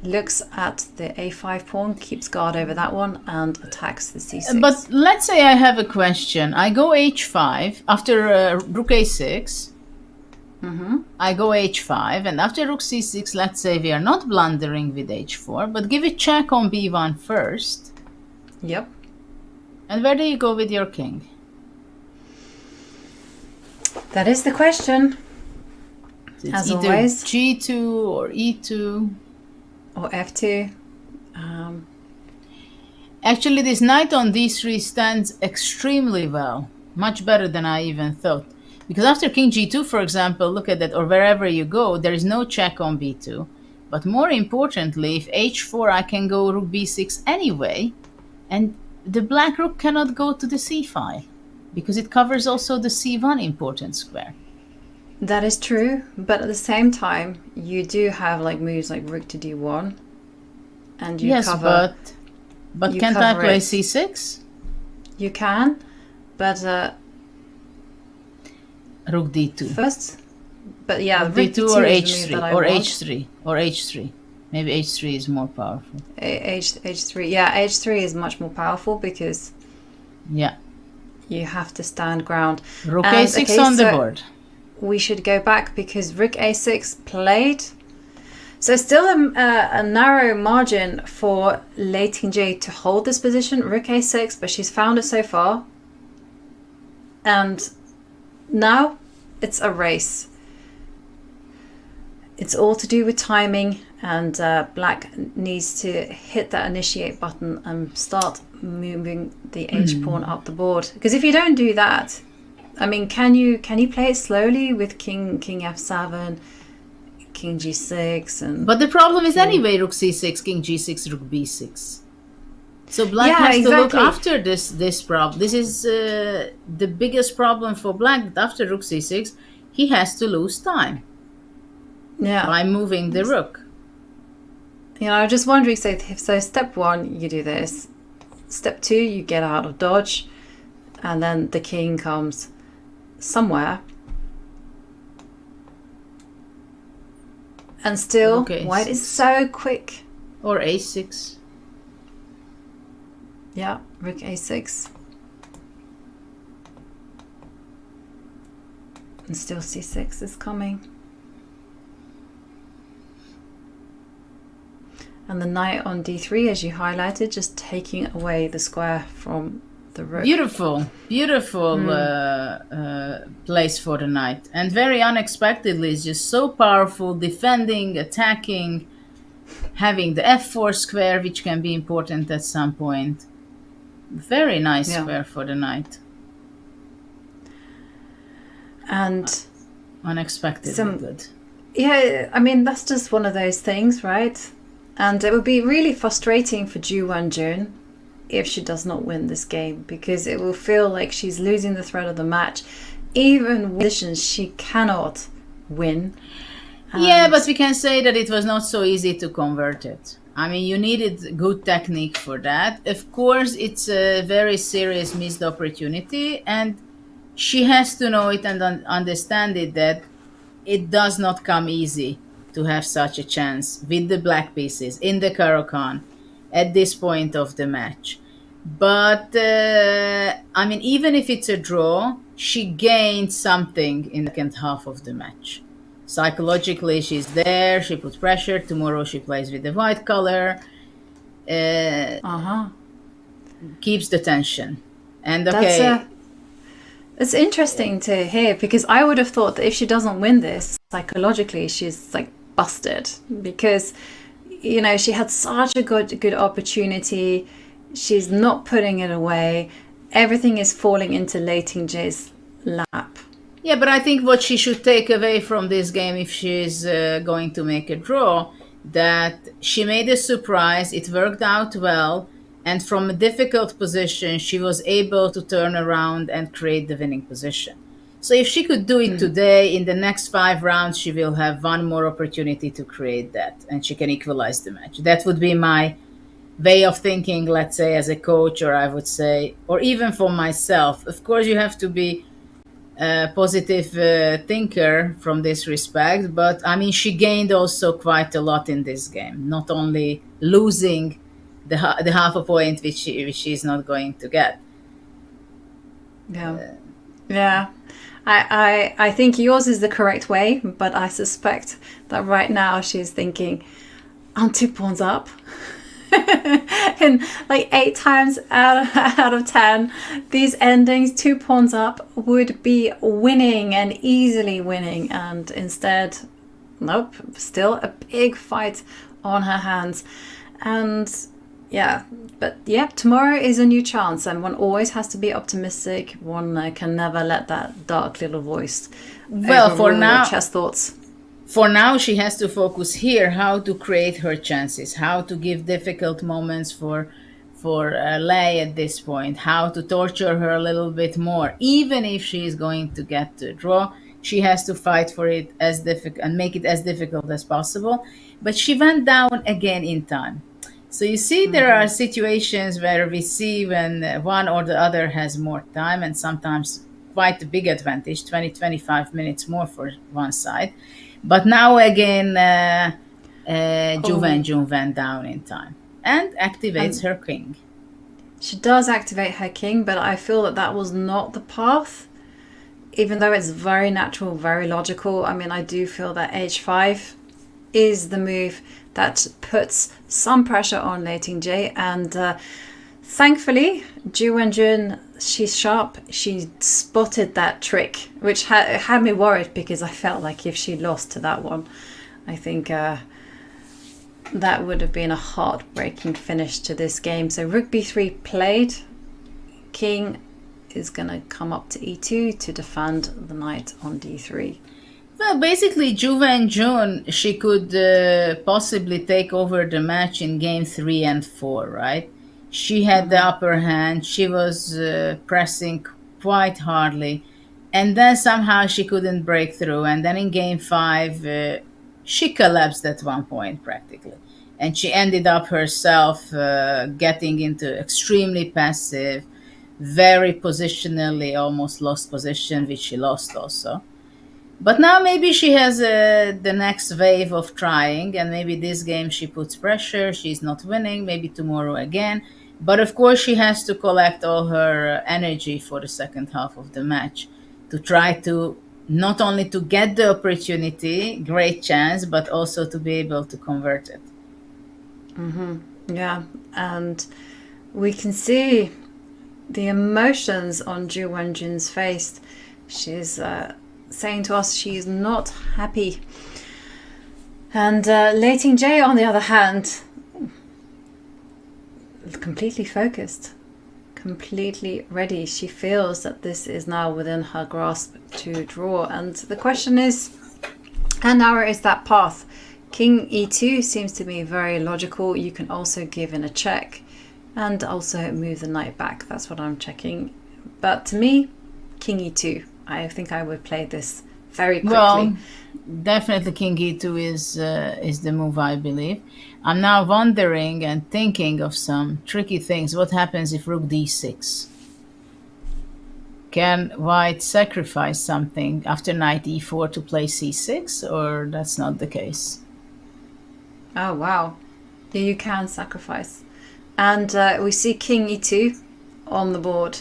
Looks at the a5 pawn, keeps guard over that one, and attacks the c6. But let's say I have a question. I go h5 after rook a6. I go h5, and after rook c6, let's say we are not blundering with h4, but give a check on b1 first. Yep. And where do you go with your king? That is the question. It's as either always. g2 or e2. Or f2. Actually, this knight on d3 stands extremely well. Much better than I even thought. Because after king g2, for example, look at that, or wherever you go, there is no check on b2. But more importantly, if h4, I can go rook b6 anyway. And the black rook cannot go to the c file because it covers also the c1 important square. That is true, but at the same time, you do have like moves like rook to d1, and you yes, cover. But you can't I cover play it. c6? You can, but Rook d2. first. But yeah, Rook rook d2 d2 or is the move that h3 I or want. h3 or h3. Maybe h3 is more powerful. H3. Yeah, h3 is much more powerful because Yeah. you have to stand ground. Rook And, a6 okay, on the so board. we should go back because rook a6 played. So still a narrow margin for Lei Tingjie to hold this position, rook a6, but she's found it so far. And now it's a race. It's all to do with timing, and black needs to hit that initiate button and start moving the h pawn up the board. Because if you don't do that, I mean, can you play it slowly with king f7, king g6, and But the problem is anyway rook c6, king g6, rook b6. So black Yeah, has to look exactly. after this problem. This is the biggest problem for black. After rook c6, he has to lose time by moving the rook. You know, I'm just wondering, so step one, you do this. Step two, you get out of dodge, and then the king comes somewhere. And still, Okay, white is so quick. Or a6. Yeah, rook a6. And still c6 is coming. And the knight on d3, as you highlighted, just taking away the square from the rook. Beautiful place for the knight. And very unexpectedly, it's just so powerful, defending, attacking, having the f4 square, which can be important at some point. Very nice square for the knight. And unexpectedly good. Yeah, I mean, that's just one of those things, right? And it would be really frustrating for Ju Wenjun if she does not win this game, because it will feel like she's losing the thread of the match. Even with positions she cannot win. Yeah, but we can say that it was not so easy to convert it. I mean, you needed good technique for that. Of course, it's a very serious missed opportunity, and she has to know it and understand it, that it does not come easy to have such a chance with the black pieces in the Caro-Kann at this point of the match. But, I mean, even if it's a draw, she gained something in the second half of the match. Psychologically, she's there, she put pressure. Tomorrow she plays with the white color. Keeps the tension. And okay. It's interesting to hear, because I would have thought that if she doesn't win this, psychologically, she's like busted, because, you know, she had such a good opportunity. She's not putting it away. Everything is falling into Lei Tingjie's lap. Yeah, but I think what she should take away from this game, if she's going to make a draw, that she made a surprise, it worked out well, and from a difficult position, she was able to turn around and create the winning position. So if she could do it today, in the next 5 rounds, she will have one more opportunity to create that, and she can equalize the match. That would be my way of thinking, let's say, as a coach, or I would say, or even for myself. Of course, you have to be a positive thinker from this respect, but I mean, she gained also quite a lot in this game, not only losing the half a point which she's not going to get. Yeah. I think yours is the correct way, but I suspect that right now she's thinking, I'm 2 pawns up. And like 8 times out of 10, these endings, 2 pawns up, would be winning and easily winning, and instead, nope, still a big fight on her hands. And tomorrow is a new chance, and one always has to be optimistic. One can never let that dark little voice for now, chess thoughts. For now, she has to focus here how to create her chances, how to give difficult moments for for Lei at this point, how to torture her a little bit more. Even if she is going to get the draw, she has to fight for it as difficult and make it as difficult as possible. But she went down again in time. So you see, there are situations where we see when one or the other has more time, and sometimes quite a big advantage, 20-25 minutes more for one side. But now again, Ju Wenjun went down in time and activates her king. She does activate her king, but I feel that that was not the path. Even though it's very natural, very logical, I mean, I do feel that h5 is the move that puts some pressure on Lei Tingjie, and thankfully Ju Wenjun, she's sharp, she spotted that trick, which had me worried, because I felt like if she lost to that one, I think that would have been a heartbreaking finish to this game. So rook b3 played, king is going to come up to e2 to defend the knight on d3. Well, basically, Ju Wenjun, she could possibly take over the match in game 3 and 4, right? She had the upper hand. She was pressing quite hardly. And then somehow she couldn't break through. And then in game 5, she collapsed at one point, practically. And she ended up herself getting into extremely passive, very positionally almost lost position, which she lost also. But now maybe she has the next wave of trying, and maybe this game she puts pressure, she's not winning, maybe tomorrow again. But of course she has to collect all her energy for the second half of the match to try to not only to get the opportunity, great chance, but also to be able to convert it. Yeah, and we can see the emotions on Ju Wenjun's face. She's saying to us she's not happy. And Lei Tingjie, on the other hand, completely focused, completely ready. She feels that this is now within her grasp to draw. And the question is, how narrow is that path? King e2 seems to be very logical. You can also give in a check and also move the knight back. That's what I'm checking. But to me, king e2. I think I would play this very quickly. Well, definitely king e2 is the move, I believe. I'm now wondering and thinking of some tricky things. What happens if rook d6? Can white sacrifice something after knight e4 to play c6, or that's not the case? Oh, wow. Yeah, you can sacrifice. And we see king e2 on the board.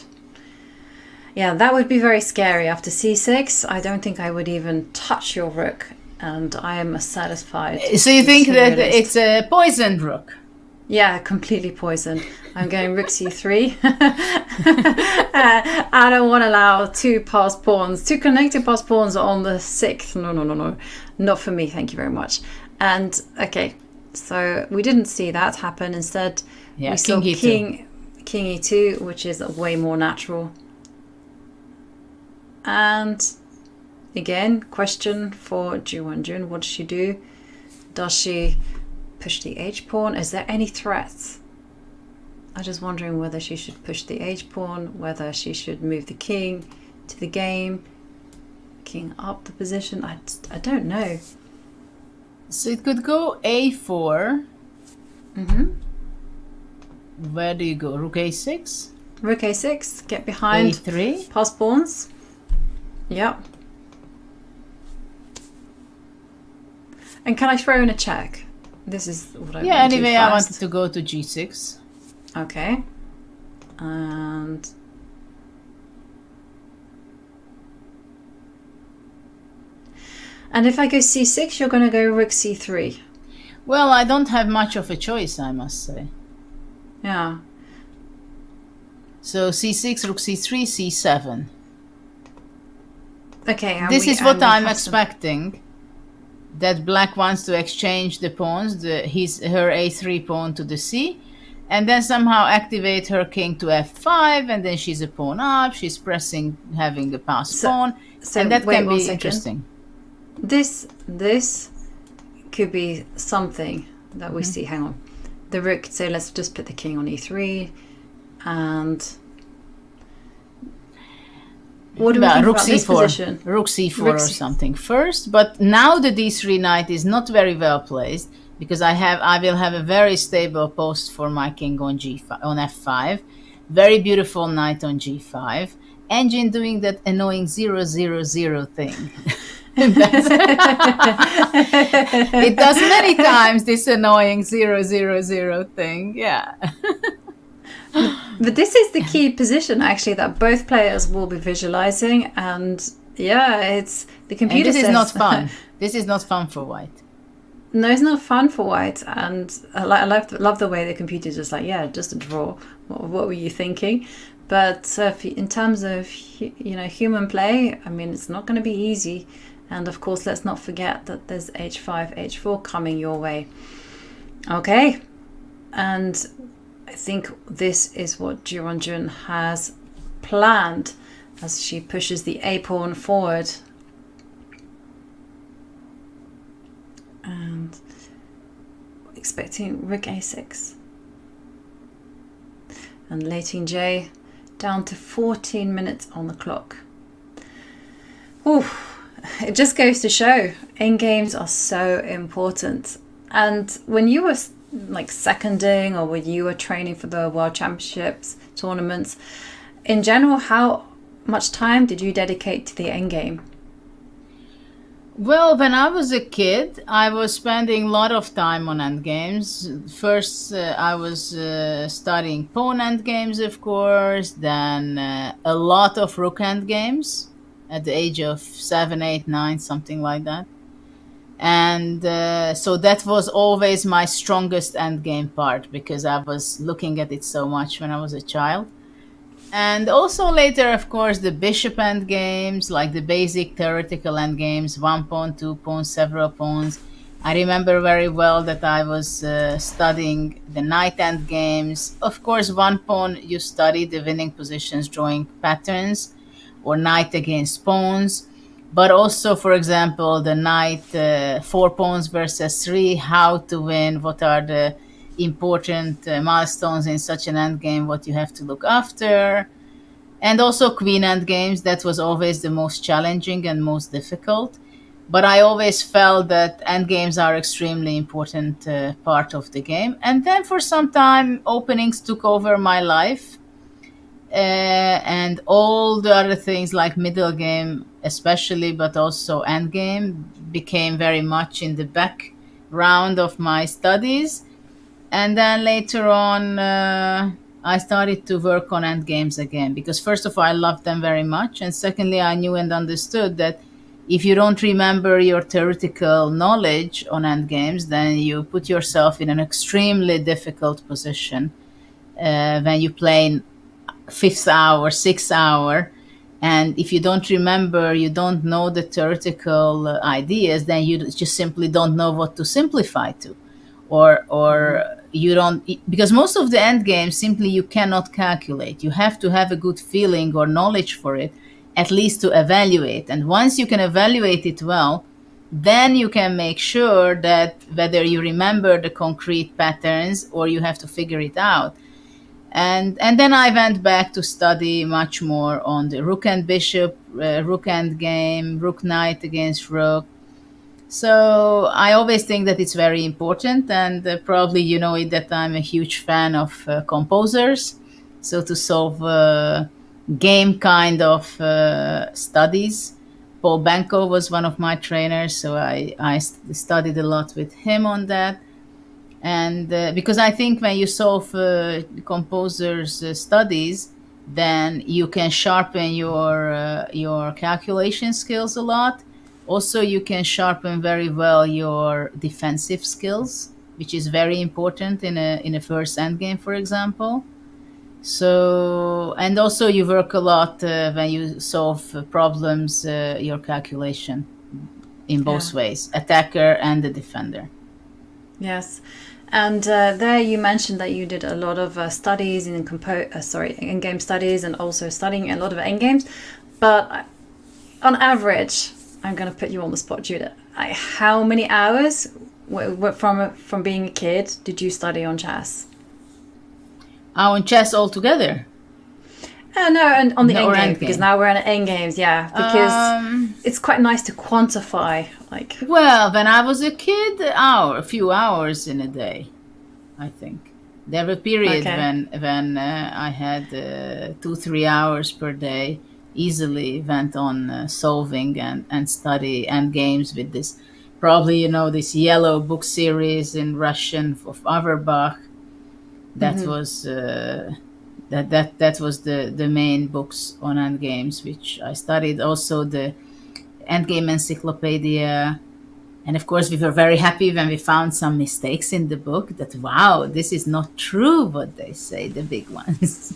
Yeah, that would be very scary. After c6, I don't think I would even touch your rook, and I am satisfied. So you think that it's a poisoned rook? Yeah, completely poisoned. I'm going rook c3. I don't want to allow two connected passed pawns on the 6th. No. Not for me, thank you very much. And, okay, so we didn't see that happen. Instead, we saw king e2, which is way more natural. And again, question for Ju Wenjun. What does she do? Does she push the h-pawn? Is there any threats? I'm just wondering whether she should push the h-pawn, whether she should move the king to the game, king up the position. I don't know. So it could go a4. Where do you go? Rook a6? Rook a6, get behind. a3? Pass pawns. Yep. And can I throw in a check? This is what I want to do anyway, first. I wanted to go to g6. Okay. And if I go c6, you're going to go rook c3. Well, I don't have much of a choice, I must say. Yeah. So c6, rook c3, c7. Okay. This is what I'm expecting. That black wants to exchange the pawns, her a3 pawn to the c, and then somehow activate her king to f5, and then she's a pawn up, she's pressing, having the passed pawn, and that can be interesting. This could be something that we see. Hang on. the rook. So let's just put the king on e3, and what do we think rook about this c4, position? rook c4 or something first. But now the d3 knight is not very well placed, because I will have a very stable post for my king on g5, on f5, very beautiful knight on g5, engine doing that annoying 0-0-0 thing. It does many times, this annoying 0-0-0 thing. Yeah. But this is the key position, actually, that both players will be visualizing, and yeah, it's the computer. And this says, is not fun. This is not fun for white. No, it's not fun for white, and I love the way the computer just like, yeah, just a draw. What were you thinking? But in terms of human play, I mean, it's not going to be easy. And of course, let's not forget that there's h5, h4 coming your way. Okay, and I think this is what Ju Wenjun has planned as she pushes the a pawn forward. And expecting rook a6. And Lei Tingjie down to 14 minutes on the clock. Ooh, it just goes to show endgames are so important. And when you were like seconding, or when you were training for the World Championships tournaments, in general, how much time did you dedicate to the endgame? Well, when I was a kid, I was spending a lot of time on endgames. First, I was studying pawn endgames, of course, then a lot of rook endgames at the age of 7, 8, 9, something like that. And so that was always my strongest endgame part, because I was looking at it so much when I was a child. And also later, of course, the bishop endgames, like the basic theoretical endgames, 1 pawn, 2 pawns, several pawns. I remember very well that I was studying the knight endgames. Of course, 1 pawn, you study the winning positions, drawing patterns, or knight against pawns. But also, for example, the knight 4 pawns versus 3, how to win, what are the important milestones in such an endgame, what you have to look after. And also queen endgames, that was always the most challenging and most difficult. But I always felt that endgames are extremely important part of the game. And then for some time, openings took over my life. And all the other things like middle game especially, but also endgame, became very much in the background of my studies. And then later on, I started to work on endgames again, because first of all, I loved them very much. And secondly, I knew and understood that if you don't remember your theoretical knowledge on endgames, then you put yourself in an extremely difficult position when you play in 5th hour, 6th hour. And if you don't remember, you don't know the theoretical ideas, then you just simply don't know what to simplify to. Or you don't, because most of the end games simply you cannot calculate. You have to have a good feeling or knowledge for it, at least to evaluate. And once you can evaluate it well, then you can make sure that whether you remember the concrete patterns or you have to figure it out. And then I went back to study much more on the rook and bishop, rook end game, rook knight against rook. So I always think that it's very important, and probably you know it that I'm a huge fan of composers. So to solve game kind of studies, Paul Benko was one of my trainers, so I studied a lot with him on that. And because I think when you solve composers' studies, then you can sharpen your calculation skills a lot. Also, you can sharpen very well your defensive skills, which is very important in a first endgame, for example. So, and also you work a lot when you solve problems, your calculation in both ways, attacker and the defender. Yes. And there you mentioned that you did a lot of studies in endgame studies, and also studying a lot of endgames. But on average, I'm going to put you on the spot, Judith. How many hours from being a kid, did you study on chess? On chess altogether? No, and on the No, or endgame, endgame. because now we're in endgames, yeah. Because it's quite nice to quantify, like... Well, when I was a kid, a few hours in a day, I think. There were periods when I had 2-3 hours per day, easily went on solving and study endgames with this, probably, you know, this yellow book series in Russian of Averbach. That was that was the main books on endgames, which I studied. Also the Endgame Encyclopedia. And of course, we were very happy when we found some mistakes in the book that, wow, this is not true what they say, the big ones.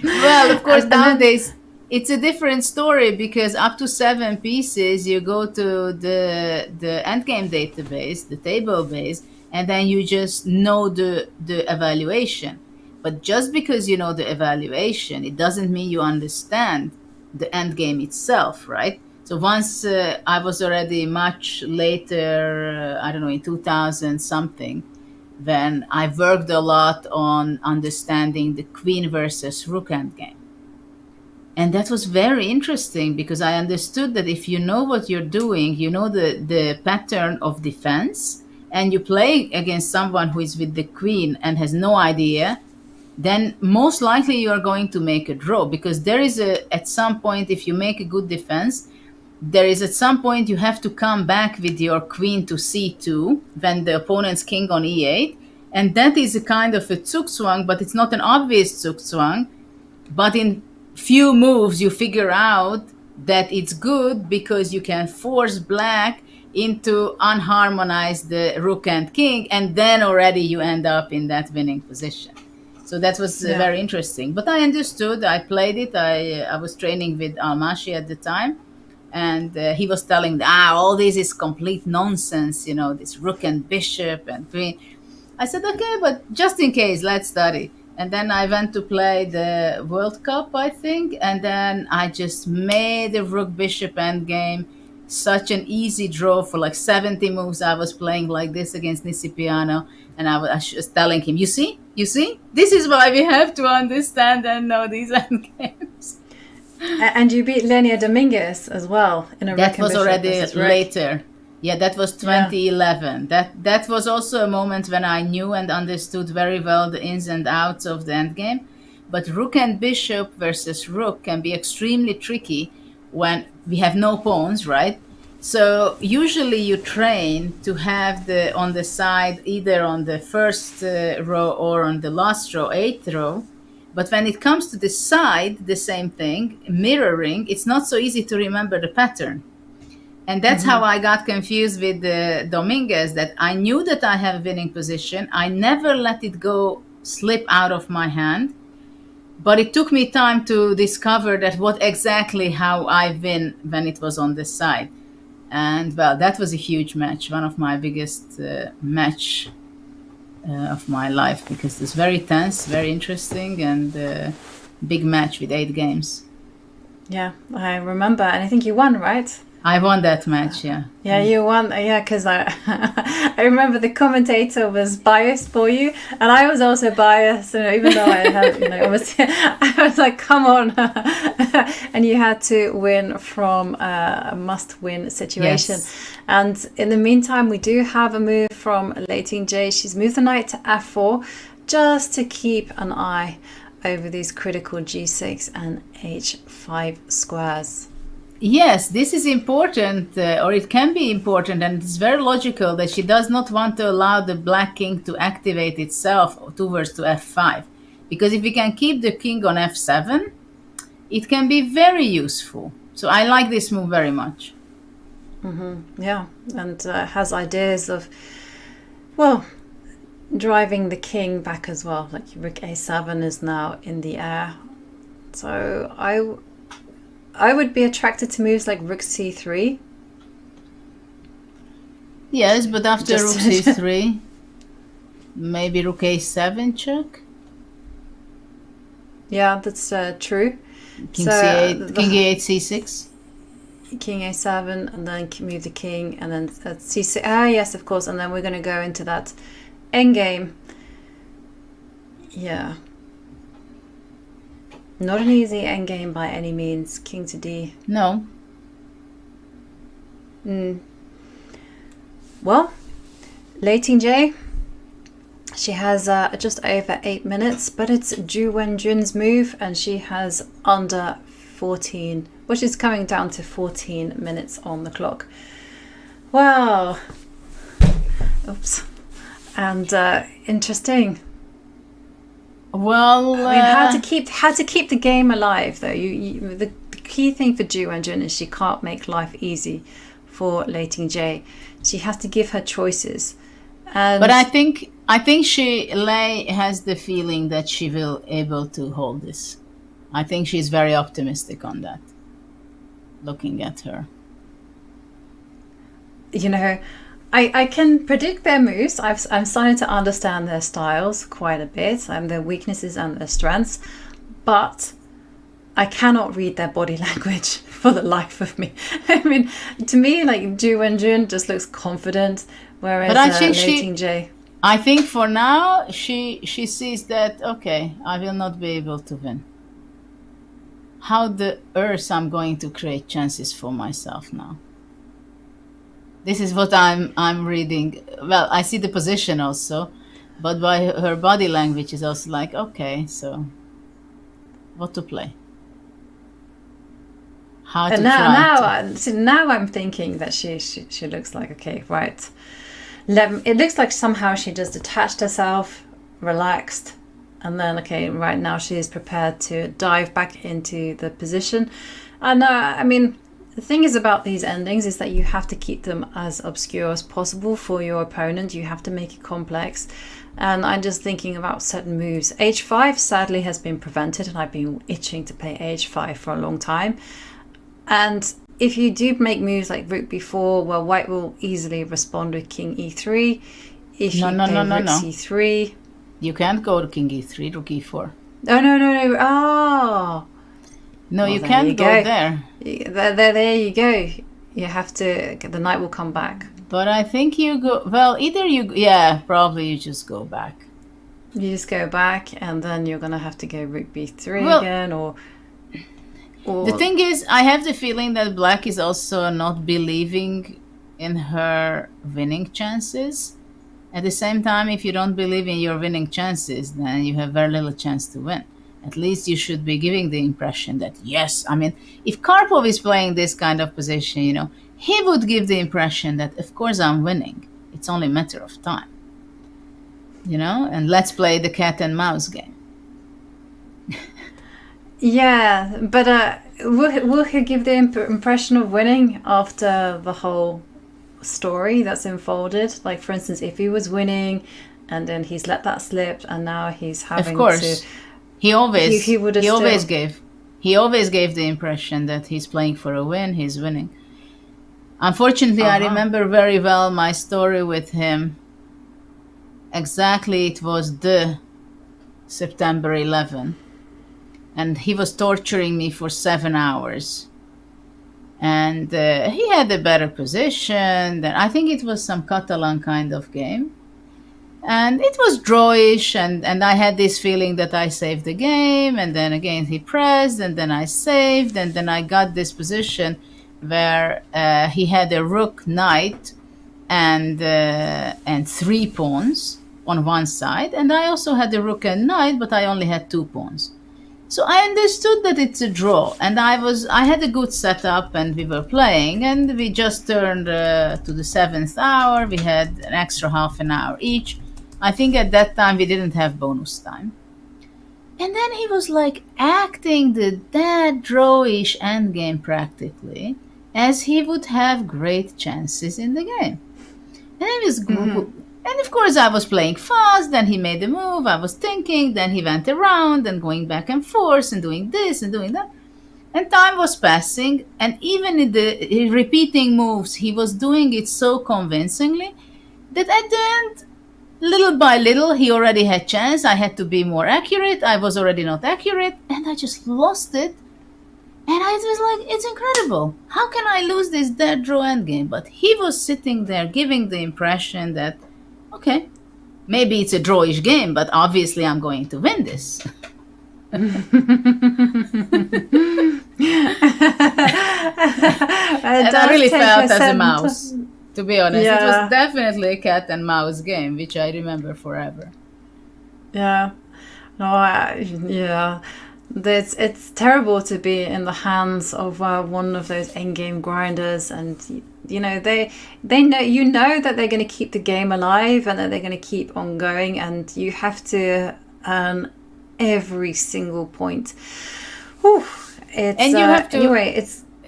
Well, of course, nowadays it's a different story because up to 7 pieces, you go to the endgame database, the table base, and then you just know the evaluation. But just because you know the evaluation, it doesn't mean you understand the endgame itself, right? So once I was already much later, I don't know, in 2000 something, when I worked a lot on understanding the queen versus rook endgame. And that was very interesting because I understood that if you know what you're doing, you know the pattern of defense, and you play against someone who is with the queen and has no idea, then most likely you are going to make a draw, because there is at some point, if you make a good defense, there is at some point you have to come back with your queen to c2 when the opponent's king on e8, and that is a kind of a zugzwang, but it's not an obvious zugzwang. But in few moves you figure out that it's good because you can force black into unharmonize the rook and king, and then already you end up in that winning position. So that was very interesting. But I understood, I played it, I was training with Almashi at the time. And he was telling, all this is complete nonsense, you know, this rook and bishop and queen. I said, okay, but just in case, let's study. And then I went to play the World Cup, I think. And then I just made the rook bishop endgame such an easy draw for like 70 moves. I was playing like this against Nisipiano. And I was telling him, you see, this is why we have to understand and know these endgames. And you beat Lenia Dominguez as well in a that was already later. Yeah, that was 2011. Yeah. That was also a moment when I knew and understood very well the ins and outs of the endgame. But rook and bishop versus rook can be extremely tricky when we have no pawns, right? So usually you train to have on the side, either on the first row or on the last row, 8th row. But when it comes to the side, the same thing, mirroring, it's not so easy to remember the pattern. And that's how I got confused with Dominguez, that I knew that I have a winning position. I never let it go slip out of my hand. But it took me time to discover that what exactly how I win when it was on this side. And well, that was a huge match, one of my biggest match of my life, because it's very tense, very interesting, and big match with 8 games. Yeah, I remember, and I think you won, right? I won that match, yeah. Yeah, you won, yeah, because I remember the commentator was biased for you, and I was also biased, even though I had, I was like, come on. And you had to win from a must-win situation. Yes. And in the meantime, we do have a move from Lei Tingjie. She's moved the knight to f4 just to keep an eye over these critical g6 and h5 squares. Yes, this is important, or it can be important, and it's very logical that she does not want to allow the black king to activate itself towards to f5. Because if we can keep the king on f7, it can be very useful. So I like this move very much. Yeah, and has ideas of, well, driving the king back as well. Like rook a7 is now in the air. So I would be attracted to moves like rook c3. Yes, but after rook c3, maybe rook a7 check. Yeah, that's true. King c8, king e8, c6. king a7, and then move the king, and then c6. Ah, yes, of course. And then we're going to go into that endgame. Yeah. Not an easy endgame by any means. King to d. No. Well, Lei Tingjie, she has just over 8 minutes, but it's Ju Wenjun's move, and she has under 14, which is coming down to 14 minutes on the clock. Wow. Oops. And interesting. Well, I mean, how to keep the game alive, though. The key thing for Ju Wenjun is she can't make life easy for Lei Tingjie. She has to give her choices. But I think Lei has the feeling that she will able to hold this. I think she's very optimistic on that. Looking at her, you know, I can predict their moves. I'm starting to understand their styles quite a bit, and their weaknesses and their strengths, but I cannot read their body language for the life of me. I mean, to me, like, Ju Wenjun just looks confident, whereas but I think Lei Tingjie, I think for now she sees that, okay, I will not be able to win. How the earth I'm going to create chances for myself now. This is what I'm reading. Well, I see the position also, but by her body language is also like, okay, so what to play? How to now I'm thinking that she looks like, okay, right. It looks like somehow she just detached herself, relaxed, and then, okay, right now she is prepared to dive back into the position. And I mean, the thing is about these endings is that you have to keep them as obscure as possible for your opponent. You have to make it complex. And I'm just thinking about certain moves. H5 sadly has been prevented, and I've been itching to play H5 for a long time. And if you do make moves like rook b4, well, white will easily respond with king e3. If no, you no, play no, no, rook no. c3. You can't go to king e3, rook e4. Oh, no. Oh. No, Well, you there can't you go go. there. There you go. You have to, the knight will come back. But I think you go, well, either you, yeah, probably you just go back. You just go back, and then you're going to have to go rook b3 Well, again, or the thing is, I have the feeling that black is also not believing in her winning chances. At the same time, if you don't believe in your winning chances, then you have very little chance to win. At least you should be giving the impression that, yes, I mean, if Karpov is playing this kind of position, you know, he would give the impression that, of course, I'm winning. It's only a matter of time. You know, and let's play the cat and mouse game. yeah, but will he give the impression of winning after the whole story that's unfolded? Like, for instance, if he was winning and then he's let that slip, and now he's having Of course. to... He always gave the impression that he's playing for a win, he's winning. Unfortunately, I remember very well my story with him. Exactly, it was the September 11, and he was torturing me for 7 hours. And he had a better position. I think it was some Catalan kind of game. And it was drawish, and I had this feeling that I saved the game, and then again he pressed, and then I saved, and then I got this position where he had a rook, knight, and 3 pawns on one side, and I also had a rook and knight, but I only had 2 pawns. So I understood that it's a draw, and I had a good setup, and we were playing, and we just turned to the 7th hour. We had an extra half an hour each. I think at that time we didn't have bonus time. And then he was like acting that drawish endgame practically, as he would have great chances in the game. And I was and of course I was playing fast, then he made a move, I was thinking, then he went around and going back and forth and doing this and doing that. And time was passing, and even in the repeating moves, he was doing it so convincingly that at the end, little by little, he already had chance. I had to be more accurate. I was already not accurate, and I just lost it And I was like, it's incredible. How can I lose this dead draw endgame? But he was sitting there giving the impression that, okay, maybe it's a drawish game, but obviously I'm going to win this. And I really felt as a mouse, to be honest. Yeah. It was definitely a cat and mouse game, which I remember forever. Yeah. No, yeah. It's terrible to be in the hands of one of those endgame grinders, and you know they know that they're going to keep the game alive and that they're going to keep on going, and you have to earn every single point. Whew, it's, and you have to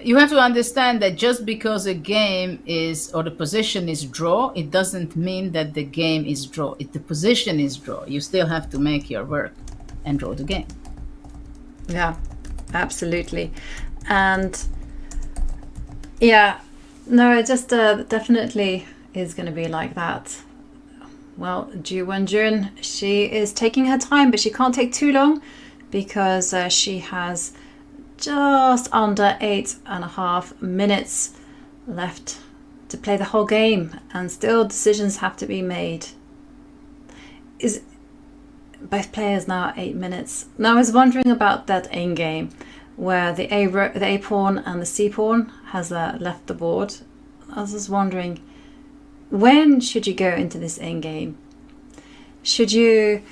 you have to understand that just because a game is or the position is draw, it doesn't mean that the game is draw. If the position is draw, you still have to make your work and draw the game. Yeah, absolutely. And yeah, no, it just definitely is going to be like that. Well, Ju Wenjun, she is taking her time, but she can't take too long because she has just under 8.5 minutes left to play the whole game, and still decisions have to be made. Both players now 8 minutes. Now I was wondering about that endgame where the A pawn and the C pawn has left the board. I was just wondering, when should you go into this endgame? Should you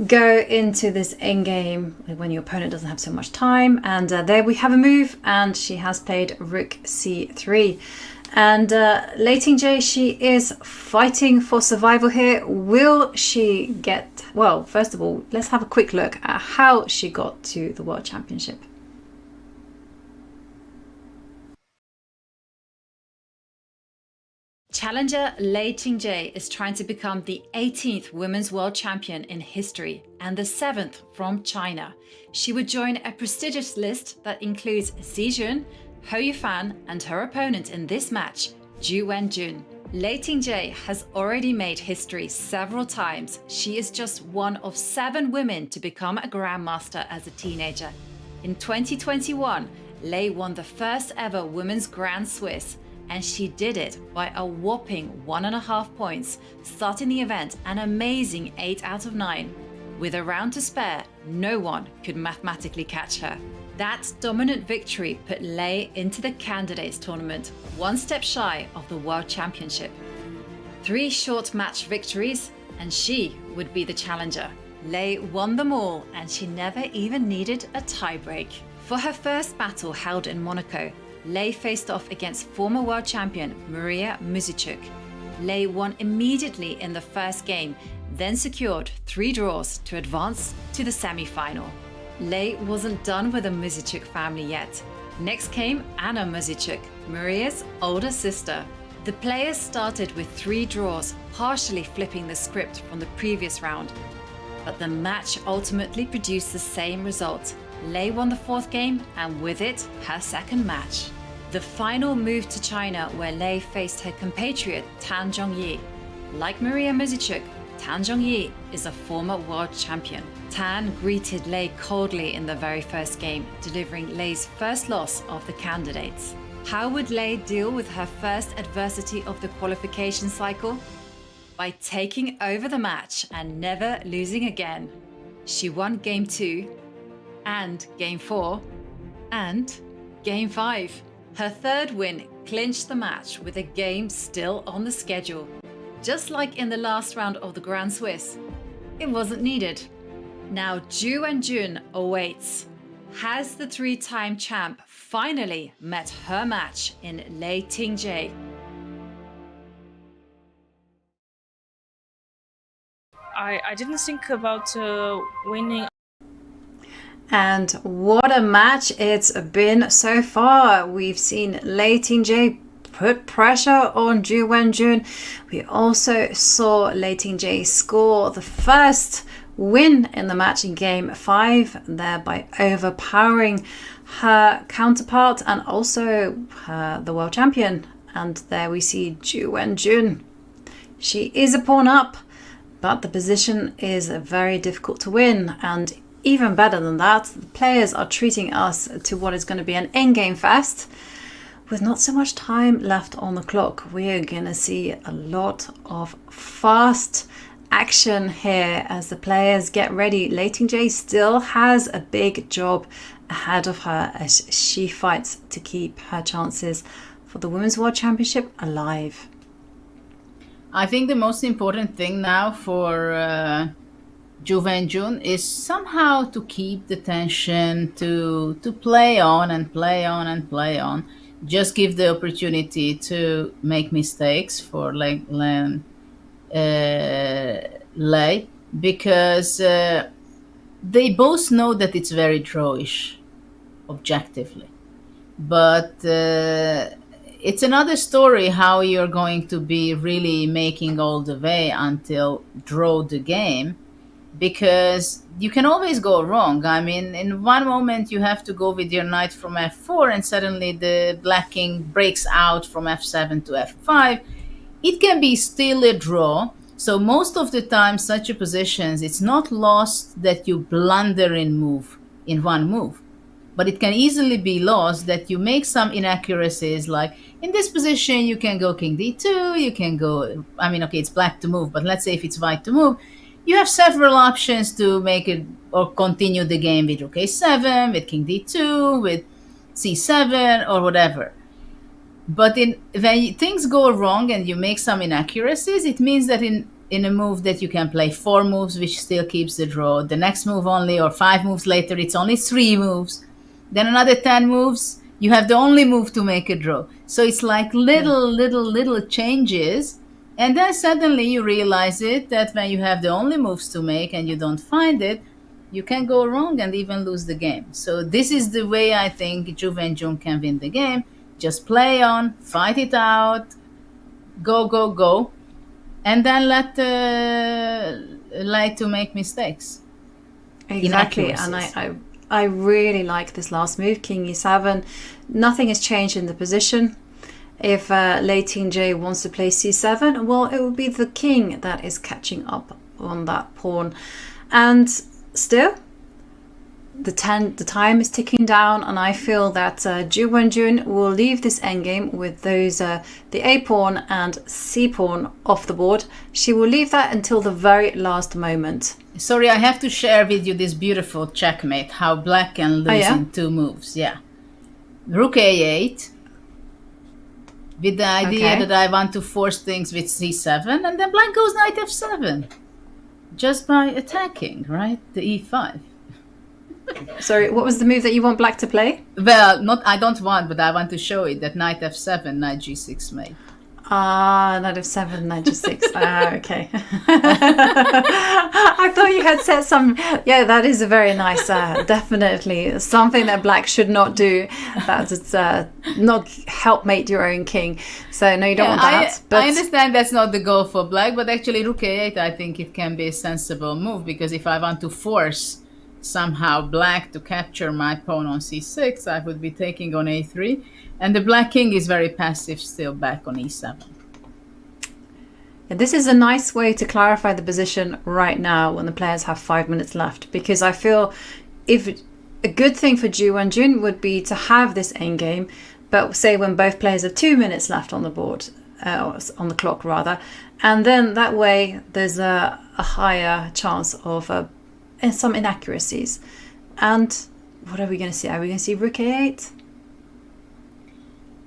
go into this endgame when your opponent doesn't have so much time? And there we have a move, and she has played Rook C3. And Lei Tingjie, she is fighting for survival here. Will she get... Well, first of all, let's have a quick look at how she got to the World Championship. Challenger Lei Tingjie is trying to become the 18th Women's World Champion in history and the 7th from China. She would join a prestigious list that includes Xijun, Hou Yifan and her opponent in this match, Ju Wenjun. Lei Tingjie has already made history several times. She is just one of 7 women to become a Grandmaster as a teenager. In 2021, Lei won the first ever Women's Grand Swiss, and she did it by a whopping 1.5 points, starting the event an amazing 8 out of 9. With a round to spare, no one could mathematically catch her. That dominant victory put Lei into the Candidates Tournament, one step shy of the World Championship. 3 short match victories, and she would be the challenger. Lei won them all, and she never even needed a tiebreak. For her first battle held in Monaco, Lei faced off against former world champion Maria Muzichuk. Lei won immediately in the first game, then secured 3 draws to advance to the semi-final. Lei wasn't done with the Muzichuk family yet. Next came Anna Muzichuk, Maria's older sister. The players started with 3 draws, partially flipping the script from the previous round. But the match ultimately produced the same result. Lei won the 4th game, and with it, her 2nd match. The final moved to China, where Lei faced her compatriot Tan Zhongyi. Like Maria Muzichuk, Tan Zhongyi is a former world champion. Tan greeted Lei coldly in the very first game, delivering Lei's first loss of the candidates. How would Lei deal with her first adversity of the qualification cycle? By taking over the match and never losing again. She won Game 2, and Game 4, and Game 5. Her 3rd win clinched the match with a game still on the schedule. Just like in the last round of the Grand Swiss, it wasn't needed. Now Ju Wenjun awaits. Has the 3-time champ finally met her match in Lei Tingjie? I didn't think about winning. And what a match it's been so far. We've seen Lei Tingjie put pressure on Ju Wenjun. We also saw Lei Tingjie score the first win in the match in Game 5, thereby overpowering her counterpart and also the world champion. And there we see Ju Wenjun. She is a pawn up, but the position is very difficult to win. And even better than that, the players are treating us to what is going to be an endgame fest. With not so much time left on the clock, we are going to see a lot of fast action here as the players get ready. Lei Tingjie still has a big job ahead of her as she fights to keep her chances for the Women's World Championship alive. I think the most important thing now for Ju Wenjun is somehow to keep the tension, to play on and play on and play on. Just give the opportunity to make mistakes for Lei, because they both know that it's very drawish, objectively. But it's another story how you're going to be really making all the way until draw the game, because you can always go wrong. I mean, in one moment you have to go with your knight from f4 and suddenly the black king breaks out from f7 to f5. It can be still a draw. So most of the time, such a positions, it's not lost that you blunder in one move, but it can easily be lost that you make some inaccuracies. Like in this position, you can go king d2, you can go, I mean, okay, it's black to move, but let's say if it's white to move, you have several options to make it or continue the game with rook a7, with king d2, with c7 or whatever. But when things go wrong and you make some inaccuracies, it means that in a move that you can play 4 moves, which still keeps the draw. The next move only, or 5 moves later, it's only 3 moves. Then another 10 moves, you have the only move to make a draw. So it's like little changes. And then suddenly you realize that when you have the only moves to make and you don't find it, you can go wrong and even lose the game. So this is the way I think Ju Wenjun can win the game. Just play on, fight it out, go, and then let to make mistakes. Exactly, and I really like this last move, king e7. Nothing has changed in the position. If Lei Tingjie wants to play c7, well, it would be the king that is catching up on that pawn. And still, the time is ticking down, and I feel that Ju Wenjun will leave this endgame with those the a pawn and c pawn off the board. She will leave that until the very last moment. Sorry, I have to share with you this beautiful checkmate, how black can lose in 2 moves. Yeah, rook a8. With the idea that I want to force things with c7, and then black goes knight f7. Just by attacking, right? The e5. Sorry, what was the move that you want black to play? Well, I don't want, but I want to show it, that knight f7, knight g6 mate. Knight f7, knight g6. Okay. I thought you had said some. Yeah, that is a very nice, definitely something that black should not do. That's not helpmate your own king. So no, you don't want that. But I understand that's not the goal for black, but actually rook a8, I think it can be a sensible move, because if I want to force somehow black to capture my pawn on c6, I would be taking on a3, and the black king is very passive still back on e7. Yeah, this is a nice way to clarify the position right now when the players have 5 minutes left, because I feel if a good thing for Ju Wenjun would be to have this endgame, but say when both players have 2 minutes left on the board, on the clock rather, and then that way there's a higher chance of some inaccuracies. And what are we going to see? Are we going to see rook a8?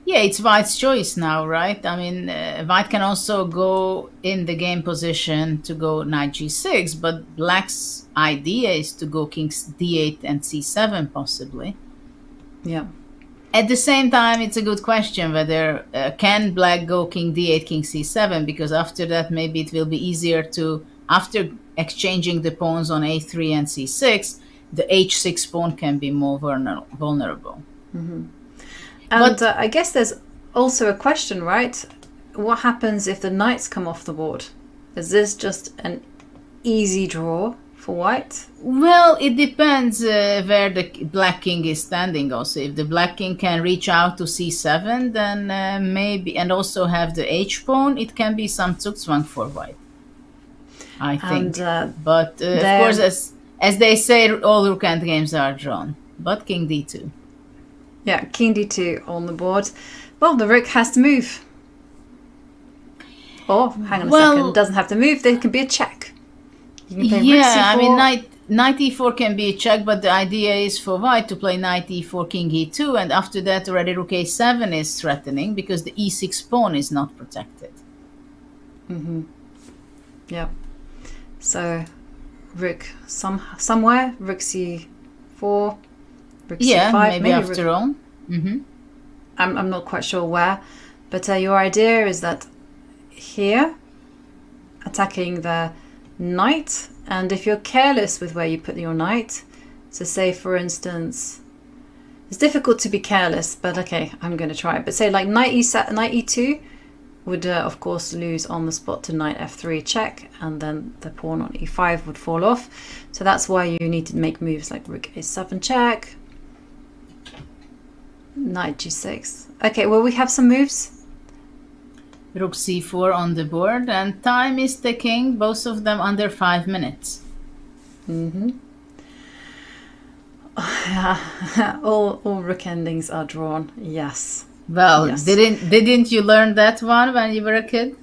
Yeah, it's white's choice now, right? I mean, white can also go in the game position to go knight g6, but black's idea is to go king d8 and c7 possibly. Yeah. At the same time, it's a good question whether can black go king d8, king c7, because after that maybe it will be easier to, after exchanging the pawns on a3 and c6, the h6 pawn can be more vulnerable. Mm-hmm. And I guess there's also a question, right? What happens if the knights come off the board? Is this just an easy draw for white? Well, it depends where the black king is standing also. If the black king can reach out to c7, then maybe, and also have the h pawn, it can be some zugzwang for white, I think. And, but of course, As they say, all rook endgames are drawn, but king d2. Yeah, king d2 on the board. Well, the rook has to move. Or, hang on a second, it doesn't have to move. There can be a check. You can play rook c4. I mean, knight e4 can be a check, but the idea is for white to play knight e4, king e2, and after that already rook a7 is threatening because the e6 pawn is not protected. Mm-hmm. Yeah. So, rook somewhere, rook c4, rook c5. Maybe after all. Mm-hmm. I'm not quite sure where, but your idea is that here, attacking the knight, and if you're careless with where you put your knight, so say for instance, it's difficult to be careless, but okay, I'm going to try it. But say like knight e2 would of course lose on the spot to knight f3 check, and then the pawn on e5 would fall off. So that's why you need to make moves like rook a7 check, knight g6. Okay, well, we have some moves. Rook c4 on the board, and time is ticking, both of them under 5 minutes. Mm-hmm. all rook endings are drawn, yes. Well, yes. Didn't you learn that one when you were a kid?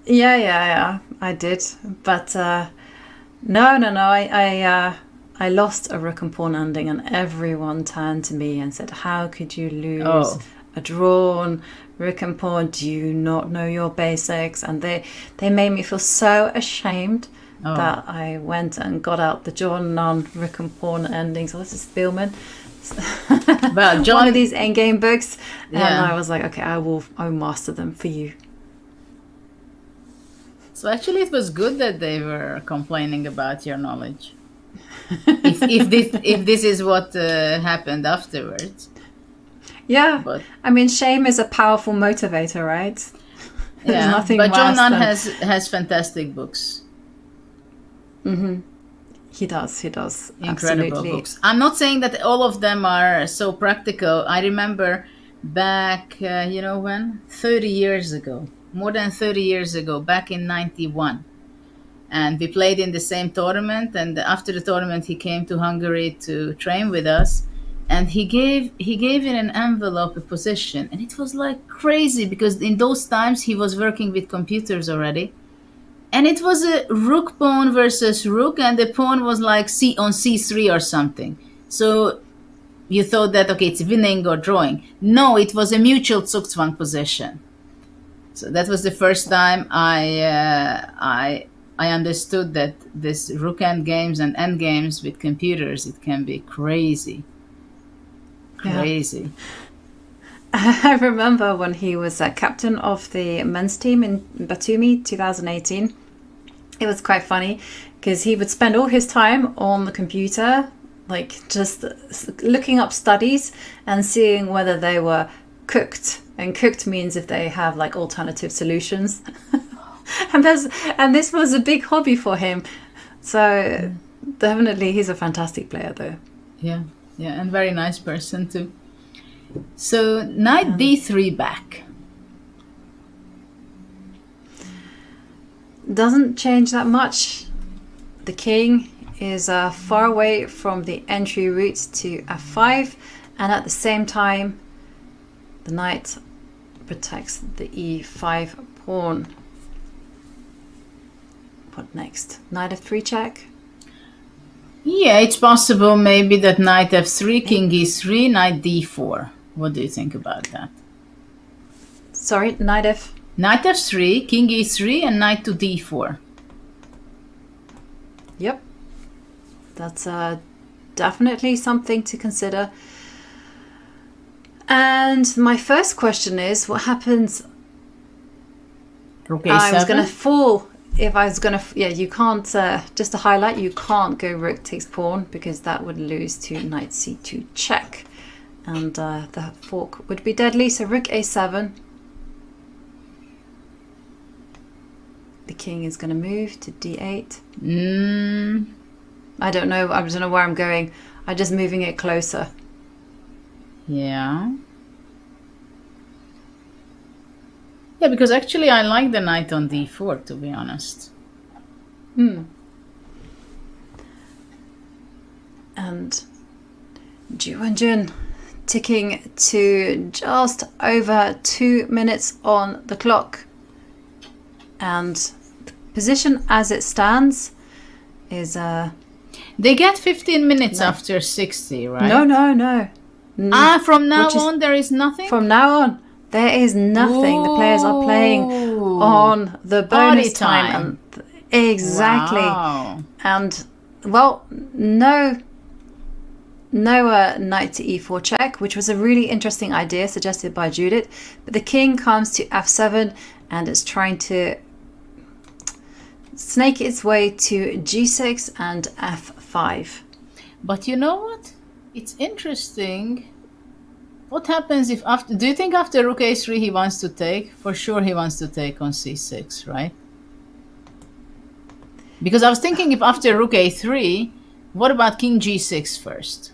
Yeah, I did. But no, I lost a rook and pawn ending, and everyone turned to me and said, how could you lose a drawn rook and pawn? Do you not know your basics? And they made me feel so ashamed that I went and got out the John Nunn rook and pawn endings. Oh, this is Spielman. Well, John, one of these endgame books, and I was like, okay, I'll master them for you. So actually, it was good that they were complaining about your knowledge. if this is what happened afterwards. Yeah, but I mean, shame is a powerful motivator, right? Yeah, nothing but John Nunn has fantastic books. Mm-hmm. He does. Incredible Absolutely. books. I'm not saying that all of them are so practical. I remember back, when? 30 years ago. More than 30 years ago, back in 91. And we played in the same tournament. And after the tournament, he came to Hungary to train with us. And he gave in an envelope a position. And it was like crazy because in those times, he was working with computers already. And it was a rook pawn versus rook, and the pawn was like on c3 or something. So you thought that, okay, it's winning or drawing. No, it was a mutual Zugzwang position. So that was the first time I understood that this rook end games and end games with computers, it can be crazy. Crazy. Yeah. I remember when he was captain of the men's team in Batumi 2018. It was quite funny because he would spend all his time on the computer, like just looking up studies and seeing whether they were cooked. And cooked means if they have like alternative solutions. and this was a big hobby for him. So definitely he's a fantastic player though. Yeah, and very nice person too. So knight d3 back. Doesn't change that much. The king is far away from the entry route to f5, and at the same time the knight protects the e5 pawn. What next? Knight f3 check? Yeah, it's possible maybe that knight f3, king e3, knight d4. What do you think about that? Sorry, knight f3, king e3, and knight to d4. Yep. That's definitely something to consider. And my first question is, what happens rook I was a7? going to fall. If I was going to... Yeah, you can't... just to highlight, you can't go rook takes pawn because that would lose to knight c2 check. And the fork would be deadly. So rook a7. The king is going to move to d8. I don't know where I'm going. I'm just moving it closer. Yeah, because actually I like the knight on d4, to be honest. And Ju Wenjun ticking to just over 2 minutes on the clock. And the position as it stands is they get 15 minutes after 60, right? No. From now on there is nothing? From now on there is nothing. Ooh. The players are playing on the bonus time. And exactly. Wow. And well, no knight to e4 check, which was a really interesting idea suggested by Judith, but the king comes to f7 and it's trying to snake its way to g6 and f5. But you know what? It's interesting. What happens if after... Do you think after rook a3 he wants to take? For sure he wants to take on c6, right? Because I was thinking if after rook a3, what about king g6 first?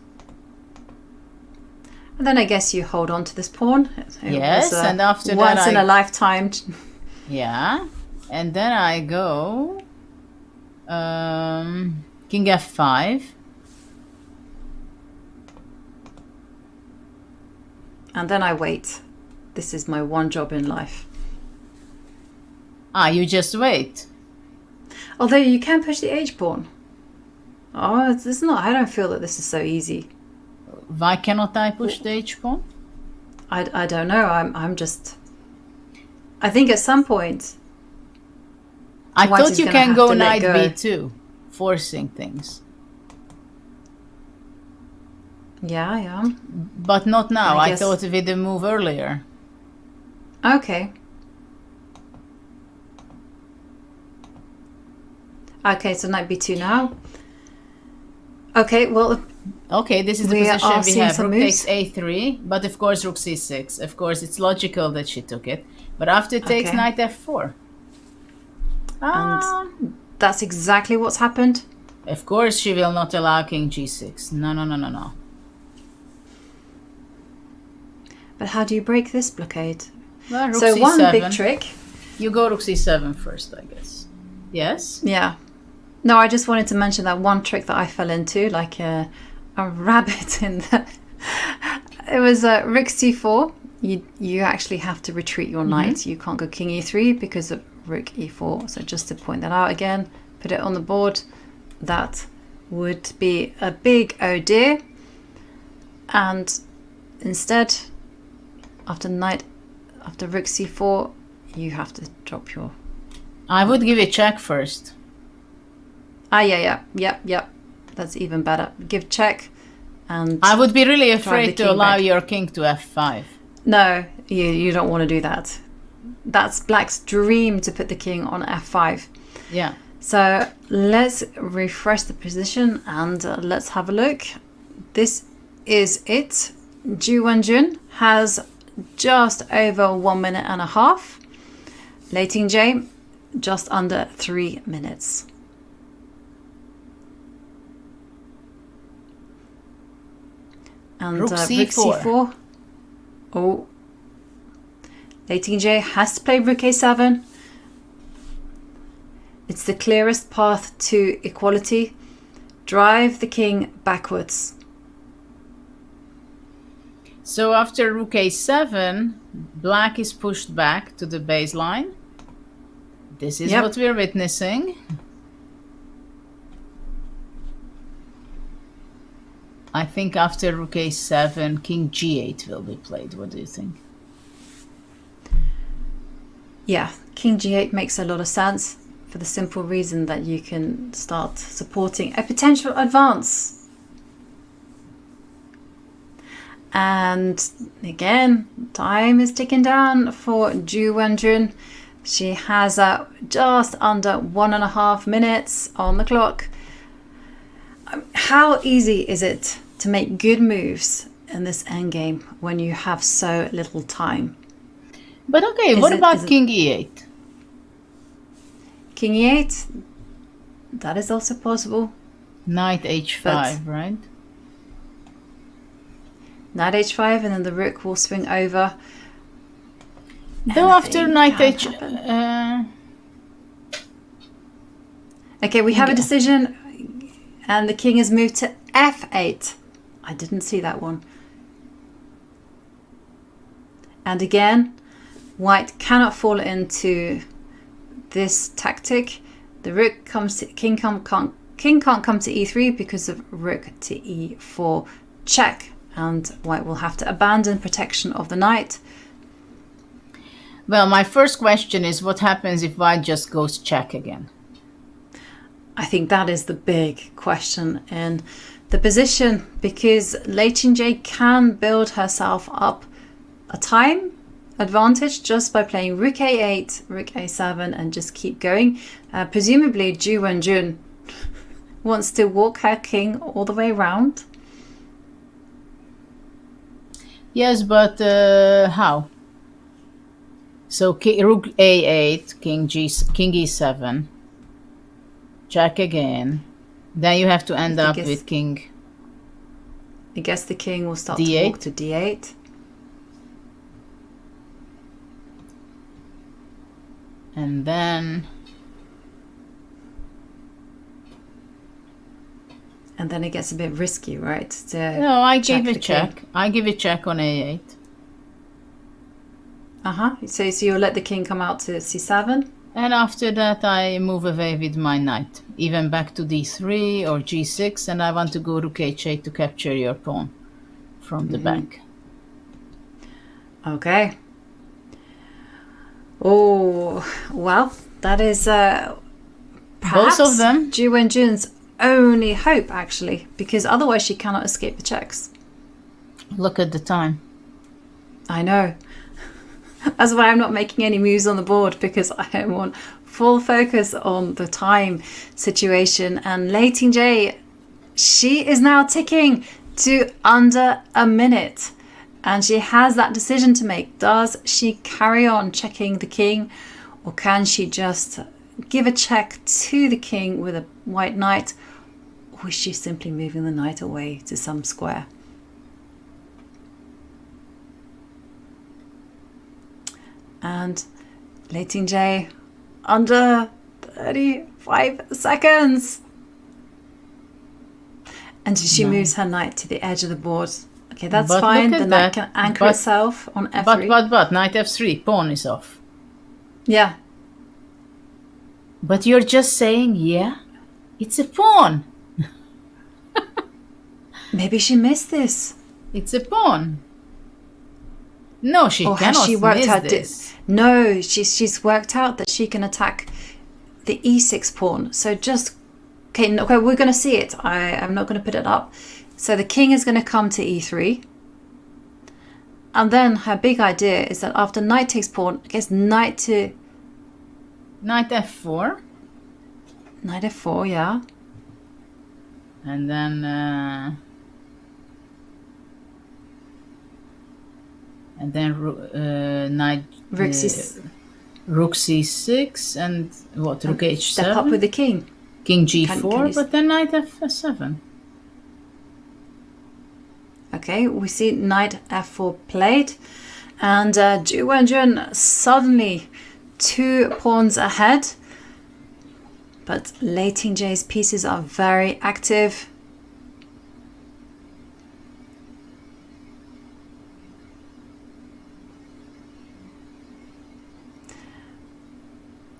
And then I guess you hold on to this pawn. Yes, and after that once in a lifetime. Yeah, and then I go king f5. And then I wait. This is my one job in life. You just wait. Although you can push the h pawn. Oh, it's not. I don't feel that this is so easy. Why cannot I push the h pawn? I don't know. I'm just. I think at some point. I thought you can go knight b2, forcing things. Yeah. But not now. I thought with the move earlier. Okay. Okay, so knight b2 now. Okay, well... Okay, this is the position we have. Rook moves. takes a3, but of course rook c6. Of course, it's logical that she took it. But after it takes knight f4. And that's exactly what's happened. Of course, she will not allow king g6. No. But how do you break this blockade? Well, rook so c7. One big trick. You go rook c7 first, I guess. Yes? Yeah. No, I just wanted to mention that one trick that I fell into, like a rabbit in the... It was rook c4. You actually have to retreat your knight. You can't go king e3 because of rook e4. So just to point that out again, put it on the board. That would be a big oh dear. And instead, after rook c4, you have to drop your... I would give a check first. Yeah. That's even better. Give check, and I would be really afraid to allow your king to f5. No, you don't want to do that. That's black's dream to put the king on f5. Yeah. So let's refresh the position and let's have a look. This is it. Ju Wenjun has just over 1 minute and a half. Lei Tingjie just under 3 minutes. And rook c4. Oh. Lei Tingjie has to play rook a7. It's the clearest path to equality. Drive the king backwards. So after rook a7, black is pushed back to the baseline. This is what we're witnessing. I think after rook a7, king g8 will be played. What do you think? Yeah, king g8 makes a lot of sense for the simple reason that you can start supporting a potential advance. And again, time is ticking down for Ju Wenjun. She has just under 1.5 minutes on the clock. How easy is it to make good moves in this endgame when you have so little time? But okay, what about king e8? King e8, that is also possible. Knight h5, right? Knight h5, and then the rook will swing over. Though after knight h... Okay, we have a decision. And the king has moved to f8. I didn't see that one. And again, white cannot fall into this tactic. The rook comes to king can't come to e3 because of rook to e4 check, and white will have to abandon protection of the knight. Well, my first question is what happens if white just goes check again? I think that is the big question in the position, because Lei Tingjie can build herself up a time advantage just by playing rook a8, rook a7 and just keep going. Presumably Ju Wenjun wants to walk her king all the way around. Yes, but how? So rook a8, king e7, check again. Then you have to end up with king. I guess the king will start D8. to walk to d8. And then it gets a bit risky, right? No, I give a check. I give a check on a8. So you'll let the king come out to c7? And after that I move away with my knight, even back to d3 or g6, and I want to go rook h8 to capture your pawn from the back. Okay. Oh, well, that is perhaps both of them. Ju Wenjun's only hope, actually, because otherwise she cannot escape the checks. Look at the time. I know. That's why I'm not making any moves on the board, because I want full focus on the time situation. And Lei Tingjie, she is now ticking to under a minute. And she has that decision to make. Does she carry on checking the king, or can she just give a check to the king with a white knight, or is she simply moving the knight away to some square? And Lei Tingjie under 35 seconds. And she moves her knight to the edge of the board. Okay, that's fine. The knight can anchor itself on f3. But knight f3, pawn is off. Yeah. But you're just saying, yeah, it's a pawn. Maybe she missed this. It's a pawn. No, she cannot has she worked miss out this. No, she's worked out that she can attack the e6 pawn. So just okay, we're going to see it. I'm not going to put it up. So the king is going to come to e3. And then her big idea is that after knight takes pawn, I guess knight to... Knight f4. Knight f4, yeah. And then... knight... Rook c6. Rook c6 and what? Rook h7? Step up with the king. King g4, but then knight f7. Okay, we see knight f4 played, and Ju Wenjun suddenly 2 pawns ahead, but Lei Tingjie's pieces are very active.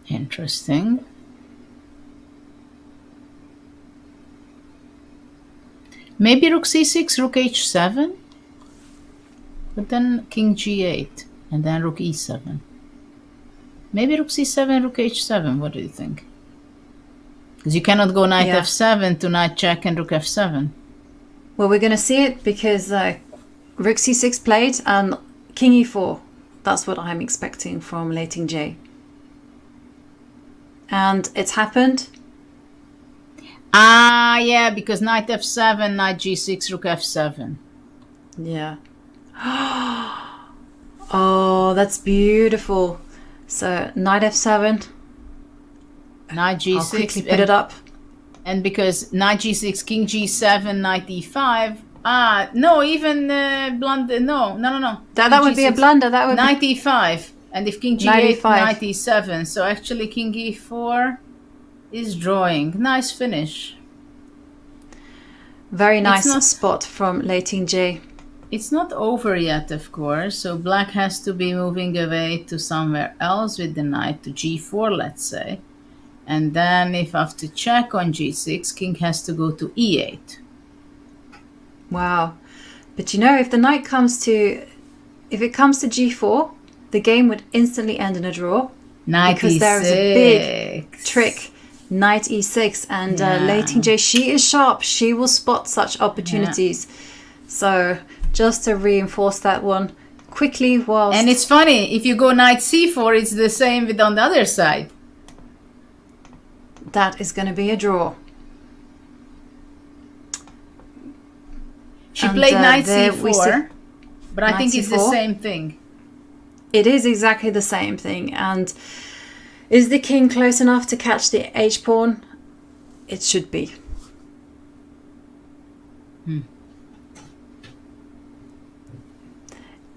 Interesting. Maybe rook c6, rook h7, but then king g8, and then rook e7. Maybe rook c7, rook h7, what do you think? Because you cannot go knight f7 to knight check and rook f7. Well, we're going to see it because rook c6 played and king e4. That's what I'm expecting from Lei Tingjie. And it's happened. Ah, yeah, because knight f7, knight g6, rook f7. Yeah. Oh, that's beautiful. So knight f7. Knight g6. I'll quickly put it up. And because knight g6, king g7, knight e5. Ah, no, even blunder. No. That would be a blunder. That would knight be e5. And if king g8, knight e7. So actually king e4 is drawing. Nice finish. Very nice not- spot from Lei Tingjie. It's not over yet, of course, so black has to be moving away to somewhere else with the knight to g4, let's say. And then if after check on g6, king has to go to e8. Wow. But you know, if it comes to g4, the game would instantly end in a draw. Knight because there is a big e6. trick. Knight e6, and Yeah. Lei Tingjie, she is sharp. She will spot such opportunities. So just to reinforce that one quickly whilst... And it's funny, if you go knight c4, it's the same with on the other side. That is going to be a draw. She And, played knight there we see- c4, but I Knight think it's the C4. same thing. It is exactly the same thing. And is the king close enough to catch the h-pawn? It should be.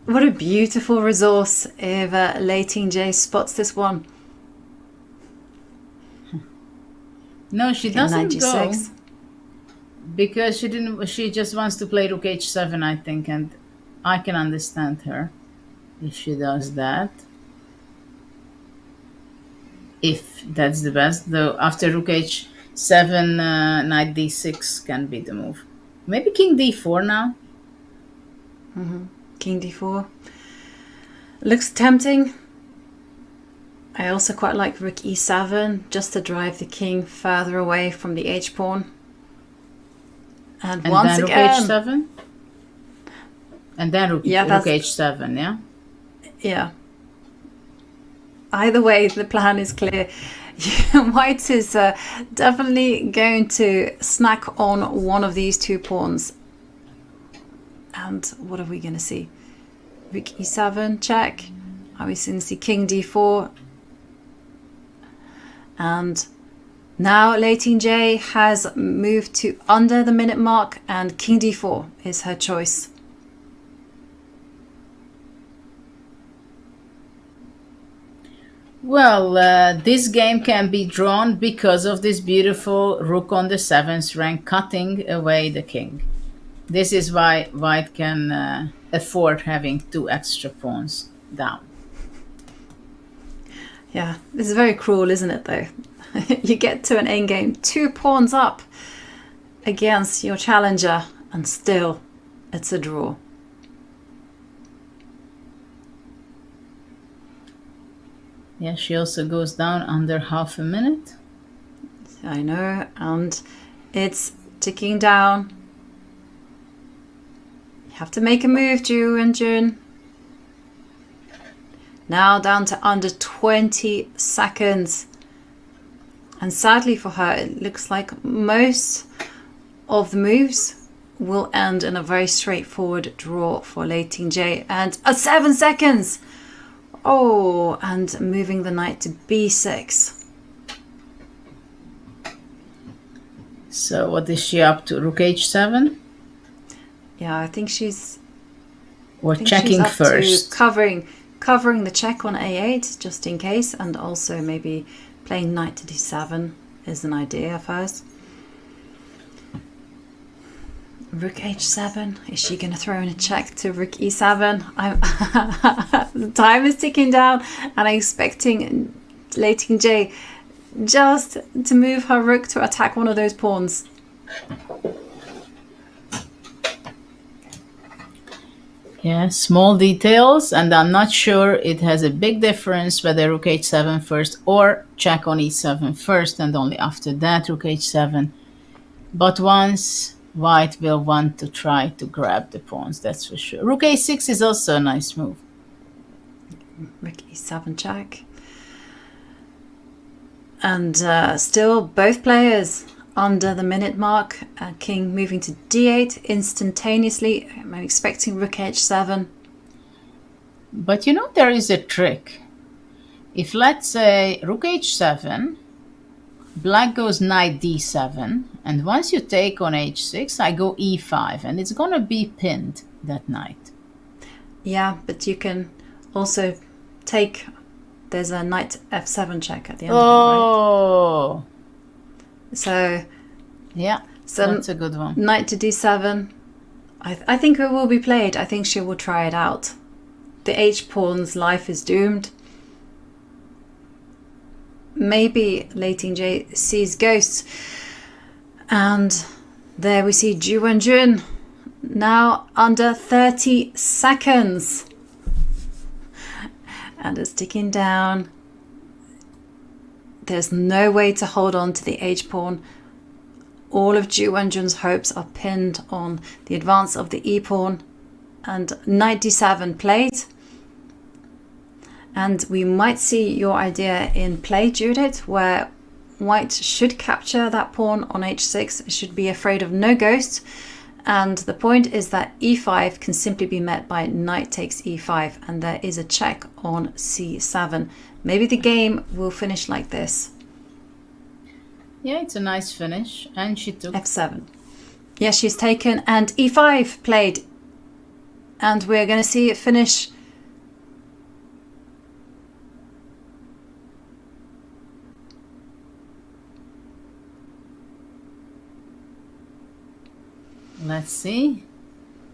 What a beautiful resource if Lei Tingjie spots this one. No, she King doesn't knight go. g6. Because she just wants to play rook h7, I think, and I can understand her if she does that. If that's the best, though after rook h7, knight d6 can be the move. Maybe king d4 now. King d4. Looks tempting. I also quite like rook e7, just to drive the king further away from the h-pawn. And once then again... rook h7? And then rook h7, yeah? Yeah. Either way, the plan is clear. White is definitely going to snack on one of these two pawns. And what are we going to see? Rook e7, check. Are we going to see king d4? And now Lei Tingjie has moved to under the minute mark, and king d4 is her choice. Well, this game can be drawn because of this beautiful rook on the 7th rank cutting away the king. This is why white can afford having 2 extra pawns down. Yeah, this is very cruel, isn't it, though? You get to an endgame 2 pawns up against your challenger, and still it's a draw. Yeah, she also goes down under half a minute. I know, and it's ticking down. You have to make a move, Ju Wenjun. Now down to under 20 seconds. And sadly for her, it looks like most of the moves will end in a very straightforward draw for Lei Tingjie. And 7 seconds! Oh, and moving the knight to b6. So what is she up to? Rook h7? Yeah, I think she's... Or I think checking she's up to first? covering the check on a8 just in case, and also maybe playing knight to d7 is an idea of hers. Rook h7. Is she going to throw in a check to rook e7? The time is ticking down, and I'm expecting Lei Tingjie just to move her rook to attack one of those pawns. Yeah, small details, and I'm not sure it has a big difference whether rook h7 first or check on e7 first, and only after that rook h7. But once white will want to try to grab the pawns, that's for sure. Rook a6 is also a nice move. Rook e7 check. And still both players under the minute mark. King moving to d8 instantaneously. I'm expecting rook h7. But you know, there is a trick. If let's say rook h7, black goes knight d7, and once you take on h6, I go e5, and it's gonna be pinned, that knight. Yeah, but you can also take... There's a knight f7 check at the end of it, right? Oh! So... Yeah. So that's a good one. knight to d7. I think it will be played. I think she will try it out. The h-pawn's life is doomed. Maybe Lei Tingjie sees ghosts. And there we see Ju Wenjun now under 30 seconds. And it's ticking down. There's no way to hold on to the h-pawn. All of Ju Wenjun's hopes are pinned on the advance of the e-pawn. And knight d7 played. And we might see your idea in play, Judith, where white should capture that pawn on h6. It should be afraid of no ghost. And the point is that e5 can simply be met by knight takes e5. And there is a check on c7. Maybe the game will finish like this. Yeah, it's a nice finish. And she took f7. Yes, she's taken. And e5 played. And we're going to see it finish. Let's see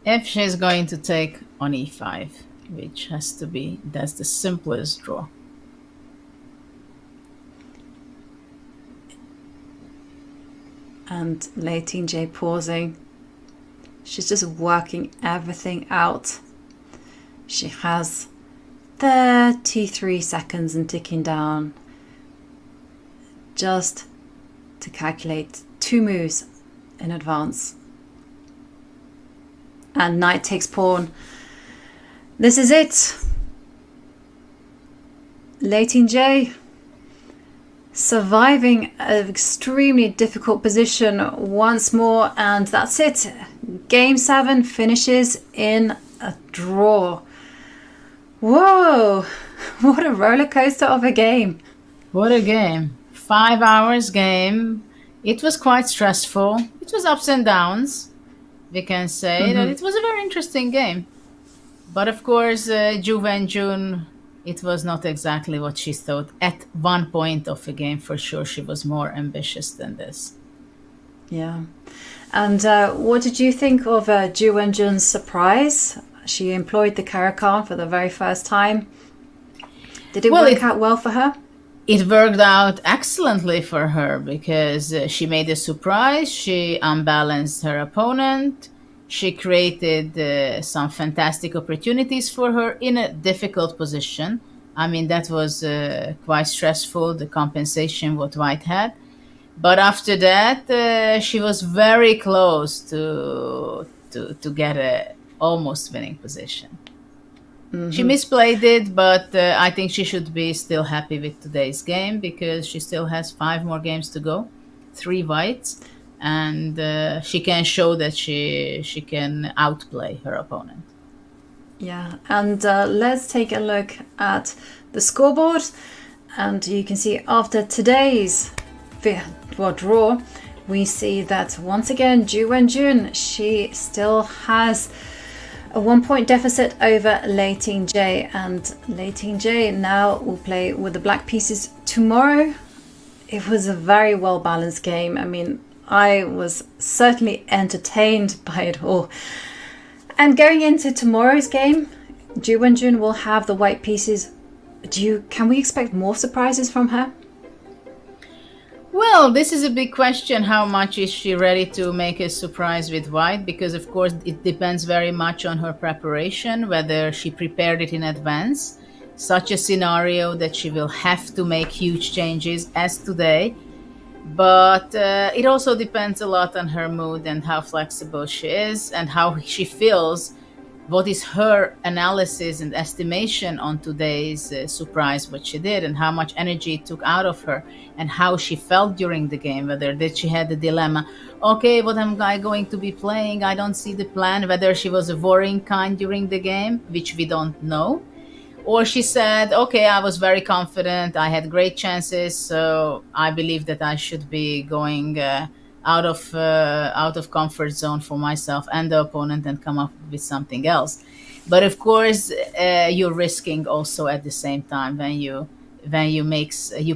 if she's going to take on e5, which has to be, that's the simplest draw. And Lei Tingjie pausing. She's just working everything out. She has 33 seconds and ticking down just to calculate 2 moves in advance. And knight takes pawn. This is it. Lei Tingjie surviving an extremely difficult position once more, and that's it. Game 7 finishes in a draw. Whoa, what a roller coaster of a game. What a game. 5 hours game. It was quite stressful. It was ups and downs. We can say that it was a very interesting game. But of course, Ju Wenjun, it was not exactly what she thought. At one point of the game, for sure, she was more ambitious than this. Yeah. And what did you think of Ju Wenjun's surprise? She employed the Caracan for the very first time. Did it work out well for her? It worked out excellently for her because she made a surprise. She unbalanced her opponent. She created some fantastic opportunities for her in a difficult position. I mean, that was quite stressful, the compensation what white had. But after that, she was very close to get a almost winning position. She misplayed it, but I think she should be still happy with today's game because she still has 5 more games to go, 3 whites, and she can show that she can outplay her opponent. Yeah, and let's take a look at the scoreboard. And you can see after today's draw, we see that once again, Ju Wenjun, she still has a 1-point deficit over Lei Tingjie, and Lei Tingjie now will play with the black pieces tomorrow. It was a very well balanced game. I mean, I was certainly entertained by it all. And going into tomorrow's game, Ju Wenjun will have the white pieces. Can we expect more surprises from her? Well, this is a big question. How much is she ready to make a surprise with white? Because, of course, it depends very much on her preparation, whether she prepared it in advance. Such a scenario that she will have to make huge changes as today. But it also depends a lot on her mood and how flexible she is and how she feels. What is her analysis and estimation on today's surprise, what she did, and how much energy it took out of her, and how she felt during the game, whether did she had the dilemma, okay, what am I going to be playing? I don't see the plan, whether she was a worrying kind during the game, which we don't know. Or she said, okay, I was very confident, I had great chances, so I believe that I should be going out of comfort zone for myself and the opponent and come up with something else. But of course, you're risking also at the same time when you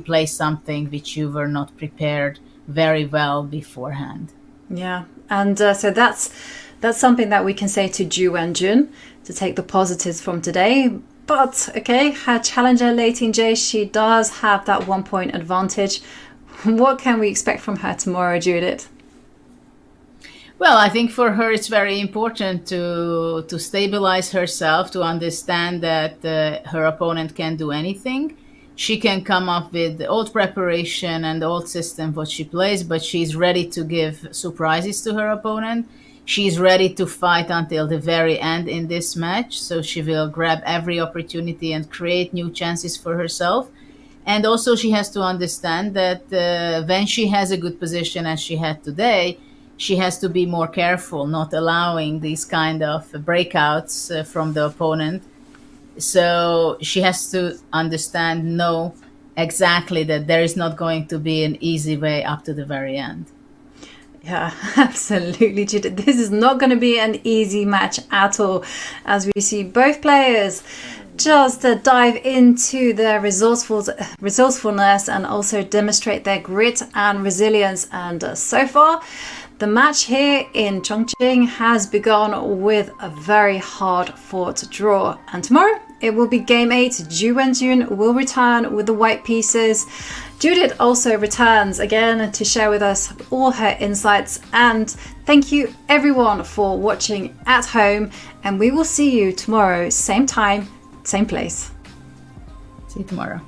play something which you were not prepared very well beforehand. Yeah, and so that's something that we can say to Ju Wenjun, to take the positives from today. But okay, her challenger Lei Tingjie, she does have that 1 point advantage. What can we expect from her tomorrow, Judith? Well, I think for her it's very important to stabilize herself, to understand that her opponent can do anything. She can come up with the old preparation and the old system what she plays, but she's ready to give surprises to her opponent. She's ready to fight until the very end in this match, so she will grab every opportunity and create new chances for herself. And also she has to understand that when she has a good position as she had today, she has to be more careful, not allowing these kind of breakouts from the opponent. So she has to know exactly that there is not going to be an easy way up to the very end. Yeah, absolutely, Judith. This is not going to be an easy match at all, as we see both players just dive into their resourcefulness and also demonstrate their grit and resilience. And so far, the match here in Chongqing has begun with a very hard-fought draw. And tomorrow, it will be Game 8. Ju Wenjun will return with the white pieces. Judith also returns again to share with us all her insights. And thank you everyone for watching at home. And we will see you tomorrow, same time, same place. See you tomorrow.